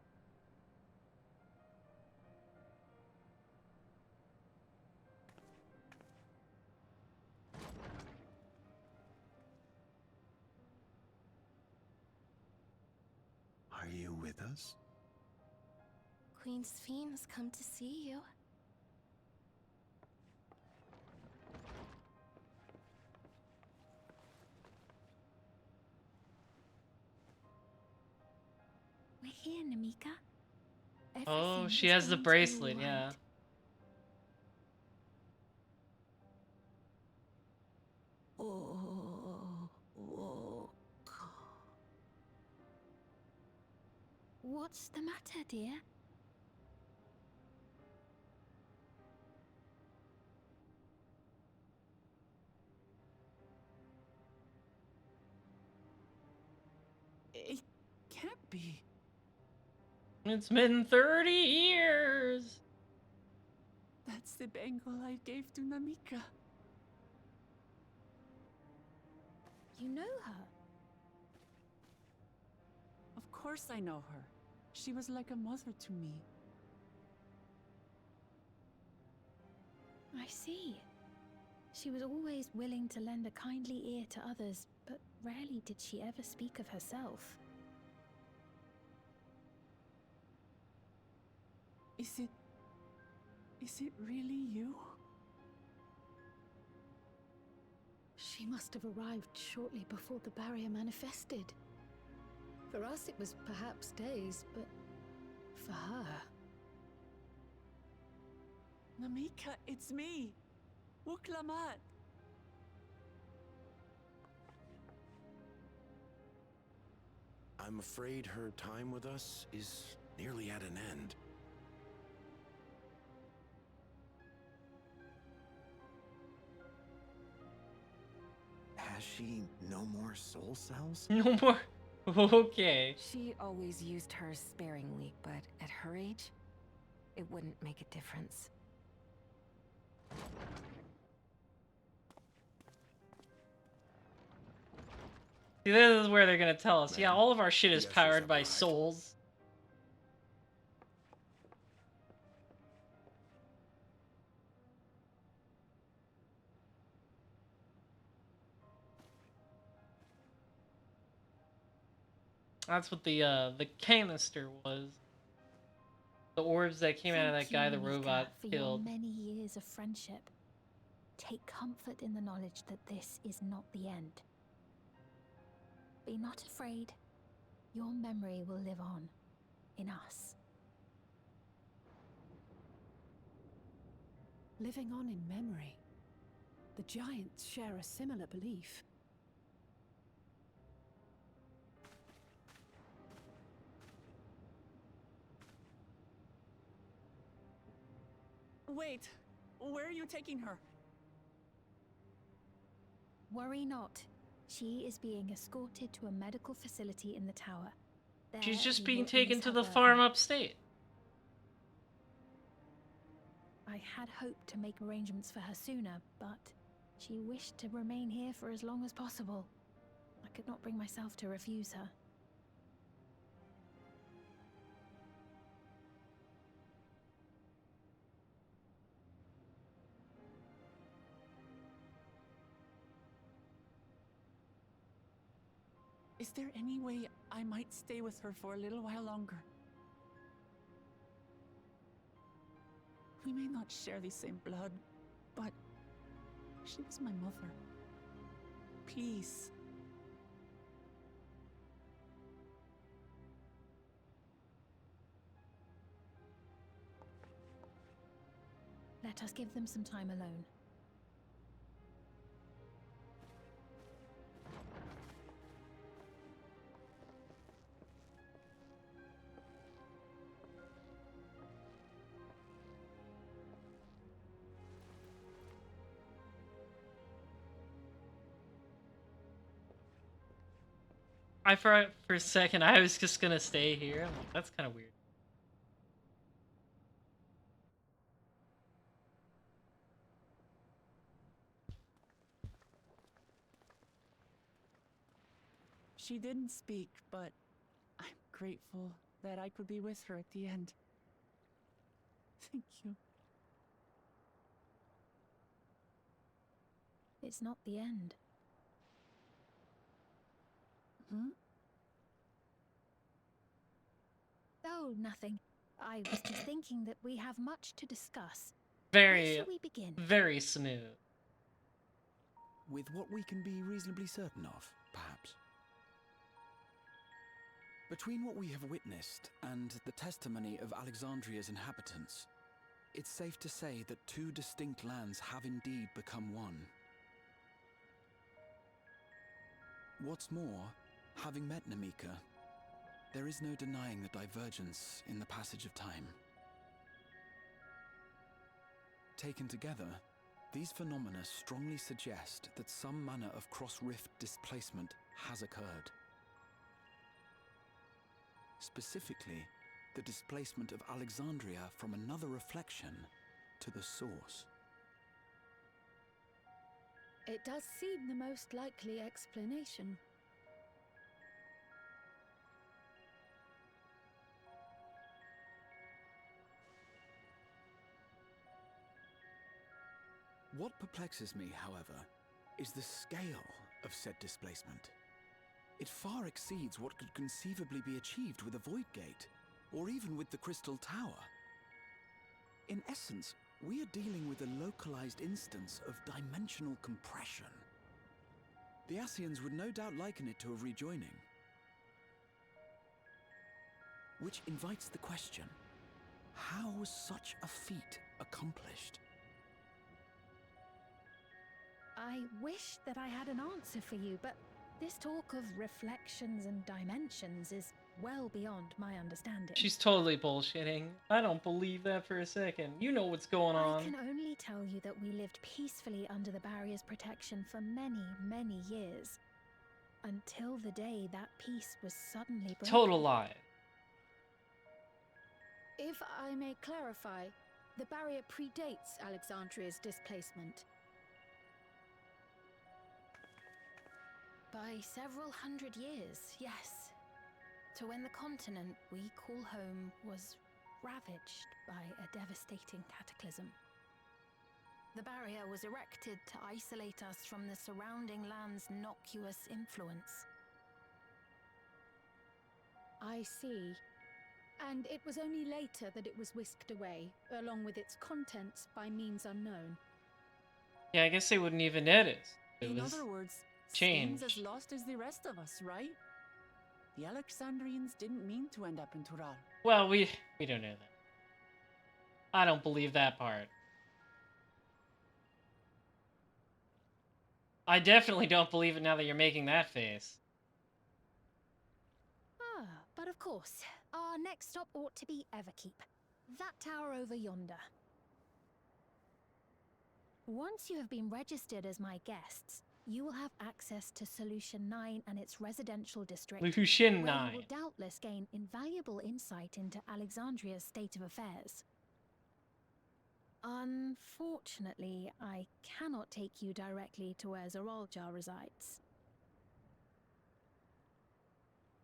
Are you with us? Queen Sphene has come to see you. We're here, Namika. Oh, Everything she is has the going to be bracelet, all yeah. right. What's the matter, dear? It can't be. It's been 30 years. That's the bangle I gave to Namika. You know her? Of course I know her. She was like a mother to me. I see. She was always willing to lend a kindly ear to others, but rarely did she ever speak of herself. Is it really you? She must have arrived shortly before the barrier manifested. For us, it was perhaps days, but for her... Namika, it's me! Wuklamat! I'm afraid her time with us is nearly at an end. Has she no more soul cells? No more. Okay. She always used hers sparingly, but at her age, it wouldn't make a difference. See, this is where they're gonna tell us. Yeah, all of our shit is the ushers powered have by arrived. souls. That's what the canister was. The orbs that came out of that Thank guy you, the Namika, robot for killed. your many years of friendship. Take comfort in the knowledge that this is not the end. Be not afraid. Your memory will live on in us. living on in memory. The giants share a similar belief. Wait! Where are you taking her? Worry not. She is being escorted to a medical facility in the tower. She's There just we being will taken ease to her the burden. farm upstate. I had hoped to make arrangements for her sooner, but she wished to remain here for as long as possible. I could not bring myself to refuse her. Is there any way I might stay with her for a little while longer? We may not share the same blood, but she was my mother. Please. Let us give them some time alone. for a second I was just gonna stay here. I'm like, that's kind of weird. She didn't speak, but I'm grateful that I could be with her at the end. Thank you. It's not the end. Hmm? Oh, nothing. I was just thinking that we have much to discuss. Very, Where shall we begin? very smooth. With what we can be reasonably certain of, perhaps. Between what we have witnessed and the testimony of Alexandria's inhabitants, it's safe to say that two distinct lands have indeed become one. What's more, having met Namika, there is no denying the divergence in the passage of time. Taken together, these phenomena strongly suggest that some manner of cross-rift displacement has occurred. Specifically, the displacement of Alexandria from another reflection to the source. It does seem the most likely explanation. What perplexes me, however, is the scale of said displacement. It far exceeds what could conceivably be achieved with a Void Gate, or even with the Crystal Tower. In essence, we are dealing with a localized instance of dimensional compression. The Ascians would no doubt liken it to a rejoining. Which invites the question, how was such a feat accomplished? I wish that I had an answer for you, but this talk of reflections and dimensions is well beyond my understanding. She's totally bullshitting. I don't believe that for a second. You know what's going on. I can only tell you that we lived peacefully under the barrier's protection for many, many years. Until the day that peace was suddenly broken. Total lie. If I may clarify, the barrier predates Alexandria's displacement. By several hundred years, yes. To when the continent we call home was ravaged by a devastating cataclysm. The barrier was erected to isolate us from the surrounding land's noxious influence. I see. And it was only later that it was whisked away, along with its contents, by means unknown. Yeah, I guess they wouldn't even notice. It In was other words, changed. seems as lost as the rest of us, right? The Alexandrians didn't mean to end up in Tural. Well, we don't know that. I don't believe that part. I definitely don't believe it now that you're making that face. Ah, but of course, our next stop ought to be Everkeep. That tower over yonder. Once you have been registered as my guests, you will have access to Solution 9 and its residential district. Solution where 9. you will doubtless gain invaluable insight into Alexandria's state of affairs. Unfortunately, I cannot take you directly to where Zoraljar resides.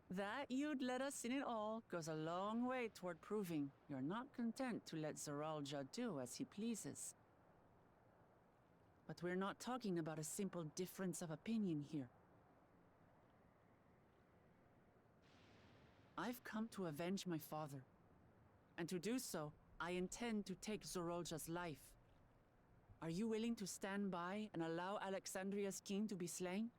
That you'd let us in it all goes a long way toward proving you're not content to let Zoraljar do as he pleases. But we're not talking about a simple difference of opinion here. I've come to avenge my father. And to do so, I intend to take Zoraljar's life. Are you willing to stand by and allow Alexandria's king to be slain?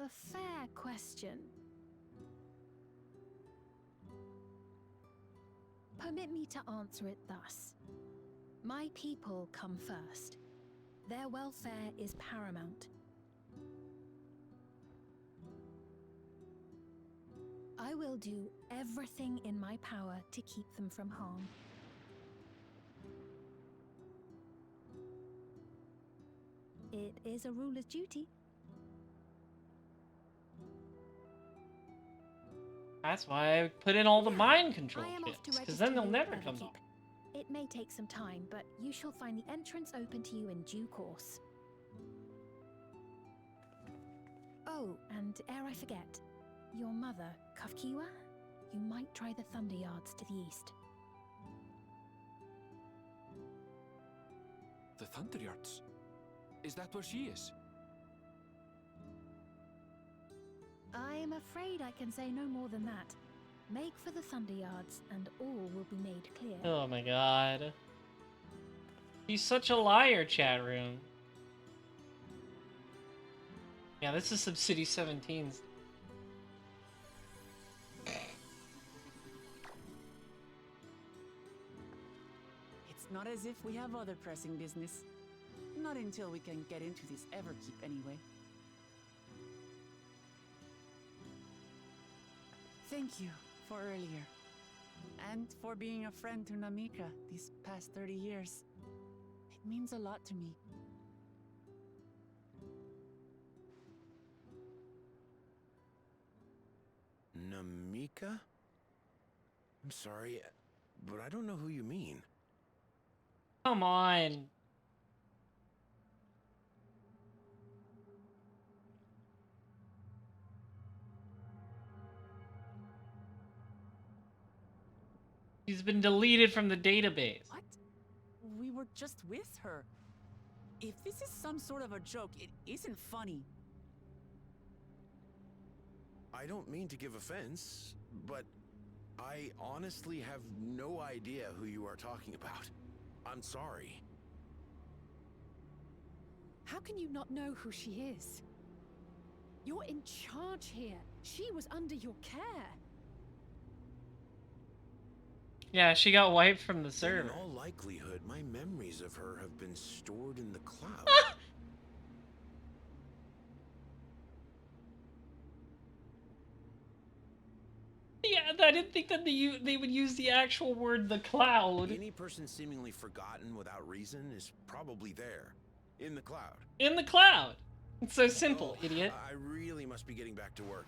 A fair question. Permit me to answer it thus. My people come first. Their welfare is paramount. I will do everything in my power to keep them from harm. It is a ruler's duty. That's why I put in all the mind control I am off to kits, because register then they'll you never at come Overkeep. up. It may take some time, but you shall find the entrance open to you in due course. Oh, and ere I forget, your mother, Kafkiwa, you might try the Thunder Yards to the east. The Thunder Yards? Is that where she is? I'm afraid I can say no more than that. Make for the Thunder Yards, and all will be made clear. Oh my god. He's such a liar, chat room. Yeah, this is some City 17's. It's not as if we have other pressing business. Not until we can get into this Everkeep, anyway. Thank you for earlier. And for being a friend to Namika these past 30 years. It means a lot to me. Namika? I'm sorry, but I don't know who you mean. Come on. She's been deleted from the database. What? We were just with her. If this is some sort of a joke, it isn't funny. I don't mean to give offense, but I honestly have no idea who you are talking about. I'm sorry. How can you not know who she is? You're in charge here. She was under your care. Yeah, she got wiped from the In server. all likelihood, my memories of her have been stored in the cloud. Yeah, I didn't think that they would use the actual word "the cloud." Any person seemingly forgotten without reason is probably there, in the cloud. In the cloud. It's so simple, Oh, idiot. I really must be getting back to work.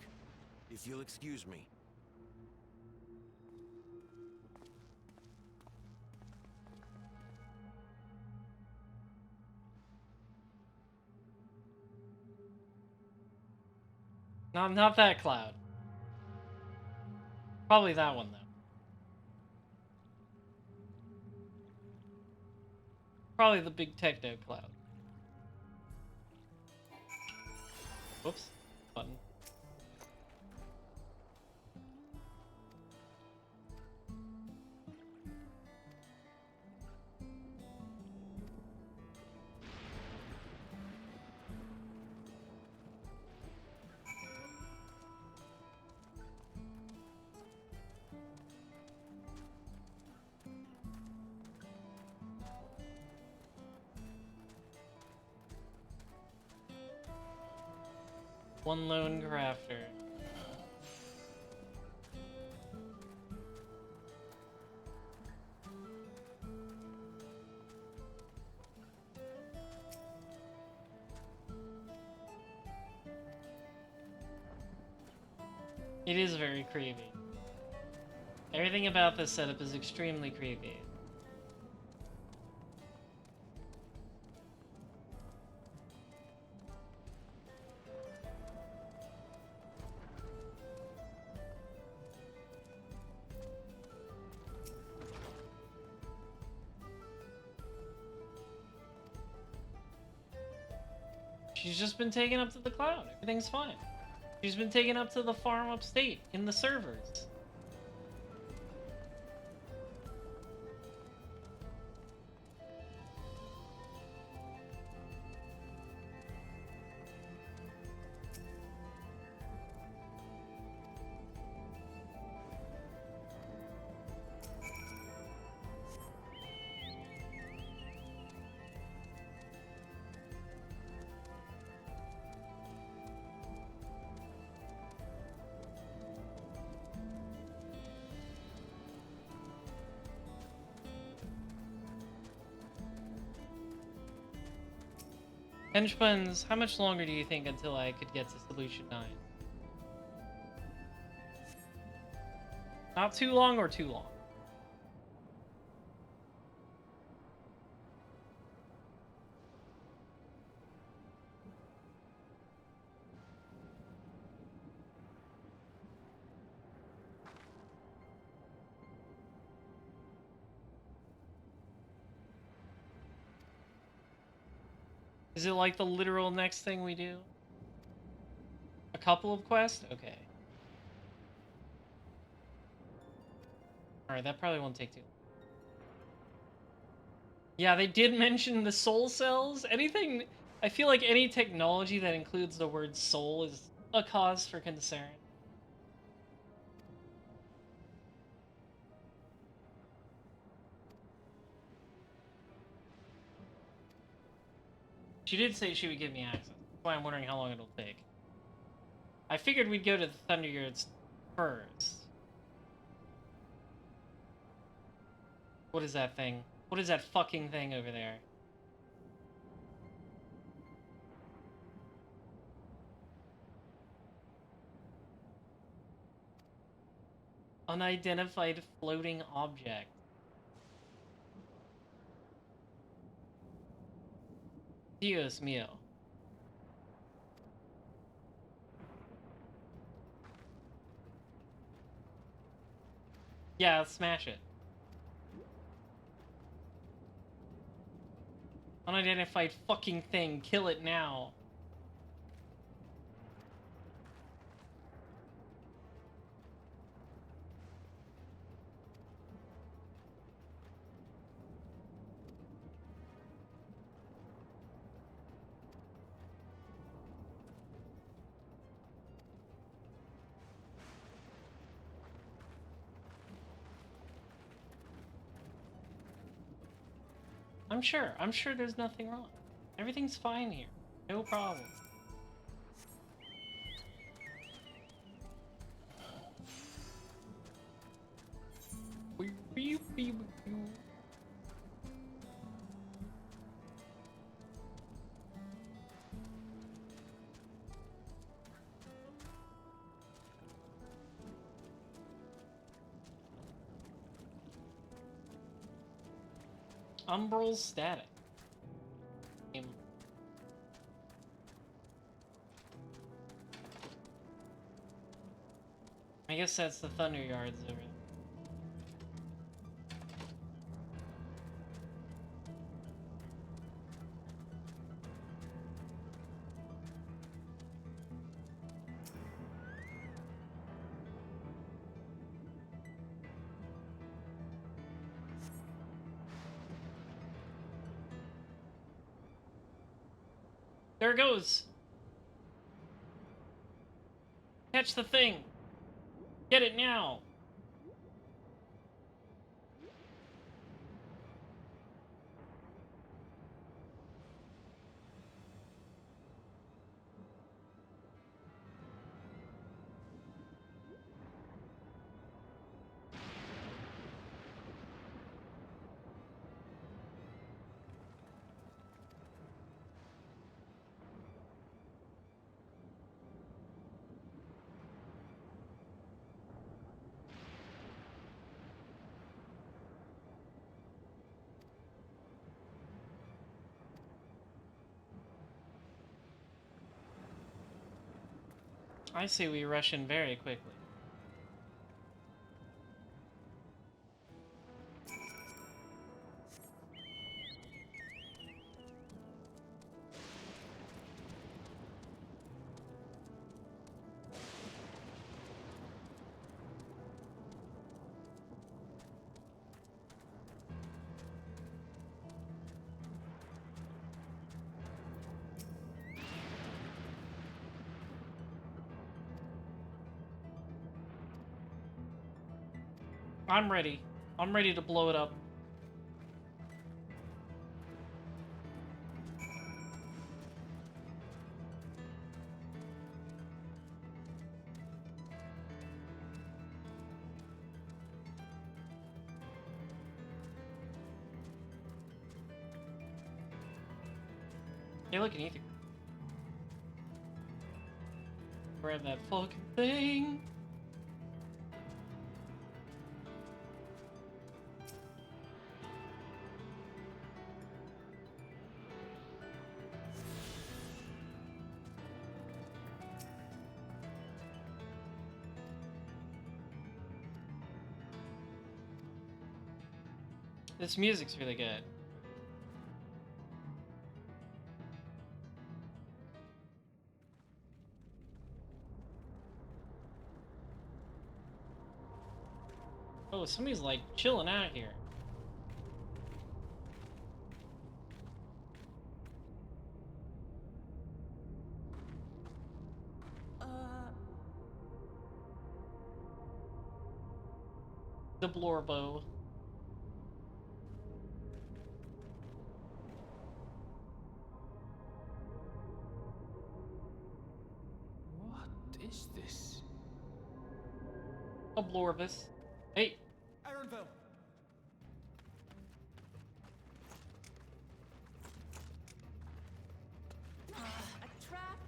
If you'll excuse me. No, not that cloud. Probably that one, though. Probably the big techno cloud. Whoops. Button. One lone crafter. It is very creepy. Everything about this setup is extremely creepy. She's just been taken up to the cloud. Everything's fine. She's been taken up to the farm upstate in the servers. Hench Buns, how much longer do you think until I could get to Solution 9? Not too long or too long? Is it like the literal next thing we do? A couple of quests? Okay. Alright, that probably won't take too long. Yeah, they did mention the soul cells. Anything... I feel like any technology that includes the word soul is a cause for concern. She did say she would give me access. That's why I'm wondering how long it'll take. I figured we'd go to the Thunderyards first. What is that thing? What is that fucking thing over there? Unidentified floating object. Dios mío. Yeah, smash it. Unidentified fucking thing. Kill it now. I'm sure there's nothing wrong. Everything's fine here. No problem. Umbral static. I guess that's the Thunderyards over there. There it goes! Catch the thing! Get it now! I say we rush in very quickly. I'm ready. I'm ready to blow it up. Hey, look, an ether. Grab that fucking thing. This music's really good. Oh, somebody's like chilling out here. The Blorbo. What is this? A Blorbus. Hey. Aaronville. A trap?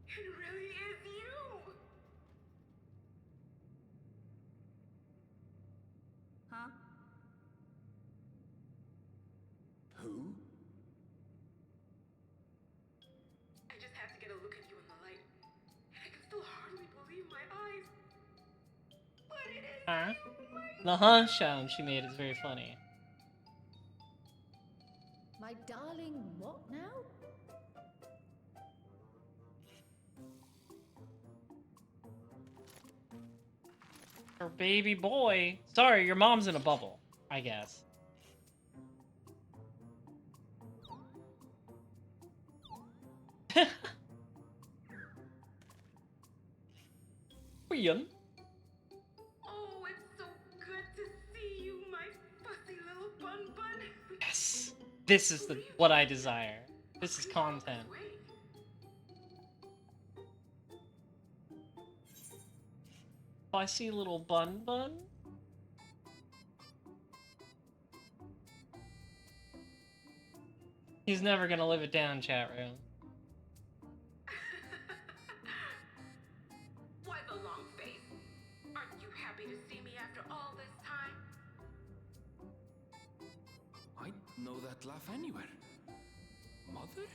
It really is you! Huh? Who? I just have to get a look at you in the light. And I can still hardly believe my eyes. But it is you, The huh sound she made is very funny. My darling, what now? Her baby boy. Sorry, your mom's in a bubble, I guess. Ian. Oh, it's so good to see you, my fussy little bun bun. Yes. This is what I desire. This is content. Fussy little bun bun. He's never gonna live it down, chat room. Why the long face? Aren't you happy to see me after all this time? I know that laugh anywhere. Mother?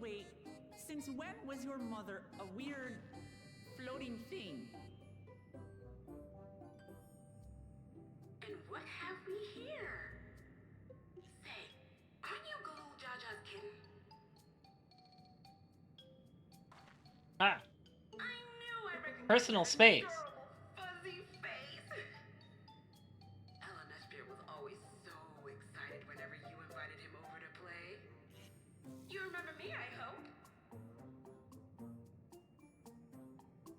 Wait. Since when was your mother a weird floating thing? And what have we here? Say, aren't you Galoo Jaja's kitten? Ah. I knew I recognized Personal that space. adorable fuzzy face. Elenesphere was always so excited whenever you invited him over to play. You remember me, I hope?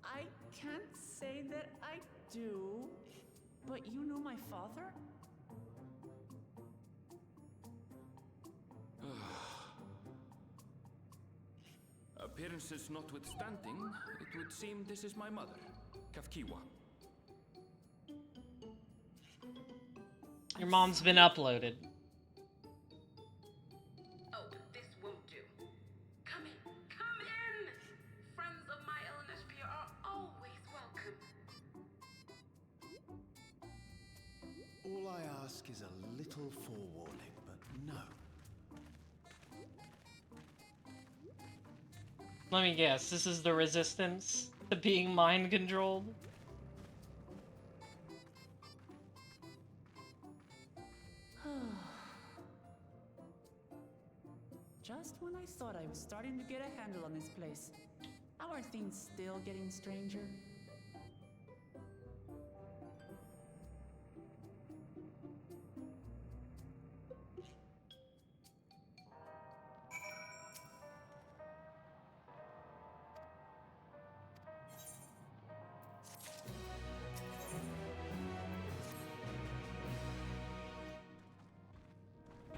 I can't say that I do, but you know my father? Appearances notwithstanding, it would seem this is my mother, Kafkiwa. Your mom's been uploaded. Oh, but this won't do. Come in! Friends of my Elenesphere are always welcome. All I ask is a little forewarning, but no. Let me guess, this is the resistance to being mind controlled? Just when I thought I was starting to get a handle on this place, how are things still getting stranger?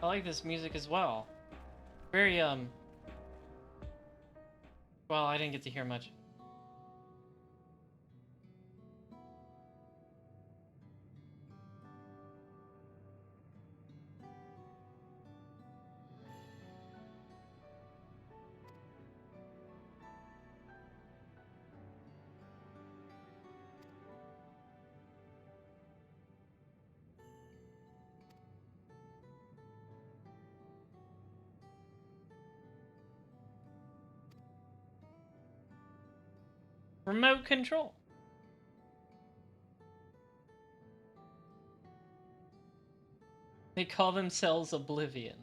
I like this music as well. Very, Well, I didn't get to hear much. Remote control. They call themselves Oblivion.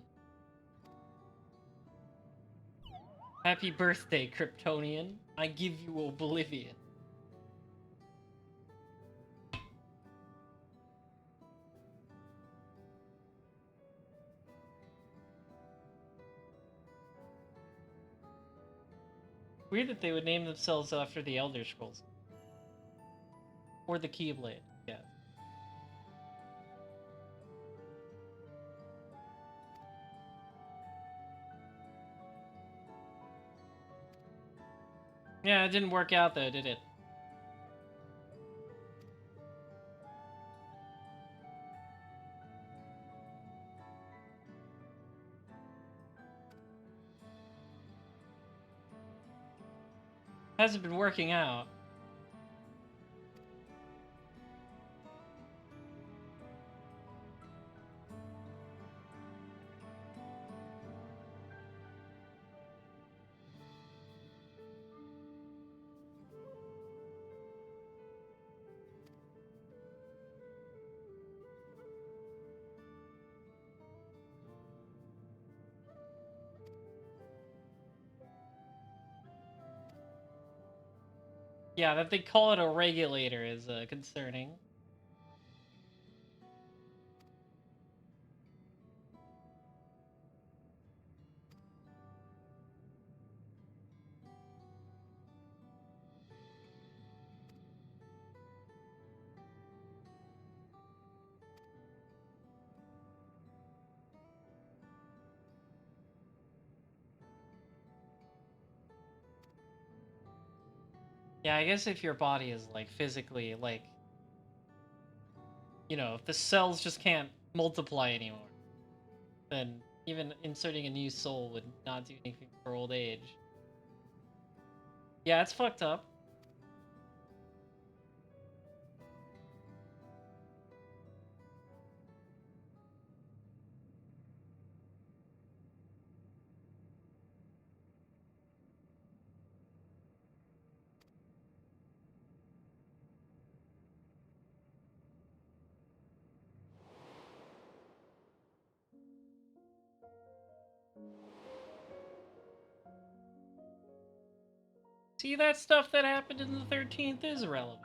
Happy birthday, Kryptonian. I give you Oblivion. Weird that they would name themselves after the Elder Scrolls. Or the Keyblade, yeah. Yeah, it didn't work out though, did it? Hasn't been working out. Yeah, that they call it a regulator is concerning. Yeah, I guess if your body is like physically like, you know, if the cells just can't multiply anymore, then even inserting a new soul would not do anything for old age. Yeah, it's fucked up. See, that stuff that happened in the 13th is relevant.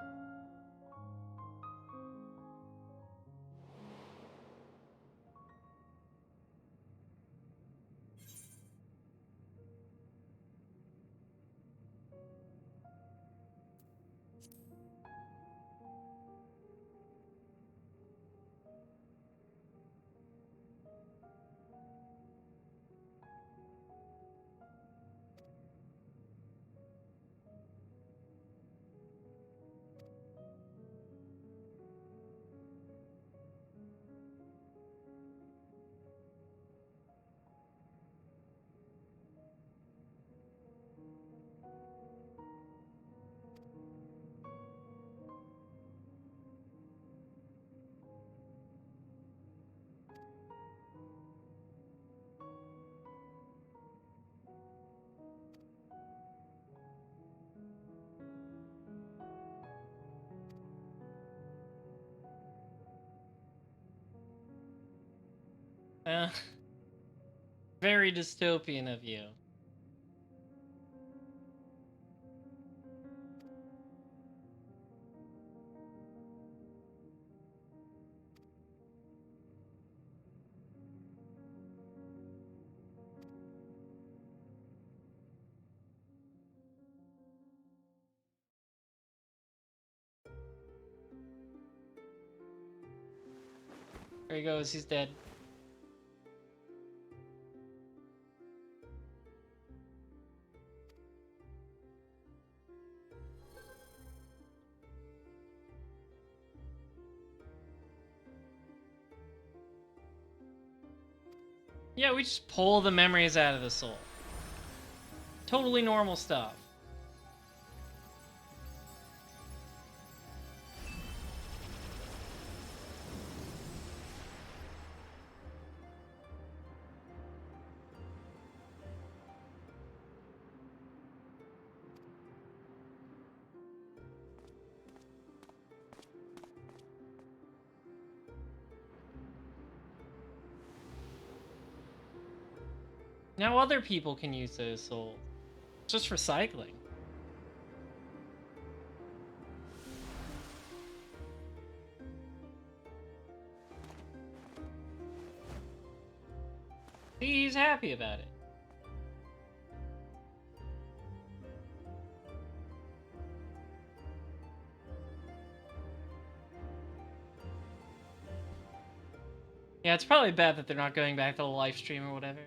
Very dystopian of you. There he goes, he's dead. Yeah, we just pull the memories out of the soul. Totally normal stuff. Now other people can use those souls. It's just recycling. See, he's happy about it. Yeah, it's probably bad that they're not going back to the live stream or whatever.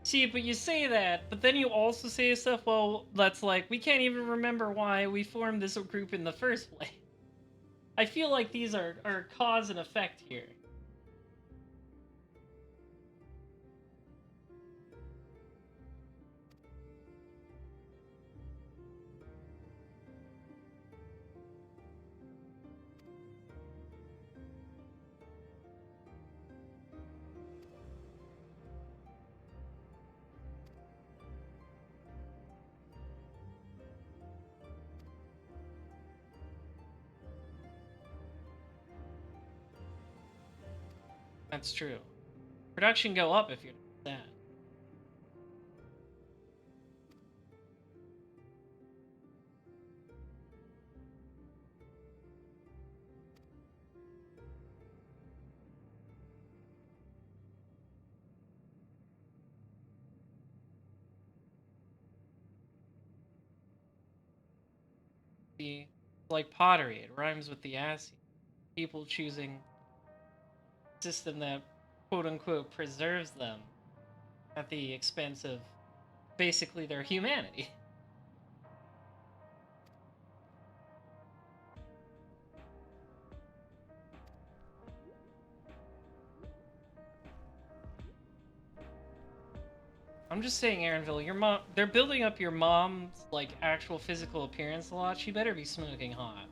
See, but you say that, but then you also say stuff, well, that's like, we can't even remember why we formed this group in the first place. I feel like these are cause and effect here. That's true. Production go up if you're that. See, like pottery, it rhymes with the assy. People choosing a system that quote-unquote preserves them at the expense of basically their humanity. I'm just saying, Aaronville, your mom, they're building up your mom's, like, actual physical appearance a lot. She better be smoking hot.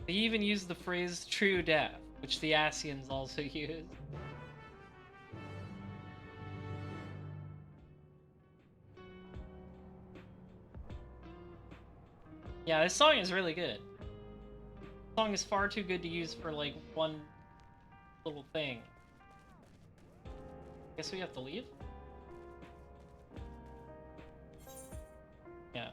They even use the phrase true death, which the Asians also use. Yeah, this song is really good. This song is far too good to use for, like, one little thing. Guess we have to leave? Yeah.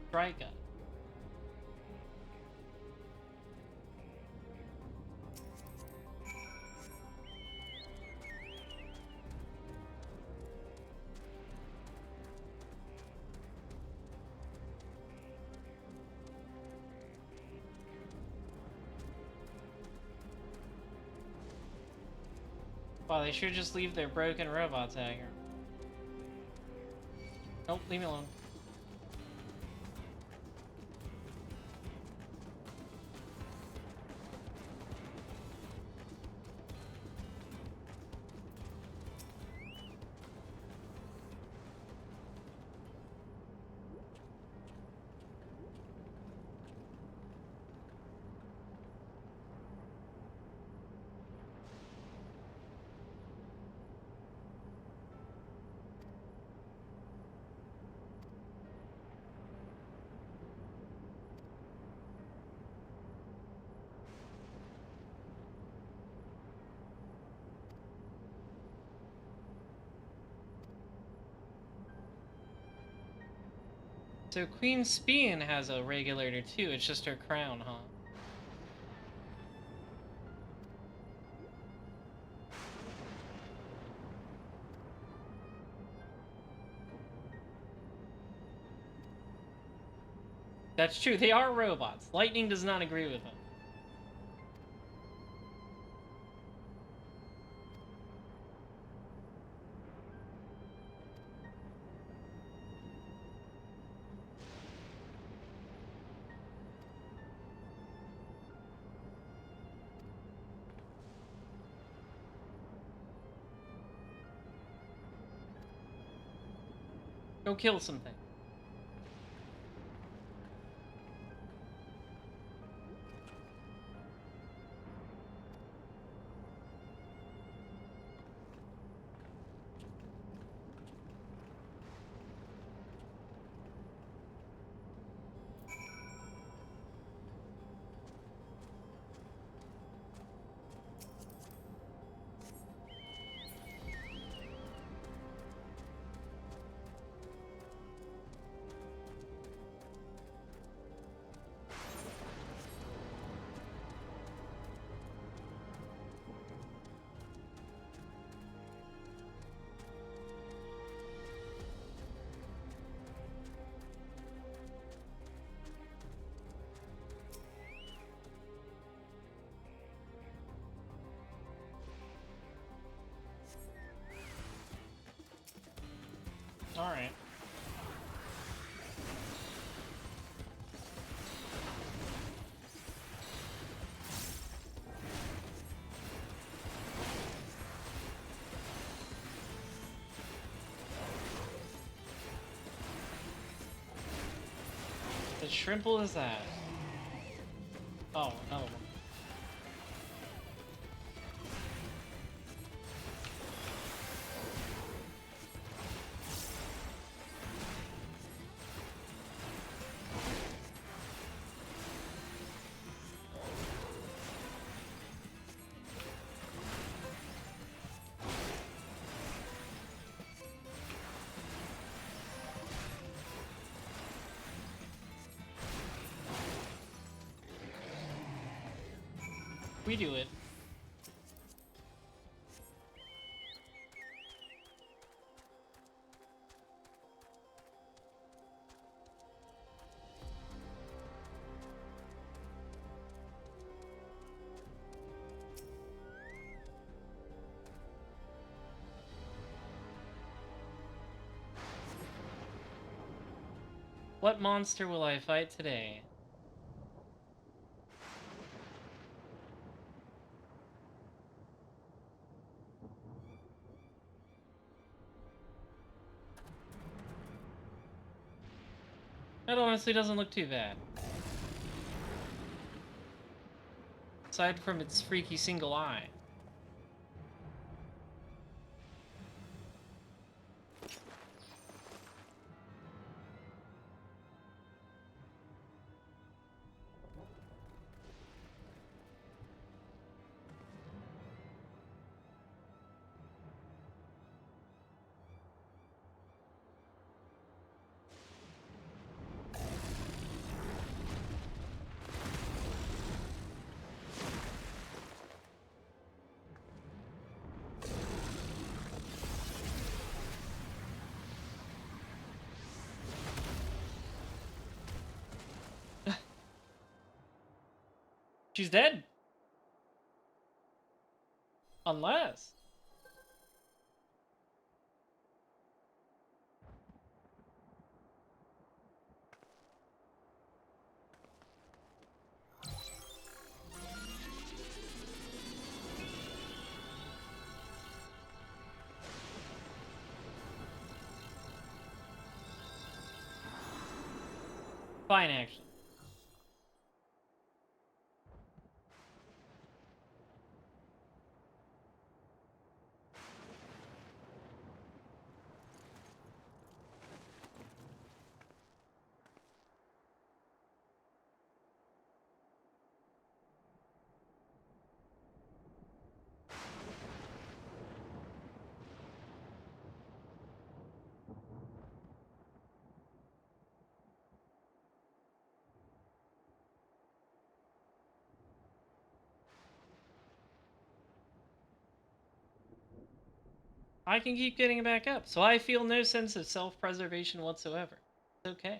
Strike gun. Wow, they should just leave their broken robots out here. Nope, leave me alone. So Queen Spian has a regulator too, it's just her crown, huh? That's true, they are robots. Lightning does not agree with them. Go kill something. Alright. As shrimple as that. Oh, another one. We do it. What monster will I fight today? That honestly doesn't look too bad. Aside from its freaky single eye. She's dead. Unless. Fine, actually. I can keep getting back up, so I feel no sense of self-preservation whatsoever. It's okay.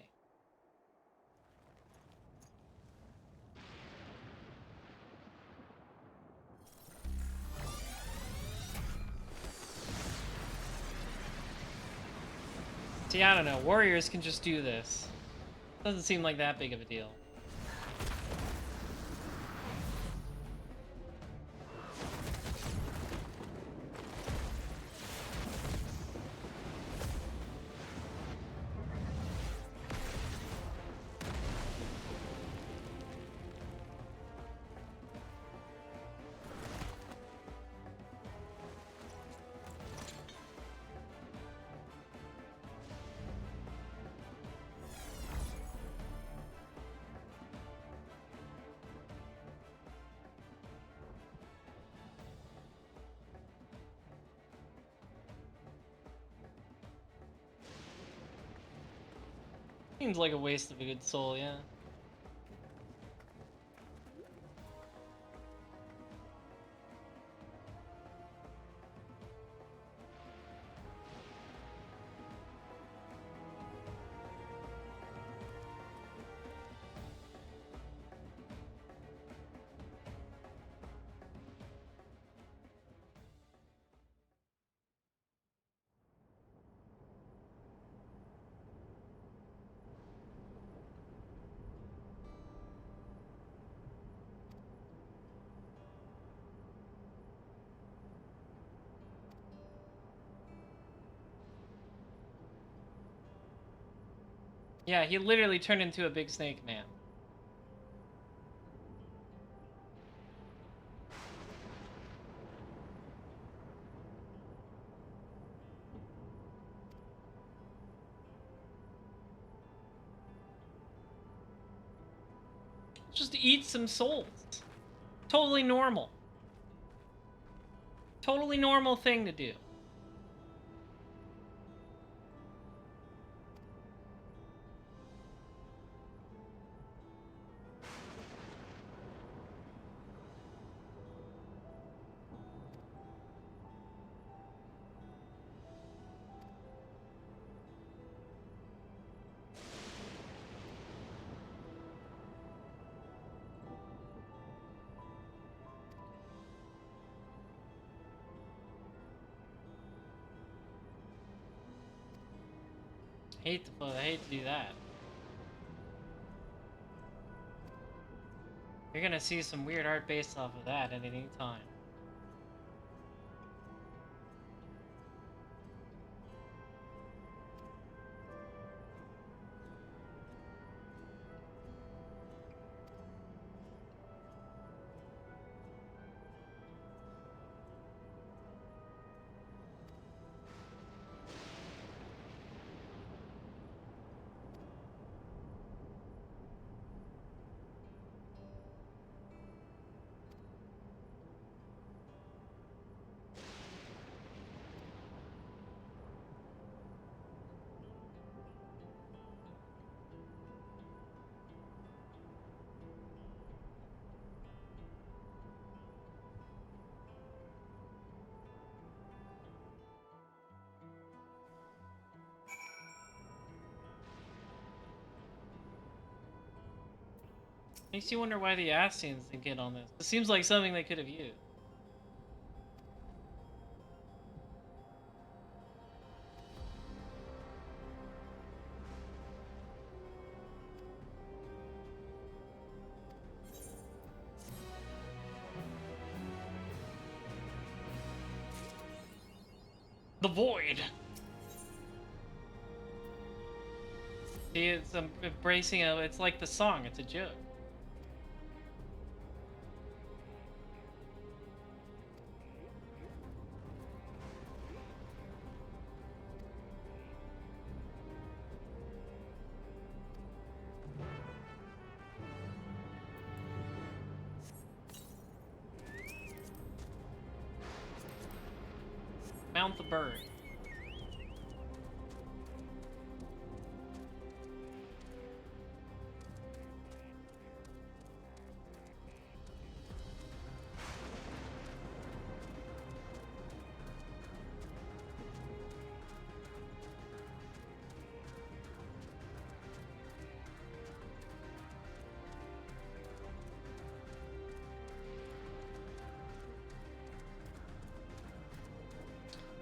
See, I don't know. Warriors can just do this. Doesn't seem like that big of a deal. Seems like a waste of a good soul, yeah. Yeah, he literally turned into a big snake man. Just eat some souls. Totally normal. Totally normal thing to do. I hate to do that. You're gonna see some weird art based off of that at any time. Makes you wonder why the Ascians didn't get on this. It seems like something they could have used. The Void! See, it's embracing a, it's like the song, it's a joke. Mount the bird.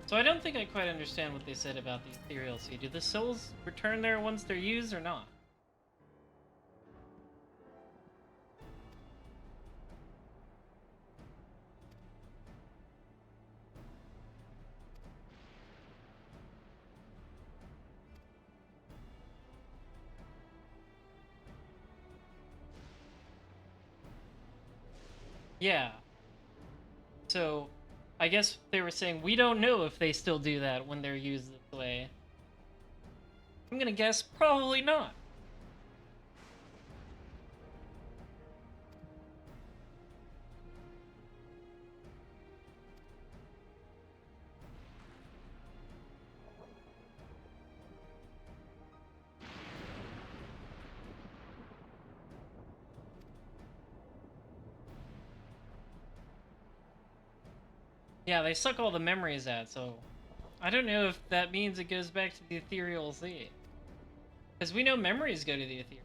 So I don't think I quite understand what they said about the ethereal seed. Do the souls return there once they're used or not? Yeah. So, I guess they were saying we don't know if they still do that when they're used this way. I'm gonna guess probably not. Yeah, they suck all the memories out, so I don't know if that means it goes back to the ethereal sea. Because we know memories go to the ethereal.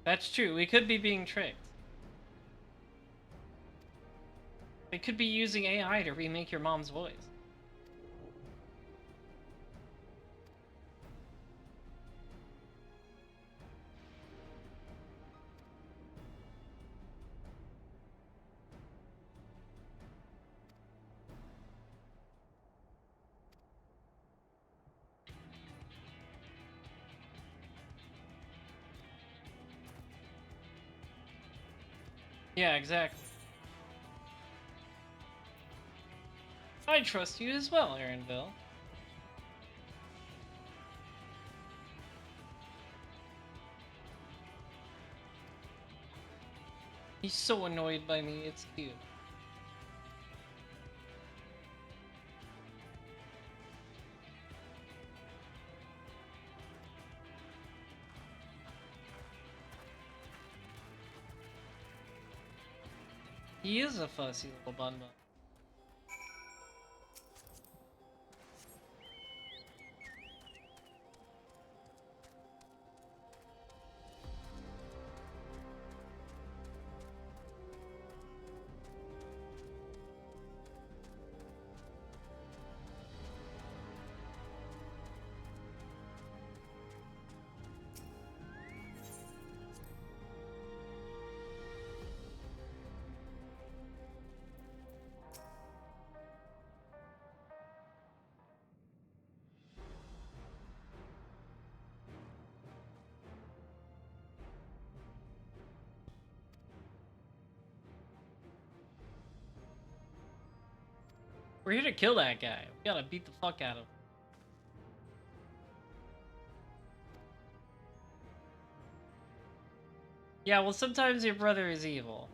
That's true, we could be being tricked. They could be using AI to remake your mom's voice. Yeah, exactly. I trust you as well, Aaronville. He's so annoyed by me, it's cute. He is a fussy little bun bun. We're here to kill that guy. We gotta beat the fuck out of him. Yeah, well, sometimes your brother is evil.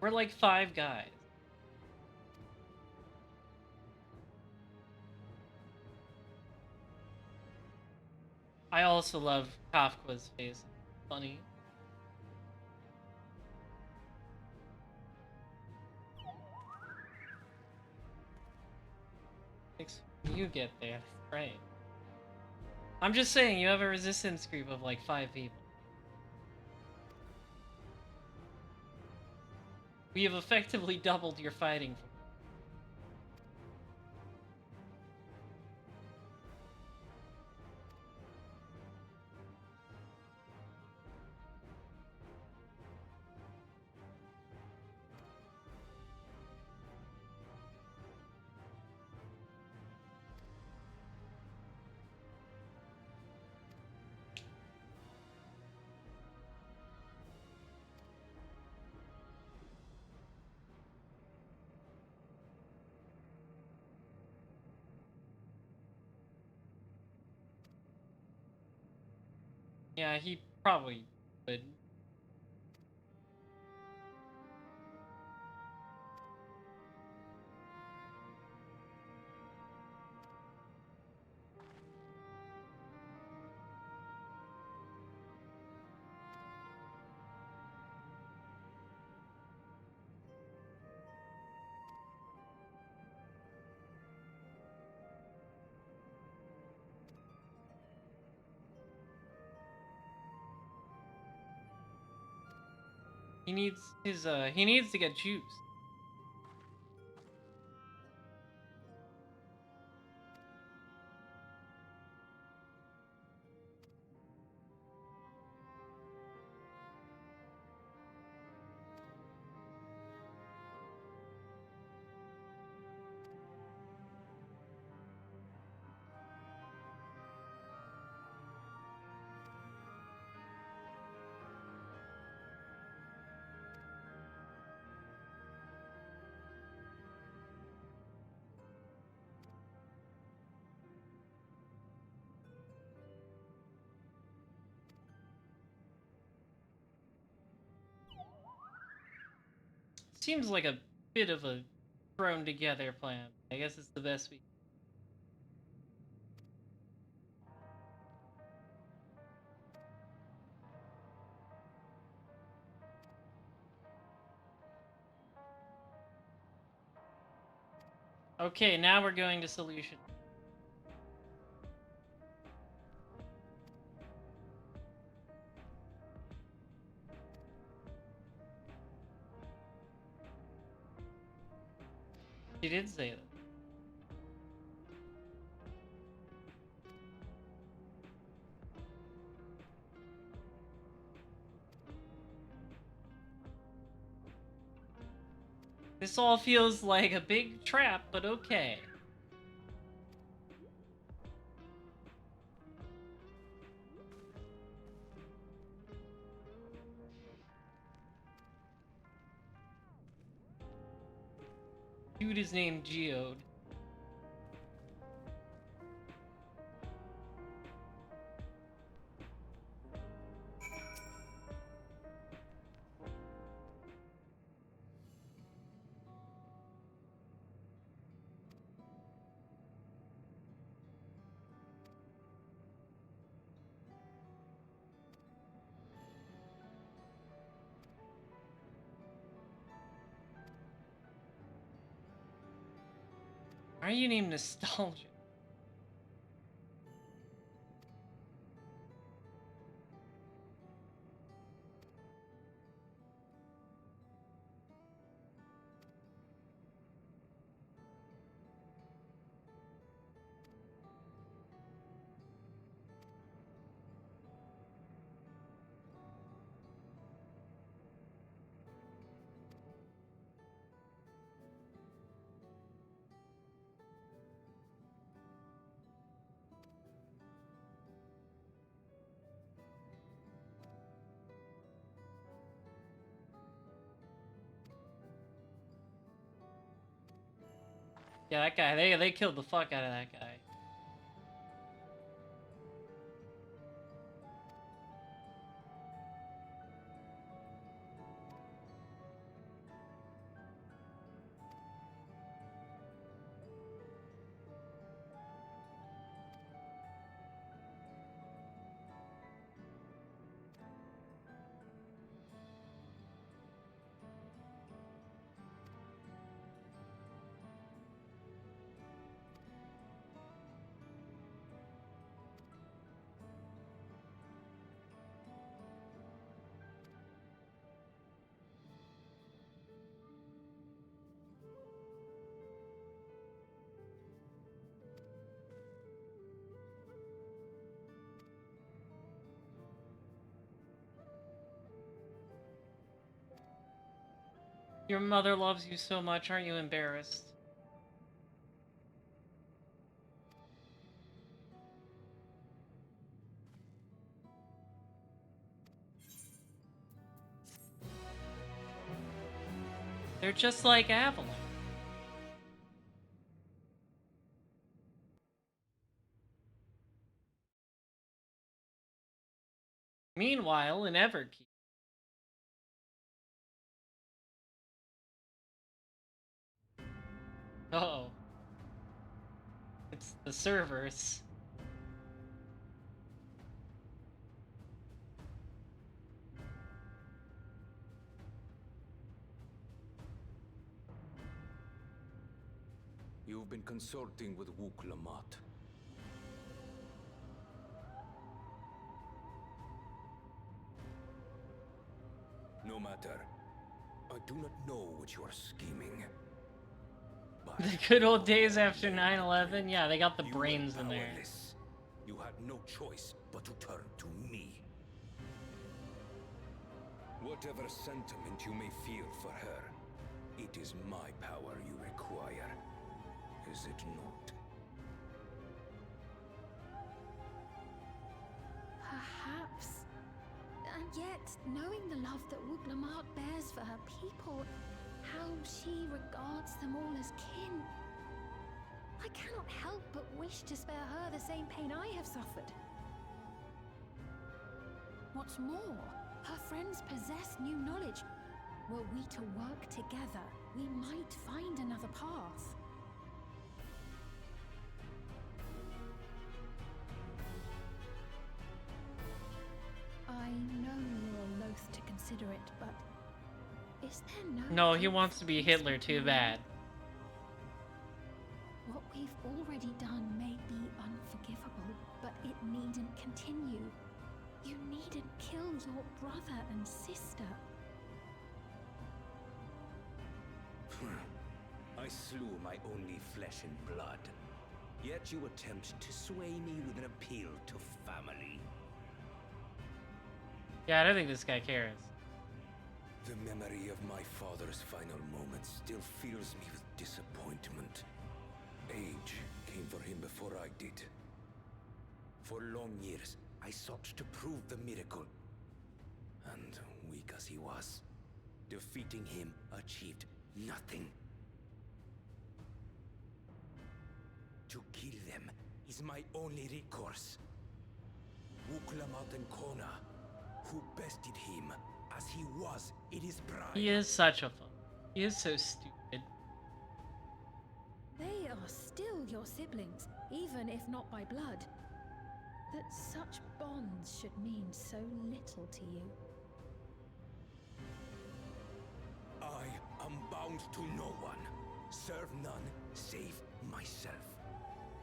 We're like 5 guys. I also love Kafka's face. Funny. You get there, right? I'm just saying, you have a resistance group of like 5 people. We have effectively doubled your fighting force. Yeah, he probably would. He needs to get juice. Seems like a bit of a thrown together plan. I guess it's the best we. Okay, now we're going to solution. She did say that. This all feels like a big trap, but okay. Dude is named Geode. Why are you named Nostalgia? Yeah, that guy, they killed the fuck out of that guy. Your mother loves you so much, aren't you embarrassed? They're just like Avalon. Meanwhile, in Everkeep. Uh-oh. It's the servers. You've been consulting with Wook Lamont. No matter. I do not know what you are scheming. The good old days after 9/11? Yeah, they got the brains in there. You had no choice but to turn to me. Whatever sentiment you may feel for her, it is my power you require. Is it not? Perhaps. And yet, knowing the love that Wook Lamont bears for her people, how she regards them all as kin, I cannot help but wish to spare her the same pain I have suffered. What's more, her friends possess new knowledge. Were we to work together, we might find another path. I know you're loath to consider it, but is there No, he wants to be Hitler too bad. What we've already done may be unforgivable, but it needn't continue. You needn't kill your brother and sister. I slew my only flesh and blood. Yet you attempt to sway me with an appeal to family. Yeah, I don't think this guy cares. The memory of my father's final moments still fills me with disappointment. Age came for him before I did. For long years, I sought to prove the miracle. And weak as he was, defeating him achieved nothing. To kill them is my only recourse. Wook Lamont and Kona, who bested him as he was in his prime. He is such a fun. He is so stupid. They are still your siblings, even if not by blood. That such bonds should mean so little to you. I am bound to no one. Serve none save myself.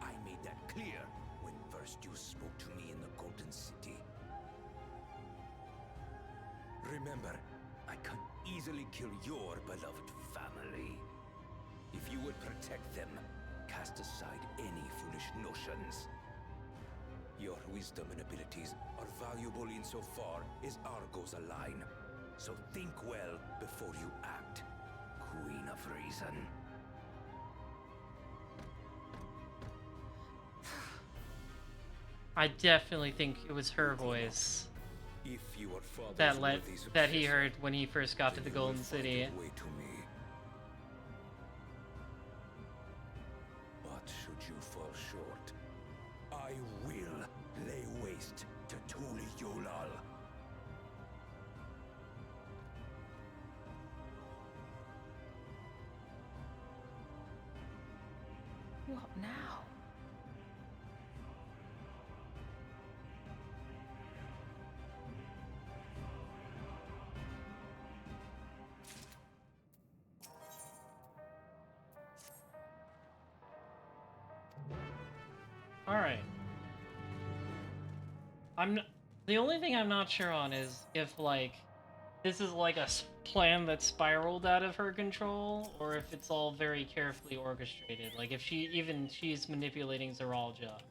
I made that clear when first you spoke to me in the Golden City. Remember, I can easily kill your beloved family. If you would protect them, cast aside any foolish notions. Your wisdom and abilities are valuable insofar as our goals align. So think well before you act, Queen of Reason. I definitely think it was her voice If your father's that worthy that he successor, heard when he first got to the then you will Golden find City. your way to me. But should you fall short, I will lay waste to Tuli Yolal. What now? All right. The only thing I'm not sure on is if like this is like a plan that spiraled out of her control, or if it's all very carefully orchestrated. Like if she's manipulating Zeralja.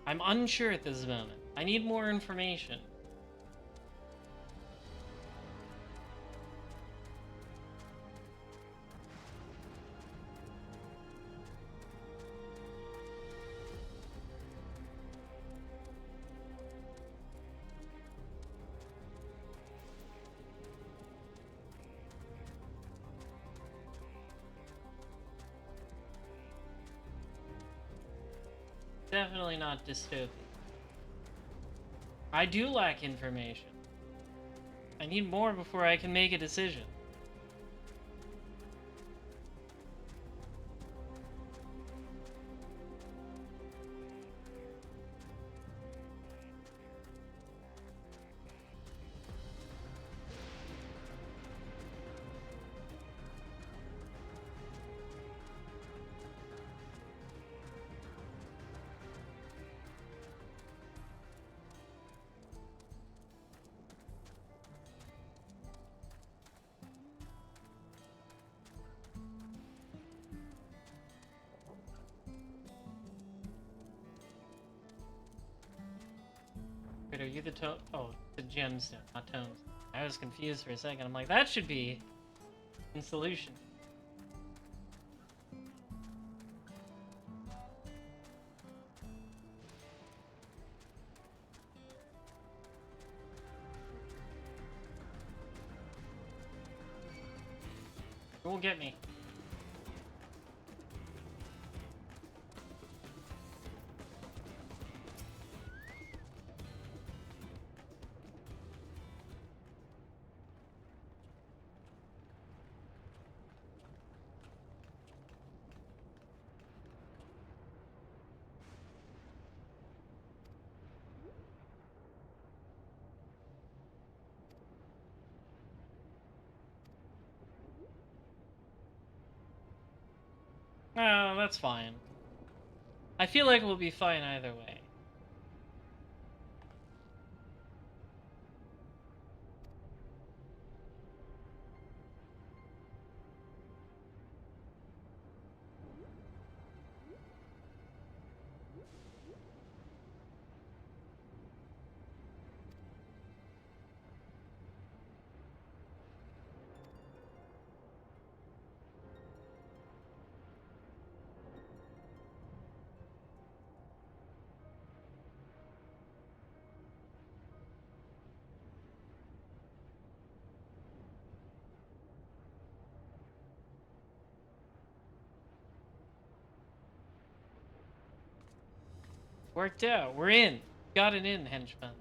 I'm unsure at this moment. I need more information. definitely not dystopian. I do lack information. I need more before I can make a decision. Wait, are you the tone? Oh, the gemstone, not tones. I was confused for a second. I'm like, that should be in solution. It won't get me. Oh, that's fine. I feel like we'll be fine either way. Worked out. We're in. Got it in, henchman.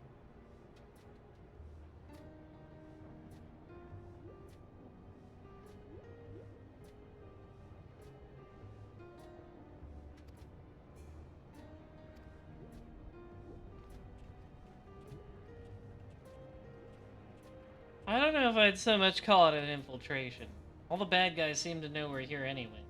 I don't know if I'd so much call it an infiltration. All the bad guys seem to know we're here anyway.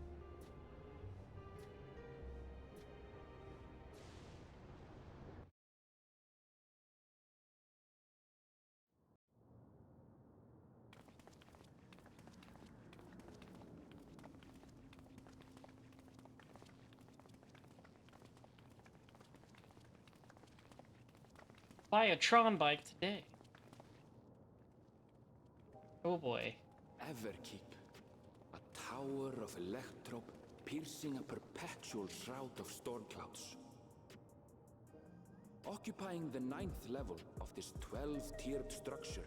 Buy a Tron bike today. Oh boy. Everkeep. A tower of electrope piercing a perpetual shroud of storm clouds. Occupying the 9th level of this 12-tiered structure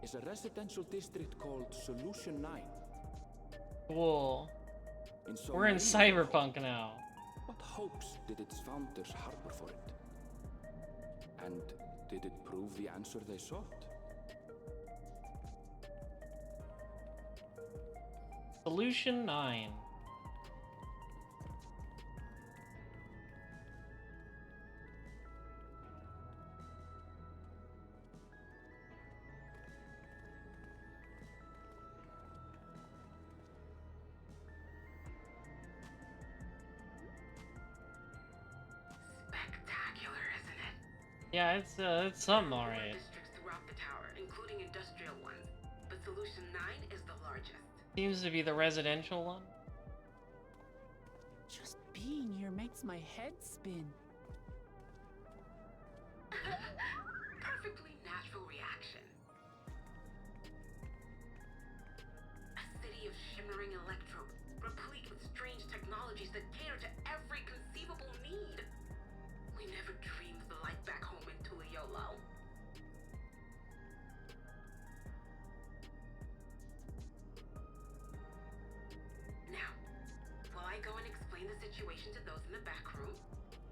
is a residential district called Solution 9. Cool. We're in cyberpunk now. What hopes did its founders harbor for it? And did it prove the answer they sought? Solution 9. Spectacular, isn't it? Yeah, it's something alright. Districts throughout the tower, including industrial ones, but Solution 9 is the largest. Seems to be the residential one. Just being here makes my head spin. Perfectly natural reaction. A city of shimmering electrodes, replete with strange technologies that cater to every conceivable need. We never dreamed the life back home in Tuliolo. Now, while I go and explain the situation to those in the back room,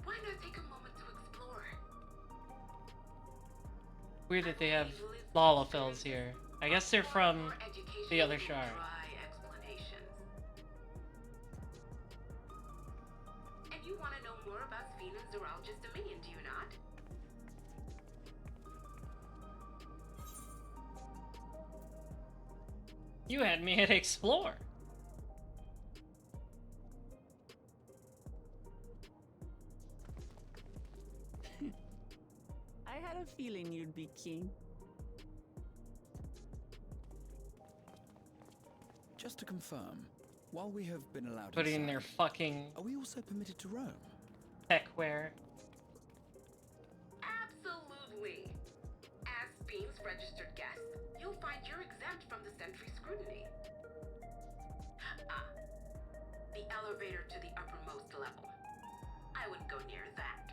Why not take a moment to explore? Weird that they have Lalafells here. I guess they're from the other shard. And you want to know more about Sphinx Zoologist Dominion, do you not? You had me at explore. I had a feeling you'd be keen. Just to confirm, while we have been allowed Putting inside, their fucking are we also permitted to roam? techwear. Absolutely. As Sphinx registered guests, you'll find you're exempt from the sentry scrutiny. The elevator to the uppermost level. I wouldn't go near that.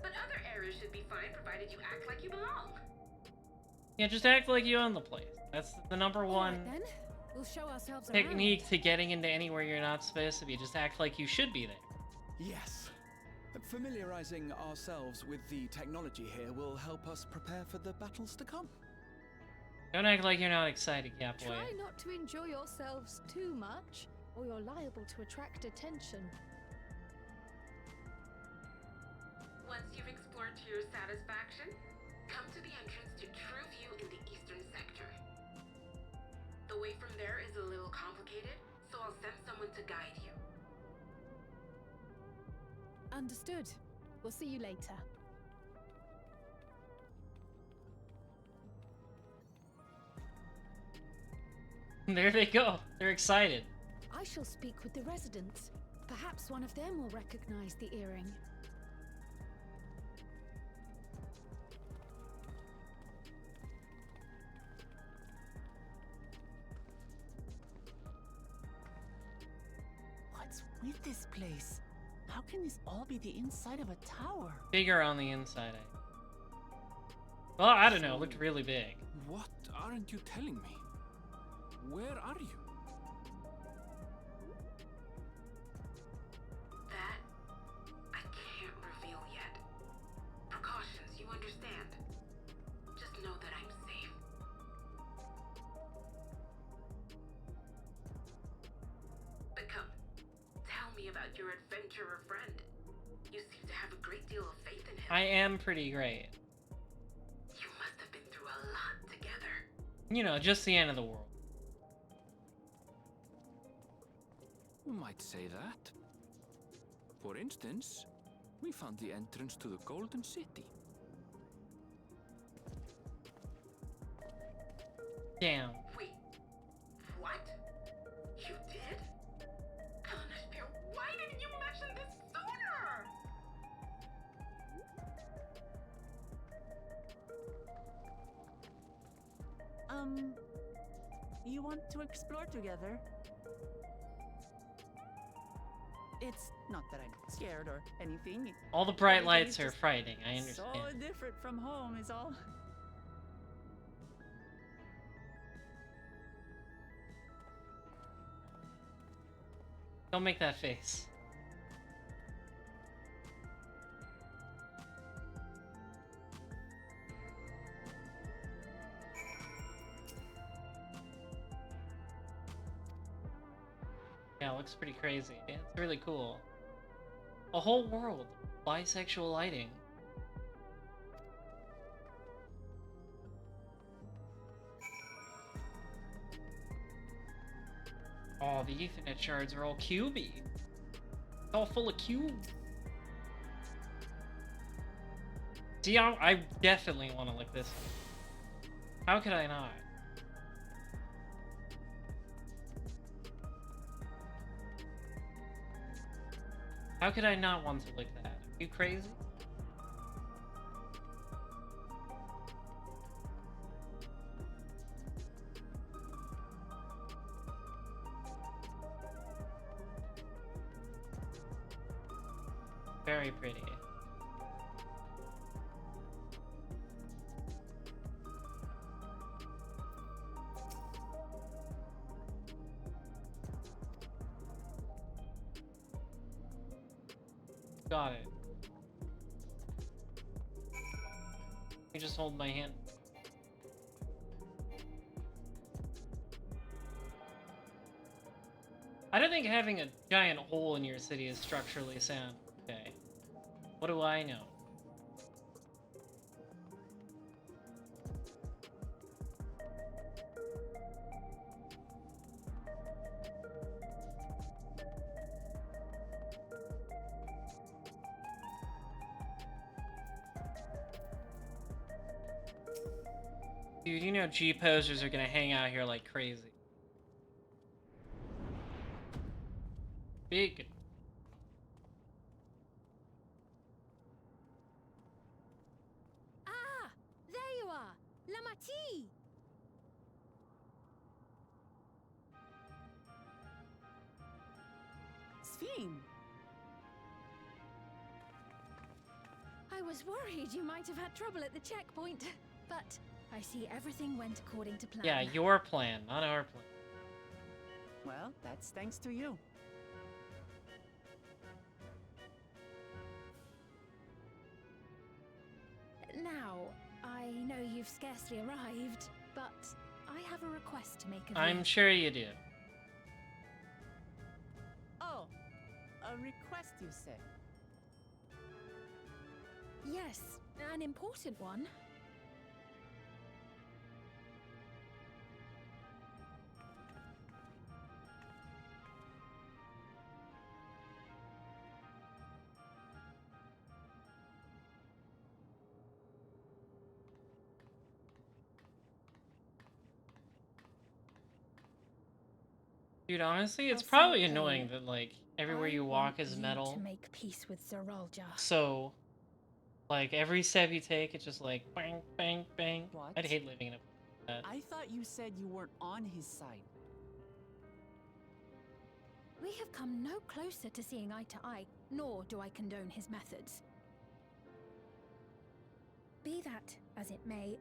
But other areas should be fine provided you act like you belong. Yeah, just act like you own the place. That's the number one Then we'll show ourselves technique to getting into anywhere you're not supposed to be. Just act like you should be there. Yes. Familiarizing ourselves with the technology here will help us prepare for the battles to come. Don't act like you're not excited, yeah, boy. Try not to enjoy yourselves too much, or you're liable to attract attention. Once you've explored to your satisfaction, come to the entrance to True View in the eastern sector. The way from there is a little complicated, so I'll send someone to guide you. Understood. We'll see you later. There they go. They're excited. I shall speak with the residents. Perhaps one of them will recognize the earring. What's with this place? How can this all be the inside of a tower? Bigger on the inside. Well, I don't know. It looked really big. What aren't you telling me? Where are you? That I can't reveal yet. Precautions, you understand. Just know that I'm safe. But come, tell me about your adventurer friend. You seem to have a great deal of faith in him. I am pretty great. You must have been through a lot together. You know, just the end of the world. You might say that. For instance, we found the entrance to the Golden City. Damn. Wait, what? You did? Kalanasphere, why didn't you mention this sooner? You want to explore together? It's not that I'm scared or anything. All the bright Everything lights is are just frightening. I understand. So different from home is all. Don't make that face. Yeah, it looks pretty crazy. It's really cool. A whole world of bisexual lighting. Oh, the Ethernet shards are all cubey. It's all full of cubes. See, I definitely want to lick this. How could I not? How could I not want to lick that? Are you crazy? Very pretty. Got it. You just hold my hand. I don't think having a giant hole in your city is structurally sound. Okay. What do I know? Dude, you know G-posers are gonna hang out here like crazy. Big. Ah! There you are! Lamati! Sphene! I was worried you might have had trouble at the checkpoint, but I see everything went according to plan. Yeah, your plan, not our plan. Well, that's thanks to you. Now, I know you've scarcely arrived, but I have a request to make of you. I'm sure you do. Oh, a request, you say? Yes, an important one. Dude, honestly, it's I'll probably say annoying that, like, everywhere you walk is metal. To make peace with Zeralja. So, like, every step you take, it's just like, bang, bang, bang. What? I'd hate living in a... I thought you said you weren't on his side. We have come no closer to seeing eye to eye, nor do I condone his methods. Be that as it may,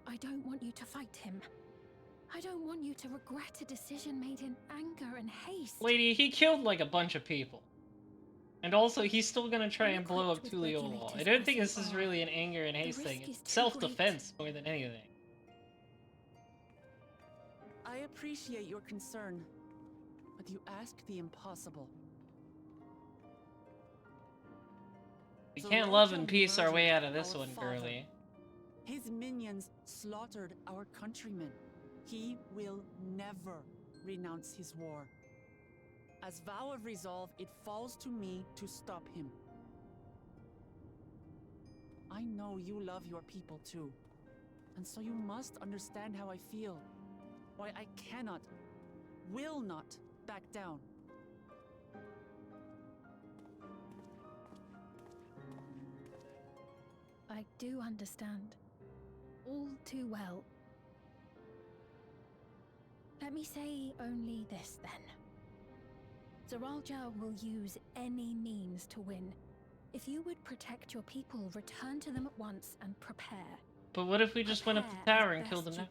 I don't want you to fight him. I don't want you to regret a decision made in anger and haste. Lady, he killed, like, a bunch of people. And also, he's still gonna try and blow up Tuliyola. I don't think this is really an anger and haste thing. It's self-defense more than anything. I appreciate your concern, but you ask the impossible. We can't love and peace our way out of this our one, father. girly. His minions slaughtered our countrymen. He will never renounce his war. As vow of resolve, it falls to me to stop him. I know you love your people too, and so you must understand how I feel. Why I cannot, will not back down. I do understand. All too well. Let me say only this then. Zeralja will use any means to win. If you would protect your people, return to them at once and prepare. But what if we just went up the tower and killed them now?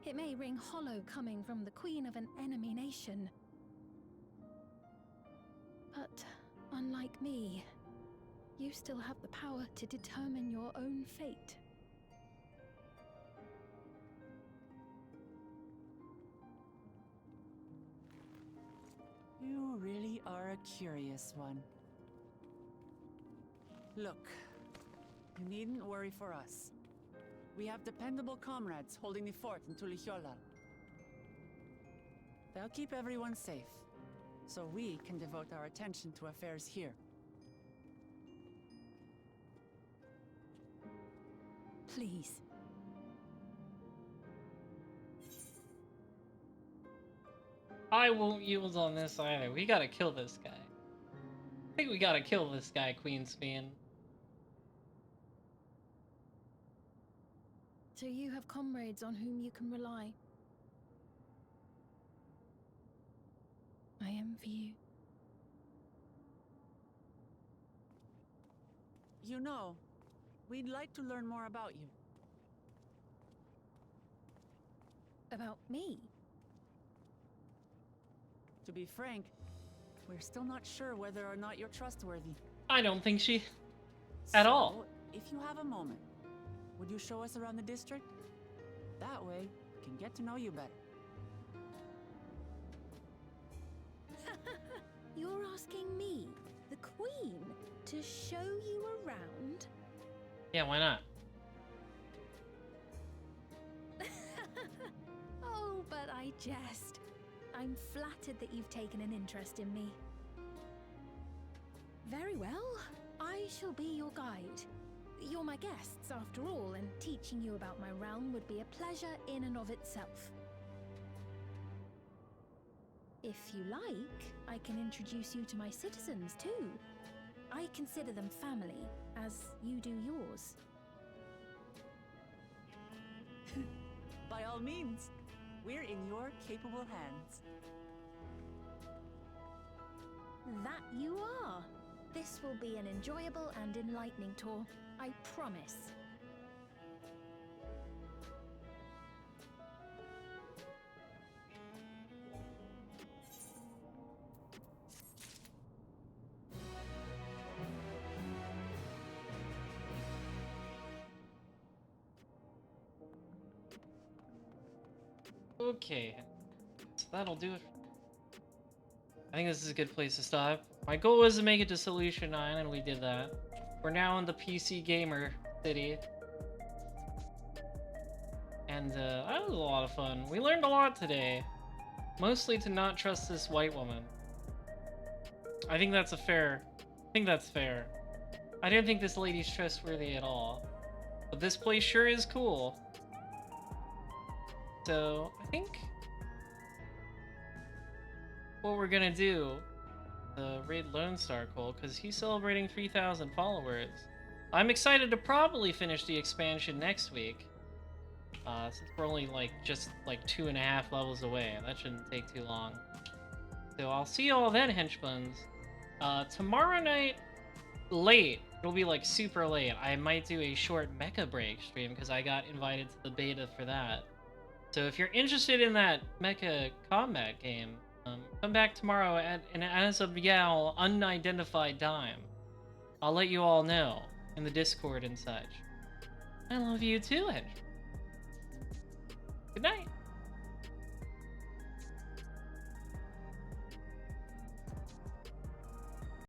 It may ring hollow coming from the queen of an enemy nation. But unlike me, you still have the power to determine your own fate. You really are a curious one. Look, you needn't worry for us. We have dependable comrades holding the fort in Tuliyola. They'll keep everyone safe, so we can devote our attention to affairs here. Please. I won't yield on this either. We gotta kill this guy. I think we gotta kill this guy, Queen Sphene. So you have comrades on whom you can rely. I envy you. You know, we'd like to learn more about you. About me? To be frank, we're still not sure whether or not you're trustworthy. I don't think she... At all. If you have a moment, would you show us around the district? That way, we can get to know you better. You're asking me, the Queen, to show you around? Yeah, why not? Oh, but I jest. I'm flattered that you've taken an interest in me. Very well. I shall be your guide. You're my guests, after all, and teaching you about my realm would be a pleasure in and of itself. If you like, I can introduce you to my citizens, too. I consider them family, as you do yours. By all means, we're in your capable hands. That you are. This will be an enjoyable and enlightening tour, I promise. Okay, so that'll do it. I think this is a good place to stop. My goal was to make it to Solution 9, and we did that. We're now in the PC Gamer City. And that was a lot of fun. We learned a lot today. Mostly to not trust this white woman. I think that's fair. I don't think this lady's trustworthy at all. But this place sure is cool. So, I think what we're gonna do, raid Lone Star Cole, because he's celebrating 3,000 followers. I'm excited to probably finish the expansion next week. Since we're only just 2.5 levels away. That shouldn't take too long. So I'll see you all then, henchbuns. Tomorrow night, late. It'll be super late. I might do a short mecha break stream because I got invited to the beta for that. So if you're interested in that mecha combat game, come back tomorrow at an as of now unidentified time. I'll let you all know in the Discord and such. I love you too, Hench. Good night.